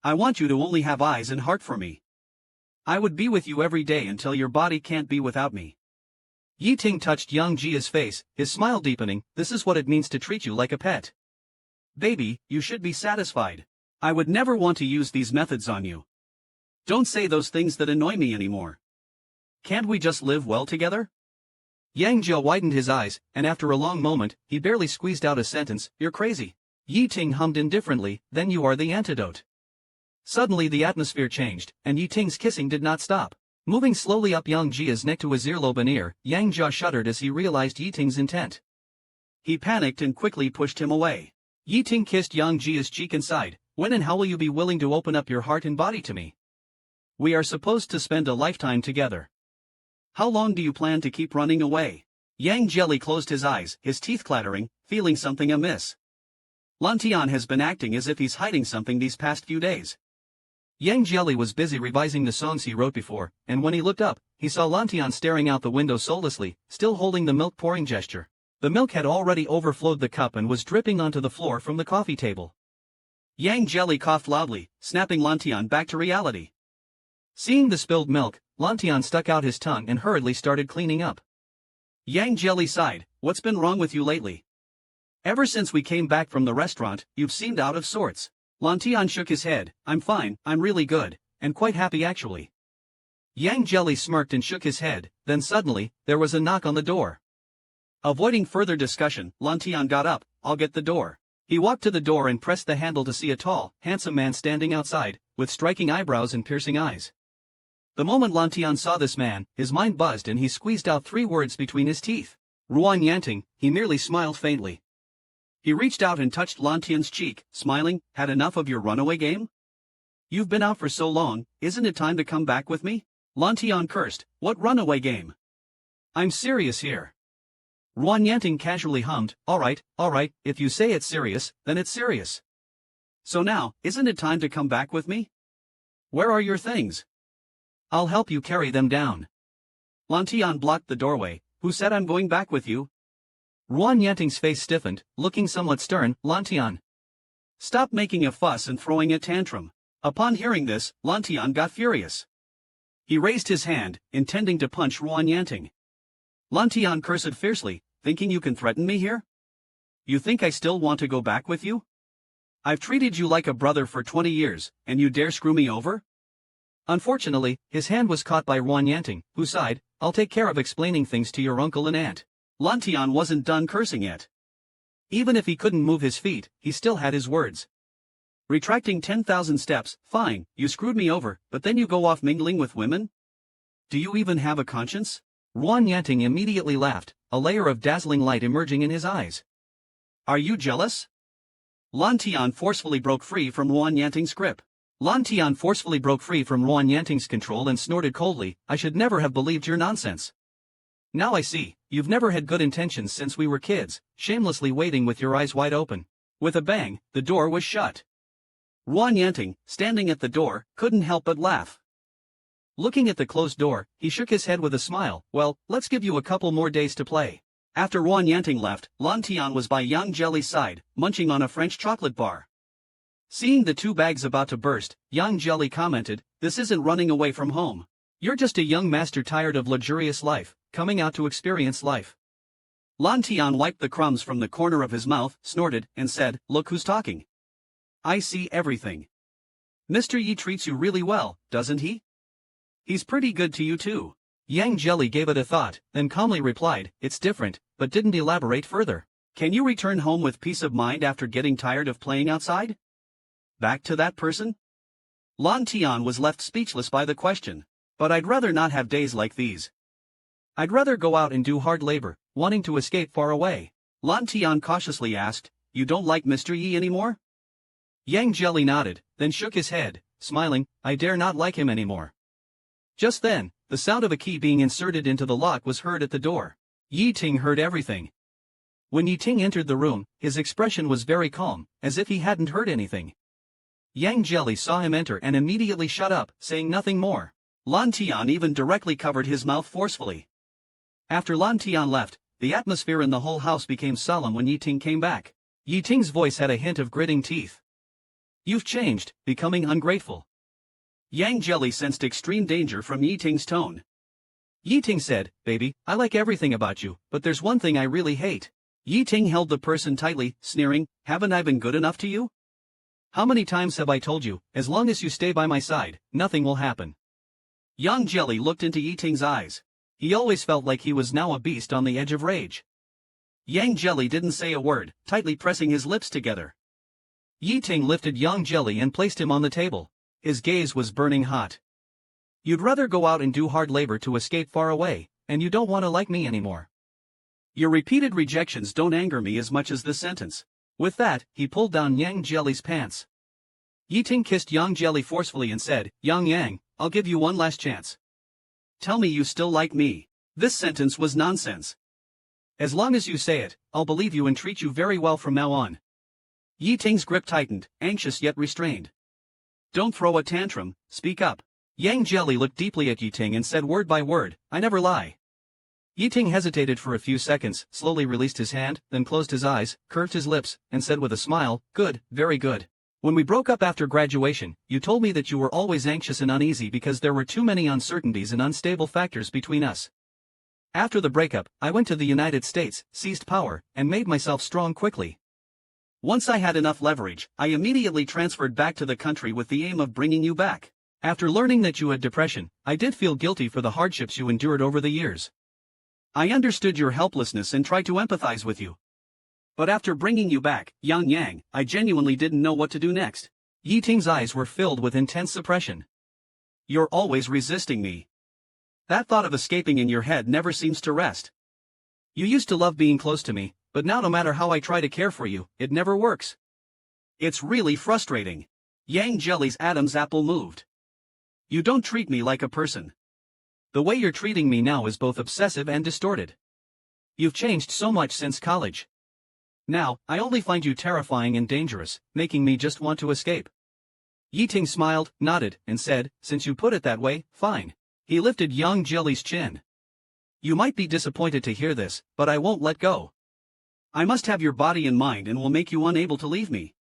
I want you to only have eyes and heart for me. I would be with you every day until your body can't be without me." Yiting touched Yang Jia's face, his smile deepening. "This is what it means to treat you like a pet. Baby, you should be satisfied. I would never want to use these methods on you. Don't say those things that annoy me anymore. Can't we just live well together?" Yang Jia widened his eyes, and after a long moment, he barely squeezed out a sentence, "You're crazy." Yiting hummed indifferently, "Then you are the antidote." Suddenly the atmosphere changed, and Yiting's kissing did not stop. Moving slowly up Yang Jia's neck to his earlobe and ear, Yang Jia shuddered as he realized Yiting's intent. He panicked and quickly pushed him away. Yiting kissed Yang Jia's cheek and sighed, "When and how will you be willing to open up your heart and body to me? We are supposed to spend a lifetime together. How long do you plan to keep running away?" Yang Jelly closed his eyes, his teeth clattering, feeling something amiss. Lan Tian has been acting as if he's hiding something these past few days. Yang Jelly was busy revising the songs he wrote before, and when he looked up, he saw Lan Tian staring out the window soullessly, still holding the milk pouring gesture. The milk had already overflowed the cup and was dripping onto the floor from the coffee table. Yang Jelly coughed loudly, snapping Lan Tian back to reality. Seeing the spilled milk, Lan Tian stuck out his tongue and hurriedly started cleaning up. Yang Jelly sighed, "What's been wrong with you lately? Ever since we came back from the restaurant, you've seemed out of sorts." Lan Tian shook his head, "I'm fine, I'm really good, and quite happy actually." Yang Jelly smirked and shook his head, then suddenly, there was a knock on the door. Avoiding further discussion, Lan Tian got up, "I'll get the door." He walked to the door and pressed the handle to see a tall, handsome man standing outside, with striking eyebrows and piercing eyes. The moment Lan Tian saw this man, his mind buzzed and he squeezed out 3 words between his teeth. Ruan Yanting. He merely smiled faintly. He reached out and touched Lan Tian's cheek, smiling, had enough of your runaway game? You've been out for so long, isn't it time to come back with me? Lan Tian cursed, what runaway game? I'm serious here. Ruan Yanting casually hummed, alright, if you say it's serious, then it's serious. So now, isn't it time to come back with me? Where are your things? I'll help you carry them down. Lan Tian blocked the doorway. Who said I'm going back with you? Ruan Yanting's face stiffened, looking somewhat stern. Lan Tian, stop making a fuss and throwing a tantrum. Upon hearing this, Lan Tian got furious. He raised his hand, intending to punch Ruan Yanting. Lan Tian cursed fiercely, thinking you can threaten me here? You think I still want to go back with you? I've treated you like a brother for 20 years, and you dare screw me over? Unfortunately, his hand was caught by Ruan Yanting, who sighed, I'll take care of explaining things to your uncle and aunt. Lan Tian wasn't done cursing yet. Even if he couldn't move his feet, he still had his words. Retracting 10,000 steps, fine, you screwed me over, but then you go off mingling with women? Do you even have a conscience? Ruan Yanting immediately laughed, a layer of dazzling light emerging in his eyes. Are you jealous? Lan Tian forcefully broke free from Ruan Yanting's grip. Lan Tian forcefully broke free from Ruan Yanting's control and snorted coldly, I should never have believed your nonsense. Now I see, you've never had good intentions since we were kids, shamelessly waiting with your eyes wide open. With a bang, the door was shut. Ruan Yanting, standing at the door, couldn't help but laugh. Looking at the closed door, he shook his head with a smile, well, let's give you a couple more days to play. After Ruan Yanting left, Lan Tian was by Yang Jelly's side, munching on a French chocolate bar. Seeing the 2 bags about to burst, Yang Jelly commented, this isn't running away from home. You're just a young master tired of luxurious life, coming out to experience life. Lan Tian wiped the crumbs from the corner of his mouth, snorted, and said, look who's talking. I see everything. Mr. Yi treats you really well, doesn't he? He's pretty good to you too. Yang Jelly gave it a thought, then calmly replied, it's different, but didn't elaborate further. Can you return home with peace of mind after getting tired of playing outside? Back to that person? Lan Tian was left speechless by the question. But I'd rather not have days like these. I'd rather go out and do hard labor, wanting to escape far away. Lan Tian cautiously asked, you don't like Mr. Yi anymore? Yang Jelly nodded, then shook his head, smiling, I dare not like him anymore. Just then, the sound of a key being inserted into the lock was heard at the door. Yi Ting heard everything. When Yi Ting entered the room, his expression was very calm, as if he hadn't heard anything. Yang Jelly saw him enter and immediately shut up, saying nothing more. Lan Tian even directly covered his mouth forcefully. After Lan Tian left, the atmosphere in the whole house became solemn when Yi Ting came back. Yi Ting's voice had a hint of gritting teeth. You've changed, becoming ungrateful. Yang Jelly sensed extreme danger from Yi Ting's tone. Yi Ting said, baby, I like everything about you, but there's one thing I really hate. Yi Ting held the person tightly, sneering, haven't I been good enough to you? How many times have I told you, as long as you stay by my side, nothing will happen. Yang Jelly looked into Yi Ting's eyes. He always felt like he was now a beast on the edge of rage. Yang Jelly didn't say a word, tightly pressing his lips together. Yi Ting lifted Yang Jelly and placed him on the table. His gaze was burning hot. You'd rather go out and do hard labor to escape far away, and you don't want to like me anymore. Your repeated rejections don't anger me as much as this sentence. With that, he pulled down Yang Jelly's pants. Yi Ting kissed Yang Jelly forcefully and said, Yang, I'll give you one last chance. Tell me you still like me. This sentence was nonsense. As long as you say it, I'll believe you and treat you very well from now on. Yi Ting's grip tightened, anxious yet restrained. Don't throw a tantrum, speak up. Yang Jelly looked deeply at Yi Ting and said word by word, I never lie. Yi Ting hesitated for a few seconds, slowly released his hand, then closed his eyes, curved his lips, and said with a smile, good, very good. When we broke up after graduation, you told me that you were always anxious and uneasy because there were too many uncertainties and unstable factors between us. After the breakup, I went to the United States, seized power, and made myself strong quickly. Once I had enough leverage, I immediately transferred back to the country with the aim of bringing you back. After learning that you had depression, I did feel guilty for the hardships you endured over the years. I understood your helplessness and tried to empathize with you. But after bringing you back, Yang Yang, I genuinely didn't know what to do next. Yi Ting's eyes were filled with intense suppression. You're always resisting me. That thought of escaping in your head never seems to rest. You used to love being close to me, but now no matter how I try to care for you, it never works. It's really frustrating. Yang Jelly's Adam's apple moved. You don't treat me like a person. The way you're treating me now is both obsessive and distorted. You've changed so much since college. Now, I only find you terrifying and dangerous, making me just want to escape. Yi Ting smiled, nodded, and said, since you put it that way, fine. He lifted Yang Jelly's chin. You might be disappointed to hear this, but I won't let go. I must have your body and mind and will make you unable to leave me.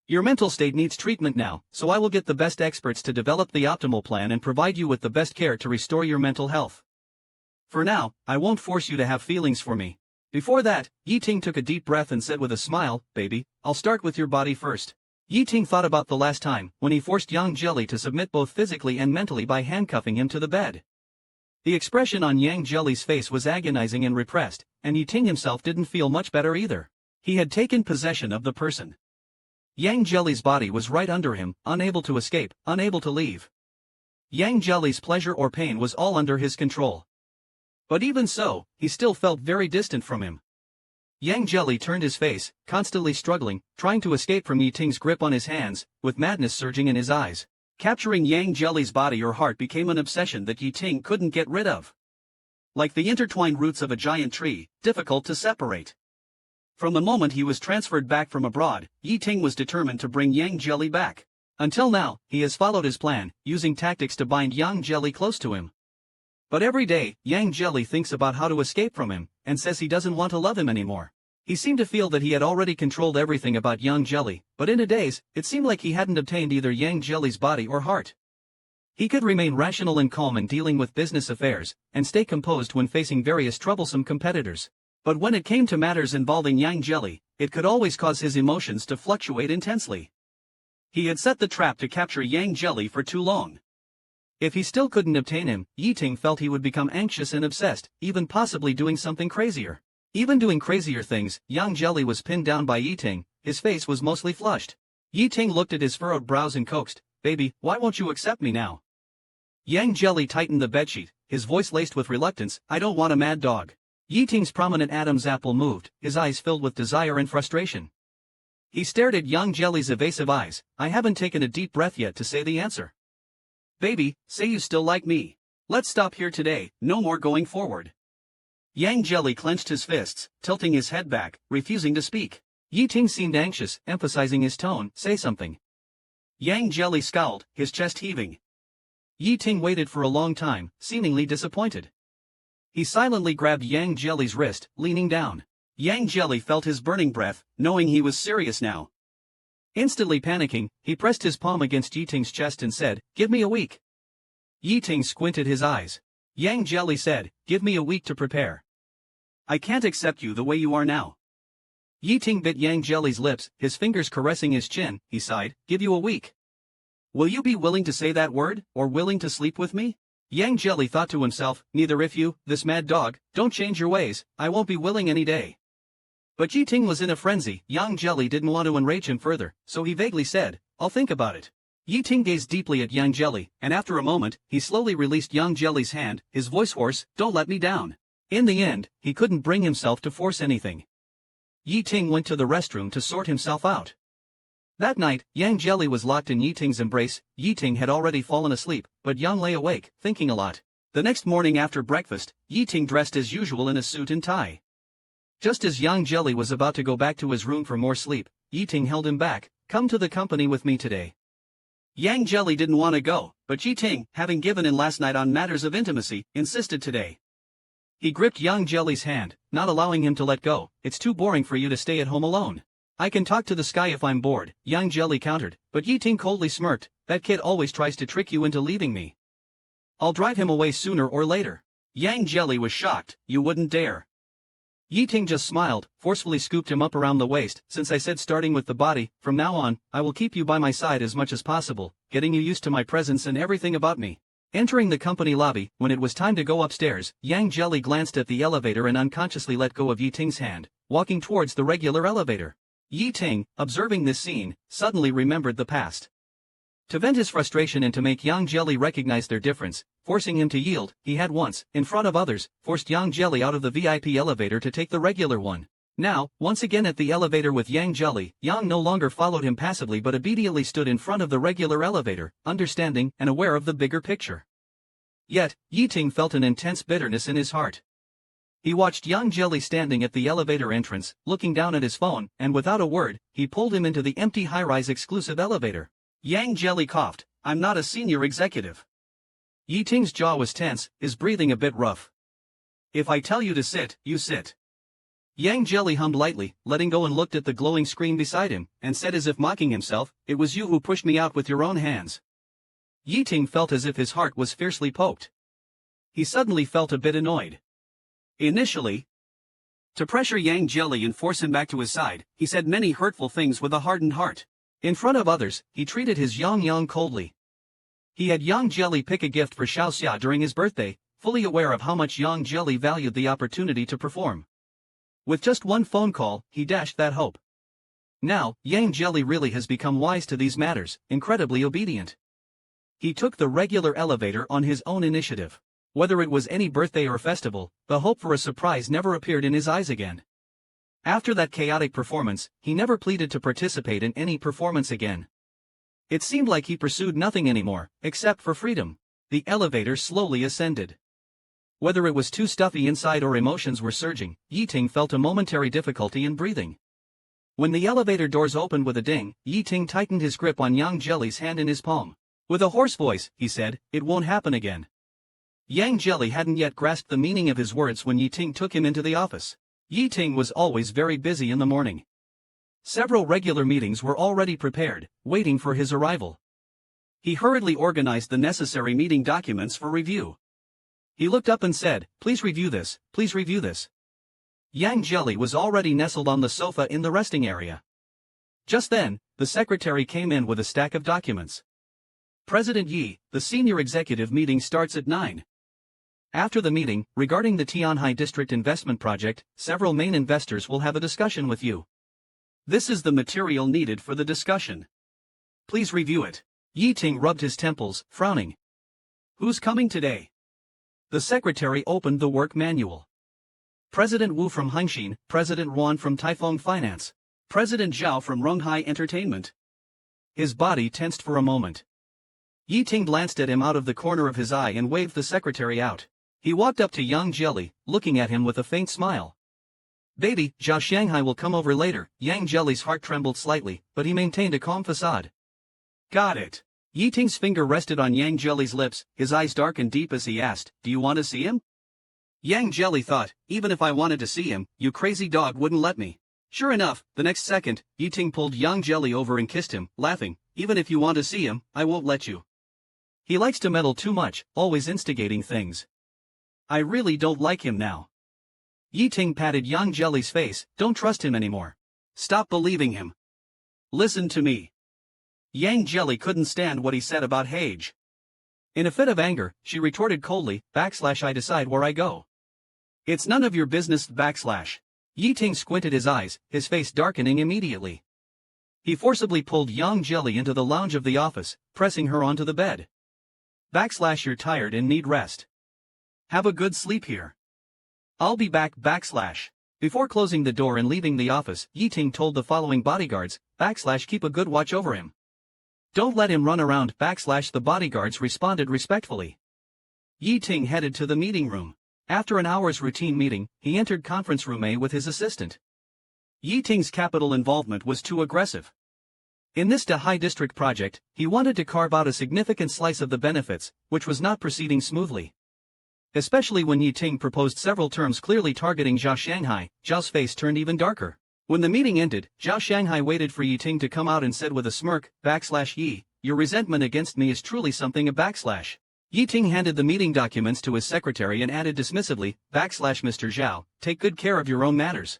Your mental state needs treatment now, so I will get the best experts to develop the optimal plan and provide you with the best care to restore your mental health. For now, I won't force you to have feelings for me. Before that, Yi Ting took a deep breath and said with a smile, baby, I'll start with your body first. Yi Ting thought about the last time, when he forced Yang Jelly to submit both physically and mentally by handcuffing him to the bed. The expression on Yang Jelly's face was agonizing and repressed, and Yi Ting himself didn't feel much better either. He had taken possession of the person. Yang Jelly's body was right under him, unable to escape, unable to leave. Yang Jelly's pleasure or pain was all under his control. But even so, he still felt very distant from him. Yang Jelly turned his face, constantly struggling, trying to escape from Yi Ting's grip on his hands, with madness surging in his eyes. Capturing Yang Jelly's body or heart became an obsession that Yi Ting couldn't get rid of. Like the intertwined roots of a giant tree, difficult to separate. From the moment he was transferred back from abroad, Yi Ting was determined to bring Yang Jelly back. Until now, he has followed his plan, using tactics to bind Yang Jelly close to him. But every day, Yang Jelly thinks about how to escape from him, and says he doesn't want to love him anymore. He seemed to feel that he had already controlled everything about Yang Jelly, but in a daze, it seemed like he hadn't obtained either Yang Jelly's body or heart. He could remain rational and calm in dealing with business affairs, and stay composed when facing various troublesome competitors. But when it came to matters involving Yang Jelly, it could always cause his emotions to fluctuate intensely. He had set the trap to capture Yang Jelly for too long. If he still couldn't obtain him, Yi Ting felt he would become anxious and obsessed, even possibly doing something crazier. Even doing crazier things, Yang Jelly was pinned down by Yi Ting, his face was mostly flushed. Yi Ting looked at his furrowed brows and coaxed, baby, why won't you accept me now? Yang Jelly tightened the bedsheet, his voice laced with reluctance, I don't want a mad dog. Yi Ting's prominent Adam's apple moved, his eyes filled with desire and frustration. He stared at Yang Jelly's evasive eyes, I haven't taken a deep breath yet to say the answer. Baby, say you still like me. Let's stop here today, no more going forward. Yang Jelly clenched his fists, tilting his head back, refusing to speak. Yi Ting seemed anxious, emphasizing his tone, say something. Yang Jelly scowled, his chest heaving. Yi Ting waited for a long time, seemingly disappointed. He silently grabbed Yang Jelly's wrist, leaning down. Yang Jelly felt his burning breath, knowing he was serious now. Instantly panicking, he pressed his palm against Yi Ting's chest and said, give me a week. Yi Ting squinted his eyes. Yang Jelly said, give me a week to prepare. I can't accept you the way you are now. Yi Ting bit Yang Jelly's lips, his fingers caressing his chin, he sighed, give you a week. Will you be willing to say that word, or willing to sleep with me? Yang Jelly thought to himself, neither if you, this mad dog, don't change your ways, I won't be willing any day. But Yi Ting was in a frenzy, Yang Jelly didn't want to enrage him further, so he vaguely said, I'll think about it. Yi Ting gazed deeply at Yang Jelly, and after a moment, he slowly released Yang Jelly's hand, his voice hoarse, don't let me down. In the end, he couldn't bring himself to force anything. Yi Ting went to the restroom to sort himself out. That night, Yang Jelly was locked in Yi Ting's embrace. Yi Ting had already fallen asleep, but Yang lay awake, thinking a lot. The next morning after breakfast, Yi Ting dressed as usual in a suit and tie. Just as Yang Jelly was about to go back to his room for more sleep, Yi Ting held him back, come to the company with me today. Yang Jelly didn't want to go, but Yi Ting, having given in last night on matters of intimacy, insisted today. He gripped Yang Jelly's hand, not allowing him to let go, it's too boring for you to stay at home alone. I can talk to the sky if I'm bored, Yang Jelly countered, but Yi Ting coldly smirked, that kid always tries to trick you into leaving me. I'll drive him away sooner or later. Yang Jelly was shocked, you wouldn't dare. Yi Ting just smiled, forcefully scooped him up around the waist, since I said starting with the body, from now on, I will keep you by my side as much as possible, getting you used to my presence and everything about me. Entering the company lobby, when it was time to go upstairs, Yang Jelly glanced at the elevator and unconsciously let go of Yi Ting's hand, walking towards the regular elevator. Yi Ting, observing this scene, suddenly remembered the past. To vent his frustration and to make Yang Jelly recognize their difference, forcing him to yield, he had once, in front of others, forced Yang Jelly out of the VIP elevator to take the regular one. Now, once again at the elevator with Yang Jelly, Yang no longer followed him passively but obediently stood in front of the regular elevator, understanding and aware of the bigger picture. Yet, Yi Ting felt an intense bitterness in his heart. He watched Yang Jelly standing at the elevator entrance, looking down at his phone, and without a word, he pulled him into the empty high-rise exclusive elevator. Yang Jelly coughed, "I'm not a senior executive." Yi Ting's jaw was tense, his breathing a bit rough. "If I tell you to sit, you sit." Yang Jelly hummed lightly, letting go and looked at the glowing screen beside him, and said as if mocking himself, "It was you who pushed me out with your own hands." Yi Ting felt as if his heart was fiercely poked. He suddenly felt a bit annoyed. Initially, to pressure Yang Jelly and force him back to his side, he said many hurtful things with a hardened heart. In front of others, he treated his Yang coldly. He had Yang Jelly pick a gift for Xiao Xia during his birthday, fully aware of how much Yang Jelly valued the opportunity to perform. With just one phone call, he dashed that hope. Now, Yang Jelly really has become wise to these matters, incredibly obedient. He took the regular elevator on his own initiative. Whether it was any birthday or festival, the hope for a surprise never appeared in his eyes again. After that chaotic performance, he never pleaded to participate in any performance again. It seemed like he pursued nothing anymore, except for freedom. The elevator slowly ascended. Whether it was too stuffy inside or emotions were surging, Yi Ting felt a momentary difficulty in breathing. When the elevator doors opened with a ding, Yi Ting tightened his grip on Yang Jelly's hand in his palm. With a hoarse voice, he said, "It won't happen again." Yang Jelly hadn't yet grasped the meaning of his words when Yi Ting took him into the office. Yi Ting was always very busy in the morning. Several regular meetings were already prepared, waiting for his arrival. He hurriedly organized the necessary meeting documents for review. He looked up and said, "Please review this, please review this." Yang Jelly was already nestled on the sofa in the resting area. Just then, the secretary came in with a stack of documents. "President Yi, the senior executive meeting starts at 9. After the meeting, regarding the Tianhai District Investment Project, several main investors will have a discussion with you. This is the material needed for the discussion. Please review it." Yi Ting rubbed his temples, frowning. "Who's coming today?" The secretary opened the work manual. President Wu from Hengxin, President Ruan from Taifeng Finance, President Zhao from Ronghai Entertainment. His body tensed for a moment. Yi Ting glanced at him out of the corner of his eye and waved the secretary out. He walked up to Yang Jelly, looking at him with a faint smile. "Baby, Zhao Shanghai will come over later." Yang Jelly's heart trembled slightly, but he maintained a calm facade. "Got it." Yi Ting's finger rested on Yang Jelly's lips, his eyes dark and deep as he asked, "Do you want to see him?" Yang Jelly thought, "Even if I wanted to see him, you crazy dog wouldn't let me." Sure enough, the next second, Yi Ting pulled Yang Jelly over and kissed him, laughing, "Even if you want to see him, I won't let you. He likes to meddle too much, always instigating things. I really don't like him now." Yi Ting patted Yang Jelly's face, "Don't trust him anymore. Stop believing him. Listen to me." Yang Jelly couldn't stand what he said about Hage. In a fit of anger, she retorted coldly, "I decide where I go. It's none of your business." Yi Ting squinted his eyes, his face darkening immediately. He forcibly pulled Yang Jelly into the lounge of the office, pressing her onto the bed. "You're tired and need rest. Have a good sleep here. I'll be back." Before closing the door and leaving the office, Yi Ting told the following bodyguards, "Keep a good watch over him. Don't let him run around." The bodyguards responded respectfully. Yi Ting headed to the meeting room. After an hour's routine meeting, he entered conference room A with his assistant. Yi Ting's capital involvement was too aggressive. In this Dahai district project, he wanted to carve out a significant slice of the benefits, which was not proceeding smoothly. Especially when Yi Ting proposed several terms clearly targeting Zhao Shanghai, Zhao's face turned even darker. When the meeting ended, Zhao Shanghai waited for Yi Ting to come out and said with a smirk, "Yi, your resentment against me is truly something a /." Yi Ting handed the meeting documents to his secretary and added dismissively, "Mr. Zhao, take good care of your own matters.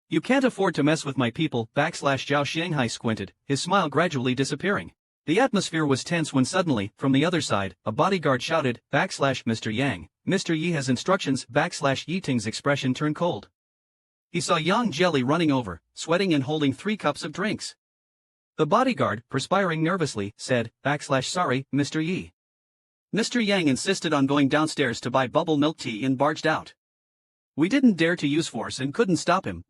You can't afford to mess with my people." Zhao Shanghai squinted, his smile gradually disappearing. The atmosphere was tense when suddenly, from the other side, a bodyguard shouted, Mr. Yang, Mr. Yi has instructions, Yi Ting's expression turned cold. He saw Yang Jelly running over, sweating and holding 3 cups of drinks. The bodyguard, perspiring nervously, said, Sorry, Mr. Yi. Mr. Yang insisted on going downstairs to buy bubble milk tea and barged out. We didn't dare to use force and couldn't stop him,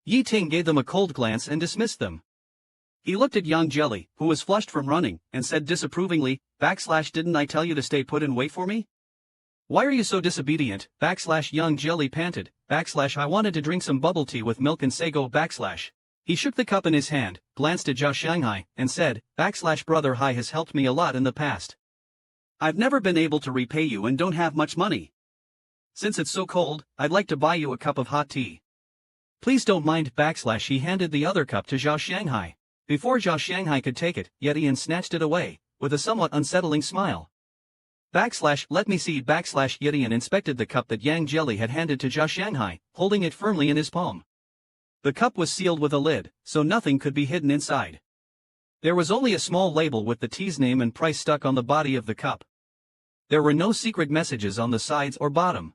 Yi Ting gave them a cold glance and dismissed them. He looked at Yang Jelly, who was flushed from running, and said disapprovingly, Didn't I tell you to stay put and wait for me? Why are you so disobedient, Yang Jelly panted, I wanted to drink some bubble tea with milk and sago, He shook the cup in his hand, glanced at Zhao Shanghai, and said, Brother Hai has helped me a lot in the past. I've never been able to repay you and don't have much money. Since it's so cold, I'd like to buy you a cup of hot tea. Please don't mind, He handed the other cup to Zhao Shanghai. Before Zhao Shanghai could take it, Yetian snatched it away, with a somewhat unsettling smile. Let me see, Yetian inspected the cup that Yang Jelly had handed to Zhao Shanghai, holding it firmly in his palm. The cup was sealed with a lid, so nothing could be hidden inside. There was only a small label with the tea's name and price stuck on the body of the cup. There were no secret messages on the sides or bottom.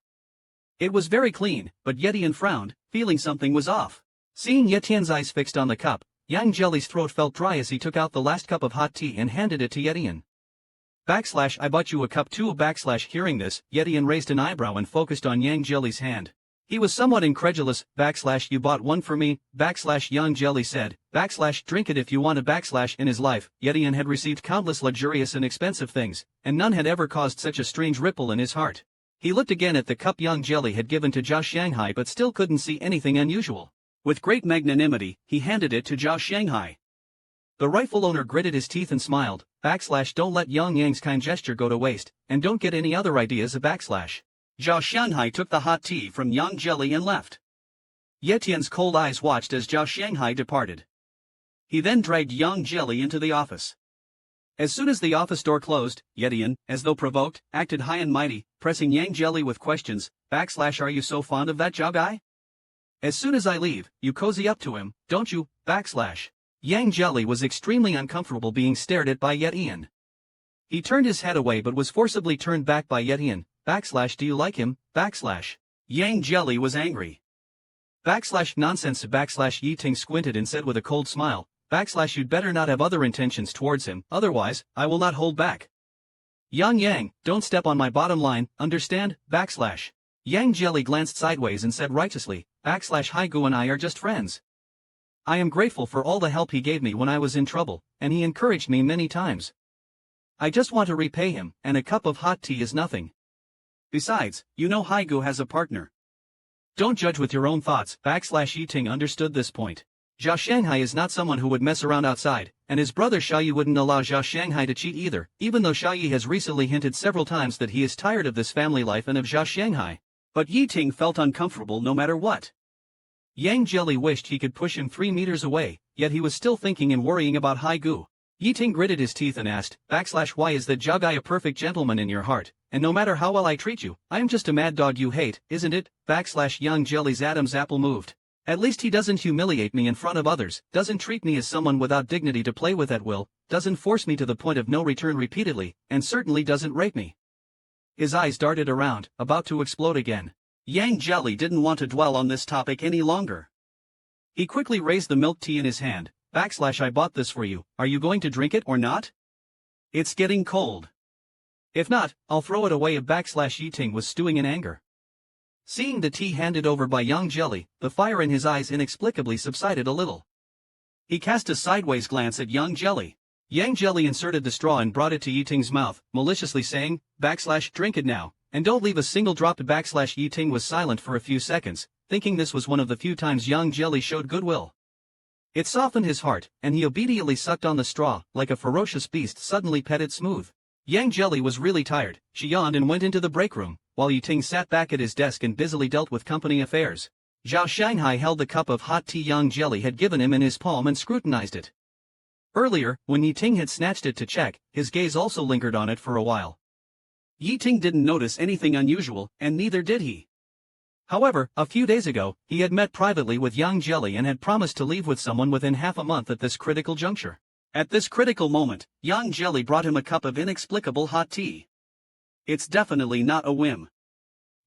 It was very clean, but Yetian frowned, feeling something was off. Seeing Yetian's eyes fixed on the cup, Yang Jelly's throat felt dry as he took out the last cup of hot tea and handed it to Yetian. I bought you a cup too. Hearing this, Yetian raised an eyebrow and focused on Yang Jelly's hand. He was somewhat incredulous. You bought one for me, Yang Jelly said, drink it if you want to. In his life, Yetian had received countless luxurious and expensive things, and none had ever caused such a strange ripple in his heart. He looked again at the cup Yang Jelly had given to Zhao Shanghai but still couldn't see anything unusual. With great magnanimity, he handed it to Zhao Shanghai. The rightful owner gritted his teeth and smiled, don't let Yang Yang's kind gesture go to waste, and don't get any other ideas. Zhao Shanghai took the hot tea from Yang Jelly and left. Yetian's cold eyes watched as Zhao Shanghai departed. He then dragged Yang Jelly into the office. As soon as the office door closed, Yetian, as though provoked, acted high and mighty, pressing Yang Jelly with questions, are you so fond of that Zhao guy? As soon as I leave, you cozy up to him, don't you, Yang Jelly was extremely uncomfortable being stared at by Yetian. He turned his head away but was forcibly turned back by Yetian. Do you like him, Yang Jelly was angry. Nonsense. Yi Ting squinted and said with a cold smile, you'd better not have other intentions towards him, otherwise, I will not hold back. Yang, don't step on my bottom line, understand, Yang Jelly glanced sideways and said righteously, Haigu and I are just friends. I am grateful for all the help he gave me when I was in trouble, and he encouraged me many times. I just want to repay him, and a cup of hot tea is nothing. Besides, you know Haigu has a partner. Don't judge with your own thoughts. Yi Ting understood this point. Zhao Shanghai is not someone who would mess around outside, and his brother Xiaoyi wouldn't allow Zhao Shanghai to cheat either, even though Xiaoyi has recently hinted several times that he is tired of this family life and of Zhao Shanghai. But Yi Ting felt uncomfortable no matter what. Yang Jelly wished he could push him 3 meters away, yet he was still thinking and worrying about Haigu. Yi Ting gritted his teeth and asked, why is that Zhao guy a perfect gentleman in your heart, and no matter how well I treat you, I am just a mad dog you hate, isn't it? Yang Jelly's Adam's apple moved. At least he doesn't humiliate me in front of others, doesn't treat me as someone without dignity to play with at will, doesn't force me to the point of no return repeatedly, and certainly doesn't rape me. His eyes darted around, about to explode again. Yang Jelly didn't want to dwell on this topic any longer. He quickly raised the milk tea in his hand. I bought this for you, are you going to drink it or not? It's getting cold. If not, I'll throw it away. Yi Ting was stewing in anger. Seeing the tea handed over by Yang Jelly, the fire in his eyes inexplicably subsided a little. He cast a sideways glance at Yang Jelly. Yang Jelly inserted the straw and brought it to Yi Ting's mouth, maliciously saying, drink it now, and don't leave a single drop. Yi Ting was silent for a few seconds, thinking this was one of the few times Yang Jelly showed goodwill. It softened his heart, and he obediently sucked on the straw, like a ferocious beast suddenly petted smooth. Yang Jelly was really tired, she yawned and went into the break room, while Yi Ting sat back at his desk and busily dealt with company affairs. Zhao Shanghai held the cup of hot tea Yang Jelly had given him in his palm and scrutinized it. Earlier, when Yi Ting had snatched it to check, his gaze also lingered on it for a while. Yi Ting didn't notice anything unusual, and neither did he. However, a few days ago, he had met privately with Yang Jelly and had promised to leave with someone within half a month at this critical juncture. At this critical moment, Yang Jelly brought him a cup of inexplicable hot tea. It's definitely not a whim.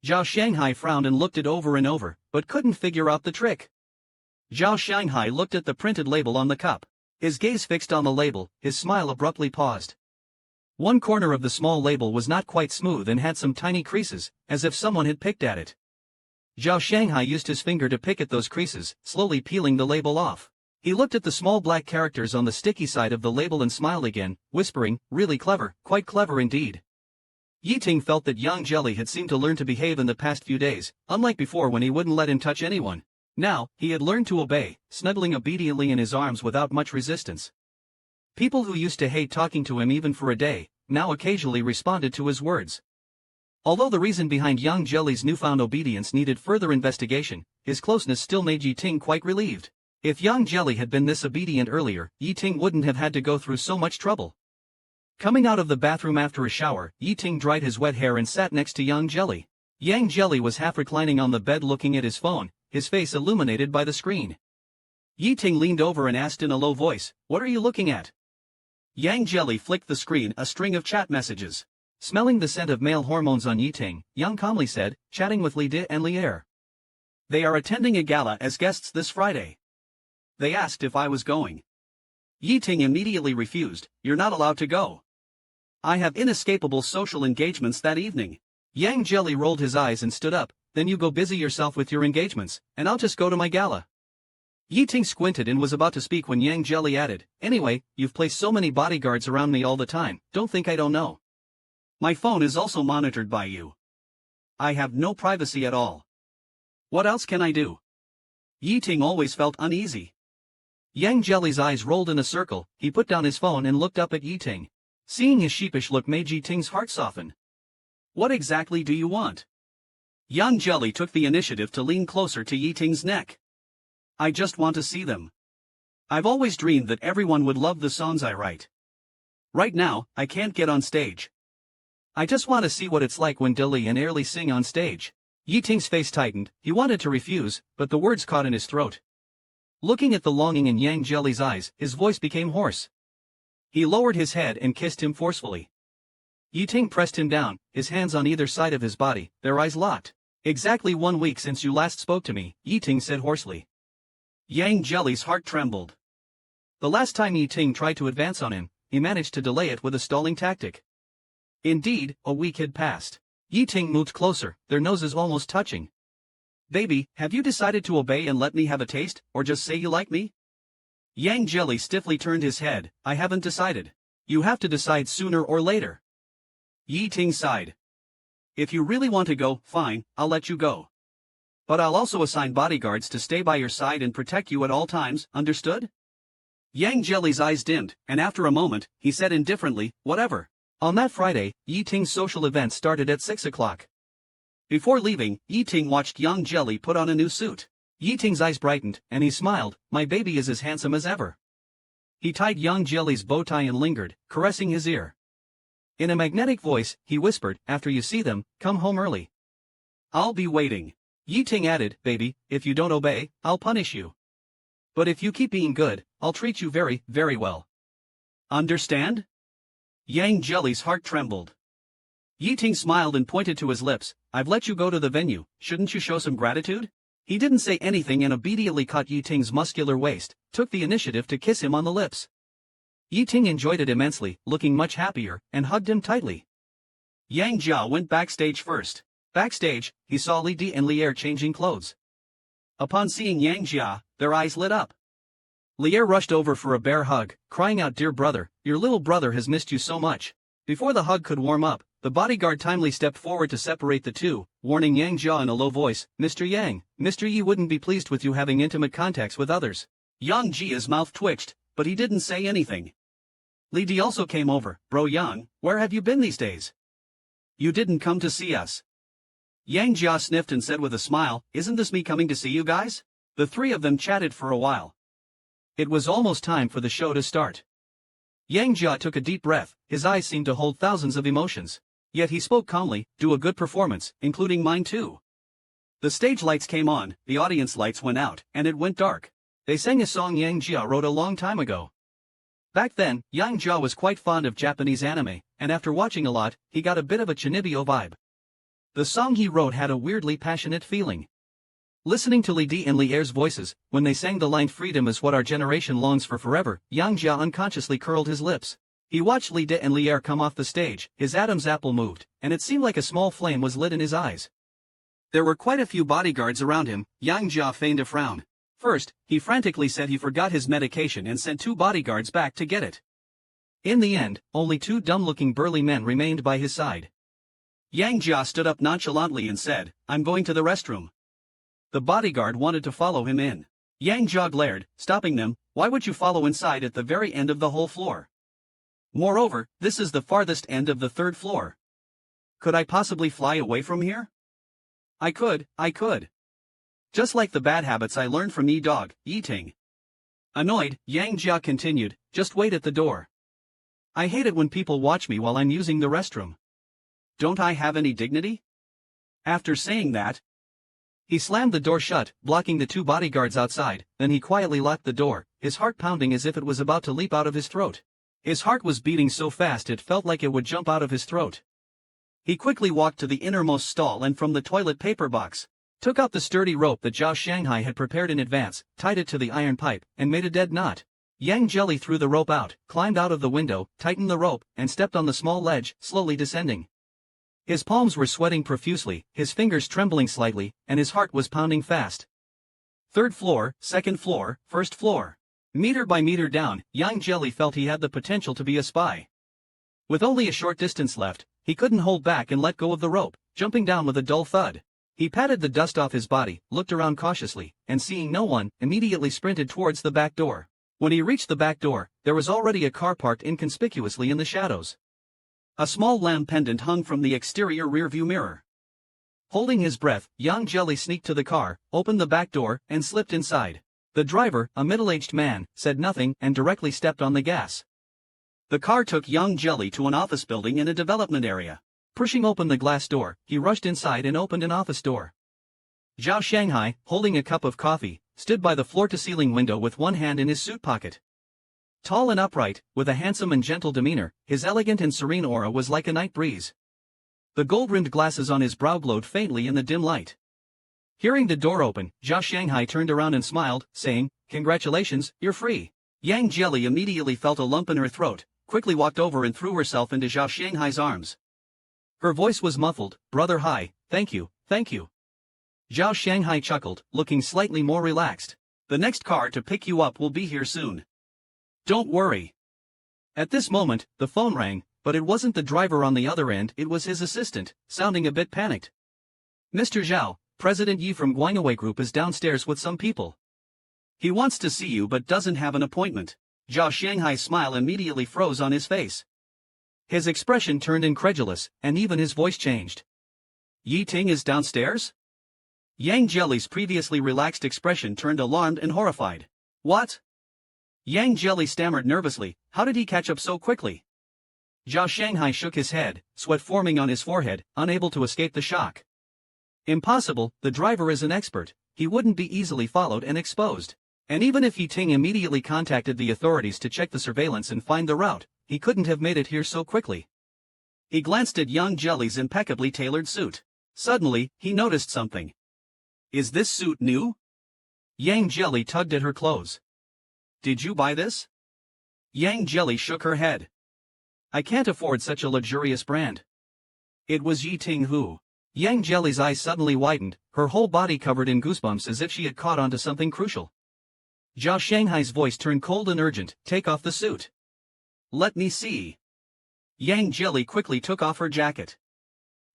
Zhao Shanghai frowned and looked it over and over, but couldn't figure out the trick. Zhao Shanghai looked at the printed label on the cup. His gaze fixed on the label, his smile abruptly paused. One corner of the small label was not quite smooth and had some tiny creases, as if someone had picked at it. Zhao Shanghai used his finger to pick at those creases, slowly peeling the label off. He looked at the small black characters on the sticky side of the label and smiled again, whispering, "Really clever, quite clever indeed." Yiting felt that Yang Jelly had seemed to learn to behave in the past few days, unlike before when he wouldn't let him touch anyone. Now, he had learned to obey, snuggling obediently in his arms without much resistance. People who used to hate talking to him even for a day, now occasionally responded to his words. Although the reason behind Yang Jelly's newfound obedience needed further investigation, his closeness still made Yiting quite relieved. If Yang Jelly had been this obedient earlier, Yiting wouldn't have had to go through so much trouble. Coming out of the bathroom after a shower, Yiting dried his wet hair and sat next to Yang Jelly. Yang Jelly was half reclining on the bed looking at his phone, his face illuminated by the screen. Yiting leaned over and asked in a low voice, "What are you looking at?" Yang Jelly flicked the screen, a string of chat messages. Smelling the scent of male hormones on Yiting, Yang calmly said, "Chatting with Li Di and Lier. They are attending a gala as guests this Friday. They asked if I was going." Yiting immediately refused, "You're not allowed to go. I have inescapable social engagements that evening." Yang Jelly rolled his eyes and stood up, "Then you go busy yourself with your engagements, and I'll just go to my gala." Yiting squinted and was about to speak when Yang Jelly added, "Anyway, you've placed so many bodyguards around me all the time, don't think I don't know. My phone is also monitored by you. I have no privacy at all. What else can I do?" Yiting always felt uneasy. Yang Jelly's eyes rolled in a circle, he put down his phone and looked up at Yiting. Seeing his sheepish look made Yiting's heart soften. "What exactly do you want?" Yang Jelly took the initiative to lean closer to Yiting's neck. "I just want to see them. I've always dreamed that everyone would love the songs I write. Right now, I can't get on stage. I just want to see what it's like when Dilly and Airly sing on stage." Yiting's face tightened, he wanted to refuse, but the words caught in his throat. Looking at the longing in Yang Jelly's eyes, his voice became hoarse. He lowered his head and kissed him forcefully. Yiting pressed him down, his hands on either side of his body, their eyes locked. "Exactly 1 week since you last spoke to me," Yiting said hoarsely. Yang Jelly's heart trembled. The last time Yiting tried to advance on him, he managed to delay it with a stalling tactic. Indeed, a week had passed. Yiting moved closer, their noses almost touching. "Baby, have you decided to obey and let me have a taste, or just say you like me?" Yang Jelly stiffly turned his head, "I haven't decided. You have to decide sooner or later." Yiting sighed. "If you really want to go, fine, I'll let you go. But I'll also assign bodyguards to stay by your side and protect you at all times, understood?" Yang Jelly's eyes dimmed, and after a moment, he said indifferently, "Whatever." On that Friday, Yiting's social event started at 6 o'clock. Before leaving, Yiting watched Yang Jelly put on a new suit. Yiting's eyes brightened, and he smiled, "My baby is as handsome as ever." He tied Yang Jelly's bow tie and lingered, caressing his ear. In a magnetic voice, he whispered, "After you see them, come home early. I'll be waiting." Yiting added, "Baby, if you don't obey, I'll punish you. But if you keep being good, I'll treat you very, very well. Understand?" Yang Jelly's heart trembled. Yiting smiled and pointed to his lips, "I've let you go to the venue, shouldn't you show some gratitude?" He didn't say anything and obediently caught Yiting's muscular waist, took the initiative to kiss him on the lips. Yiting enjoyed it immensely, looking much happier, and hugged him tightly. Yang Jia went backstage first. Backstage, he saw Li Di and Lier changing clothes. Upon seeing Yang Jia, their eyes lit up. Lier rushed over for a bear hug, crying out, "Dear brother, your little brother has missed you so much." Before the hug could warm up, the bodyguard timely stepped forward to separate the two, warning Yang Jia in a low voice, "Mr. Yang, Mr. Yi wouldn't be pleased with you having intimate contacts with others." Yang Jia's mouth twitched, but he didn't say anything. Li Di also came over, "Bro Yang, where have you been these days? You didn't come to see us." Yang Jia sniffed and said with a smile, "Isn't this me coming to see you guys?" The three of them chatted for a while. It was almost time for the show to start. Yang Jia took a deep breath, his eyes seemed to hold thousands of emotions. Yet he spoke calmly, "Do a good performance, including mine too." The stage lights came on, the audience lights went out, and it went dark. They sang a song Yang Jia wrote a long time ago. Back then, Yang Jia was quite fond of Japanese anime, and after watching a lot, he got a bit of a Chinibyo vibe. The song he wrote had a weirdly passionate feeling. Listening to Li Di and Li Er's voices, when they sang the line "Freedom is what our generation longs for forever," Yang Jia unconsciously curled his lips. He watched Li Di and Li Er come off the stage, his Adam's apple moved, and it seemed like a small flame was lit in his eyes. There were quite a few bodyguards around him. Yang Jia feigned a frown. First, he frantically said he forgot his medication and sent 2 bodyguards back to get it. In the end, only 2 dumb-looking burly men remained by his side. Yang Jia stood up nonchalantly and said, "I'm going to the restroom." The bodyguard wanted to follow him in. Yang Jia glared, stopping them. "Why would you follow inside at the very end of the whole floor? Moreover, this is the farthest end of the 3rd floor. Could I possibly fly away from here?" I could. Just like the bad habits I learned from Yi Dog, Yi Ting." Annoyed, Yang Jia continued, "Just wait at the door. I hate it when people watch me while I'm using the restroom. Don't I have any dignity?" After saying that, he slammed the door shut, blocking the 2 bodyguards outside, then he quietly locked the door, his heart pounding as if it was about to leap out of his throat. His heart was beating so fast it felt like it would jump out of his throat. He quickly walked to the innermost stall and from the toilet paper box, took out the sturdy rope that Zhao Shanghai had prepared in advance, tied it to the iron pipe, and made a dead knot. Yang Jelly threw the rope out, climbed out of the window, tightened the rope, and stepped on the small ledge, slowly descending. His palms were sweating profusely, his fingers trembling slightly, and his heart was pounding fast. 3rd floor, 2nd floor, 1st floor. Meter by meter down, Yang Jelly felt he had the potential to be a spy. With only a short distance left, he couldn't hold back and let go of the rope, jumping down with a dull thud. He patted the dust off his body, looked around cautiously, and seeing no one, immediately sprinted towards the back door. When he reached the back door, there was already a car parked inconspicuously in the shadows. A small lamp pendant hung from the exterior rearview mirror. Holding his breath, Yang Jelly sneaked to the car, opened the back door, and slipped inside. The driver, a middle-aged man, said nothing and directly stepped on the gas. The car took Yang Jelly to an office building in a development area. Pushing open the glass door, he rushed inside and opened an office door. Zhao Shanghai, holding a cup of coffee, stood by the floor-to-ceiling window with one hand in his suit pocket. Tall and upright, with a handsome and gentle demeanor, his elegant and serene aura was like a night breeze. The gold-rimmed glasses on his brow glowed faintly in the dim light. Hearing the door open, Zhao Shanghai turned around and smiled, saying, "Congratulations, you're free." Yang Jelly immediately felt a lump in her throat, quickly walked over and threw herself into Zhao Shanghai's arms. Her voice was muffled, "Brother Hai, thank you, thank you." Zhao Shanghai chuckled, looking slightly more relaxed. "The next car to pick you up will be here soon. Don't worry." At this moment, the phone rang, but it wasn't the driver on the other end, it was his assistant, sounding a bit panicked. "Mr. Zhao, President Yi from Guangwei Group is downstairs with some people. He wants to see you but doesn't have an appointment." Zhao Shanghai's smile immediately froze on his face. His expression turned incredulous, and even his voice changed. "Yi Ting is downstairs?" Yang Jelly's previously relaxed expression turned alarmed and horrified. "What?" Yang Jelly stammered nervously, "How did he catch up so quickly?" Zhao Shanghai shook his head, sweat forming on his forehead, unable to escape the shock. "Impossible, the driver is an expert, he wouldn't be easily followed and exposed. And even if Yi Ting immediately contacted the authorities to check the surveillance and find the route, he couldn't have made it here so quickly." He glanced at Yang Jelly's impeccably tailored suit. Suddenly, he noticed something. "Is this suit new?" Yang Jelly tugged at her clothes. "Did you buy this?" Yang Jelly shook her head. "I can't afford such a luxurious brand." It was Yi Ting who. Yang Jelly's eyes suddenly widened, her whole body covered in goosebumps as if she had caught onto something crucial. Zhao Shanghai's voice turned cold and urgent, "Take off the suit." "Let me see." Yang Jelly quickly took off her jacket.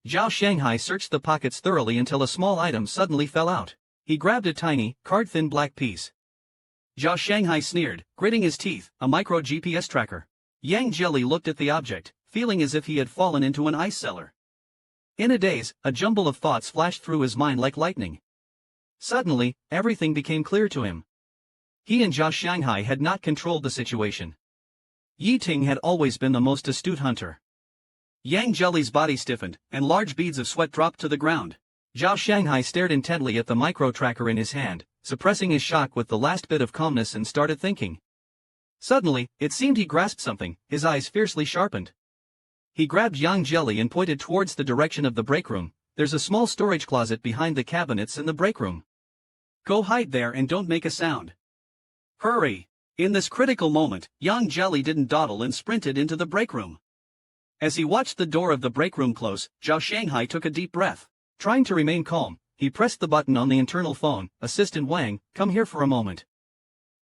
Zhao Shanghai searched the pockets thoroughly until a small item suddenly fell out. He grabbed a tiny, card-thin black piece. Zhao Shanghai sneered, gritting his teeth, "A micro GPS tracker." Yang Jelly looked at the object, feeling as if he had fallen into an ice cellar. In a daze, a jumble of thoughts flashed through his mind like lightning. Suddenly, everything became clear to him. He and Zhao Shanghai had not controlled the situation. Yi Ting had always been the most astute hunter. Yang Jelly's body stiffened, and large beads of sweat dropped to the ground. Zhao Shanghai stared intently at the micro-tracker in his hand, suppressing his shock with the last bit of calmness and started thinking. Suddenly, it seemed he grasped something, his eyes fiercely sharpened. He grabbed Yang Jelly and pointed towards the direction of the break room. There's a small storage closet behind the cabinets in the break room. Go hide there and don't make a sound. Hurry! In this critical moment, Yang Jelly didn't dawdle and sprinted into the break room. As he watched the door of the break room close, Zhao Shanghai took a deep breath. Trying to remain calm, he pressed the button on the internal phone. Assistant Wang, come here for a moment.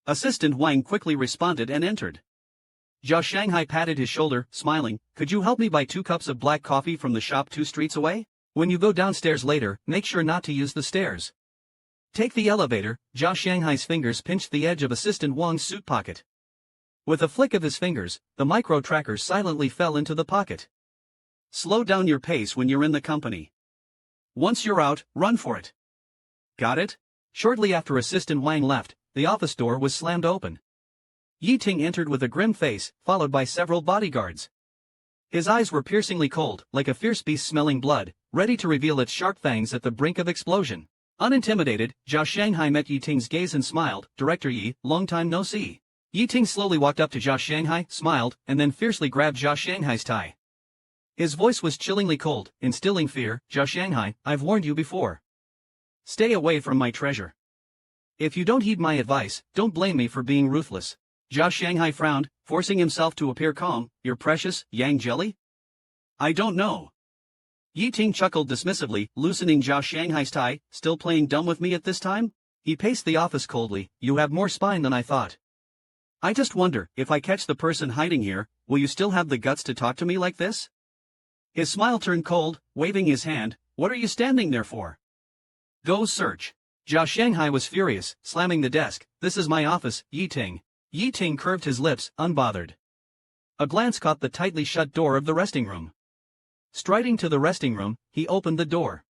Assistant Wang quickly responded and entered. Zhao Shanghai patted his shoulder, smiling. Could you help me buy 2 cups of black coffee from the shop 2 streets away? When you go downstairs later, make sure not to use the stairs. Take the elevator. Zhao Shanghai's fingers pinched the edge of Assistant Wang's suit pocket. With a flick of his fingers, the micro-tracker silently fell into the pocket. Slow down your pace when you're in the company. Once you're out, run for it. Got it? Shortly after Assistant Wang left, the office door was slammed open. Yi Ting entered with a grim face, followed by several bodyguards. His eyes were piercingly cold, like a fierce beast smelling blood, ready to reveal its sharp fangs at the brink of explosion. Unintimidated, Zhao Shanghai met Yi Ting's gaze and smiled. Director Yi, long time no see. Yi Ting slowly walked up to Zhao Shanghai, smiled, and then fiercely grabbed Zhao Shanghai's tie. His voice was chillingly cold, instilling fear. Zhao Shanghai, I've warned you before. Stay away from my treasure. If you don't heed my advice, don't blame me for being ruthless. Zhao Shanghai frowned, forcing himself to appear calm. Your precious, Yang Jelly? I don't know. Yi Ting chuckled dismissively, loosening Zhao Shanghai's tie. Still playing dumb with me at this time? He paced the office coldly. You have more spine than I thought. I just wonder, if I catch the person hiding here, will you still have the guts to talk to me like this? His smile turned cold, waving his hand. What are you standing there for? Go search. Zhao Shanghai was furious, slamming the desk. This is my office, Yi Ting. Yi Ting curved his lips, unbothered. A glance caught the tightly shut door of the resting room. Striding to the resting room, he opened the door.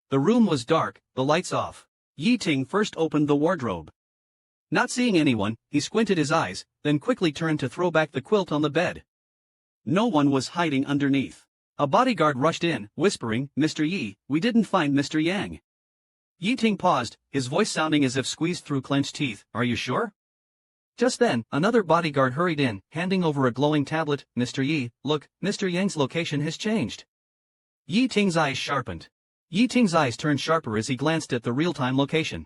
The room was dark, the lights off. Yi Ting first opened the wardrobe. Not seeing anyone, he squinted his eyes, then quickly turned to throw back the quilt on the bed. No one was hiding underneath. A bodyguard rushed in, whispering, Mr. Yi, we didn't find Mr. Yang. Yi Ting paused, his voice sounding as if squeezed through clenched teeth. Are you sure? Just then, another bodyguard hurried in, handing over a glowing tablet. Mr. Yi, look, Mr. Yang's location has changed. Yi Ting's eyes sharpened. Yi Ting's eyes turned sharper as he glanced at the real-time location.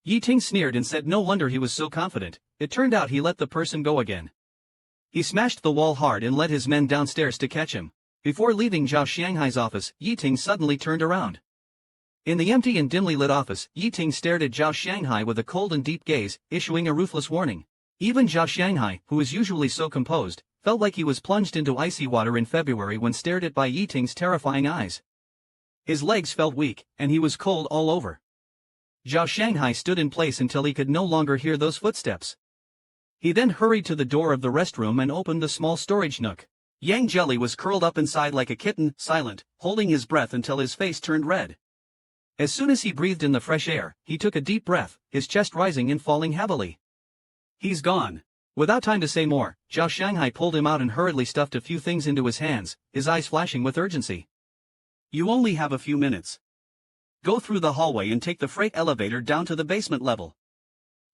Yi Ting sneered and said no wonder he was so confident. It turned out he let the person go again. He smashed the wall hard and led his men downstairs to catch him. Before leaving Zhao Shanghai's office, Yi Ting suddenly turned around. In the empty and dimly lit office, Yi Ting stared at Zhao Shanghai with a cold and deep gaze, issuing a ruthless warning. Even Zhao Shanghai, who is usually so composed, felt like he was plunged into icy water in February when stared at by Yi Ting's terrifying eyes. His legs felt weak, and he was cold all over. Zhao Shanghai stood in place until he could no longer hear those footsteps. He then hurried to the door of the restroom and opened the small storage nook. Yang Jelly was curled up inside like a kitten, silent, holding his breath until his face turned red. As soon as he breathed in the fresh air, he took a deep breath, his chest rising and falling heavily. He's gone. Without time to say more, Zhao Shanghai pulled him out and hurriedly stuffed a few things into his hands, his eyes flashing with urgency. You only have a few minutes. Go through the hallway and take the freight elevator down to the basement level.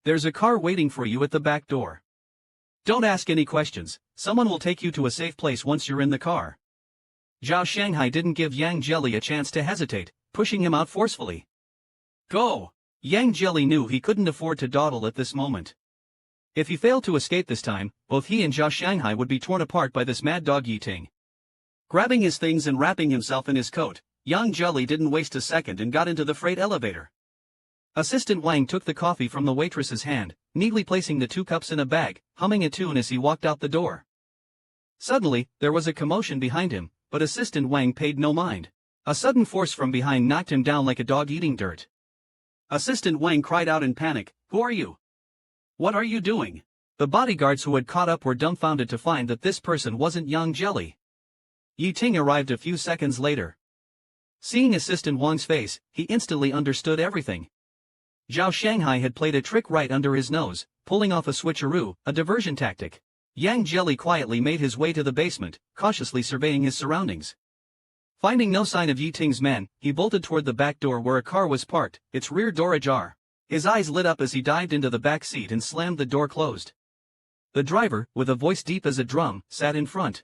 There's a car waiting for you at the back door. Don't ask any questions, someone will take you to a safe place once you're in the car. Zhao Shanghai didn't give Yang Jelly a chance to hesitate, pushing him out forcefully. Go! Yang Jelly knew he couldn't afford to dawdle at this moment. If he failed to escape this time, both he and Zhao Shanghai would be torn apart by this mad dog Yi Ting. Grabbing his things and wrapping himself in his coat, Yang Jelly didn't waste a second and got into the freight elevator. Assistant Wang took the coffee from the waitress's hand, neatly placing the 2 cups in a bag, humming a tune as he walked out the door. Suddenly, there was a commotion behind him, but Assistant Wang paid no mind. A sudden force from behind knocked him down like a dog eating dirt. Assistant Wang cried out in panic, Who are you? What are you doing? The bodyguards who had caught up were dumbfounded to find that this person wasn't Yang Jelly. Yi Ting arrived a few seconds later. Seeing Assistant Wang's face, he instantly understood everything. Zhao Shanghai had played a trick right under his nose, pulling off a switcheroo, a diversion tactic. Yang Jelly quietly made his way to the basement, cautiously surveying his surroundings. Finding no sign of Yi Ting's men, he bolted toward the back door where a car was parked, its rear door ajar. His eyes lit up as he dived into the back seat and slammed the door closed. The driver, with a voice deep as a drum, sat in front.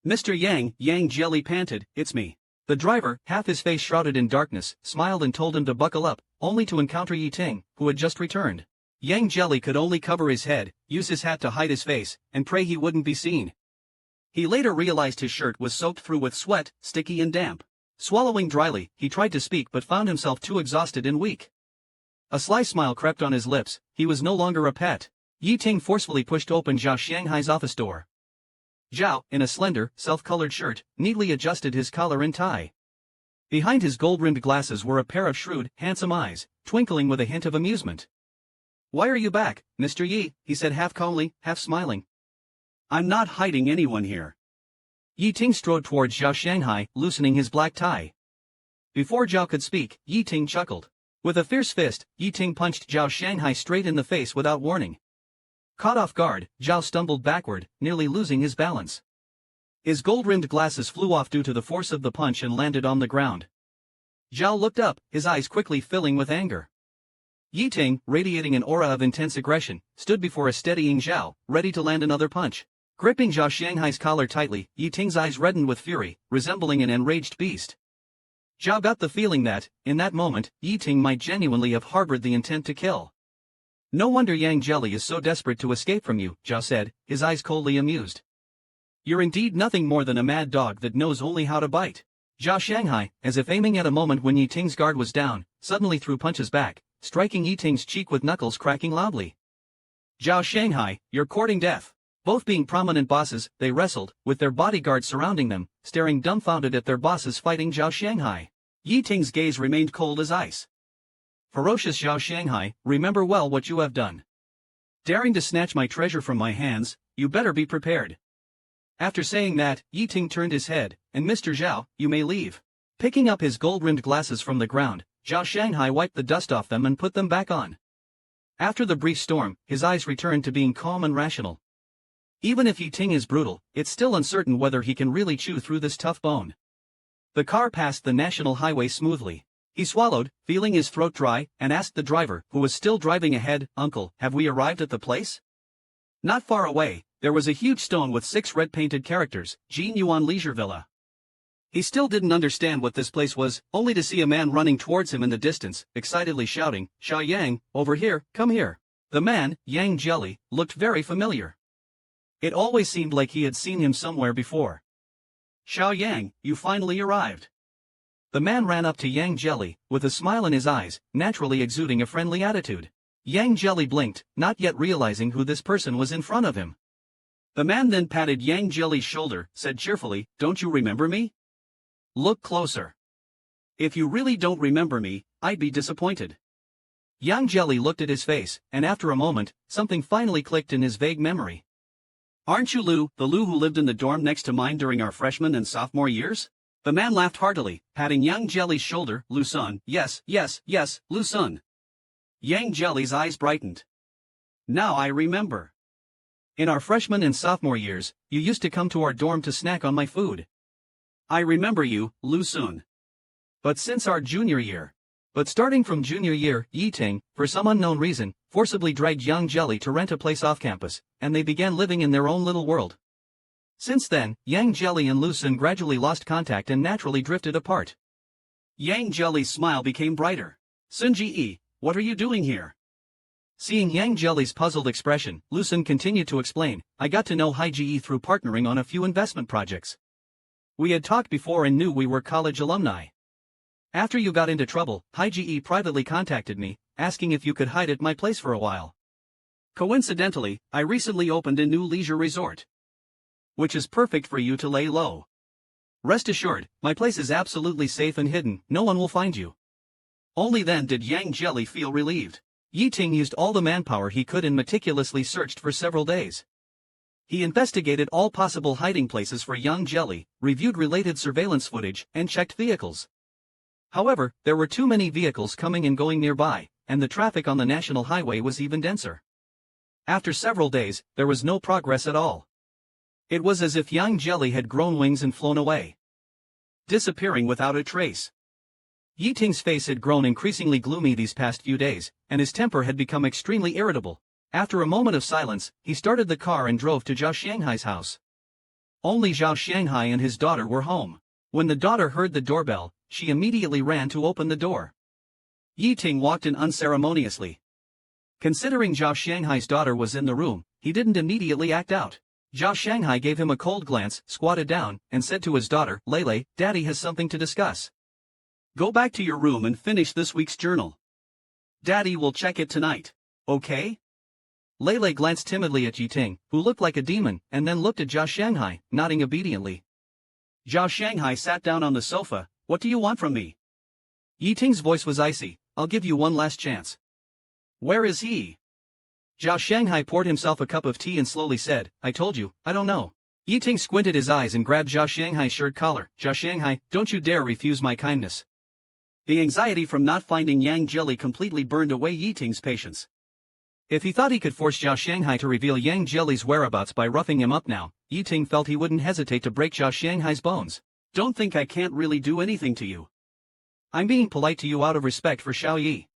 Mr. Yang, Yang Jelly panted, "It's me." The driver, half his face shrouded in darkness, smiled and told him to buckle up, only to encounter Yi Ting, who had just returned. Yang Jelly could only cover his head, use his hat to hide his face, and pray he wouldn't be seen. He later realized his shirt was soaked through with sweat, sticky and damp. Swallowing dryly, he tried to speak but found himself too exhausted and weak. A sly smile crept on his lips, he was no longer a pet. Yi Ting forcefully pushed open Zhao Shanghai's office door. Zhao, in a slender, self-colored shirt, neatly adjusted his collar and tie. Behind his gold-rimmed glasses were a pair of shrewd, handsome eyes, twinkling with a hint of amusement. "Why are you back, Mr. Yi?" he said half calmly, half smiling. "I'm not hiding anyone here." Yi Ting strode towards Zhao Shanghai, loosening his black tie. Before Zhao could speak, Yi Ting chuckled. With a fierce fist, Yi Ting punched Zhao Shanghai straight in the face without warning. Caught off guard, Zhao stumbled backward, nearly losing his balance. His gold-rimmed glasses flew off due to the force of the punch and landed on the ground. Zhao looked up, his eyes quickly filling with anger. Yi Ting, radiating an aura of intense aggression, stood before a steadying Zhao, ready to land another punch. Gripping Zhao Shanghai's collar tightly, Yi Ting's eyes reddened with fury, resembling an enraged beast. Zhao got the feeling that, in that moment, Yi Ting might genuinely have harbored the intent to kill. "No wonder Yang Jelly is so desperate to escape from you," Zhao said, his eyes coldly amused. "You're indeed nothing more than a mad dog that knows only how to bite." Zhao Shanghai, as if aiming at a moment when Yi Ting's guard was down, suddenly threw punches back, striking Yi Ting's cheek with knuckles cracking loudly. "Zhao Shanghai, you're courting death." Both being prominent bosses, they wrestled, with their bodyguards surrounding them, staring dumbfounded at their bosses fighting Zhao Shanghai. Yi Ting's gaze remained cold as ice. "Ferocious Zhao Shanghai, remember well what you have done. Daring to snatch my treasure from my hands, you better be prepared." After saying that, Yi Ting turned his head, and "Mr. Zhao, you may leave." Picking up his gold-rimmed glasses from the ground, Zhao Shanghai wiped the dust off them and put them back on. After the brief storm, his eyes returned to being calm and rational. Even if Yi Ting is brutal, it's still uncertain whether he can really chew through this tough bone. The car passed the national highway smoothly. He swallowed, feeling his throat dry, and asked the driver, who was still driving ahead, "Uncle, have we arrived at the place?" Not far away, there was a huge stone with 6 red-painted characters, Jin Yuan Leisure Villa. He still didn't understand what this place was, only to see a man running towards him in the distance, excitedly shouting, "Xiao Yang, over here, come here." The man, Yang Jelly, looked very familiar. It always seemed like he had seen him somewhere before. "Xiao Yang, you finally arrived." The man ran up to Yang Jelly, with a smile in his eyes, naturally exuding a friendly attitude. Yang Jelly blinked, not yet realizing who this person was in front of him. The man then patted Yang Jelly's shoulder, said cheerfully, "Don't you remember me? Look closer. If you really don't remember me, I'd be disappointed." Yang Jelly looked at his face, and after a moment, something finally clicked in his vague memory. "Aren't you Lu, the Lu who lived in the dorm next to mine during our freshman and sophomore years?" The man laughed heartily, patting Yang Jelly's shoulder. "Lu-sun, yes, Lu-sun." Yang Jelly's eyes brightened. "Now I remember. In our freshman and sophomore years, you used to come to our dorm to snack on my food. I remember you, Lu-sun. But since our junior year." But starting from junior year, Yi Ting, for some unknown reason, forcibly dragged Yang Jelly to rent a place off campus, and they began living in their own little world. Since then, Yang Jelly and Lu-sun gradually lost contact and naturally drifted apart. Yang Jelly's smile became brighter. "Sun-ji-e, what are you doing here?" Seeing Yang Jelly's puzzled expression, Lu-sun continued to explain, "I got to know Hai-ji through partnering on a few investment projects. We had talked before and knew we were college alumni. After you got into trouble, Hai-ji privately contacted me, asking if you could hide at my place for a while. Coincidentally, I recently opened a new leisure resort, which is perfect for you to lay low. Rest assured, my place is absolutely safe and hidden, no one will find you." Only then did Yang Jelly feel relieved. Yi Ting used all the manpower he could and meticulously searched for several days. He investigated all possible hiding places for Yang Jelly, reviewed related surveillance footage, and checked vehicles. However, there were too many vehicles coming and going nearby, and the traffic on the national highway was even denser. After several days, there was no progress at all. It was as if Yang Jelly had grown wings and flown away, disappearing without a trace. Yi Ting's face had grown increasingly gloomy these past few days, and his temper had become extremely irritable. After a moment of silence, he started the car and drove to Zhao Shanghai's house. Only Zhao Shanghai and his daughter were home. When the daughter heard the doorbell, she immediately ran to open the door. Yi Ting walked in unceremoniously. Considering Zhao Shanghai's daughter was in the room, he didn't immediately act out. Zhao Shanghai gave him a cold glance, squatted down, and said to his daughter, "Lele, Daddy has something to discuss. Go back to your room and finish this week's journal. Daddy will check it tonight. Okay?" Lele glanced timidly at Yi Ting, who looked like a demon, and then looked at Zhao Shanghai, nodding obediently. Zhao Shanghai sat down on the sofa. "What do you want from me?" Yi Ting's voice was icy. "I'll give you one last chance." "Where is he?" Zhao Shanghai poured himself a cup of tea and slowly said, "I told you, I don't know." Yi Ting squinted his eyes and grabbed Zhao Shanghai's shirt collar. "Zhao Shanghai, don't you dare refuse my kindness." The anxiety from not finding Yang Jelly completely burned away Yi Ting's patience. If he thought he could force Zhao Shanghai to reveal Yang Jelly's whereabouts by roughing him up now, Yi Ting felt he wouldn't hesitate to break Zhao Shanghai's bones. "Don't think I can't really do anything to you. I'm being polite to you out of respect for Xiao Yi.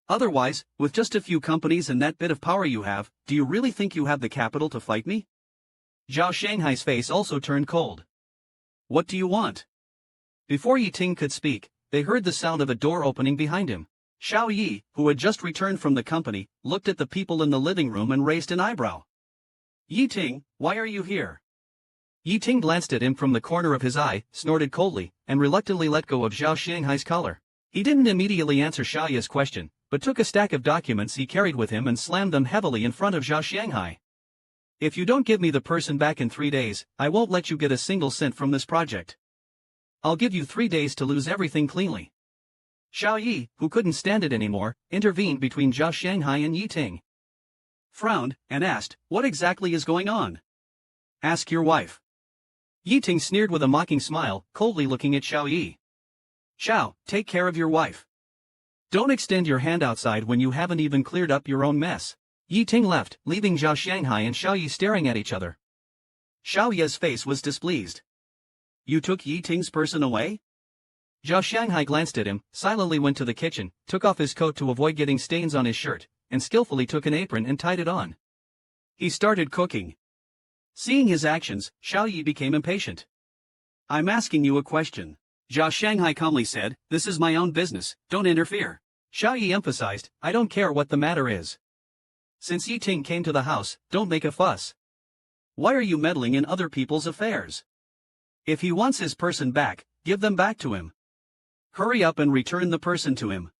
Otherwise, with just a few companies and that bit of power you have, do you really think you have the capital to fight me?" Zhao Shanghai's face also turned cold. "What do you want?" Before Yi Ting could speak, they heard the sound of a door opening behind him. Xiao Yi, who had just returned from the company, looked at the people in the living room and raised an eyebrow. "Yi Ting, why are you here?" Yi Ting glanced at him from the corner of his eye, snorted coldly, and reluctantly let go of Zhao Shanghai's collar. He didn't immediately answer Xiao Yi's question, but took a stack of documents he carried with him and slammed them heavily in front of Zhao Shanghai. "If you don't give me the person back in 3 days, I won't let you get a single cent from this project. I'll give you 3 days to lose everything cleanly." Xiao Yi, who couldn't stand it anymore, intervened between Zhao Shanghai and Yi Ting. Frowned, and asked, "What exactly is going on?" "Ask your wife." Yi Ting sneered with a mocking smile, coldly looking at Xiao Yi. "Xiao, take care of your wife. Don't extend your hand outside when you haven't even cleared up your own mess." Yi Ting left, leaving Zhao Shanghai and Xiao Yi staring at each other. Xiao Yi's face was displeased. "You took Yi Ting's person away?" Zhao Shanghai glanced at him, silently went to the kitchen, took off his coat to avoid getting stains on his shirt, and skillfully took an apron and tied it on. He started cooking. Seeing his actions, Xiao Yi became impatient. "I'm asking you a question." Zhao Shanghai calmly said, "This is my own business, don't interfere." Xiao Yi emphasized, "I don't care what the matter is. Since Yi Ting came to the house, don't make a fuss. Why are you meddling in other people's affairs? If he wants his person back, give them back to him. Hurry up and return the person to him."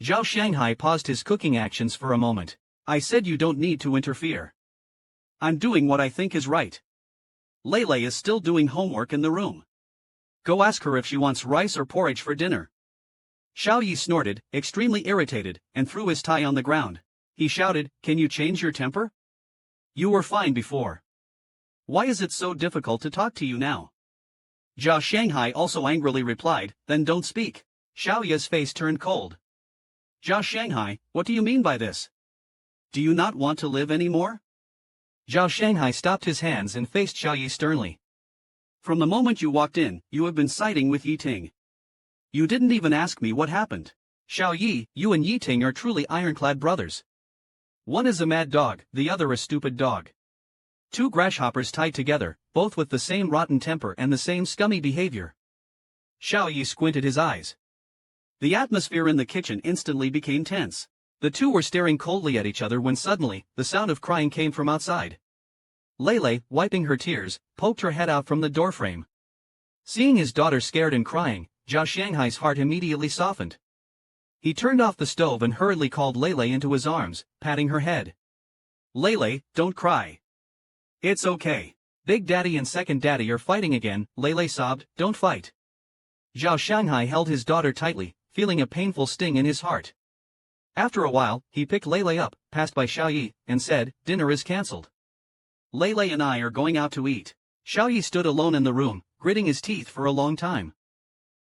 Zhao Shanghai paused his cooking actions for a moment. "I said you don't need to interfere. I'm doing what I think is right. Lele is still doing homework in the room. Go ask her if she wants rice or porridge for dinner." Xiao Yi snorted, extremely irritated, and threw his tie on the ground. He shouted, "Can you change your temper? You were fine before. Why is it so difficult to talk to you now?" Zhao Shanghai also angrily replied, "Then don't speak." Xiao Yi's face turned cold. "Zhao Shanghai, what do you mean by this? Do you not want to live anymore?" Zhao Shanghai stopped his hands and faced Xiao Yi sternly. "From the moment you walked in, you have been siding with Yi Ting. You didn't even ask me what happened. Xiao Yi, you and Yi Ting are truly ironclad brothers. One is a mad dog, the other a stupid dog. Two grasshoppers tied together, both with the same rotten temper and the same scummy behavior." Xiao Yi squinted his eyes. The atmosphere in the kitchen instantly became tense. The two were staring coldly at each other when suddenly, the sound of crying came from outside. Lele, wiping her tears, poked her head out from the doorframe. Seeing his daughter scared and crying, Zhao Shanghai's heart immediately softened. He turned off the stove and hurriedly called Lele into his arms, patting her head. "Lele, don't cry. It's okay. Big Daddy and Second Daddy are fighting again," Lele sobbed, "Don't fight." Zhao Shanghai held his daughter tightly, feeling a painful sting in his heart. After a while, he picked Lele up, passed by Xiao Yi, and said, "Dinner is cancelled. Lele and I are going out to eat." Xiao Yi stood alone in the room, gritting his teeth for a long time.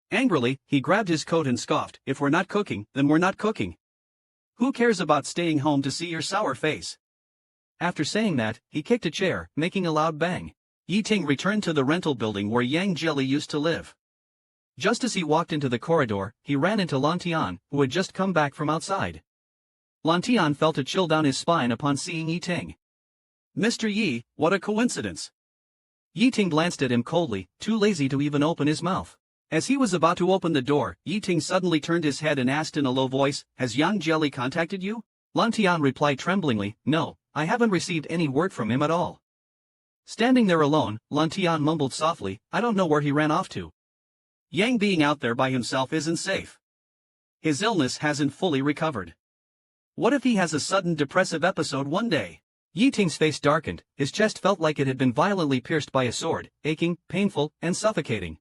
Angrily, he grabbed his coat and scoffed, "If we're not cooking, then we're not cooking. Who cares about staying home to see your sour face?" After saying that, he kicked a chair, making a loud bang. Yi Ting returned to the rental building where Yang Jelly used to live. Just as he walked into the corridor, he ran into Lan Tian, who had just come back from outside. Lan Tian felt a chill down his spine upon seeing Yi Ting. Mr. Yi, what a coincidence. Yi Ting glanced at him coldly, too lazy to even open his mouth. As he was about to open the door, Yi Ting suddenly turned his head and asked in a low voice, "Has Yang Jelly contacted you?" Lan Tian replied tremblingly, "No, I haven't received any word from him at all." Standing there alone, Lan Tian mumbled softly, "I don't know where he ran off to. Yang being out there by himself isn't safe. His illness hasn't fully recovered. What if he has a sudden depressive episode one day?" Yi Ting's face darkened, his chest felt like it had been violently pierced by a sword, aching, painful, and suffocating.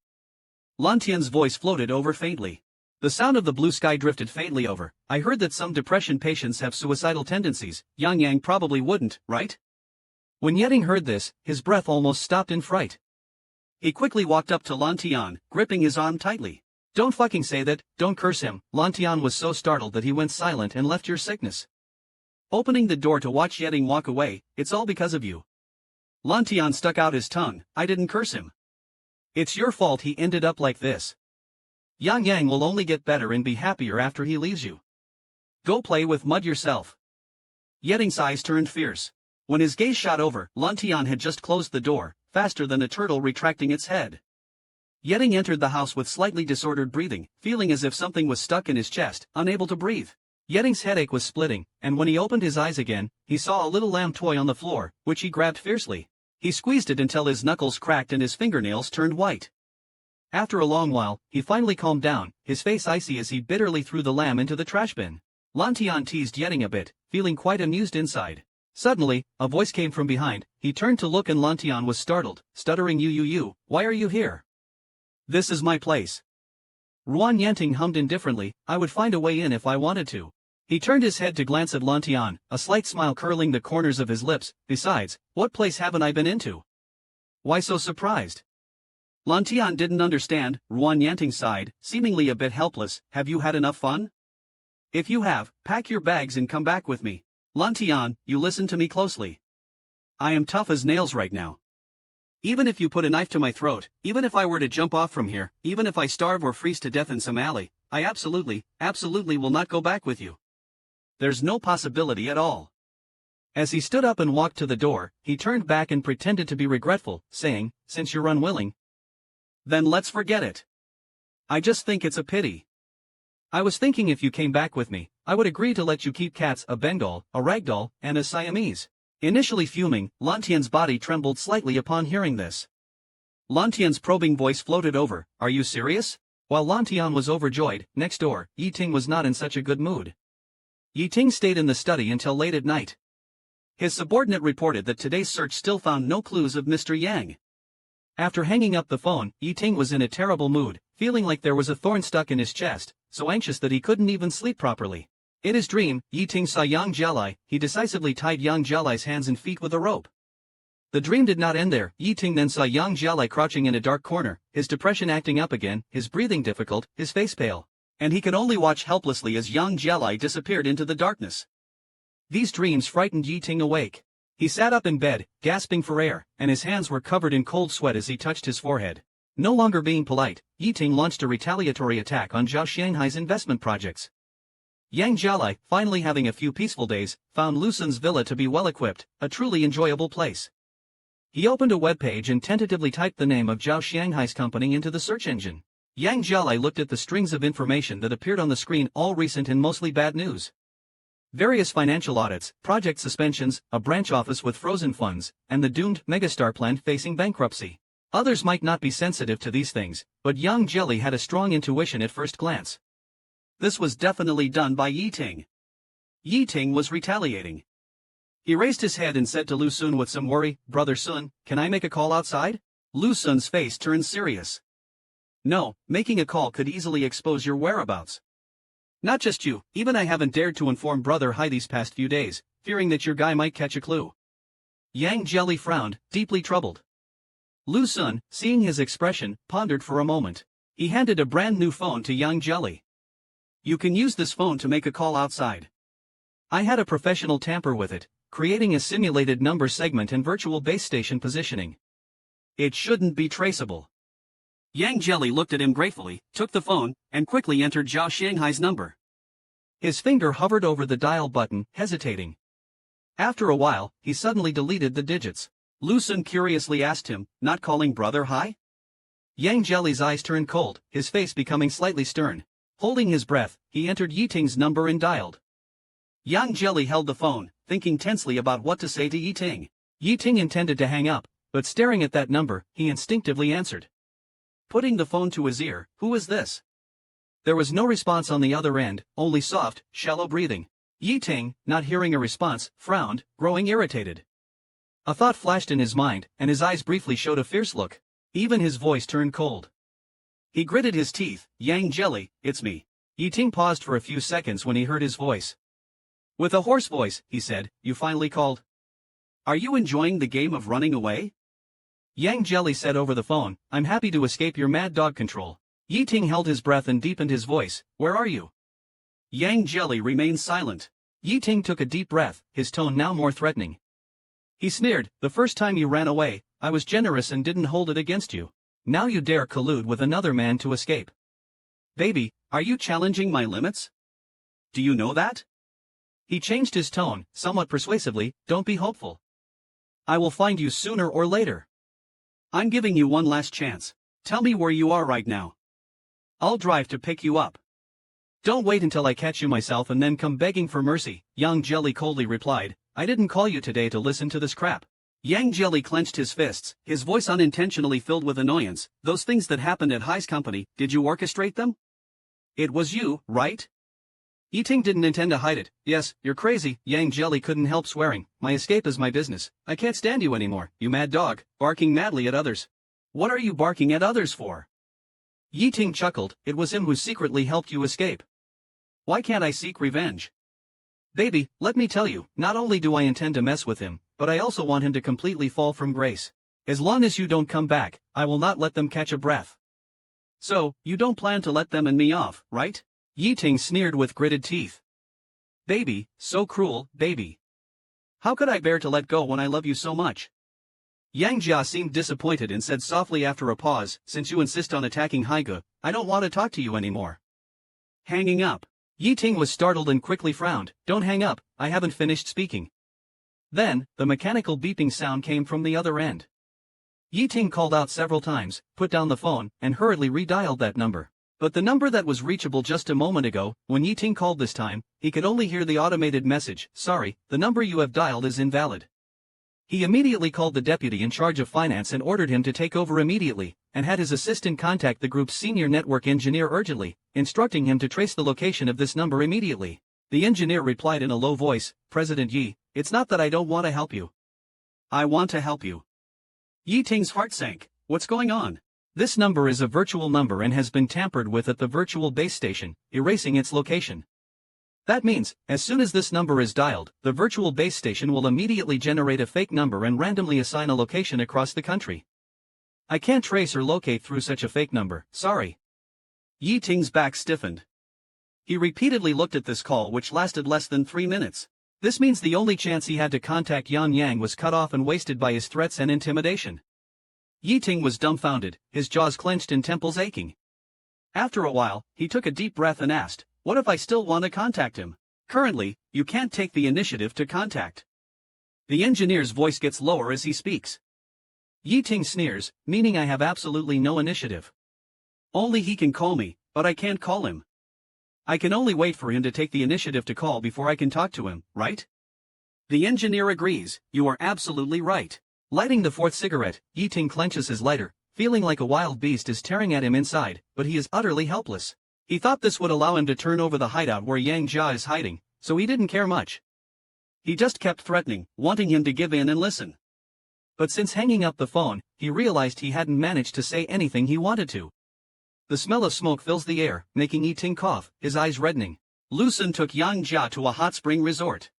Lan Tian's voice floated over faintly. The sound of the blue sky drifted faintly over. "I heard that some depression patients have suicidal tendencies. Yang probably wouldn't, right?" When Yeting heard this, his breath almost stopped in fright. He quickly walked up to Lan Tian, gripping his arm tightly. "Don't fucking say that, don't curse him." Lan Tian was so startled that he went silent and left your sickness. Opening the door to watch Yeting walk away, "It's all because of you." Lan Tian stuck out his tongue, "I didn't curse him. It's your fault he ended up like this. Yang will only get better and be happier after he leaves you. Go play with mud yourself." Yeting's eyes turned fierce. When his gaze shot over, Lan Tian had just closed the door, faster than a turtle retracting its head. Yeting entered the house with slightly disordered breathing, feeling as if something was stuck in his chest, unable to breathe. Yeting's headache was splitting, and when he opened his eyes again, he saw a little lamb toy on the floor, which he grabbed fiercely. He squeezed it until his knuckles cracked and his fingernails turned white. After a long while, he finally calmed down, his face icy as he bitterly threw the lamb into the trash bin. Lan Tian teased Yeting a bit, feeling quite amused inside. Suddenly, a voice came from behind. He turned to look and Lan Tian was startled, stuttering, You, why are you here?" "This is my place." Ruan Yanting hummed indifferently, "I would find a way in if I wanted to." He turned his head to glance at Lan Tian, a slight smile curling the corners of his lips. "Besides, what place haven't I been into? Why so surprised?" Lan Tian didn't understand. Ruan Yanting sighed, seemingly a bit helpless. "Have you had enough fun? If you have, pack your bags and come back with me." "Lan Tian, you listen to me closely. I am tough as nails right now. Even if you put a knife to my throat, even if I were to jump off from here, even if I starve or freeze to death in some alley, I absolutely will not go back with you. There's no possibility at all." As he stood up and walked to the door, he turned back and pretended to be regretful, saying, "Since you're unwilling, then let's forget it. I just think it's a pity. I was thinking if you came back with me, I would agree to let you keep cats, a Bengal, a ragdoll, and a Siamese." Initially fuming, Lan Tian's body trembled slightly upon hearing this. Lan Tian's probing voice floated over, "Are you serious?" While Lan Tian was overjoyed, next door, Yi Ting was not in such a good mood. Yi Ting stayed in the study until late at night. His subordinate reported that today's search still found no clues of Mr. Yang. After hanging up the phone, Yi Ting was in a terrible mood, feeling like there was a thorn stuck in his chest, so anxious that he couldn't even sleep properly. In his dream, Yi Ting saw Yang Jialai. He decisively tied Yang Jialai's hands and feet with a rope. The dream did not end there. Yi Ting then saw Yang Jialai crouching in a dark corner, his depression acting up again, his breathing difficult, his face pale. And he could only watch helplessly as Yang Jialai disappeared into the darkness. These dreams frightened Yi Ting awake. He sat up in bed, gasping for air, and his hands were covered in cold sweat as he touched his forehead. No longer being polite, Yi Ting launched a retaliatory attack on Zhao Shanghai's investment projects. Yang Jialai, finally having a few peaceful days, found Lu Sun's villa to be well-equipped, a truly enjoyable place. He opened a web page and tentatively typed the name of Zhao Shanghai's company into the search engine. Yang Jialai looked at the strings of information that appeared on the screen, all recent and mostly bad news. Various financial audits, project suspensions, a branch office with frozen funds, and the doomed megastar plant facing bankruptcy. Others might not be sensitive to these things, but Yang Jialai had a strong intuition at first glance. This was definitely done by Yi Ting. Yi Ting was retaliating. He raised his head and said to Lu Sun with some worry, "Brother Sun, can I make a call outside?" Lu Sun's face turned serious. "No, making a call could easily expose your whereabouts. Not just you, even I haven't dared to inform Brother Hai these past few days, fearing that your guy might catch a clue." Yang Jialai frowned, deeply troubled. Lu Sun, seeing his expression, pondered for a moment. He handed a brand new phone to Yang Jialai. "You can use this phone to make a call outside. I had a professional tamper with it, creating a simulated number segment and virtual base station positioning. It shouldn't be traceable." Yang Jialai looked at him gratefully, took the phone, and quickly entered Zhao Shanghai's number. His finger hovered over the dial button, hesitating. After a while, he suddenly deleted the digits. Lu Sun curiously asked him, "Not calling brother hi?" Yang Jelly's eyes turned cold, his face becoming slightly stern. Holding his breath, he entered Yiting's number and dialed. Yang Jelly held the phone, thinking tensely about what to say to Yiting. Yiting intended to hang up, but staring at that number, he instinctively answered. Putting the phone to his ear, "Who is this?" There was no response on the other end, only soft, shallow breathing. Yiting, not hearing a response, frowned, growing irritated. A thought flashed in his mind, and his eyes briefly showed a fierce look. Even his voice turned cold. He gritted his teeth. "Yang Jelly, it's me." Yiting paused for a few seconds when he heard his voice. With a hoarse voice, he said, "You finally called? Are you enjoying the game of running away?" Yang Jelly said over the phone, "I'm happy to escape your mad dog control." Yiting held his breath and deepened his voice, "Where are you?" Yang Jelly remained silent. Yiting took a deep breath, his tone now more threatening. He sneered, "The first time you ran away, I was generous and didn't hold it against you. Now you dare collude with another man to escape. Baby, are you challenging my limits? Do you know that?" He changed his tone, somewhat persuasively, "Don't be hopeful. I will find you sooner or later. I'm giving you one last chance. Tell me where you are right now. I'll drive to pick you up. Don't wait until I catch you myself and then come begging for mercy." Yang Jelly coldly replied, "I didn't call you today to listen to this crap." Yang Jelly clenched his fists, his voice unintentionally filled with annoyance. "Those things that happened at High's company, did you orchestrate them? It was you, right?" Yiting didn't intend to hide it. "Yes, you're crazy." Yang Jelly couldn't help swearing. "My escape is my business. I can't stand you anymore, you mad dog, barking madly at others." "What are you barking at others for?" Yiting chuckled. "It was him who secretly helped you escape. Why can't I seek revenge? Baby, let me tell you, not only do I intend to mess with him, but I also want him to completely fall from grace. As long as you don't come back, I will not let them catch a breath." "So, you don't plan to let them and me off, right?" Yiting sneered with gritted teeth. "Baby, so cruel, baby. How could I bear to let go when I love you so much?" Yang Jia seemed disappointed and said softly after a pause, "Since you insist on attacking Haige, I don't want to talk to you anymore." Hanging up. Yiting was startled and quickly frowned. "Don't hang up, I haven't finished speaking." Then, the mechanical beeping sound came from the other end. Yiting called out several times, put down the phone, and hurriedly redialed that number. But the number that was reachable just a moment ago, when Yiting called this time, he could only hear the automated message, "Sorry, the number you have dialed is invalid." He immediately called the deputy in charge of finance and ordered him to take over immediately, and had his assistant contact the group's senior network engineer urgently, instructing him to trace the location of this number immediately. The engineer replied in a low voice, "President Yi, it's not that I don't want to help you. I want to help you." Yiting's heart sank. What's going on? This number is a virtual number and has been tampered with at the virtual base station, erasing its location. That means, as soon as this number is dialed, the virtual base station will immediately generate a fake number and randomly assign a location across the country. I can't trace or locate through such a fake number, sorry. Yiting's back stiffened. He repeatedly looked at this call, which lasted less than 3 minutes. This means the only chance he had to contact Yan Yang was cut off and wasted by his threats and intimidation. Yiting was dumbfounded, his jaws clenched and temples aching. After a while, he took a deep breath and asked, "What if I still want to contact him?" "Currently, you can't take the initiative to contact." The engineer's voice gets lower as he speaks. Yiting sneers, "Meaning I have absolutely no initiative. Only he can call me, but I can't call him. I can only wait for him to take the initiative to call before I can talk to him, right?" The engineer agrees, "You are absolutely right." Lighting the fourth cigarette, Yiting clenches his lighter, feeling like a wild beast is tearing at him inside, but he is utterly helpless. He thought this would allow him to turn over the hideout where Yang Jia is hiding, so he didn't care much. He just kept threatening, wanting him to give in and listen. But since hanging up the phone, he realized he hadn't managed to say anything he wanted to. The smell of smoke fills the air, making Yiting cough, his eyes reddening. Lu Sun took Yang Jia to a hot spring resort.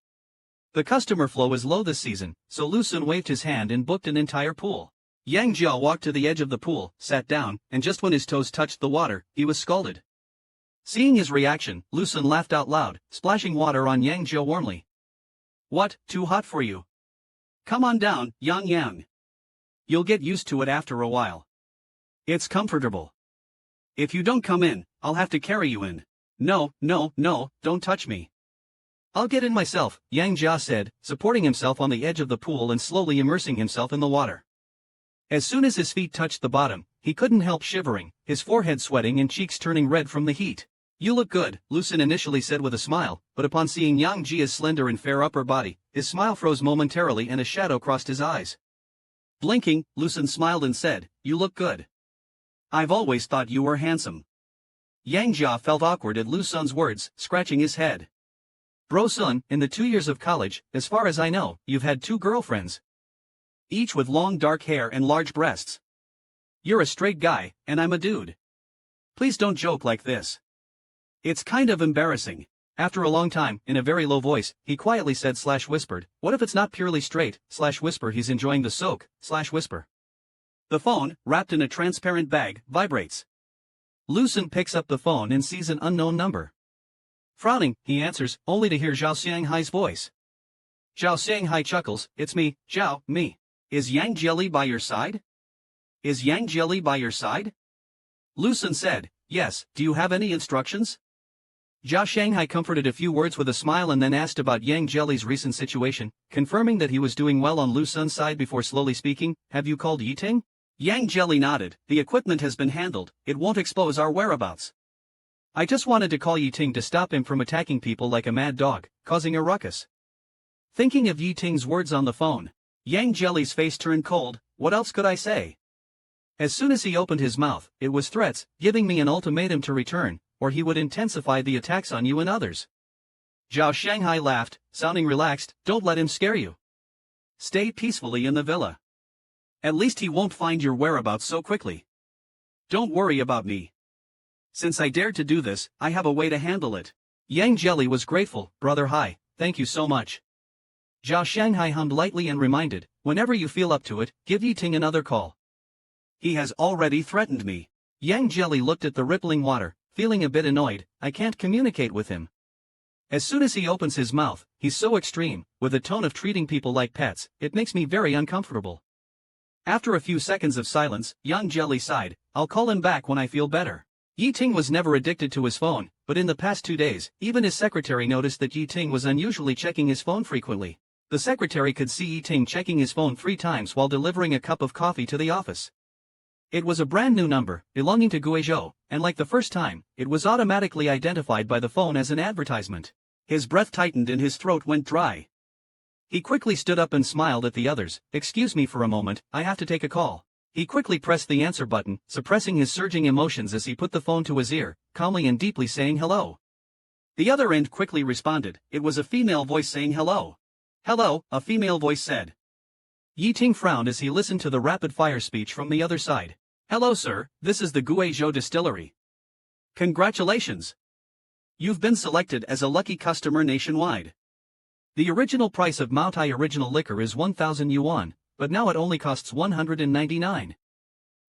The customer flow is low this season, so Lu Sun waved his hand and booked an entire pool. Yang Jia walked to the edge of the pool, sat down, and just when his toes touched the water, he was scalded. Seeing his reaction, Lu Sun laughed out loud, splashing water on Yang Jia warmly. "What, too hot for you? Come on down, Yang Yang. You'll get used to it after a while. It's comfortable. If you don't come in, I'll have to carry you in." No, no, no, don't touch me. I'll get in myself, Yang Jia said, supporting himself on the edge of the pool and slowly immersing himself in the water. As soon as his feet touched the bottom, he couldn't help shivering, his forehead sweating and cheeks turning red from the heat. You look good, Lucen initially said with a smile, but upon seeing Yang Jia's slender and fair upper body, his smile froze momentarily and a shadow crossed his eyes. Blinking, Lucen smiled and said, you look good. I've always thought you were handsome. Yang Jia felt awkward at Lu Sun's words, scratching his head. Bro Sun, in the 2 years of college, as far as I know, you've had 2 girlfriends. Each with long dark hair and large breasts. You're a straight guy, and I'm a dude. Please don't joke like this. It's kind of embarrassing. After a long time, in a very low voice, he quietly said / whispered, what if it's not purely straight, / whisper he's enjoying the soak, / whisper. The phone, wrapped in a transparent bag, vibrates. Lucen picks up the phone and sees an unknown number. Frowning, he answers, only to hear Zhao Xianghai's voice. Zhao Xianghai chuckles, it's me, Zhao, me. Is Yang Jelly by your side? Is Yang Jelly by your side? Lucen said, yes, do you have any instructions? Zhao Shanghai comforted a few words with a smile and then asked about Yang Jelly's recent situation, confirming that he was doing well on Lu Sun's side before slowly speaking, have you called Yiting? Yang Jelly nodded, the equipment has been handled, it won't expose our whereabouts. I just wanted to call Yiting to stop him from attacking people like a mad dog, causing a ruckus. Thinking of Yiting's words on the phone, Yang Jelly's face turned cold, what else could I say? As soon as he opened his mouth, it was threats, giving me an ultimatum to return, or he would intensify the attacks on you and others. Zhao Shanghai laughed, sounding relaxed, don't let him scare you. Stay peacefully in the villa. At least he won't find your whereabouts so quickly. Don't worry about me. Since I dared to do this, I have a way to handle it. Yang Jelly was grateful, brother hi, thank you so much. Zhao Shanghai hummed lightly and reminded, whenever you feel up to it, give Yiting another call. He has already threatened me. Yang Jelly looked at the rippling water, feeling a bit annoyed, I can't communicate with him. As soon as he opens his mouth, he's so extreme, with a tone of treating people like pets, it makes me very uncomfortable. After a few seconds of silence, Yang Jelly sighed, I'll call him back when I feel better. Yiting was never addicted to his phone, but in the past 2 days, even his secretary noticed that Yiting was unusually checking his phone frequently. The secretary could see Yiting checking his phone 3 times while delivering a cup of coffee to the office. It was a brand new number, belonging to Guizhou, and like the first time, it was automatically identified by the phone as an advertisement. His breath tightened and his throat went dry. He quickly stood up and smiled at the others, excuse me for a moment, I have to take a call. He quickly pressed the answer button, suppressing his surging emotions as he put the phone to his ear, calmly and deeply saying hello. The other end quickly responded, it was a female voice saying hello. Hello, a female voice said. Yiting frowned as he listened to the rapid-fire speech from the other side. Hello sir, this is the Guizhou distillery. Congratulations! You've been selected as a lucky customer nationwide. The original price of Maotai original liquor is 1,000 yuan, but now it only costs 199.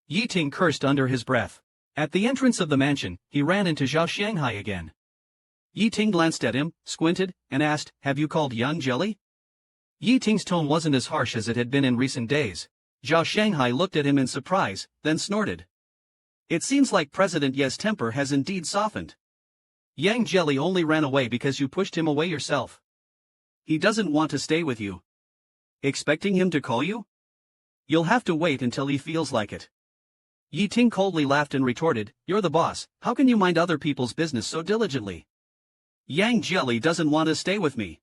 Yiting cursed under his breath. At the entrance of the mansion, he ran into Zhao Shanghai again. Yiting glanced at him, squinted, and asked, have you called Yang Jelly? Yiting's tone wasn't as harsh as it had been in recent days. Zhao Shanghai looked at him in surprise, then snorted. It seems like President Ye's temper has indeed softened. Yang Jelly only ran away because you pushed him away yourself. He doesn't want to stay with you. Expecting him to call you? You'll have to wait until he feels like it. Yiting coldly laughed and retorted, you're the boss, how can you mind other people's business so diligently? Yang Jelly doesn't want to stay with me.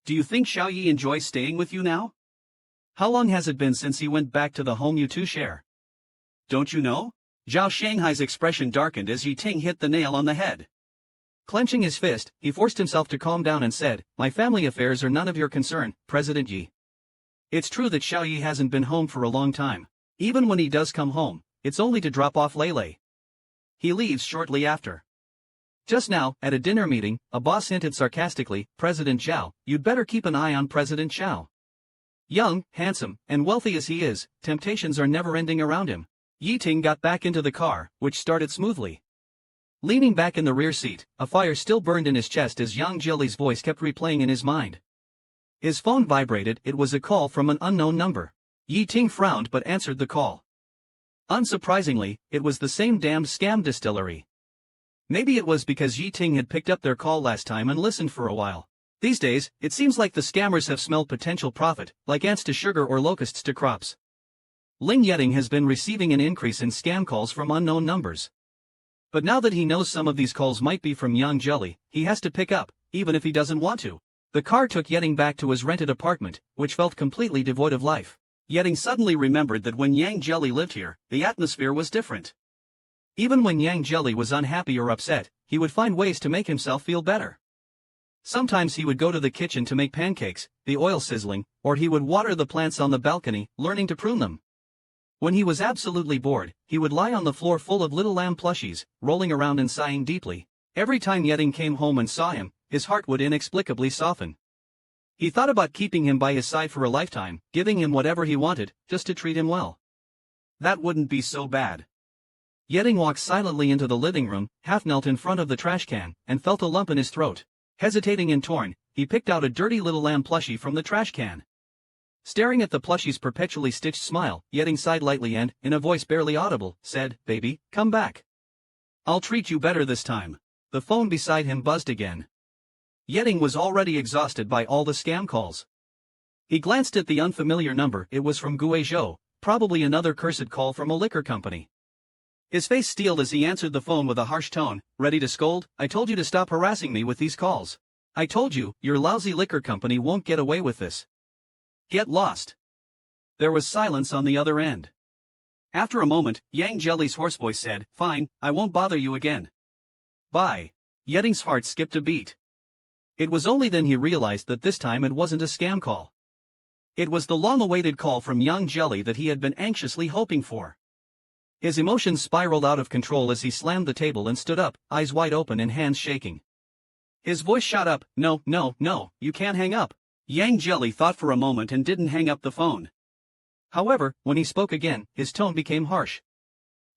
Do you think Xiaoyi enjoys staying with you now? How long has it been since he went back to the home you two share? Don't you know? Zhao Shanghai's expression darkened as Yiting hit the nail on the head. Clenching his fist, he forced himself to calm down and said, my family affairs are none of your concern, President Yi. It's true that Xiaoyi hasn't been home for a long time. Even when he does come home, it's only to drop off Lele. He leaves shortly after. Just now, at a dinner meeting, a boss hinted sarcastically, President Zhao, you'd better keep an eye on President Zhao. Young, handsome, and wealthy as he is, temptations are never ending around him. Yiting got back into the car, which started smoothly. Leaning back in the rear seat, a fire still burned in his chest as Yang Jelly's voice kept replaying in his mind. His phone vibrated, it was a call from an unknown number. Yiting frowned but answered the call. Unsurprisingly, it was the same damned scam distillery. Maybe it was because Yi Ting had picked up their call last time and listened for a while. These days, it seems like the scammers have smelled potential profit, like ants to sugar or locusts to crops. Ling Yeting has been receiving an increase in scam calls from unknown numbers. But now that he knows some of these calls might be from Yang Jelly, he has to pick up, even if he doesn't want to. The car took Yeting back to his rented apartment, which felt completely devoid of life. Yeting suddenly remembered that when Yang Jelly lived here, the atmosphere was different. Even when Yang Jelly was unhappy or upset, he would find ways to make himself feel better. Sometimes he would go to the kitchen to make pancakes, the oil sizzling, or he would water the plants on the balcony, learning to prune them. When he was absolutely bored, he would lie on the floor full of little lamb plushies, rolling around and sighing deeply. Every time Yeting came home and saw him, his heart would inexplicably soften. He thought about keeping him by his side for a lifetime, giving him whatever he wanted, just to treat him well. That wouldn't be so bad. Yeting walked silently into the living room, half knelt in front of the trash can, and felt a lump in his throat. Hesitating and torn, he picked out a dirty little lamb plushie from the trash can. Staring at the plushie's perpetually stitched smile, Yeting sighed lightly and, in a voice barely audible, said, "Baby, come back. I'll treat you better this time." The phone beside him buzzed again. Yeting was already exhausted by all the scam calls. He glanced at the unfamiliar number. It was from Guizhou, probably another cursed call from a liquor company. His face steeled as he answered the phone with a harsh tone, ready to scold. "I told you to stop harassing me with these calls. I told you, your lousy liquor company won't get away with this. Get lost." There was silence on the other end. After a moment, Yang Jelly's hoarse voice said, "Fine, I won't bother you again. Bye." Yeting's heart skipped a beat. It was only then he realized that this time it wasn't a scam call. It was the long-awaited call from Yang Jelly that he had been anxiously hoping for. His emotions spiraled out of control as he slammed the table and stood up, eyes wide open and hands shaking. His voice shot up, "No, no, no, you can't hang up." Yang Jelly thought for a moment and didn't hang up the phone. However, when he spoke again, his tone became harsh.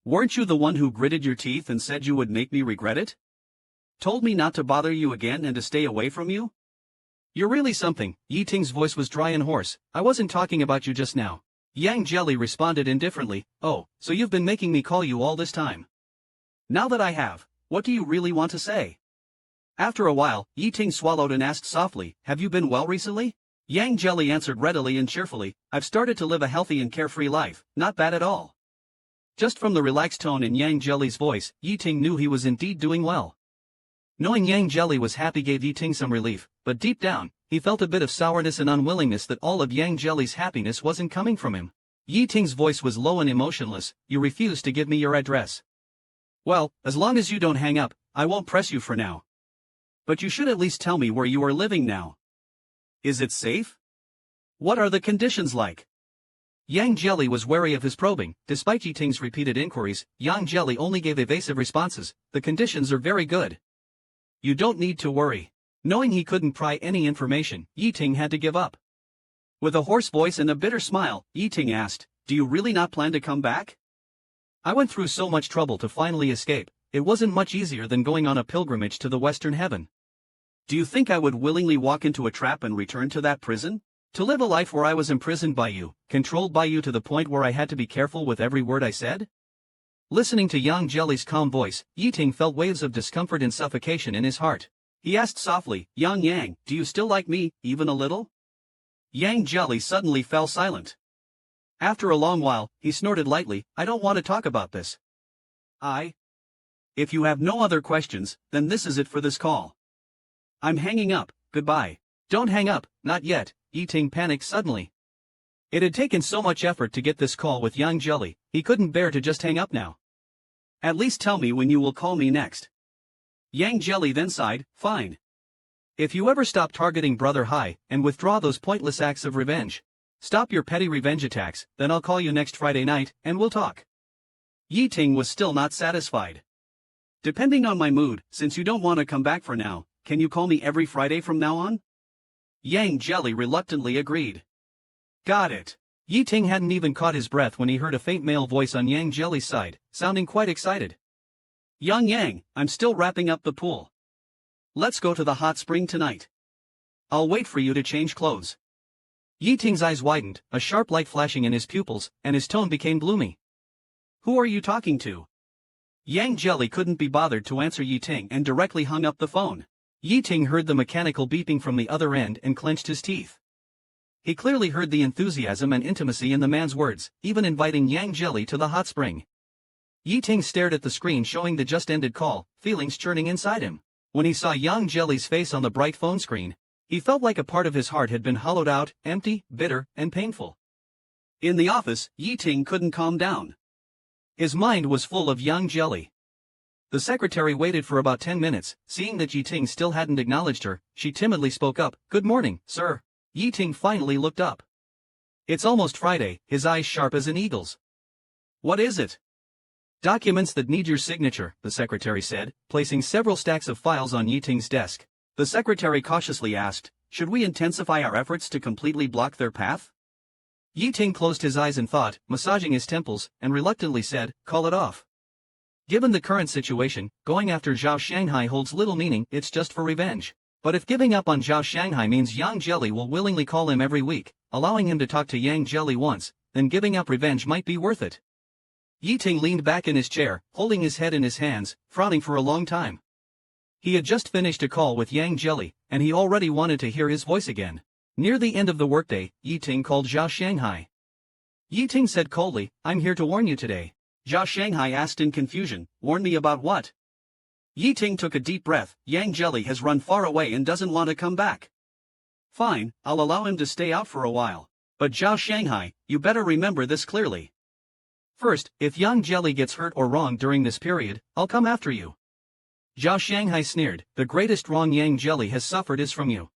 "Weren't you the one who gritted your teeth and said you would make me regret it? Told me not to bother you again and to stay away from you? You're really something." Yi Ting's voice was dry and hoarse. "I wasn't talking about you just now." Yang Jelly responded indifferently, "Oh, so you've been making me call you all this time. Now that I have, what do you really want to say?" After a while, Yi Ting swallowed and asked softly, "Have you been well recently?" Yang Jelly answered readily and cheerfully, "I've started to live a healthy and carefree life, not bad at all." Just from the relaxed tone in Yang Jelly's voice, Yi Ting knew he was indeed doing well. Knowing Yang Jelly was happy gave Yi Ting some relief, but deep down, he felt a bit of sourness and unwillingness that all of Yang Jelly's happiness wasn't coming from him. Yi Ting's voice was low and emotionless. "You refuse to give me your address. Well, as long as you don't hang up, I won't press you for now. But you should at least tell me where you are living now. Is it safe? What are the conditions like?" Yang Jelly was wary of his probing. Despite Yi Ting's repeated inquiries, Yang Jelly only gave evasive responses. "The conditions are very good. You don't need to worry." Knowing he couldn't pry any information, Yi Ting had to give up. With a hoarse voice and a bitter smile, Yi Ting asked, "Do you really not plan to come back? I went through so much trouble to finally escape. It wasn't much easier than going on a pilgrimage to the Western Heaven. Do you think I would willingly walk into a trap and return to that prison? To live a life where I was imprisoned by you, controlled by you to the point where I had to be careful with every word I said?" Listening to Yang Jelly's calm voice, Yi Ting felt waves of discomfort and suffocation in his heart. He asked softly, Yang, do you still like me, even a little?" Yang Jelly suddenly fell silent. After a long while, he snorted lightly, "I don't want to talk about this. If you have no other questions, then this is it for this call. I'm hanging up, goodbye." "Don't hang up, not yet," Yi Ting panicked suddenly. It had taken so much effort to get this call with Yang Jelly, he couldn't bear to just hang up now. "At least tell me when you will call me next." Yang Jelly then sighed, "Fine. If you ever stop targeting Brother Hai, and withdraw those pointless acts of revenge, stop your petty revenge attacks, then I'll call you next Friday night, and we'll talk." Yi Ting was still not satisfied. "Depending on my mood, since you don't want to come back for now, can you call me every Friday from now on?" Yang Jelly reluctantly agreed. "Got it." Yi Ting hadn't even caught his breath when he heard a faint male voice on Yang Jelly's side, sounding quite excited. Yang, I'm still wrapping up the pool. Let's go to the hot spring tonight. I'll wait for you to change clothes." Yi Ting's eyes widened, a sharp light flashing in his pupils, and his tone became gloomy. "Who are you talking to?" Yang Jelly couldn't be bothered to answer Yi Ting and directly hung up the phone. Yi Ting heard the mechanical beeping from the other end and clenched his teeth. He clearly heard the enthusiasm and intimacy in the man's words, even inviting Yang Jelly to the hot spring. Yi Ting stared at the screen showing the just-ended call, feelings churning inside him. When he saw Yang Jelly's face on the bright phone screen, he felt like a part of his heart had been hollowed out, empty, bitter, and painful. In the office, Yi Ting couldn't calm down. His mind was full of Yang Jelly. The secretary waited for about 10 minutes, seeing that Yi Ting still hadn't acknowledged her, she timidly spoke up, "Good morning, sir." Yi Ting finally looked up. It's almost Friday, his eyes sharp as an eagle's. "What is it?" "Documents that need your signature," the secretary said, placing several stacks of files on Yi Ting's desk. The secretary cautiously asked, "Should we intensify our efforts to completely block their path?" Yi Ting closed his eyes in thought, massaging his temples, and reluctantly said, "Call it off. Given the current situation, going after Zhao Shanghai holds little meaning, it's just for revenge. But if giving up on Zhao Shanghai means Yang Jelly will willingly call him every week, allowing him to talk to Yang Jelly once, then giving up revenge might be worth it." Yi Ting leaned back in his chair, holding his head in his hands, frowning for a long time. He had just finished a call with Yang Jelly, and he already wanted to hear his voice again. Near the end of the workday, Yi Ting called Zhao Shanghai. Yi Ting said coldly, "I'm here to warn you today." Zhao Shanghai asked in confusion, "Warn me about what?" Yi Ting took a deep breath. "Yang Jelly has run far away and doesn't want to come back." "Fine, I'll allow him to stay out for a while. But Zhao Shanghai, you better remember this clearly. First, if Yang Jelly gets hurt or wronged during this period, I'll come after you." Zhao Shanghai sneered, "The greatest wrong Yang Jelly has suffered is from you.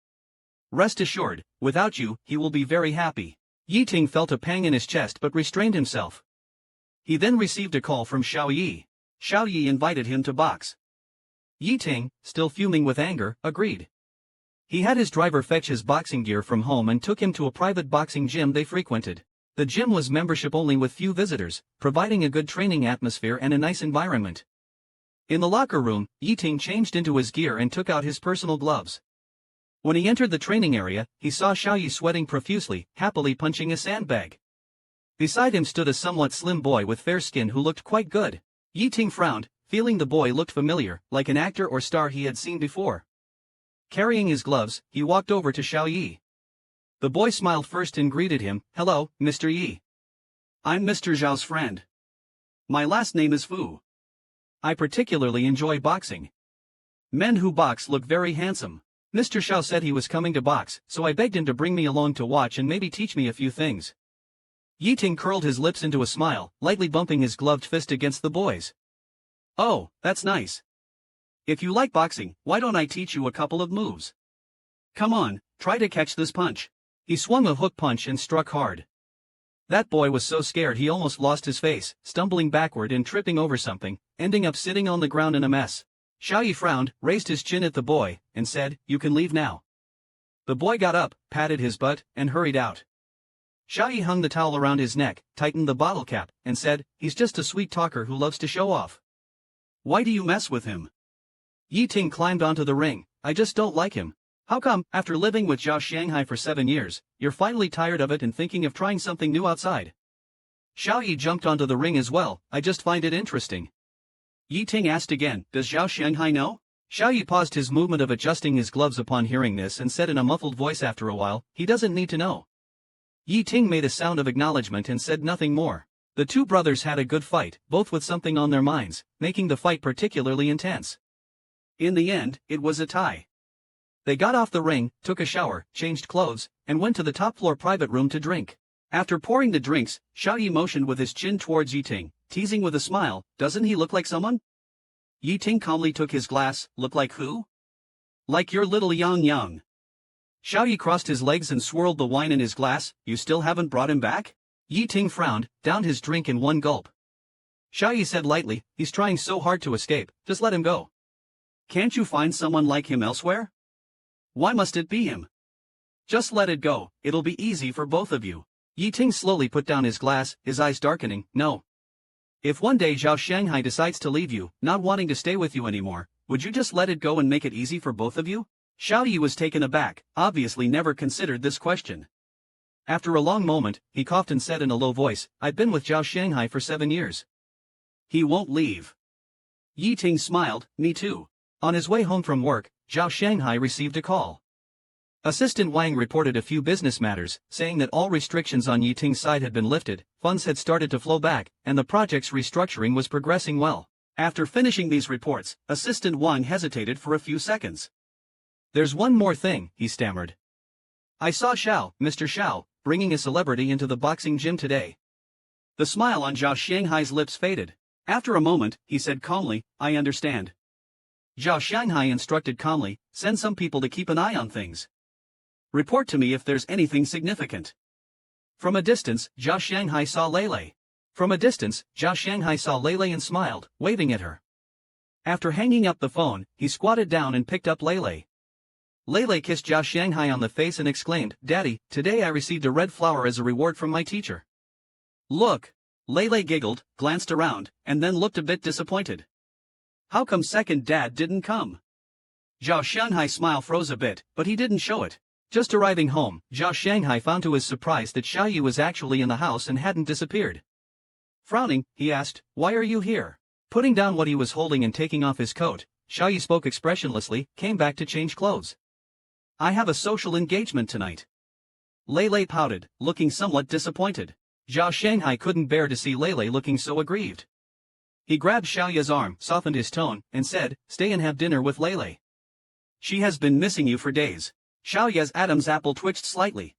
Rest assured, without you, he will be very happy." Yi Ting felt a pang in his chest but restrained himself. He then received a call from Xiao Yi. Xiao Yi invited him to box. Yi Ting, still fuming with anger, agreed. He had his driver fetch his boxing gear from home and took him to a private boxing gym they frequented. The gym was membership only with few visitors, providing a good training atmosphere and a nice environment. In the locker room, Yi Ting changed into his gear and took out his personal gloves. When he entered the training area, he saw Xiao Yi sweating profusely, happily punching a sandbag. Beside him stood a somewhat slim boy with fair skin who looked quite good. Yi Ting frowned, feeling the boy looked familiar, like an actor or star he had seen before. Carrying his gloves, he walked over to Xiao Yi. The boy smiled first and greeted him, "Hello, Mr. Yi. I'm Mr. Zhao's friend. My last name is Fu. I particularly enjoy boxing. Men who box look very handsome. Mr. Xiao said he was coming to box, so I begged him to bring me along to watch and maybe teach me a few things." Yi Ting curled his lips into a smile, lightly bumping his gloved fist against the boy's. "Oh, that's nice. If you like boxing, why don't I teach you a couple of moves? Come on, try to catch this punch." He swung a hook punch and struck hard. That boy was so scared he almost lost his face, stumbling backward and tripping over something, ending up sitting on the ground in a mess. Xiao Yi frowned, raised his chin at the boy, and said, "You can leave now." The boy got up, patted his butt, and hurried out. Xiao Yi hung the towel around his neck, tightened the bottle cap, and said, "He's just a sweet talker who loves to show off. Why do you mess with him?" Yi Ting climbed onto the ring. "I just don't like him." "How come, after living with Zhao Shanghai for 7 years, you're finally tired of it and thinking of trying something new outside?" Xiao Yi jumped onto the ring as well. "I just find it interesting." Yi Ting asked again, "Does Zhao Shanghai know?" Xiao Yi paused his movement of adjusting his gloves upon hearing this and said in a muffled voice after a while, "He doesn't need to know." Yi Ting made a sound of acknowledgement and said nothing more. The two brothers had a good fight, both with something on their minds, making the fight particularly intense. In the end, it was a tie. They got off the ring, took a shower, changed clothes, and went to the top-floor private room to drink. After pouring the drinks, Xiao Yi motioned with his chin towards Yi Ting, teasing with a smile, "Doesn't he look like someone?" Yi Ting calmly took his glass. "Look like who?" "Like your little Yang Yang." Xiao Yi crossed his legs and swirled the wine in his glass. "You still haven't brought him back?" Yi Ting frowned, downed his drink in one gulp. Xiao Yi said lightly, "He's trying so hard to escape, just let him go." "Can't you find someone like him elsewhere? Why must it be him? Just let it go, it'll be easy for both of you." Yi Ting slowly put down his glass, his eyes darkening. "No. If one day Zhao Shanghai decides to leave you, not wanting to stay with you anymore, would you just let it go and make it easy for both of you?" Xiao Yi was taken aback, obviously never considered this question. After a long moment, he coughed and said in a low voice, "I've been with Zhao Shanghai for 7 years. He won't leave. Yi Ting smiled, me too. On his way home from work, Zhao Shanghai received a call. Assistant Wang reported a few business matters, saying that all restrictions on Yi Ting's side had been lifted, funds had started to flow back, and the project's restructuring was progressing well. After finishing these reports, Assistant Wang hesitated for a few seconds. "There's one more thing," he stammered. "I saw Mr. Xiao, bringing a celebrity into the boxing gym today." The smile on Zhao Shanghai's lips faded. After a moment, he said calmly, "I understand." Zhao Shanghai instructed calmly, "Send some people to keep an eye on things. Report to me if there's anything significant." From a distance, Zhao Shanghai saw Lele. And smiled, waving at her. After hanging up the phone, he squatted down and picked up Lele. Lele kissed Zhao Shanghai on the face and exclaimed, "Daddy, today I received a red flower as a reward from my teacher." "Look." Lele giggled, glanced around, and then looked a bit disappointed. "How come second dad didn't come?" Zhao Shanghai's smile froze a bit, but he didn't show it. Just arriving home, Zhao Shanghai found to his surprise that Xiaoyi was actually in the house and hadn't disappeared. Frowning, he asked, "Why are you here?" Putting down what he was holding and taking off his coat, Xiaoyi spoke expressionlessly, came back to change clothes. "I have a social engagement tonight." Lele pouted, looking somewhat disappointed. Zhao Shanghai couldn't bear to see Lele looking so aggrieved. He grabbed Xiaoyi's arm, softened his tone, and said, "Stay and have dinner with Lele. She has been missing you for days." Xiaoyi's Adam's apple twitched slightly.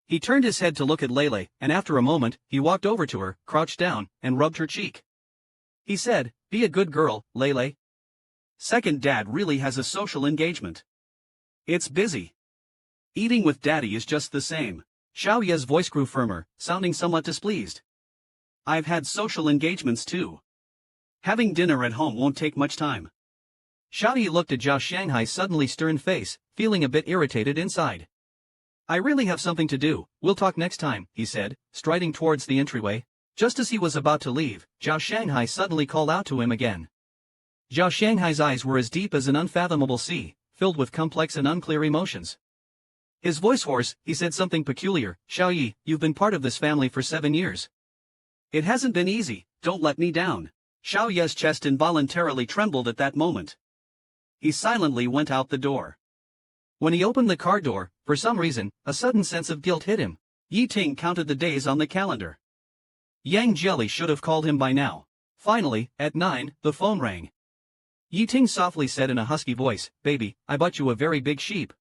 He turned his head to look at Lele, and after a moment, he walked over to her, crouched down, and rubbed her cheek. He said, "Be a good girl, Lele. Second dad really has a social engagement. It's busy. Eating with daddy is just the same." Xiaoyi's voice grew firmer, sounding somewhat displeased. "I've had social engagements too. Having dinner at home won't take much time." Xiaoyi looked at Zhao Shanghai's suddenly stern face, feeling a bit irritated inside. "I really have something to do, we'll talk next time," he said, striding towards the entryway. Just as he was about to leave, Zhao Shanghai suddenly called out to him again. Zhao Shanghai's eyes were as deep as an unfathomable sea, filled with complex and unclear emotions. His voice hoarse, he said something peculiar, "Xiaoyi, you've been part of this family for 7 years. It hasn't been easy, don't let me down." Xiaoyi's chest involuntarily trembled at that moment. He silently went out the door. When he opened the car door, for some reason, a sudden sense of guilt hit him. Yi Ting counted the days on the calendar. Yang Jelly should have called him by now. Finally, at 9, the phone rang. Yi Ting softly said in a husky voice, "Baby, I bought you a very big sheep.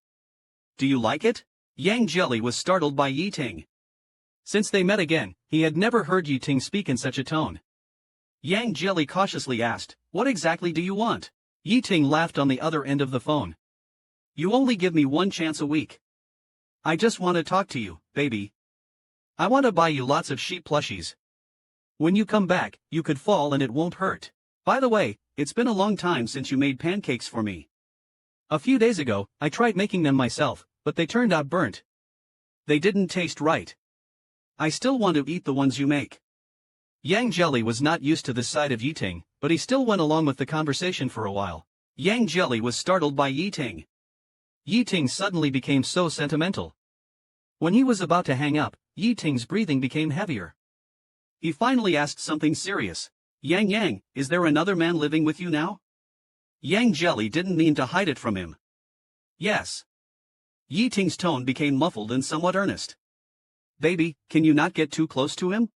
Do you like it?" Yang Jelly was startled by Yi Ting. Since they met again, he had never heard Yi Ting speak in such a tone. Yang Jelly cautiously asked, "What exactly do you want?" Yi Ting laughed on the other end of the phone. "You only give me one chance a week. I just want to talk to you, baby. I want to buy you lots of sheep plushies. When you come back, you could fall and it won't hurt. By the way, it's been a long time since you made pancakes for me. A few days ago, I tried making them myself, but they turned out burnt. They didn't taste right. I still want to eat the ones you make." Yang Jelly was not used to this side of Yi Ting, but he still went along with the conversation for a while. Yang Jelly was startled by Yi Ting. Yi Ting suddenly became so sentimental. When he was about to hang up, Yi Ting's breathing became heavier. He finally asked something serious. Yang, is there another man living with you now?" Yang Jelly didn't mean to hide it from him. "Yes." Yi Ting's tone became muffled and somewhat earnest. "Baby, can you not get too close to him?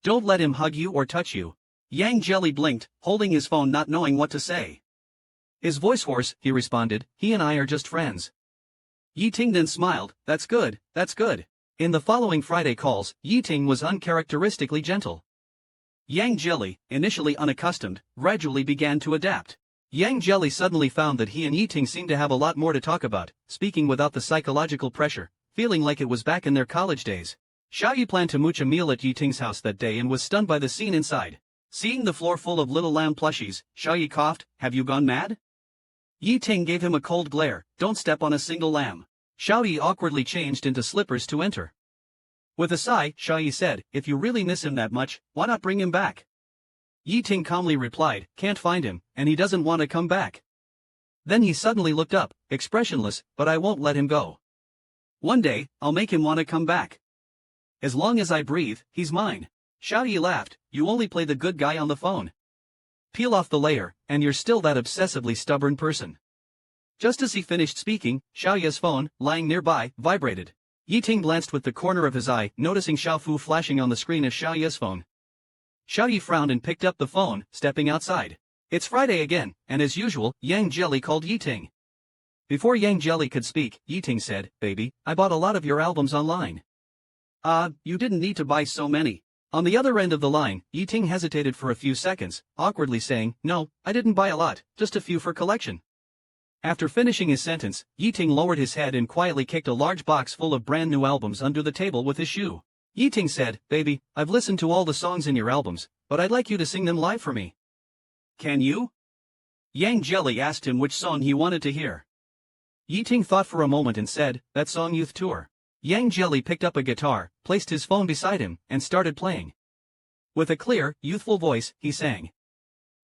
Don't let him hug you or touch you." Yang Jelly blinked, holding his phone not knowing what to say. His voice hoarse, he responded, "He and I are just friends." Yi Ting then smiled, That's good. In the following Friday calls, Yi Ting was uncharacteristically gentle. Yang Jelly, initially unaccustomed, gradually began to adapt. Yang Jelly suddenly found that he and Yi Ting seemed to have a lot more to talk about, speaking without the psychological pressure, feeling like it was back in their college days. Xiaoyi planned to mooch a meal at Yi Ting's house that day and was stunned by the scene inside. Seeing the floor full of little lamb plushies, Xiaoyi coughed, "Have you gone mad?" Yi Ting gave him a cold glare, "Don't step on a single lamb." Xiaoyi awkwardly changed into slippers to enter. With a sigh, Xiaoyi said, "If you really miss him that much, why not bring him back?" Yi Ting calmly replied, "Can't find him, and he doesn't want to come back." Then he suddenly looked up, expressionless, "But I won't let him go. One day, I'll make him want to come back. As long as I breathe, he's mine." Xiaoyi laughed, "You only play the good guy on the phone. Peel off the layer, and you're still that obsessively stubborn person. Just as he finished speaking, Xiaoya's phone, lying nearby, vibrated. Yi Ting glanced with the corner of his eye, noticing Xiao Fu flashing on the screen as Xiaoya's phone. Xiao Yi frowned and picked up the phone, stepping outside. It's Friday again, and as usual, Yang Jelly called Yi Ting. Before Yang Jelly could speak, Yi Ting said, "Baby, I bought a lot of your albums online." You didn't need to buy so many. On the other end of the line, Yi Ting hesitated for a few seconds, awkwardly saying, "No, I didn't buy a lot, just a few for collection." After finishing his sentence, Yi Ting lowered his head and quietly kicked a large box full of brand new albums under the table with his shoe. Yi Ting said, "Baby, I've listened to all the songs in your albums, but I'd like you to sing them live for me." "Can you?" Yang Jelly asked him which song he wanted to hear. Yi Ting thought for a moment and said, "That song Youth Tour." Yang Jelly picked up a guitar, placed his phone beside him, and started playing. With a clear, youthful voice, he sang.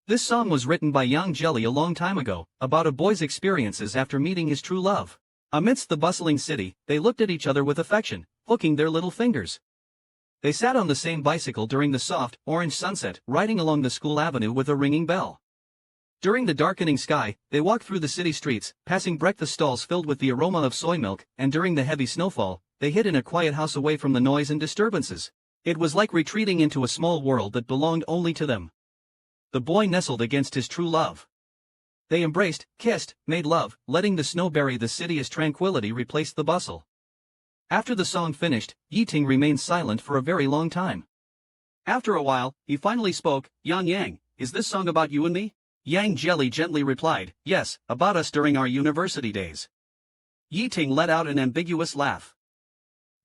This song was written by Yang Jelly a long time ago, about a boy's experiences after meeting his true love. Amidst the bustling city, they looked at each other with affection, hooking their little fingers. They sat on the same bicycle during the soft, orange sunset, riding along the school avenue with a ringing bell. During the darkening sky, they walked through the city streets, passing breakfast stalls filled with the aroma of soy milk, and during the heavy snowfall, they hid in a quiet house away from the noise and disturbances. It was like retreating into a small world that belonged only to them. The boy nestled against his true love. They embraced, kissed, made love, letting the snow bury the city as tranquility replaced the bustle. After the song finished, Yi Ting remained silent for a very long time. After a while, he finally spoke, Yang, is this song about you and me?" Yang Jelly gently replied, "Yes, about us during our university days." Yi Ting let out an ambiguous laugh.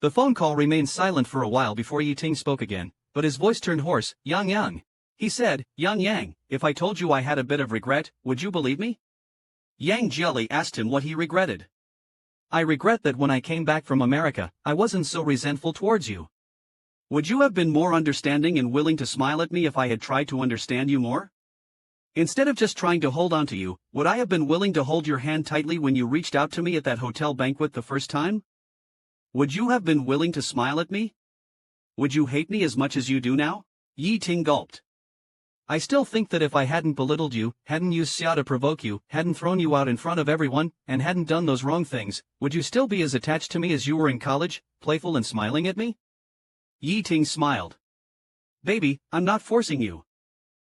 The phone call remained silent for a while before Yi Ting spoke again, but his voice turned hoarse, Yang. He said, Yang, if I told you I had a bit of regret, would you believe me?" Yang Jelly asked him what he regretted. "I regret that when I came back from America, I wasn't so resentful towards you. Would you have been more understanding and willing to smile at me if I had tried to understand you more? Instead of just trying to hold on to you, would I have been willing to hold your hand tightly when you reached out to me at that hotel banquet the first time? Would you have been willing to smile at me? Would you hate me as much as you do now?" Yi Ting gulped. "I still think that if I hadn't belittled you, hadn't used Xia to provoke you, hadn't thrown you out in front of everyone, and hadn't done those wrong things, would you still be as attached to me as you were in college, playful and smiling at me?" Yi Ting smiled. "Baby, I'm not forcing you.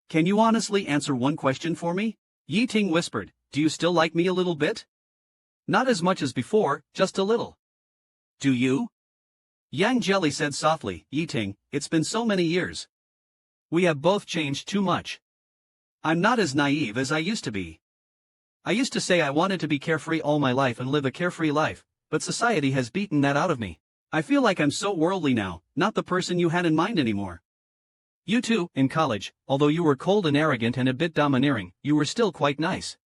Can you honestly answer one question for me?" Yi Ting whispered, "Do you still like me a little bit?" "Not as much as before, just a little." "Do you?" Yang Jelly said softly, "Yi Ting, it's been so many years. We have both changed too much. I'm not as naive as I used to be. I used to say I wanted to be carefree all my life and live a carefree life, but society has beaten that out of me. I feel like I'm so worldly now, not the person you had in mind anymore. You too, in college, although you were cold and arrogant and a bit domineering, you were still quite nice.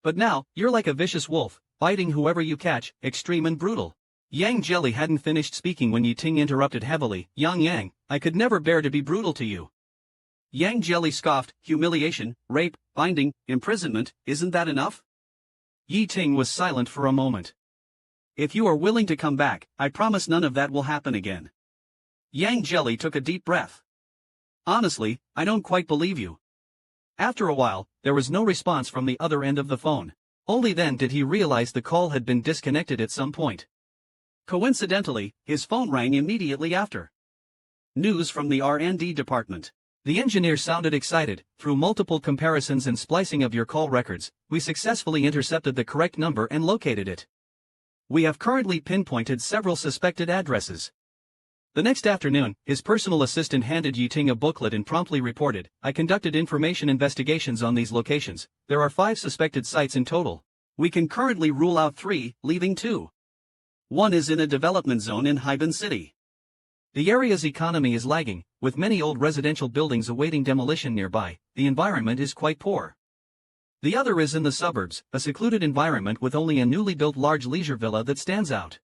But now, you're like a vicious wolf, biting whoever you catch, extreme and brutal." Yang Jelly hadn't finished speaking when Yi Ting interrupted heavily, Yang, I could never bear to be brutal to you." Yang Jelly scoffed, "Humiliation, rape, binding, imprisonment, isn't that enough?" Yi Ting was silent for a moment. "If you are willing to come back, I promise none of that will happen again." Yang Jelly took a deep breath. "Honestly, I don't quite believe you." After a while, there was no response from the other end of the phone. Only then did he realize the call had been disconnected at some point. Coincidentally, his phone rang immediately after. News from the R&D department. The engineer sounded excited. "Through multiple comparisons and splicing of your call records, we successfully intercepted the correct number and located it. We have currently pinpointed several suspected addresses." The next afternoon, his personal assistant handed Yi Ting a booklet and promptly reported, "I conducted information investigations on these locations. There are 5 suspected sites in total. We can currently rule out 3, leaving 2. One is in a development zone in Haiban City. The area's economy is lagging, with many old residential buildings awaiting demolition nearby. The environment is quite poor. The other is in the suburbs, a secluded environment with only a newly built large leisure villa that stands out."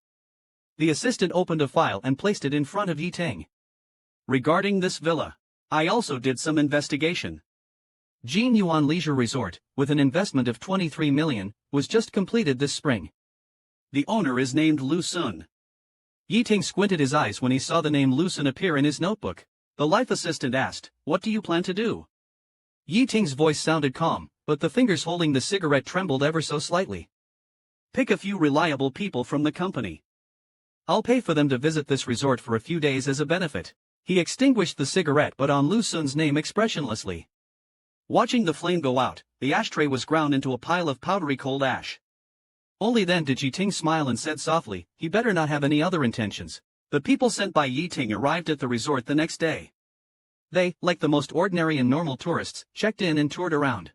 The assistant opened a file and placed it in front of Yi Ting. "Regarding this villa, I also did some investigation. Jin Yuan Leisure Resort, with an investment of 23 million, was just completed this spring. The owner is named Lu Sun." Yi Ting squinted his eyes when he saw the name Lu Sun appear in his notebook. The life assistant asked, "What do you plan to do?" Yi Ting's voice sounded calm, but the fingers holding the cigarette trembled ever so slightly. Pick a few reliable people from the company. I'll pay for them to visit this resort for a few days as a benefit. He extinguished the cigarette but on Lu Sun's name expressionlessly. Watching the flame go out, the ashtray was ground into a pile of powdery cold ash. Only then did Yi Ting smile and said softly, he better not have any other intentions. The people sent by Yi Ting arrived at the resort the next day. They, like the most ordinary and normal tourists, checked in and toured around.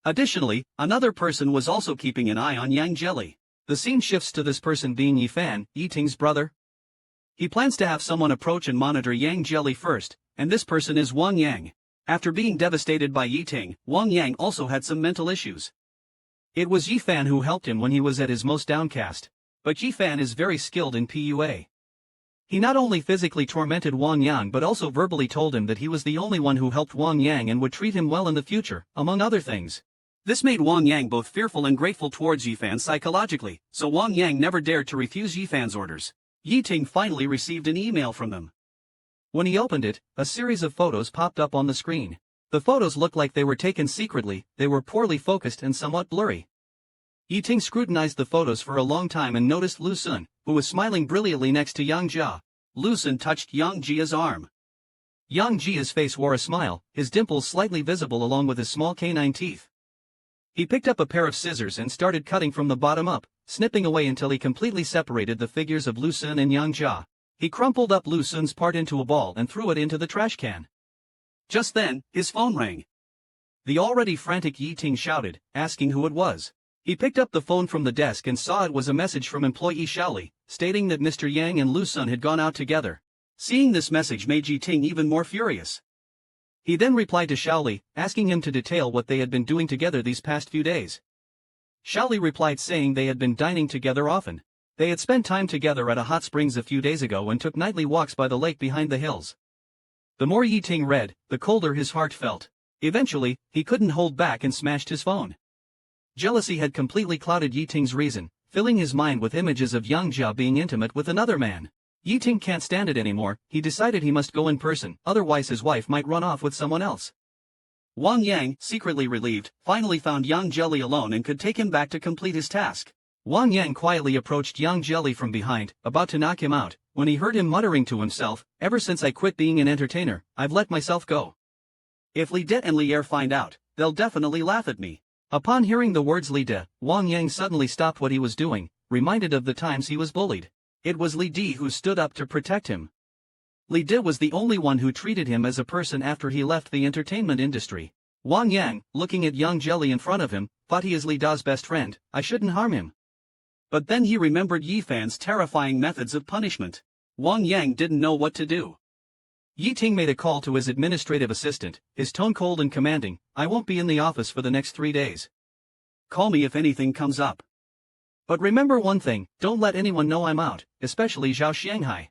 Additionally, another person was also keeping an eye on Yang Jelly. The scene shifts to this person being Yi Fan, Yi Ting's brother. He plans to have someone approach and monitor Yang Jelly first, and this person is Wang Yang. After being devastated by Yi Ting, Wang Yang also had some mental issues. It was Yi Fan who helped him when he was at his most downcast. But Yi Fan is very skilled in PUA. He not only physically tormented Wang Yang but also verbally told him that he was the only one who helped Wang Yang and would treat him well in the future, among other things. This made Wang Yang both fearful and grateful towards Yi Fan psychologically, so Wang Yang never dared to refuse Yi Fan's orders. Yi Ting finally received an email from them. When he opened it, a series of photos popped up on the screen. The photos looked like they were taken secretly, they were poorly focused and somewhat blurry. Yi Ting scrutinized the photos for a long time and noticed Lu Sun, who was smiling brilliantly next to Yang Jia. Lu Sun touched Yang Jia's arm. Yang Jia's face wore a smile, his dimples slightly visible along with his small canine teeth. He picked up a pair of scissors and started cutting from the bottom up, snipping away until he completely separated the figures of Lu Sun and Yang Jia. He crumpled up Lu Sun's part into a ball and threw it into the trash can. Just then, his phone rang. The already frantic Yi Ting shouted, asking who it was. He picked up the phone from the desk and saw it was a message from employee Xiaoli, stating that Mr. Yang and Lu Sun had gone out together. Seeing this message made Yi Ting even more furious. He then replied to Xiaoli, asking him to detail what they had been doing together these past few days. Xiaoli replied saying they had been dining together often. They had spent time together at a hot springs a few days ago and took nightly walks by the lake behind the hills. The more Yi Ting read, the colder his heart felt. Eventually, he couldn't hold back and smashed his phone. Jealousy had completely clouded Yi Ting's reason, filling his mind with images of Yang Jia being intimate with another man. Yi Ting can't stand it anymore, he decided he must go in person, otherwise his wife might run off with someone else. Wang Yang, secretly relieved, finally found Yang Jelly alone and could take him back to complete his task. Wang Yang quietly approached Yang Jelly from behind, about to knock him out, when he heard him muttering to himself, ever since I quit being an entertainer, I've let myself go. If Li De and Li Er find out, they'll definitely laugh at me. Upon hearing the words Li De, Wang Yang suddenly stopped what he was doing, reminded of the times he was bullied. It was Li De who stood up to protect him. Li De was the only one who treated him as a person after he left the entertainment industry. Wang Yang, looking at Yang Jelly in front of him, thought he is Li De's best friend, I shouldn't harm him. But then he remembered Yi Fan's terrifying methods of punishment. Wang Yang didn't know what to do. Yi Ting made a call to his administrative assistant, his tone cold and commanding, I won't be in the office for the next 3 days. Call me if anything comes up. But remember one thing, don't let anyone know I'm out, especially Zhao Xianghai.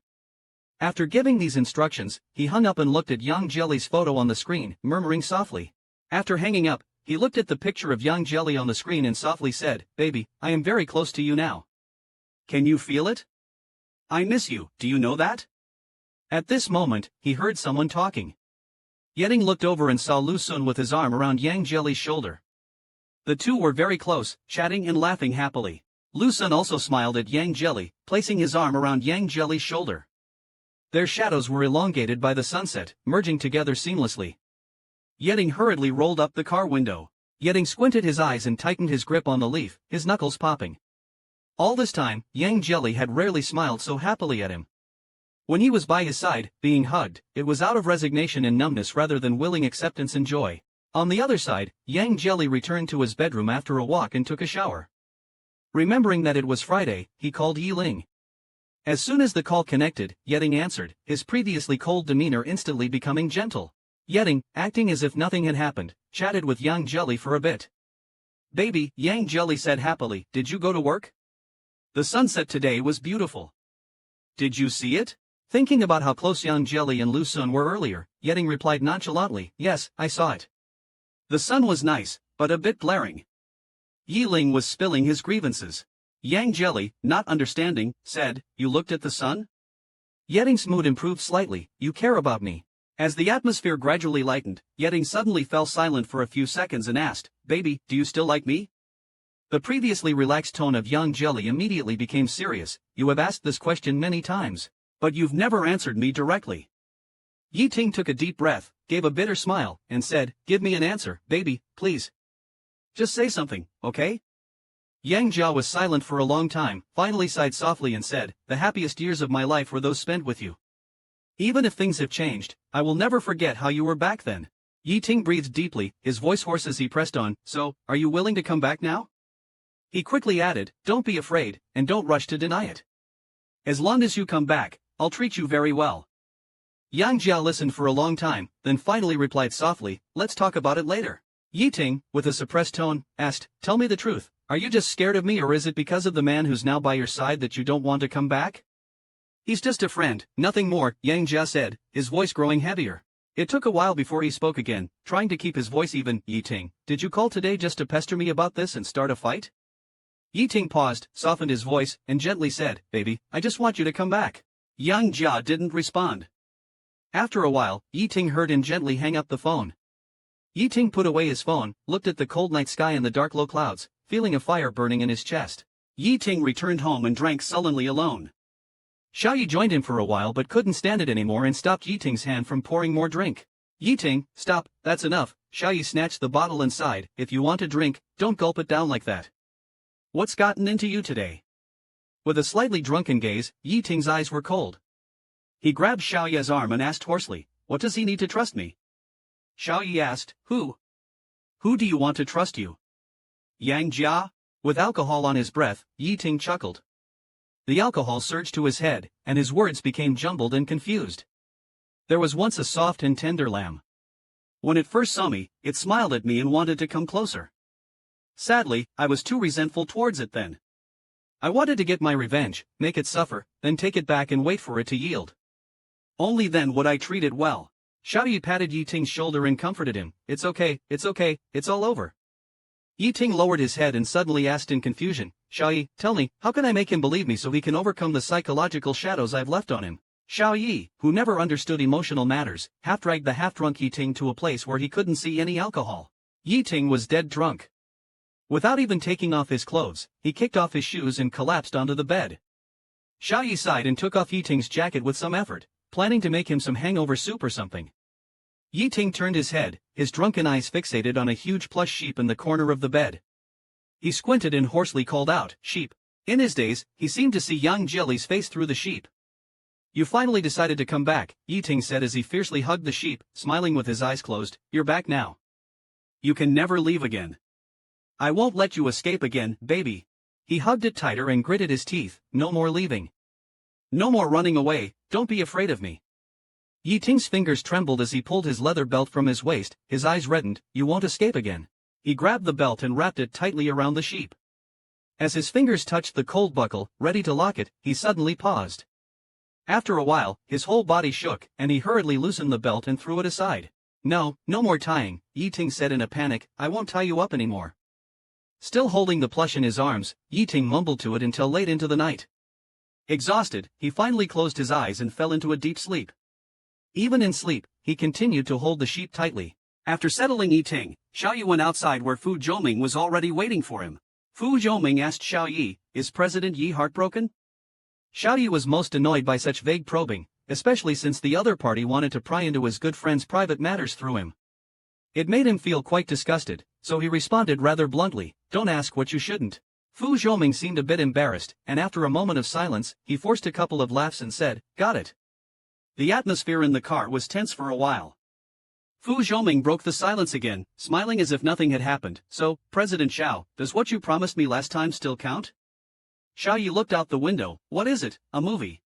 After giving these instructions, he hung up and looked at Yang Jelly's photo on the screen, murmuring softly. After hanging up, he looked at the picture of Yang Jelly on the screen and softly said, Baby, I am very close to you now. Can you feel it? I miss you, do you know that? At this moment, he heard someone talking. Yeting looked over and saw Lu Sun with his arm around Yang Jelly's shoulder. The two were very close, chatting and laughing happily. Lu Sun also smiled at Yang Jelly, placing his arm around Yang Jelly's shoulder. Their shadows were elongated by the sunset, merging together seamlessly. Yeting hurriedly rolled up the car window. Yeting squinted his eyes and tightened his grip on the leaf, his knuckles popping. All this time, Yang Jelly had rarely smiled so happily at him. When he was by his side, being hugged, it was out of resignation and numbness rather than willing acceptance and joy. On the other side, Yang Jelly returned to his bedroom after a walk and took a shower. Remembering that it was Friday, he called Yi Ling. As soon as the call connected, Yeting answered, his previously cold demeanor instantly becoming gentle. Yeting, acting as if nothing had happened, chatted with Yang Jelly for a bit. Baby, Yang Jelly said happily, did you go to work? The sunset today was beautiful. Did you see it? Thinking about how close Yang Jelly and Lu Sun were earlier, Yeting replied nonchalantly, yes, I saw it. The sun was nice, but a bit glaring. Yi Ling was spilling his grievances. Yang Jelly, not understanding, said, you looked at the sun? Yeting's mood improved slightly, you care about me. As the atmosphere gradually lightened, Ying suddenly fell silent for a few seconds and asked, "Baby, do you still like me?" The previously relaxed tone of young Jelly immediately became serious. "You have asked this question many times, but you've never answered me directly." Ting took a deep breath, gave a bitter smile, and said, "Give me an answer, baby, please. Just say something, okay?" Yang Jia was silent for a long time, finally sighed softly and said, "The happiest years of my life were those spent with you. Even if things have changed, I will never forget how you were back then." Ting breathed deeply, his voice hoarse as he pressed on, "So, are you willing to come back now?" He quickly added, "Don't be afraid, and don't rush to deny it. As long as you come back, I'll treat you very well." Yang Jia listened for a long time, then finally replied softly, "Let's talk about it later." Ting, with a suppressed tone, asked, "Tell me the truth, are you just scared of me or is it because of the man who's now by your side that you don't want to come back?" "He's just a friend, nothing more," Yang Jia said, his voice growing heavier. It took a while before he spoke again, trying to keep his voice even. "Ting, did you call today just to pester me about this and start a fight?" Ting paused, softened his voice, and gently said, "Baby, I just want you to come back." Yang Jia didn't respond. After a while, Ting heard him gently hang up the phone. Ting put away his phone, looked at the cold night sky and the dark low clouds, feeling a fire burning in his chest. Ting returned home and drank sullenly alone. Xiaoyi joined him for a while but couldn't stand it anymore and stopped Ting's hand from pouring more drink. "Ting, stop, that's enough." Xiaoyi snatched the bottle and sighed, "If you want to drink, don't gulp it down like that. What's gotten into you today?" With a slightly drunken gaze, Ting's eyes were cold. He grabbed Xiaoyi's arm and asked hoarsely, "What does he need to trust me?" Xiaoyi asked, "Who? Who do you want to trust you?" "Yang Jia?" With alcohol on his breath, Ting chuckled. The alcohol surged to his head, and his words became jumbled and confused. "There was once a soft and tender lamb. When it first saw me, it smiled at me and wanted to come closer. Sadly, I was too resentful towards it then. I wanted to get my revenge, make it suffer, then take it back and wait for it to yield. Only then would I treat it well." Xiaoyi patted Ting's shoulder and comforted him, "It's okay, it's all over." Ting lowered his head and suddenly asked in confusion, "Xiaoyi, tell me, how can I make him believe me so he can overcome the psychological shadows I've left on him?" Xiaoyi, who never understood emotional matters, half-dragged the half-drunk Ting to a place where he couldn't see any alcohol. Ting was dead drunk. Without even taking off his clothes, he kicked off his shoes and collapsed onto the bed. Xiaoyi sighed and took off Ting's jacket with some effort, planning to make him some hangover soup or something. Ting turned his head, his drunken eyes fixated on a huge plush sheep in the corner of the bed. He squinted and hoarsely called out, "Sheep." In his daze, he seemed to see young Jelly's face through the sheep. "You finally decided to come back," Ting said as he fiercely hugged the sheep, smiling with his eyes closed. "You're back now. You can never leave again. I won't let you escape again, baby." He hugged it tighter and gritted his teeth, "No more leaving. No more running away, don't be afraid of me." Ting's fingers trembled as he pulled his leather belt from his waist, his eyes reddened. "You won't escape again." He grabbed the belt and wrapped it tightly around the sheep. As his fingers touched the cold buckle, ready to lock it, he suddenly paused. After a while, his whole body shook, and he hurriedly loosened the belt and threw it aside. No more tying," Ting said in a panic, "I won't tie you up anymore." Still holding the plush in his arms, Ting mumbled to it until late into the night. Exhausted, he finally closed his eyes and fell into a deep sleep. Even in sleep, he continued to hold the sheep tightly. After settling Ting, Xiaoyi went outside where Fu Zhoming was already waiting for him. Fu Zhoming asked Xiaoyi, "Is President Yi heartbroken?" Xiaoyi was most annoyed by such vague probing, especially since the other party wanted to pry into his good friend's private matters through him. It made him feel quite disgusted, so he responded rather bluntly, "Don't ask what you shouldn't." Fu Zhoming seemed a bit embarrassed, and after a moment of silence, he forced a couple of laughs and said, "Got it." The atmosphere in the car was tense for a while. Fu Zhoming broke the silence again, smiling as if nothing had happened. "So, President Xiao, does what you promised me last time still count?" Xiaoyi looked out the window. "What is it, a movie?"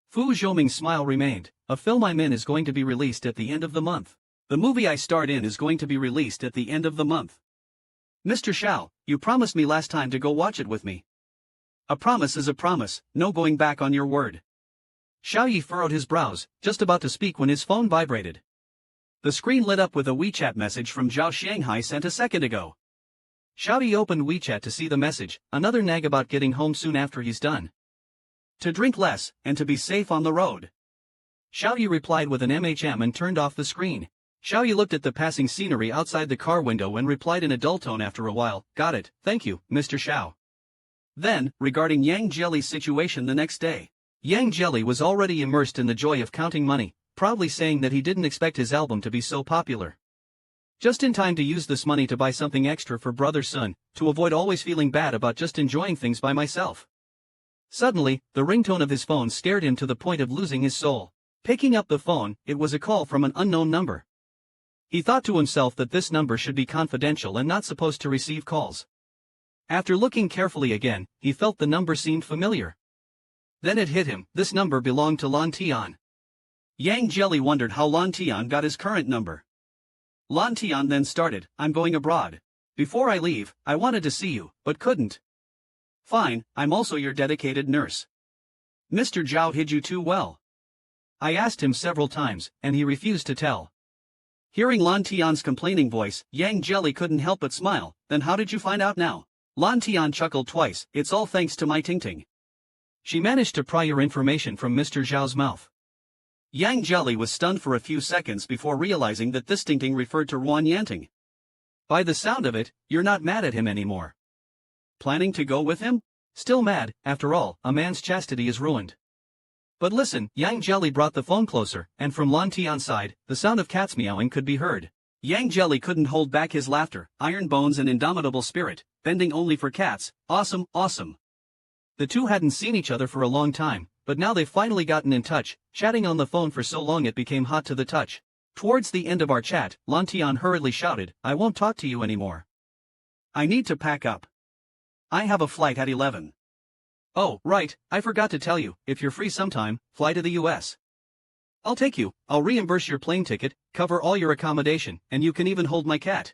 Fu Zhoming's smile remained. "A film I'm in is going to be released at the end of the month. The movie I starred in is going to be released at the end of the month. Mr. Xiao, you promised me last time to go watch it with me. A promise is a promise, no going back on your word." Xiaoyi furrowed his brows, just about to speak when his phone vibrated. The screen lit up with a WeChat message from Zhao Shanghai sent a second ago. Xiaoyi opened WeChat to see the message, another nag about getting home soon after he's done. To drink less, and to be safe on the road. Xiaoyu replied with an MHM and turned off the screen. Xiaoyu looked at the passing scenery outside the car window and replied in a dull tone after a while, "Got it, thank you, Mr. Xiao." Then, regarding Yang Jelly's situation the next day. Yang Jelly was already immersed in the joy of counting money, proudly saying that he didn't expect his album to be so popular. Just in time to use this money to buy something extra for Brother Sun, to avoid always feeling bad about just enjoying things by myself. Suddenly, the ringtone of his phone scared him to the point of losing his soul. Picking up the phone, it was a call from an unknown number. He thought to himself that this number should be confidential and not supposed to receive calls. After looking carefully again, he felt the number seemed familiar. Then it hit him, this number belonged to Lan Tian. Yang Jelly wondered how Lan Tian got his current number. Lan Tian then started, "I'm going abroad. Before I leave, I wanted to see you, but couldn't." "Fine, I'm also your dedicated nurse. Mr. Zhao hid you too well. I asked him several times, and he refused to tell." Hearing Lan Tian's complaining voice, Yang Jelly couldn't help but smile. "Then how did you find out now?" Lan Tian chuckled twice. "It's all thanks to my Tingting. She managed to pry your information from Mr. Zhao's mouth." Yang Jelly was stunned for a few seconds before realizing that this Tingting referred to Ruan Yanting. "By the sound of it, you're not mad at him anymore. Planning to go with him?" "Still mad, after all, a man's chastity is ruined." "But listen," Yang Jelly brought the phone closer, and from Lan Tian's side, the sound of cats meowing could be heard. Yang Jelly couldn't hold back his laughter, iron bones and indomitable spirit, bending only for cats, awesome, awesome. The two hadn't seen each other for a long time, but now they've finally gotten in touch, chatting on the phone for so long it became hot to the touch. Towards the end of our chat, Lan Tian hurriedly shouted, "I won't talk to you anymore. I need to pack up. I have a flight at 11. Oh, right, I forgot to tell you, if you're free sometime, fly to the US. I'll take you, I'll reimburse your plane ticket, cover all your accommodation, and you can even hold my cat."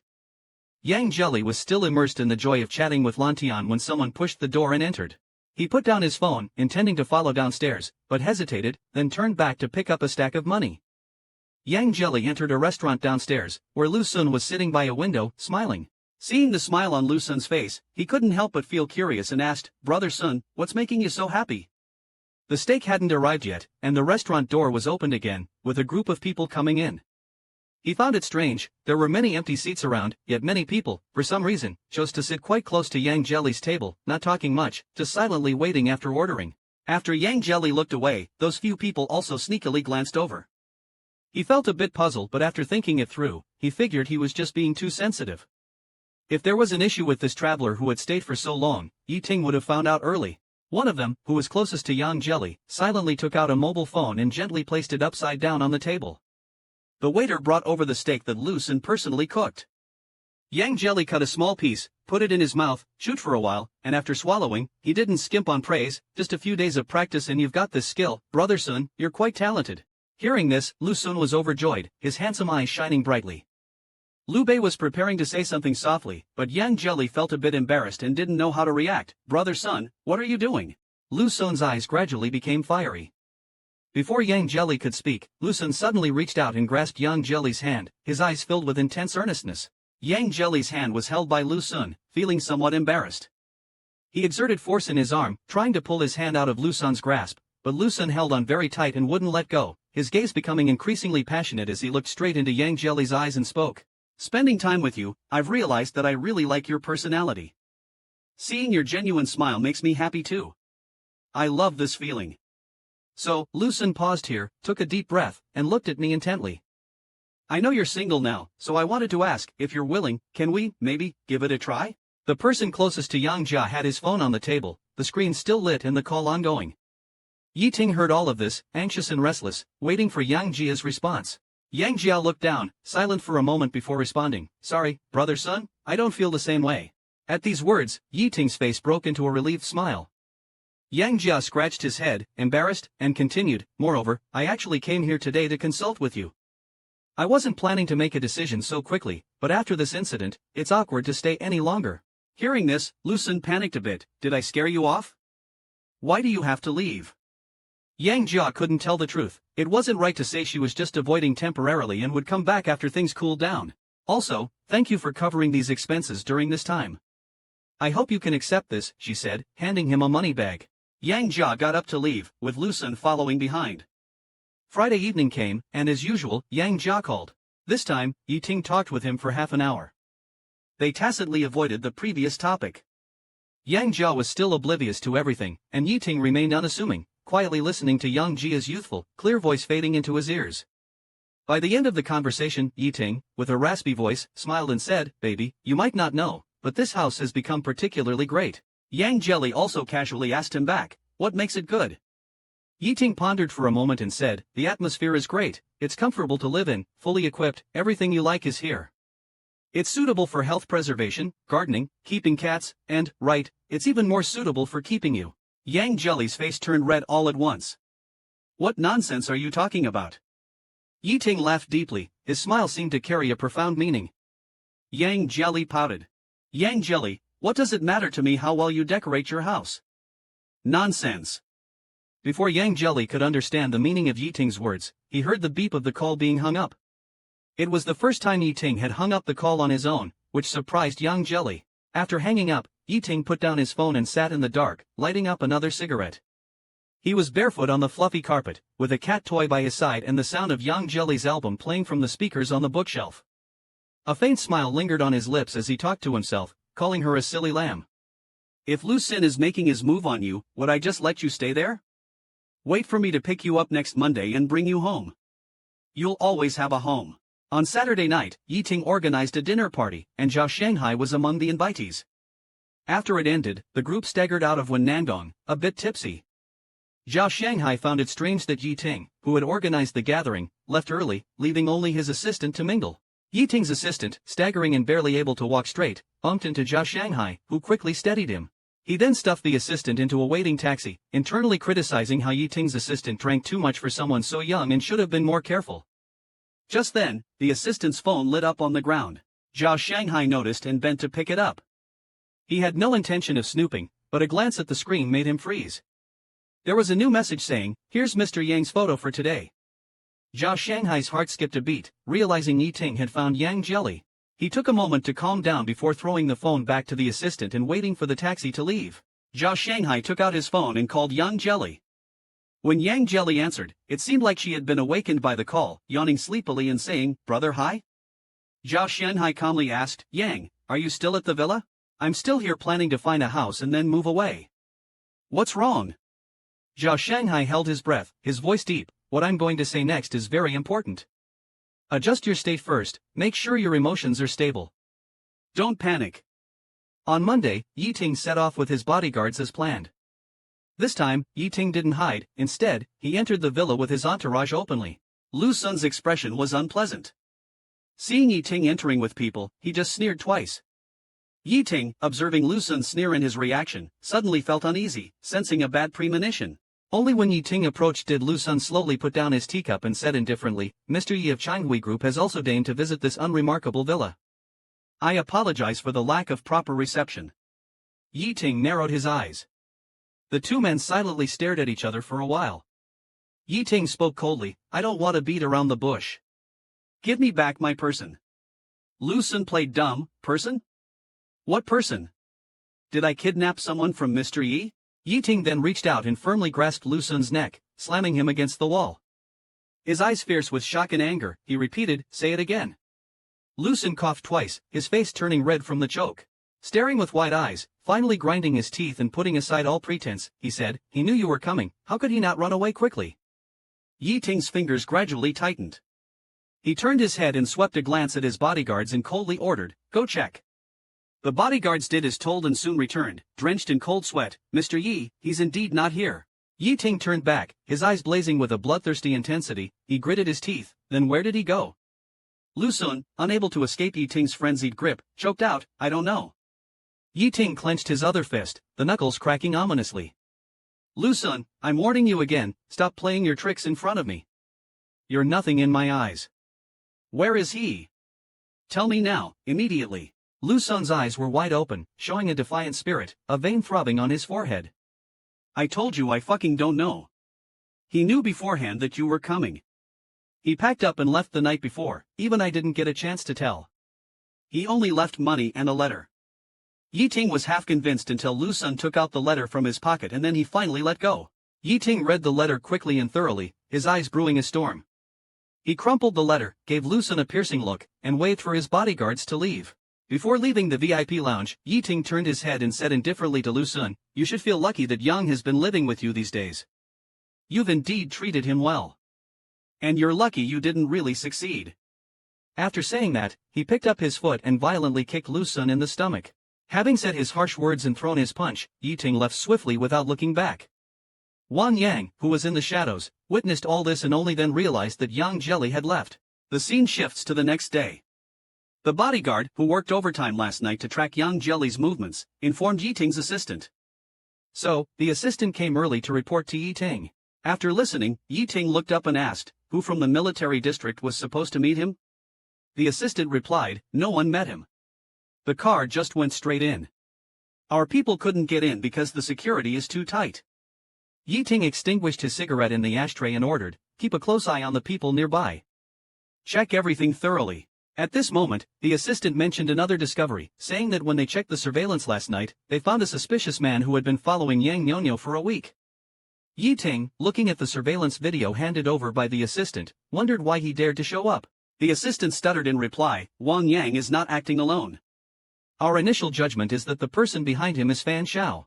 Yang Jelly was still immersed in the joy of chatting with Lan Tian when someone pushed the door and entered. He put down his phone, intending to follow downstairs, but hesitated, then turned back to pick up a stack of money. Yang Jelly entered a restaurant downstairs, where Lu Sun was sitting by a window, smiling. Seeing the smile on Lu Sun's face, he couldn't help but feel curious and asked, "Brother Sun, what's making you so happy?" The steak hadn't arrived yet, and the restaurant door was opened again, with a group of people coming in. He found it strange, there were many empty seats around, yet many people, for some reason, chose to sit quite close to Yang Jelly's table, not talking much, just silently waiting after ordering. After Yang Jelly looked away, those few people also sneakily glanced over. He felt a bit puzzled, but after thinking it through, he figured he was just being too sensitive. If there was an issue with this traveler who had stayed for so long, Yi Ting would have found out early. One of them, who was closest to Yang Jelly, silently took out a mobile phone and gently placed it upside down on the table. The waiter brought over the steak that Lu Sun personally cooked. Yang Jelly cut a small piece, put it in his mouth, chewed for a while, and after swallowing, he didn't skimp on praise. "Just a few days of practice and you've got this skill, Brother Sun, you're quite talented." Hearing this, Lu Sun was overjoyed, his handsome eyes shining brightly. Liu Bei was preparing to say something softly, but Yang Jelly felt a bit embarrassed and didn't know how to react. "Brother Sun, what are you doing?" Lu Sun's eyes gradually became fiery. Before Yang Jelly could speak, Lu Sun suddenly reached out and grasped Yang Jelly's hand, his eyes filled with intense earnestness. Yang Jelly's hand was held by Lu Sun, feeling somewhat embarrassed. He exerted force in his arm, trying to pull his hand out of Lu Sun's grasp, but Lu Sun held on very tight and wouldn't let go, his gaze becoming increasingly passionate as he looked straight into Yang Jelly's eyes and spoke. "Spending time with you, I've realized that I really like your personality. Seeing your genuine smile makes me happy too. I love this feeling." So, Lu Sun paused here, took a deep breath, and looked at me intently. "I know you're single now, so I wanted to ask, if you're willing, can we, maybe, give it a try?" The person closest to Yang Jia had his phone on the table, the screen still lit and the call ongoing. Yi Ting heard all of this, anxious and restless, waiting for Yang Jia's response. Yang Jia looked down, silent for a moment before responding. "Sorry, Brother Sun, I don't feel the same way." At these words, Yi Ting's face broke into a relieved smile. Yang Jia scratched his head, embarrassed, and continued, "Moreover, I actually came here today to consult with you. I wasn't planning to make a decision so quickly, but after this incident, it's awkward to stay any longer." Hearing this, Lu Sun panicked a bit. "Did I scare you off? Why do you have to leave?" Yang Jia couldn't tell the truth. It wasn't right to say she was just avoiding temporarily and would come back after things cooled down. "Also, thank you for covering these expenses during this time. I hope you can accept this," she said, handing him a money bag. Yang Jia got up to leave, with Lu Sun following behind. Friday evening came, and as usual, Yang Jia called. This time, Yi Ting talked with him for half an hour. They tacitly avoided the previous topic. Yang Jia was still oblivious to everything, and Yi Ting remained unassuming, quietly listening to Yang Jia's youthful, clear voice fading into his ears. By the end of the conversation, Yi Ting, with her raspy voice, smiled and said, "Baby, you might not know, but this house has become particularly great." Yang Jelly also casually asked him back, "What makes it good?" Yi Ting pondered for a moment and said, "The atmosphere is great, it's comfortable to live in, fully equipped, everything you like is here. It's suitable for health preservation, gardening, keeping cats, and, right, it's even more suitable for keeping you." Yang Jelly's face turned red all at once. "What nonsense are you talking about?" Yi Ting laughed deeply, his smile seemed to carry a profound meaning. Yang Jelly pouted. "Yang Jelly, what does it matter to me how well you decorate your house?" "Nonsense." Before Yang Jelly could understand the meaning of Yi Ting's words, he heard the beep of the call being hung up. It was the first time Yi Ting had hung up the call on his own, which surprised Yang Jelly. After hanging up, Yi Ting put down his phone and sat in the dark, lighting up another cigarette. He was barefoot on the fluffy carpet, with a cat toy by his side and the sound of Yang Jelly's album playing from the speakers on the bookshelf. A faint smile lingered on his lips as he talked to himself, calling her a silly lamb. "If Lu Sin is making his move on you, would I just let you stay there? Wait for me to pick you up next Monday and bring you home. You'll always have a home." On Saturday night, Yi Ting organized a dinner party, and Zhao Shanghai was among the invitees. After it ended, the group staggered out of Nandong, a bit tipsy. Zhao Shanghai found it strange that Yi Ting, who had organized the gathering, left early, leaving only his assistant to mingle. Yi Ting's assistant, staggering and barely able to walk straight, bumped into Zhao Shanghai, who quickly steadied him. He then stuffed the assistant into a waiting taxi, internally criticizing how Yi Ting's assistant drank too much for someone so young and should have been more careful. Just then, the assistant's phone lit up on the ground. Zhao Shanghai noticed and bent to pick it up. He had no intention of snooping, but a glance at the screen made him freeze. There was a new message saying, "Here's Mr. Yang's photo for today." Zhao Shanghai's heart skipped a beat, realizing Yi Ting had found Yang Jelly. He took a moment to calm down before throwing the phone back to the assistant and waiting for the taxi to leave. Zhao Shanghai took out his phone and called Yang Jelly. When Yang Jelly answered, it seemed like she had been awakened by the call, yawning sleepily and saying, "Brother, hi?" Zhao Shanghai calmly asked, "Yang, are you still at the villa? I'm still here planning to find a house and then move away." "What's wrong?" Zhao Shanghai held his breath, his voice deep. "What I'm going to say next is very important. Adjust your state first, make sure your emotions are stable. Don't panic." On Monday, Yi Ting set off with his bodyguards as planned. This time, Yi Ting didn't hide, instead, he entered the villa with his entourage openly. Lu Sun's expression was unpleasant. Seeing Yi Ting entering with people, he just sneered twice. Yi Ting, observing Lu Sun's sneer and his reaction, suddenly felt uneasy, sensing a bad premonition. Only when Yi Ting approached did Lu Sun slowly put down his teacup and said indifferently, "Mr. Yi of Changhui Group has also deigned to visit this unremarkable villa. I apologize for the lack of proper reception." Yi Ting narrowed his eyes. The two men silently stared at each other for a while. Yi Ting spoke coldly, "I don't want to beat around the bush. Give me back my person." Lu Sun played dumb. "Person? What person? Did I kidnap someone from Mr. Yi?" Yi Ting then reached out and firmly grasped Lu Sun's neck, slamming him against the wall. His eyes fierce with shock and anger, he repeated, "Say it again." Lu Sun coughed twice, his face turning red from the choke. Staring with wide eyes, finally grinding his teeth and putting aside all pretense, he said, "He knew you were coming, how could he not run away quickly?" Yi Ting's fingers gradually tightened. He turned his head and swept a glance at his bodyguards and coldly ordered, "Go check." The bodyguards did as told and soon returned, drenched in cold sweat. "Mr. Yi, he's indeed not here." Yi Ting turned back, his eyes blazing with a bloodthirsty intensity. He gritted his teeth. "Then where did he go?" Lu Sun, unable to escape Yi Ting's frenzied grip, choked out, "I don't know." Yi Ting clenched his other fist, the knuckles cracking ominously. "Lu Sun, I'm warning you again, stop playing your tricks in front of me. You're nothing in my eyes. Where is he? Tell me now, immediately." Lu Sun's eyes were wide open, showing a defiant spirit, a vein throbbing on his forehead. "I told you I fucking don't know. He knew beforehand that you were coming. He packed up and left the night before, even I didn't get a chance to tell. He only left money and a letter." Yi Ting was half convinced until Lu Sun took out the letter from his pocket and then he finally let go. Yi Ting read the letter quickly and thoroughly, his eyes brewing a storm. He crumpled the letter, gave Lu Sun a piercing look, and waved for his bodyguards to leave. Before leaving the VIP lounge, Yi Ting turned his head and said indifferently to Lu Sun, "You should feel lucky that Yang has been living with you these days. You've indeed treated him well. And you're lucky you didn't really succeed." After saying that, he picked up his foot and violently kicked Lu Sun in the stomach. Having said his harsh words and thrown his punch, Yi Ting left swiftly without looking back. Wang Yang, who was in the shadows, witnessed all this and only then realized that Yang Jelly had left. The scene shifts to the next day. The bodyguard, who worked overtime last night to track Yang Jelly's movements, informed Yi Ting's assistant. So, the assistant came early to report to Yi Ting. After listening, Yi Ting looked up and asked, who from the military district was supposed to meet him? The assistant replied, no one met him. The car just went straight in. Our people couldn't get in because the security is too tight. Yi Ting extinguished his cigarette in the ashtray and ordered, keep a close eye on the people nearby. Check everything thoroughly. At this moment, the assistant mentioned another discovery, saying that when they checked the surveillance last night, they found a suspicious man who had been following Yang Nyonyo for a week. Yi Ting, looking at the surveillance video handed over by the assistant, wondered why he dared to show up. The assistant stuttered in reply, Wang Yang is not acting alone. Our initial judgment is that the person behind him is Fan Xiao.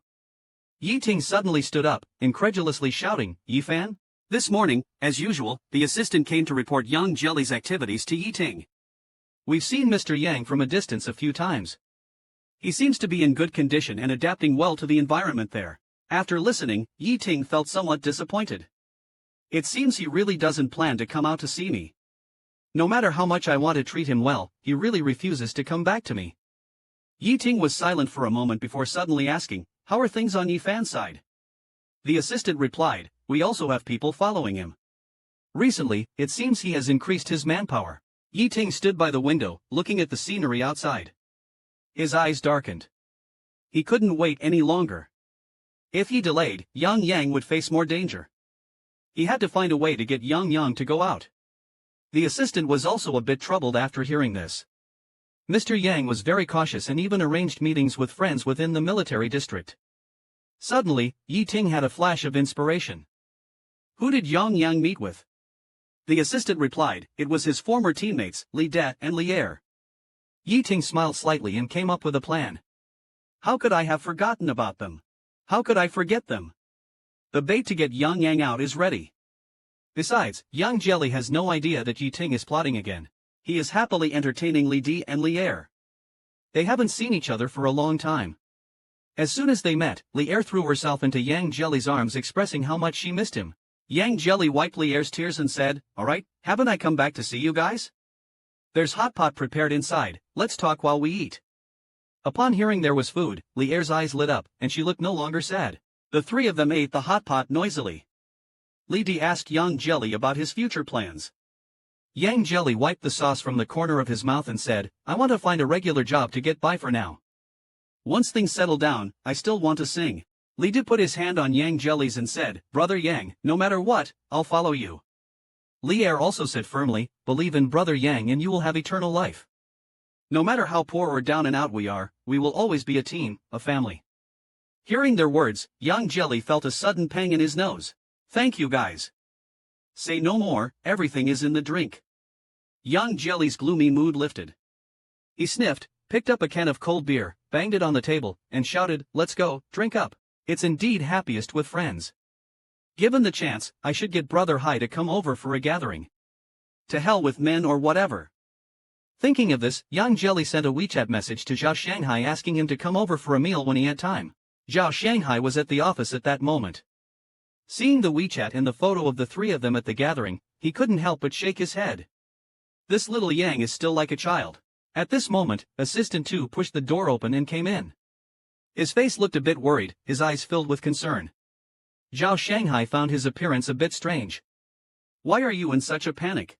Yi Ting suddenly stood up, incredulously shouting, Yi Fan? This morning, as usual, the assistant came to report Yang Jelly's activities to Yi Ting. We've seen Mr. Yang from a distance a few times. He seems to be in good condition and adapting well to the environment there. After listening, Yi Ting felt somewhat disappointed. It seems he really doesn't plan to come out to see me. No matter how much I want to treat him well, he really refuses to come back to me. Yi Ting was silent for a moment before suddenly asking, how are things on Yi Fan's side? The assistant replied, we also have people following him. Recently, it seems he has increased his manpower. Yi Ting stood by the window, looking at the scenery outside. His eyes darkened. He couldn't wait any longer. If he delayed, Yang Yang would face more danger. He had to find a way to get Yang Yang to go out. The assistant was also a bit troubled after hearing this. Mr. Yang was very cautious and even arranged meetings with friends within the military district. Suddenly, Yi Ting had a flash of inspiration. Who did Yang Yang meet with? The assistant replied, it was his former teammates, Li De and Li Er. Yi Ting smiled slightly and came up with a plan. How could I have forgotten about them? How could I forget them? The bait to get Yang Yang out is ready. Besides, Yang Jelly has no idea that Yi Ting is plotting again. He is happily entertaining Li De and Li Er. They haven't seen each other for a long time. As soon as they met, Li Er threw herself into Yang Jelly's arms expressing how much she missed him. Yang Jelly wiped Li Er's tears and said, alright, haven't I come back to see you guys? There's hot pot prepared inside, let's talk while we eat. Upon hearing there was food, Li Er's eyes lit up, and she looked no longer sad. The three of them ate the hot pot noisily. Li De asked Yang Jelly about his future plans. Yang Jelly wiped the sauce from the corner of his mouth and said, I want to find a regular job to get by for now. Once things settle down, I still want to sing. Li De put his hand on Yang Jelly's and said, Brother Yang, no matter what, I'll follow you. Li Er also said firmly, believe in Brother Yang and you will have eternal life. No matter how poor or down and out we are, we will always be a team, a family. Hearing their words, Yang Jelly felt a sudden pang in his nose. Thank you guys. Say no more, everything is in the drink. Yang Jelly's gloomy mood lifted. He sniffed, picked up a can of cold beer, banged it on the table, and shouted, let's go, drink up. It's indeed happiest with friends. Given the chance, I should get Brother Hai to come over for a gathering. To hell with men or whatever. Thinking of this, Yang Jelly sent a WeChat message to Zhao Shanghai asking him to come over for a meal when he had time. Zhao Shanghai was at the office at that moment. Seeing the WeChat and the photo of the three of them at the gathering, he couldn't help but shake his head. This little Yang is still like a child. At this moment, Assistant 2 pushed the door open and came in. His face looked a bit worried, his eyes filled with concern. Zhao Shanghai found his appearance a bit strange. Why are you in such a panic?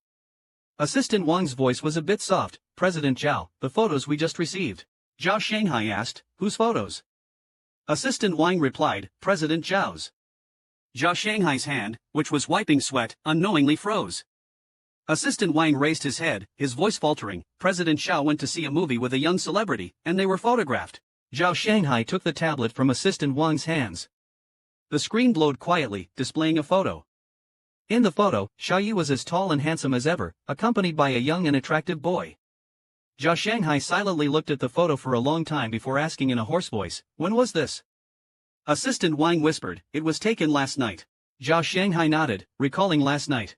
Assistant Wang's voice was a bit soft. President Zhao, the photos we just received. Zhao Shanghai asked, whose photos? Assistant Wang replied, President Zhao's. Zhao Shanghai's hand, which was wiping sweat, unknowingly froze. Assistant Wang raised his head, his voice faltering. President Zhao went to see a movie with a young celebrity, and they were photographed. Zhao Shanghai took the tablet from Assistant Wang's hands. The screen glowed quietly, displaying a photo. In the photo, Xiao Yi was as tall and handsome as ever, accompanied by a young and attractive boy. Zhao Shanghai silently looked at the photo for a long time before asking in a hoarse voice, "When was this?" Assistant Wang whispered, "It was taken last night." Zhao Shanghai nodded, recalling last night.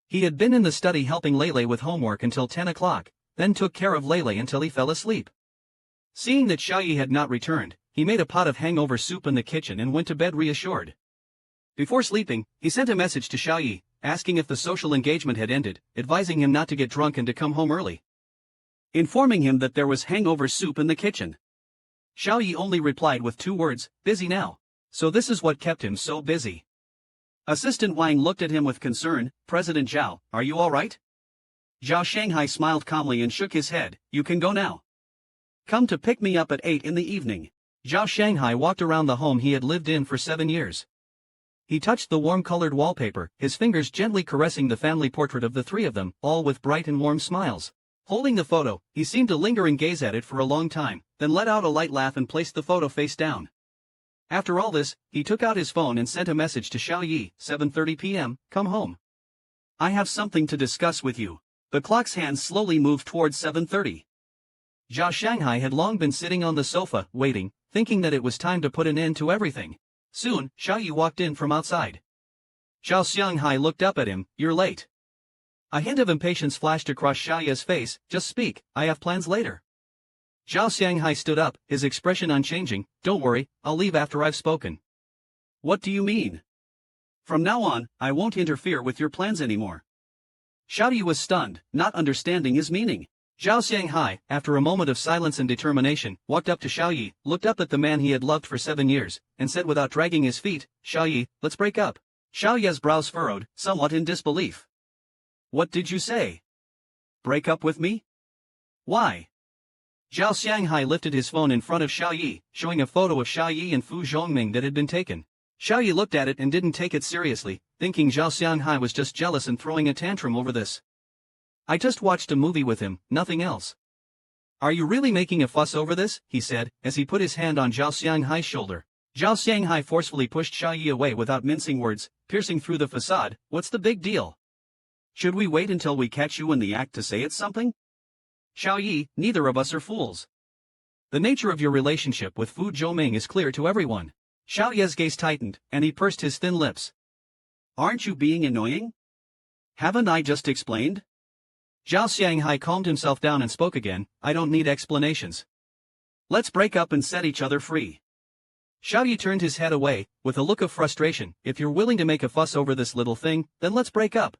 He had been in the study helping Lele with homework until 10 o'clock, then took care of Lele until he fell asleep. Seeing that Xiao Yi had not returned, he made a pot of hangover soup in the kitchen and went to bed reassured. Before sleeping, he sent a message to Xiao Yi, asking if the social engagement had ended, advising him not to get drunk and to come home early. Informing him that there was hangover soup in the kitchen. Xiao Yi only replied with 2 words, "Busy now." So this is what kept him so busy. Assistant Wang looked at him with concern, "President Zhao, are you alright?" Zhao Shanghai smiled calmly and shook his head, "You can go now. Come to pick me up at 8 in the evening." Zhao Shanghai walked around the home he had lived in for 7 years. He touched the warm-colored wallpaper, his fingers gently caressing the family portrait of the 3 of them, all with bright and warm smiles. Holding the photo, he seemed to linger and gaze at it for a long time, then let out a light laugh and placed the photo face down. After all this, he took out his phone and sent a message to Xiao Yi, 7:30 p.m., "Come home. I have something to discuss with you." The clock's hands slowly moved towards 7:30. Zhao Shanghai had long been sitting on the sofa, waiting, thinking that it was time to put an end to everything. Soon, Xiao Yi walked in from outside. Zhao Shanghai looked up at him, "You're late." A hint of impatience flashed across Xiao Yi's face, "Just speak, I have plans later." Zhao Shanghai stood up, his expression unchanging, "Don't worry, I'll leave after I've spoken." "What do you mean?" "From now on, I won't interfere with your plans anymore." Xiao Yi was stunned, not understanding his meaning. Zhao Shanghai, after a moment of silence and determination, walked up to Xiao Yi, looked up at the man he had loved for 7 years, and said without dragging his feet, "Xiao Yi, let's break up." Xiao Yi's brows furrowed, somewhat in disbelief. "What did you say? Break up with me? Why?" Zhao Shanghai lifted his phone in front of Xiao Yi, showing a photo of Xiao Yi and Fu Zhongming that had been taken. Xiao Yi looked at it and didn't take it seriously, thinking Zhao Shanghai was just jealous and throwing a tantrum over this. "I just watched a movie with him, nothing else." "Are you really making a fuss over this?" he said, as he put his hand on Zhao Shanghai's shoulder. Zhao Shanghai forcefully pushed Xiao Yi away without mincing words, piercing through the facade, "What's the big deal? Should we wait until we catch you in the act to say it's something? Xiao Yi, neither of us are fools. The nature of your relationship with Fu Zhongming is clear to everyone." Xiao Yi's gaze tightened, and he pursed his thin lips. "Aren't you being annoying? Haven't I just explained?" Zhao Shanghai calmed himself down and spoke again, "I don't need explanations. Let's break up and set each other free." Xiao Yi turned his head away, with a look of frustration, "If you're willing to make a fuss over this little thing, then let's break up.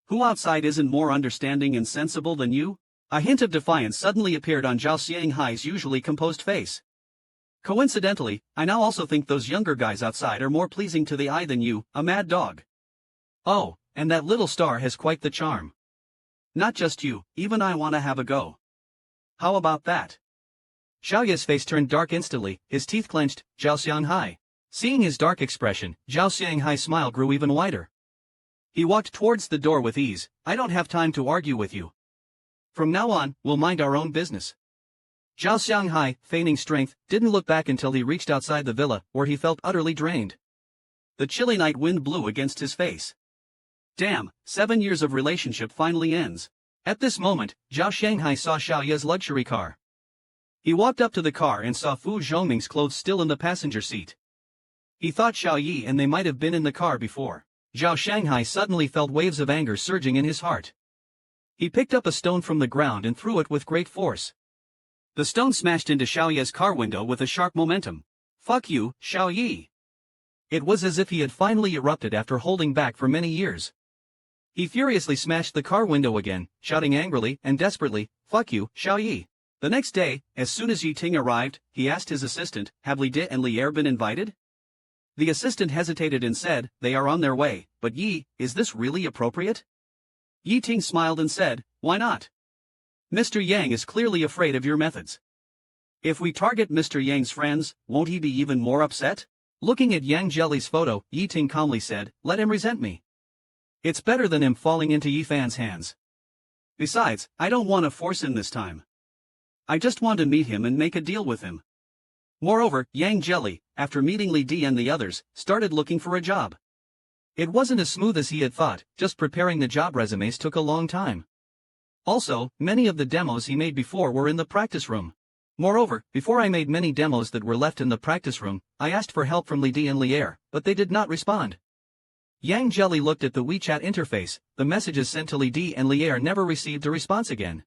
Who outside isn't more understanding and sensible than you?" A hint of defiance suddenly appeared on Zhao Shanghai's usually composed face. "Coincidentally, I now also think those younger guys outside are more pleasing to the eye than you, a mad dog. Oh, and that little star has quite the charm. Not just you, even I want to have a go. How about that?" Xiao Yi's face turned dark instantly, his teeth clenched. Zhao Shanghai. Seeing his dark expression, Zhao Shanghai's smile grew even wider. He walked towards the door with ease. "I don't have time to argue with you. From now on, we'll mind our own business." Zhao Shanghai, feigning strength, didn't look back until he reached outside the villa, where he felt utterly drained. The chilly night wind blew against his face. Damn, 7 years of relationship finally ends. At this moment, Zhao Shanghai saw Xiao Yi's luxury car. He walked up to the car and saw Fu Zhongming's clothes still in the passenger seat. He thought Xiao Yi and they might have been in the car before. Zhao Shanghai suddenly felt waves of anger surging in his heart. He picked up a stone from the ground and threw it with great force. The stone smashed into Xiao Yi's car window with a sharp momentum. "Fuck you, Xiao Yi." It was as if he had finally erupted after holding back for many years. He furiously smashed the car window again, shouting angrily and desperately, "Fuck you, Xiao Yi." The next day, as soon as Yi Ting arrived, he asked his assistant, "Have Li Di and Li Er been invited?" The assistant hesitated and said, "They are on their way, but Yi, is this really appropriate?" Yi Ting smiled and said, "Why not? Mr. Yang is clearly afraid of your methods. If we target Mr. Yang's friends, won't he be even more upset?" Looking at Yang Jelly's photo, Yi Ting calmly said, "Let him resent me. It's better than him falling into Yi Fan's hands. Besides, I don't want to force him this time. I just want to meet him and make a deal with him." Moreover, Yang Jelly, after meeting Li Di and the others, started looking for a job. It wasn't as smooth as he had thought, just preparing the job resumes took a long time. Also, many of the demos he made before were in the practice room. Moreover, before I made many demos that were left in the practice room, I asked for help from Li Di and Lier, but they did not respond. Yang Jelly looked at the WeChat interface. The messages sent to Li Di and Lier never received a response again.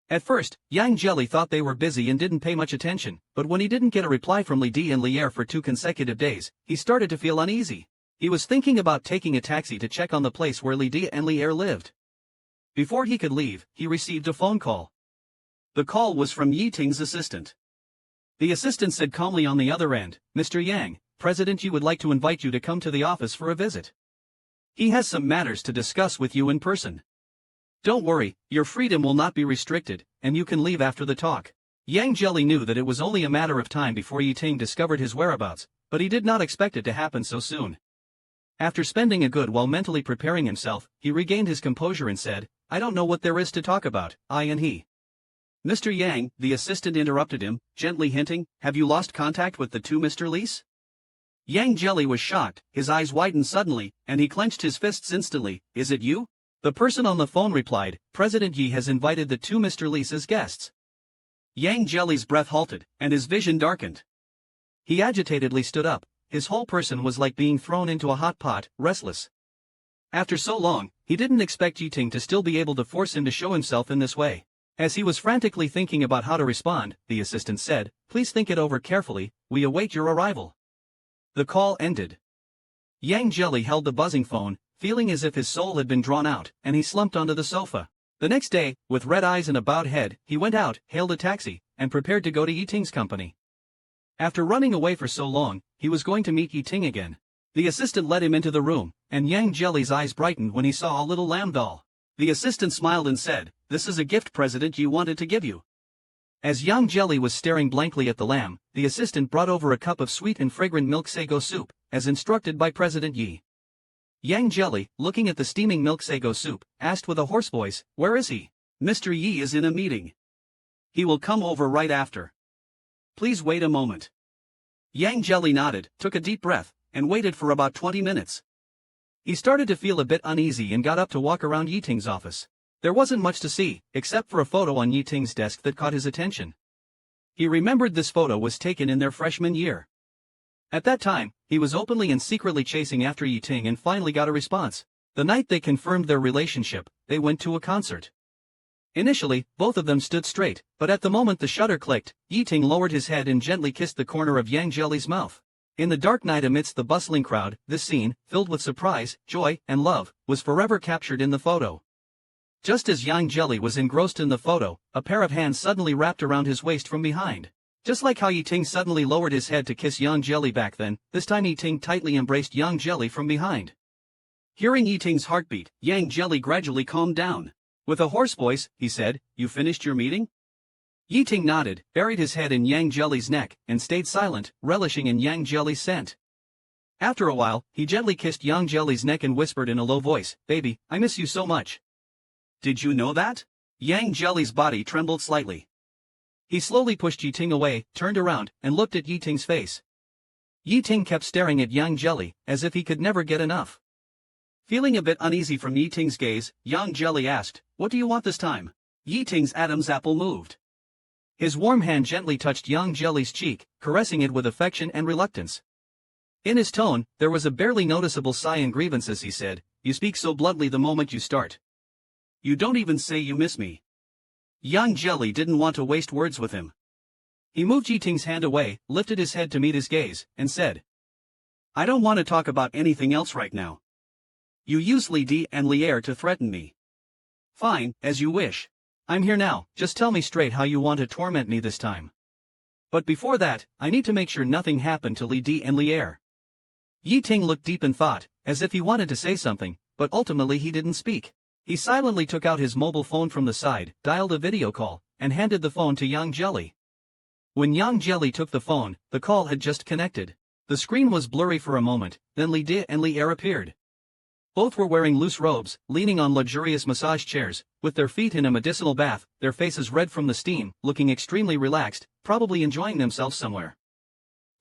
At first, Yang Jelly thought they were busy and didn't pay much attention, but when he didn't get a reply from Li Di and Lier for 2 consecutive days, he started to feel uneasy. He was thinking about taking a taxi to check on the place where Li Di and Lier lived. Before he could leave, he received a phone call. The call was from Yi Ting's assistant. The assistant said calmly on the other end, "Mr. Yang, President Yi would like to invite you to come to the office for a visit. He has some matters to discuss with you in person. Don't worry, your freedom will not be restricted, and you can leave after the talk." Yang Jelly knew that it was only a matter of time before Yi Ting discovered his whereabouts, but he did not expect it to happen so soon. After spending a good while mentally preparing himself, he regained his composure and said, "I don't know what there is to talk about, I and he." "Mr. Yang," the assistant interrupted him, gently hinting, "have you lost contact with the two Mr. Lees?" Yang Jelly was shocked, his eyes widened suddenly, and he clenched his fists instantly. "Is it you?" The person on the phone replied, "President Yi has invited the two Mr. Lees as guests." Yang Jelly's breath halted, and his vision darkened. He agitatedly stood up. His whole person was like being thrown into a hot pot, restless. After so long, he didn't expect Yi Ting to still be able to force him to show himself in this way. As he was frantically thinking about how to respond, the assistant said, "Please think it over carefully, we await your arrival." The call ended. Yang Jelly held the buzzing phone, feeling as if his soul had been drawn out, and he slumped onto the sofa. The next day, with red eyes and a bowed head, he went out, hailed a taxi, and prepared to go to Yi Ting's company. After running away for so long, he was going to meet Yi Ting again. The assistant led him into the room, and Yang Jelly's eyes brightened when he saw a little lamb doll. The assistant smiled and said, "This is a gift President Yi wanted to give you." As Yang Jelly was staring blankly at the lamb, the assistant brought over a cup of sweet and fragrant milk sago soup, as instructed by President Yi. Yang Jelly, looking at the steaming milk sago soup, asked with a hoarse voice, "Where is he?" "Mr. Yi is in a meeting. He will come over right after. Please wait a moment." Yang Jelly nodded, took a deep breath, and waited for about 20 minutes. He started to feel a bit uneasy and got up to walk around Yi Ting's office. There wasn't much to see, except for a photo on Yi Ting's desk that caught his attention. He remembered this photo was taken in their freshman year. At that time, he was openly and secretly chasing after Yi Ting and finally got a response. The night they confirmed their relationship, they went to a concert. Initially, both of them stood straight, but at the moment the shutter clicked, Yi Ting lowered his head and gently kissed the corner of Yang Jelly's mouth. In the dark night amidst the bustling crowd, this scene, filled with surprise, joy, and love, was forever captured in the photo. Just as Yang Jelly was engrossed in the photo, a pair of hands suddenly wrapped around his waist from behind. Just like how Yi Ting suddenly lowered his head to kiss Yang Jelly back then, this time Yi Ting tightly embraced Yang Jelly from behind. Hearing Yi Ting's heartbeat, Yang Jelly gradually calmed down. With a hoarse voice, he said, "You finished your meeting?" Yi Ting nodded, buried his head in Yang Jelly's neck, and stayed silent, relishing in Yang Jelly's scent. After a while, he gently kissed Yang Jelly's neck and whispered in a low voice, "Baby, I miss you so much." "Did you know that?" Yang Jelly's body trembled slightly. He slowly pushed Yi Ting away, turned around, and looked at Yi Ting's face. Yi Ting kept staring at Yang Jelly, as if he could never get enough. Feeling a bit uneasy from Yi Ting's gaze, Yang Jelly asked, "What do you want this time?" Yi Ting's Adam's apple moved. His warm hand gently touched Yang Jelly's cheek, caressing it with affection and reluctance. In his tone, there was a barely noticeable sigh and grievance as he said, "You speak so bluntly the moment you start. You don't even say you miss me." Yang Jelly didn't want to waste words with him. He moved Yi Ting's hand away, lifted his head to meet his gaze, and said, "I don't want to talk about anything else right now. You use Li Di and Lier to threaten me. Fine, as you wish. I'm here now, just tell me straight how you want to torment me this time. But before that, I need to make sure nothing happened to Li Di and Lier." Yi Ting looked deep in thought, as if he wanted to say something, but ultimately he didn't speak. He silently took out his mobile phone from the side, dialed a video call, and handed the phone to Yang Jelly. When Yang Jelly took the phone, the call had just connected. The screen was blurry for a moment, then Li Di and Lier appeared. Both were wearing loose robes, leaning on luxurious massage chairs, with their feet in a medicinal bath, their faces red from the steam, looking extremely relaxed, probably enjoying themselves somewhere.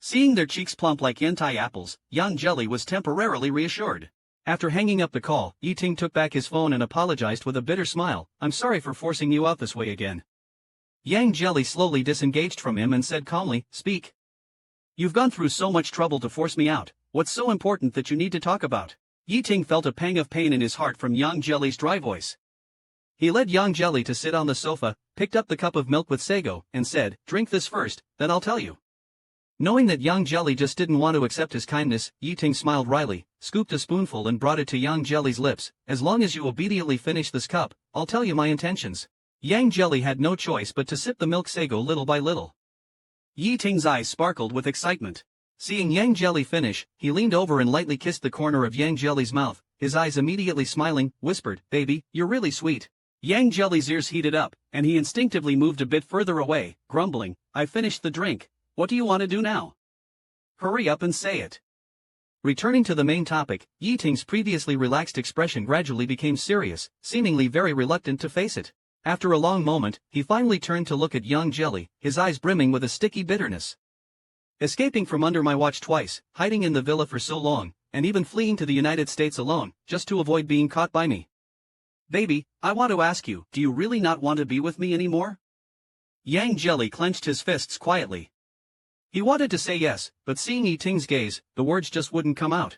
Seeing their cheeks plump like hentai apples, Yang Jelly was temporarily reassured. After hanging up the call, Yi Ting took back his phone and apologized with a bitter smile. I'm sorry for forcing you out this way again. Yang Jelly slowly disengaged from him and said calmly, speak. You've gone through so much trouble to force me out. What's so important that you need to talk about? Yi Ting felt a pang of pain in his heart from Yang Jelly's dry voice. He led Yang Jelly to sit on the sofa, picked up the cup of milk with sago, and said, drink this first, then I'll tell you. Knowing that Yang Jelly just didn't want to accept his kindness, Yi Ting smiled wryly, scooped a spoonful and brought it to Yang Jelly's lips. As long as you obediently finish this cup, I'll tell you my intentions. Yang Jelly had no choice but to sip the milk sago little by little. Yi Ting's eyes sparkled with excitement. Seeing Yang Jelly finish, he leaned over and lightly kissed the corner of Yang Jelly's mouth, his eyes immediately smiling, whispered, baby, you're really sweet. Yang Jelly's ears heated up, and he instinctively moved a bit further away, grumbling, I finished the drink. What do you want to do now? Hurry up and say it. Returning to the main topic, Yi Ting's previously relaxed expression gradually became serious, seemingly very reluctant to face it. After a long moment, he finally turned to look at Yang Jelly, his eyes brimming with a sticky bitterness. Escaping from under my watch twice, hiding in the villa for so long, and even fleeing to the United States alone, just to avoid being caught by me. Baby, I want to ask you, do you really not want to be with me anymore? Yang Jelly clenched his fists quietly. He wanted to say yes, but seeing Yi Ting's gaze, the words just wouldn't come out.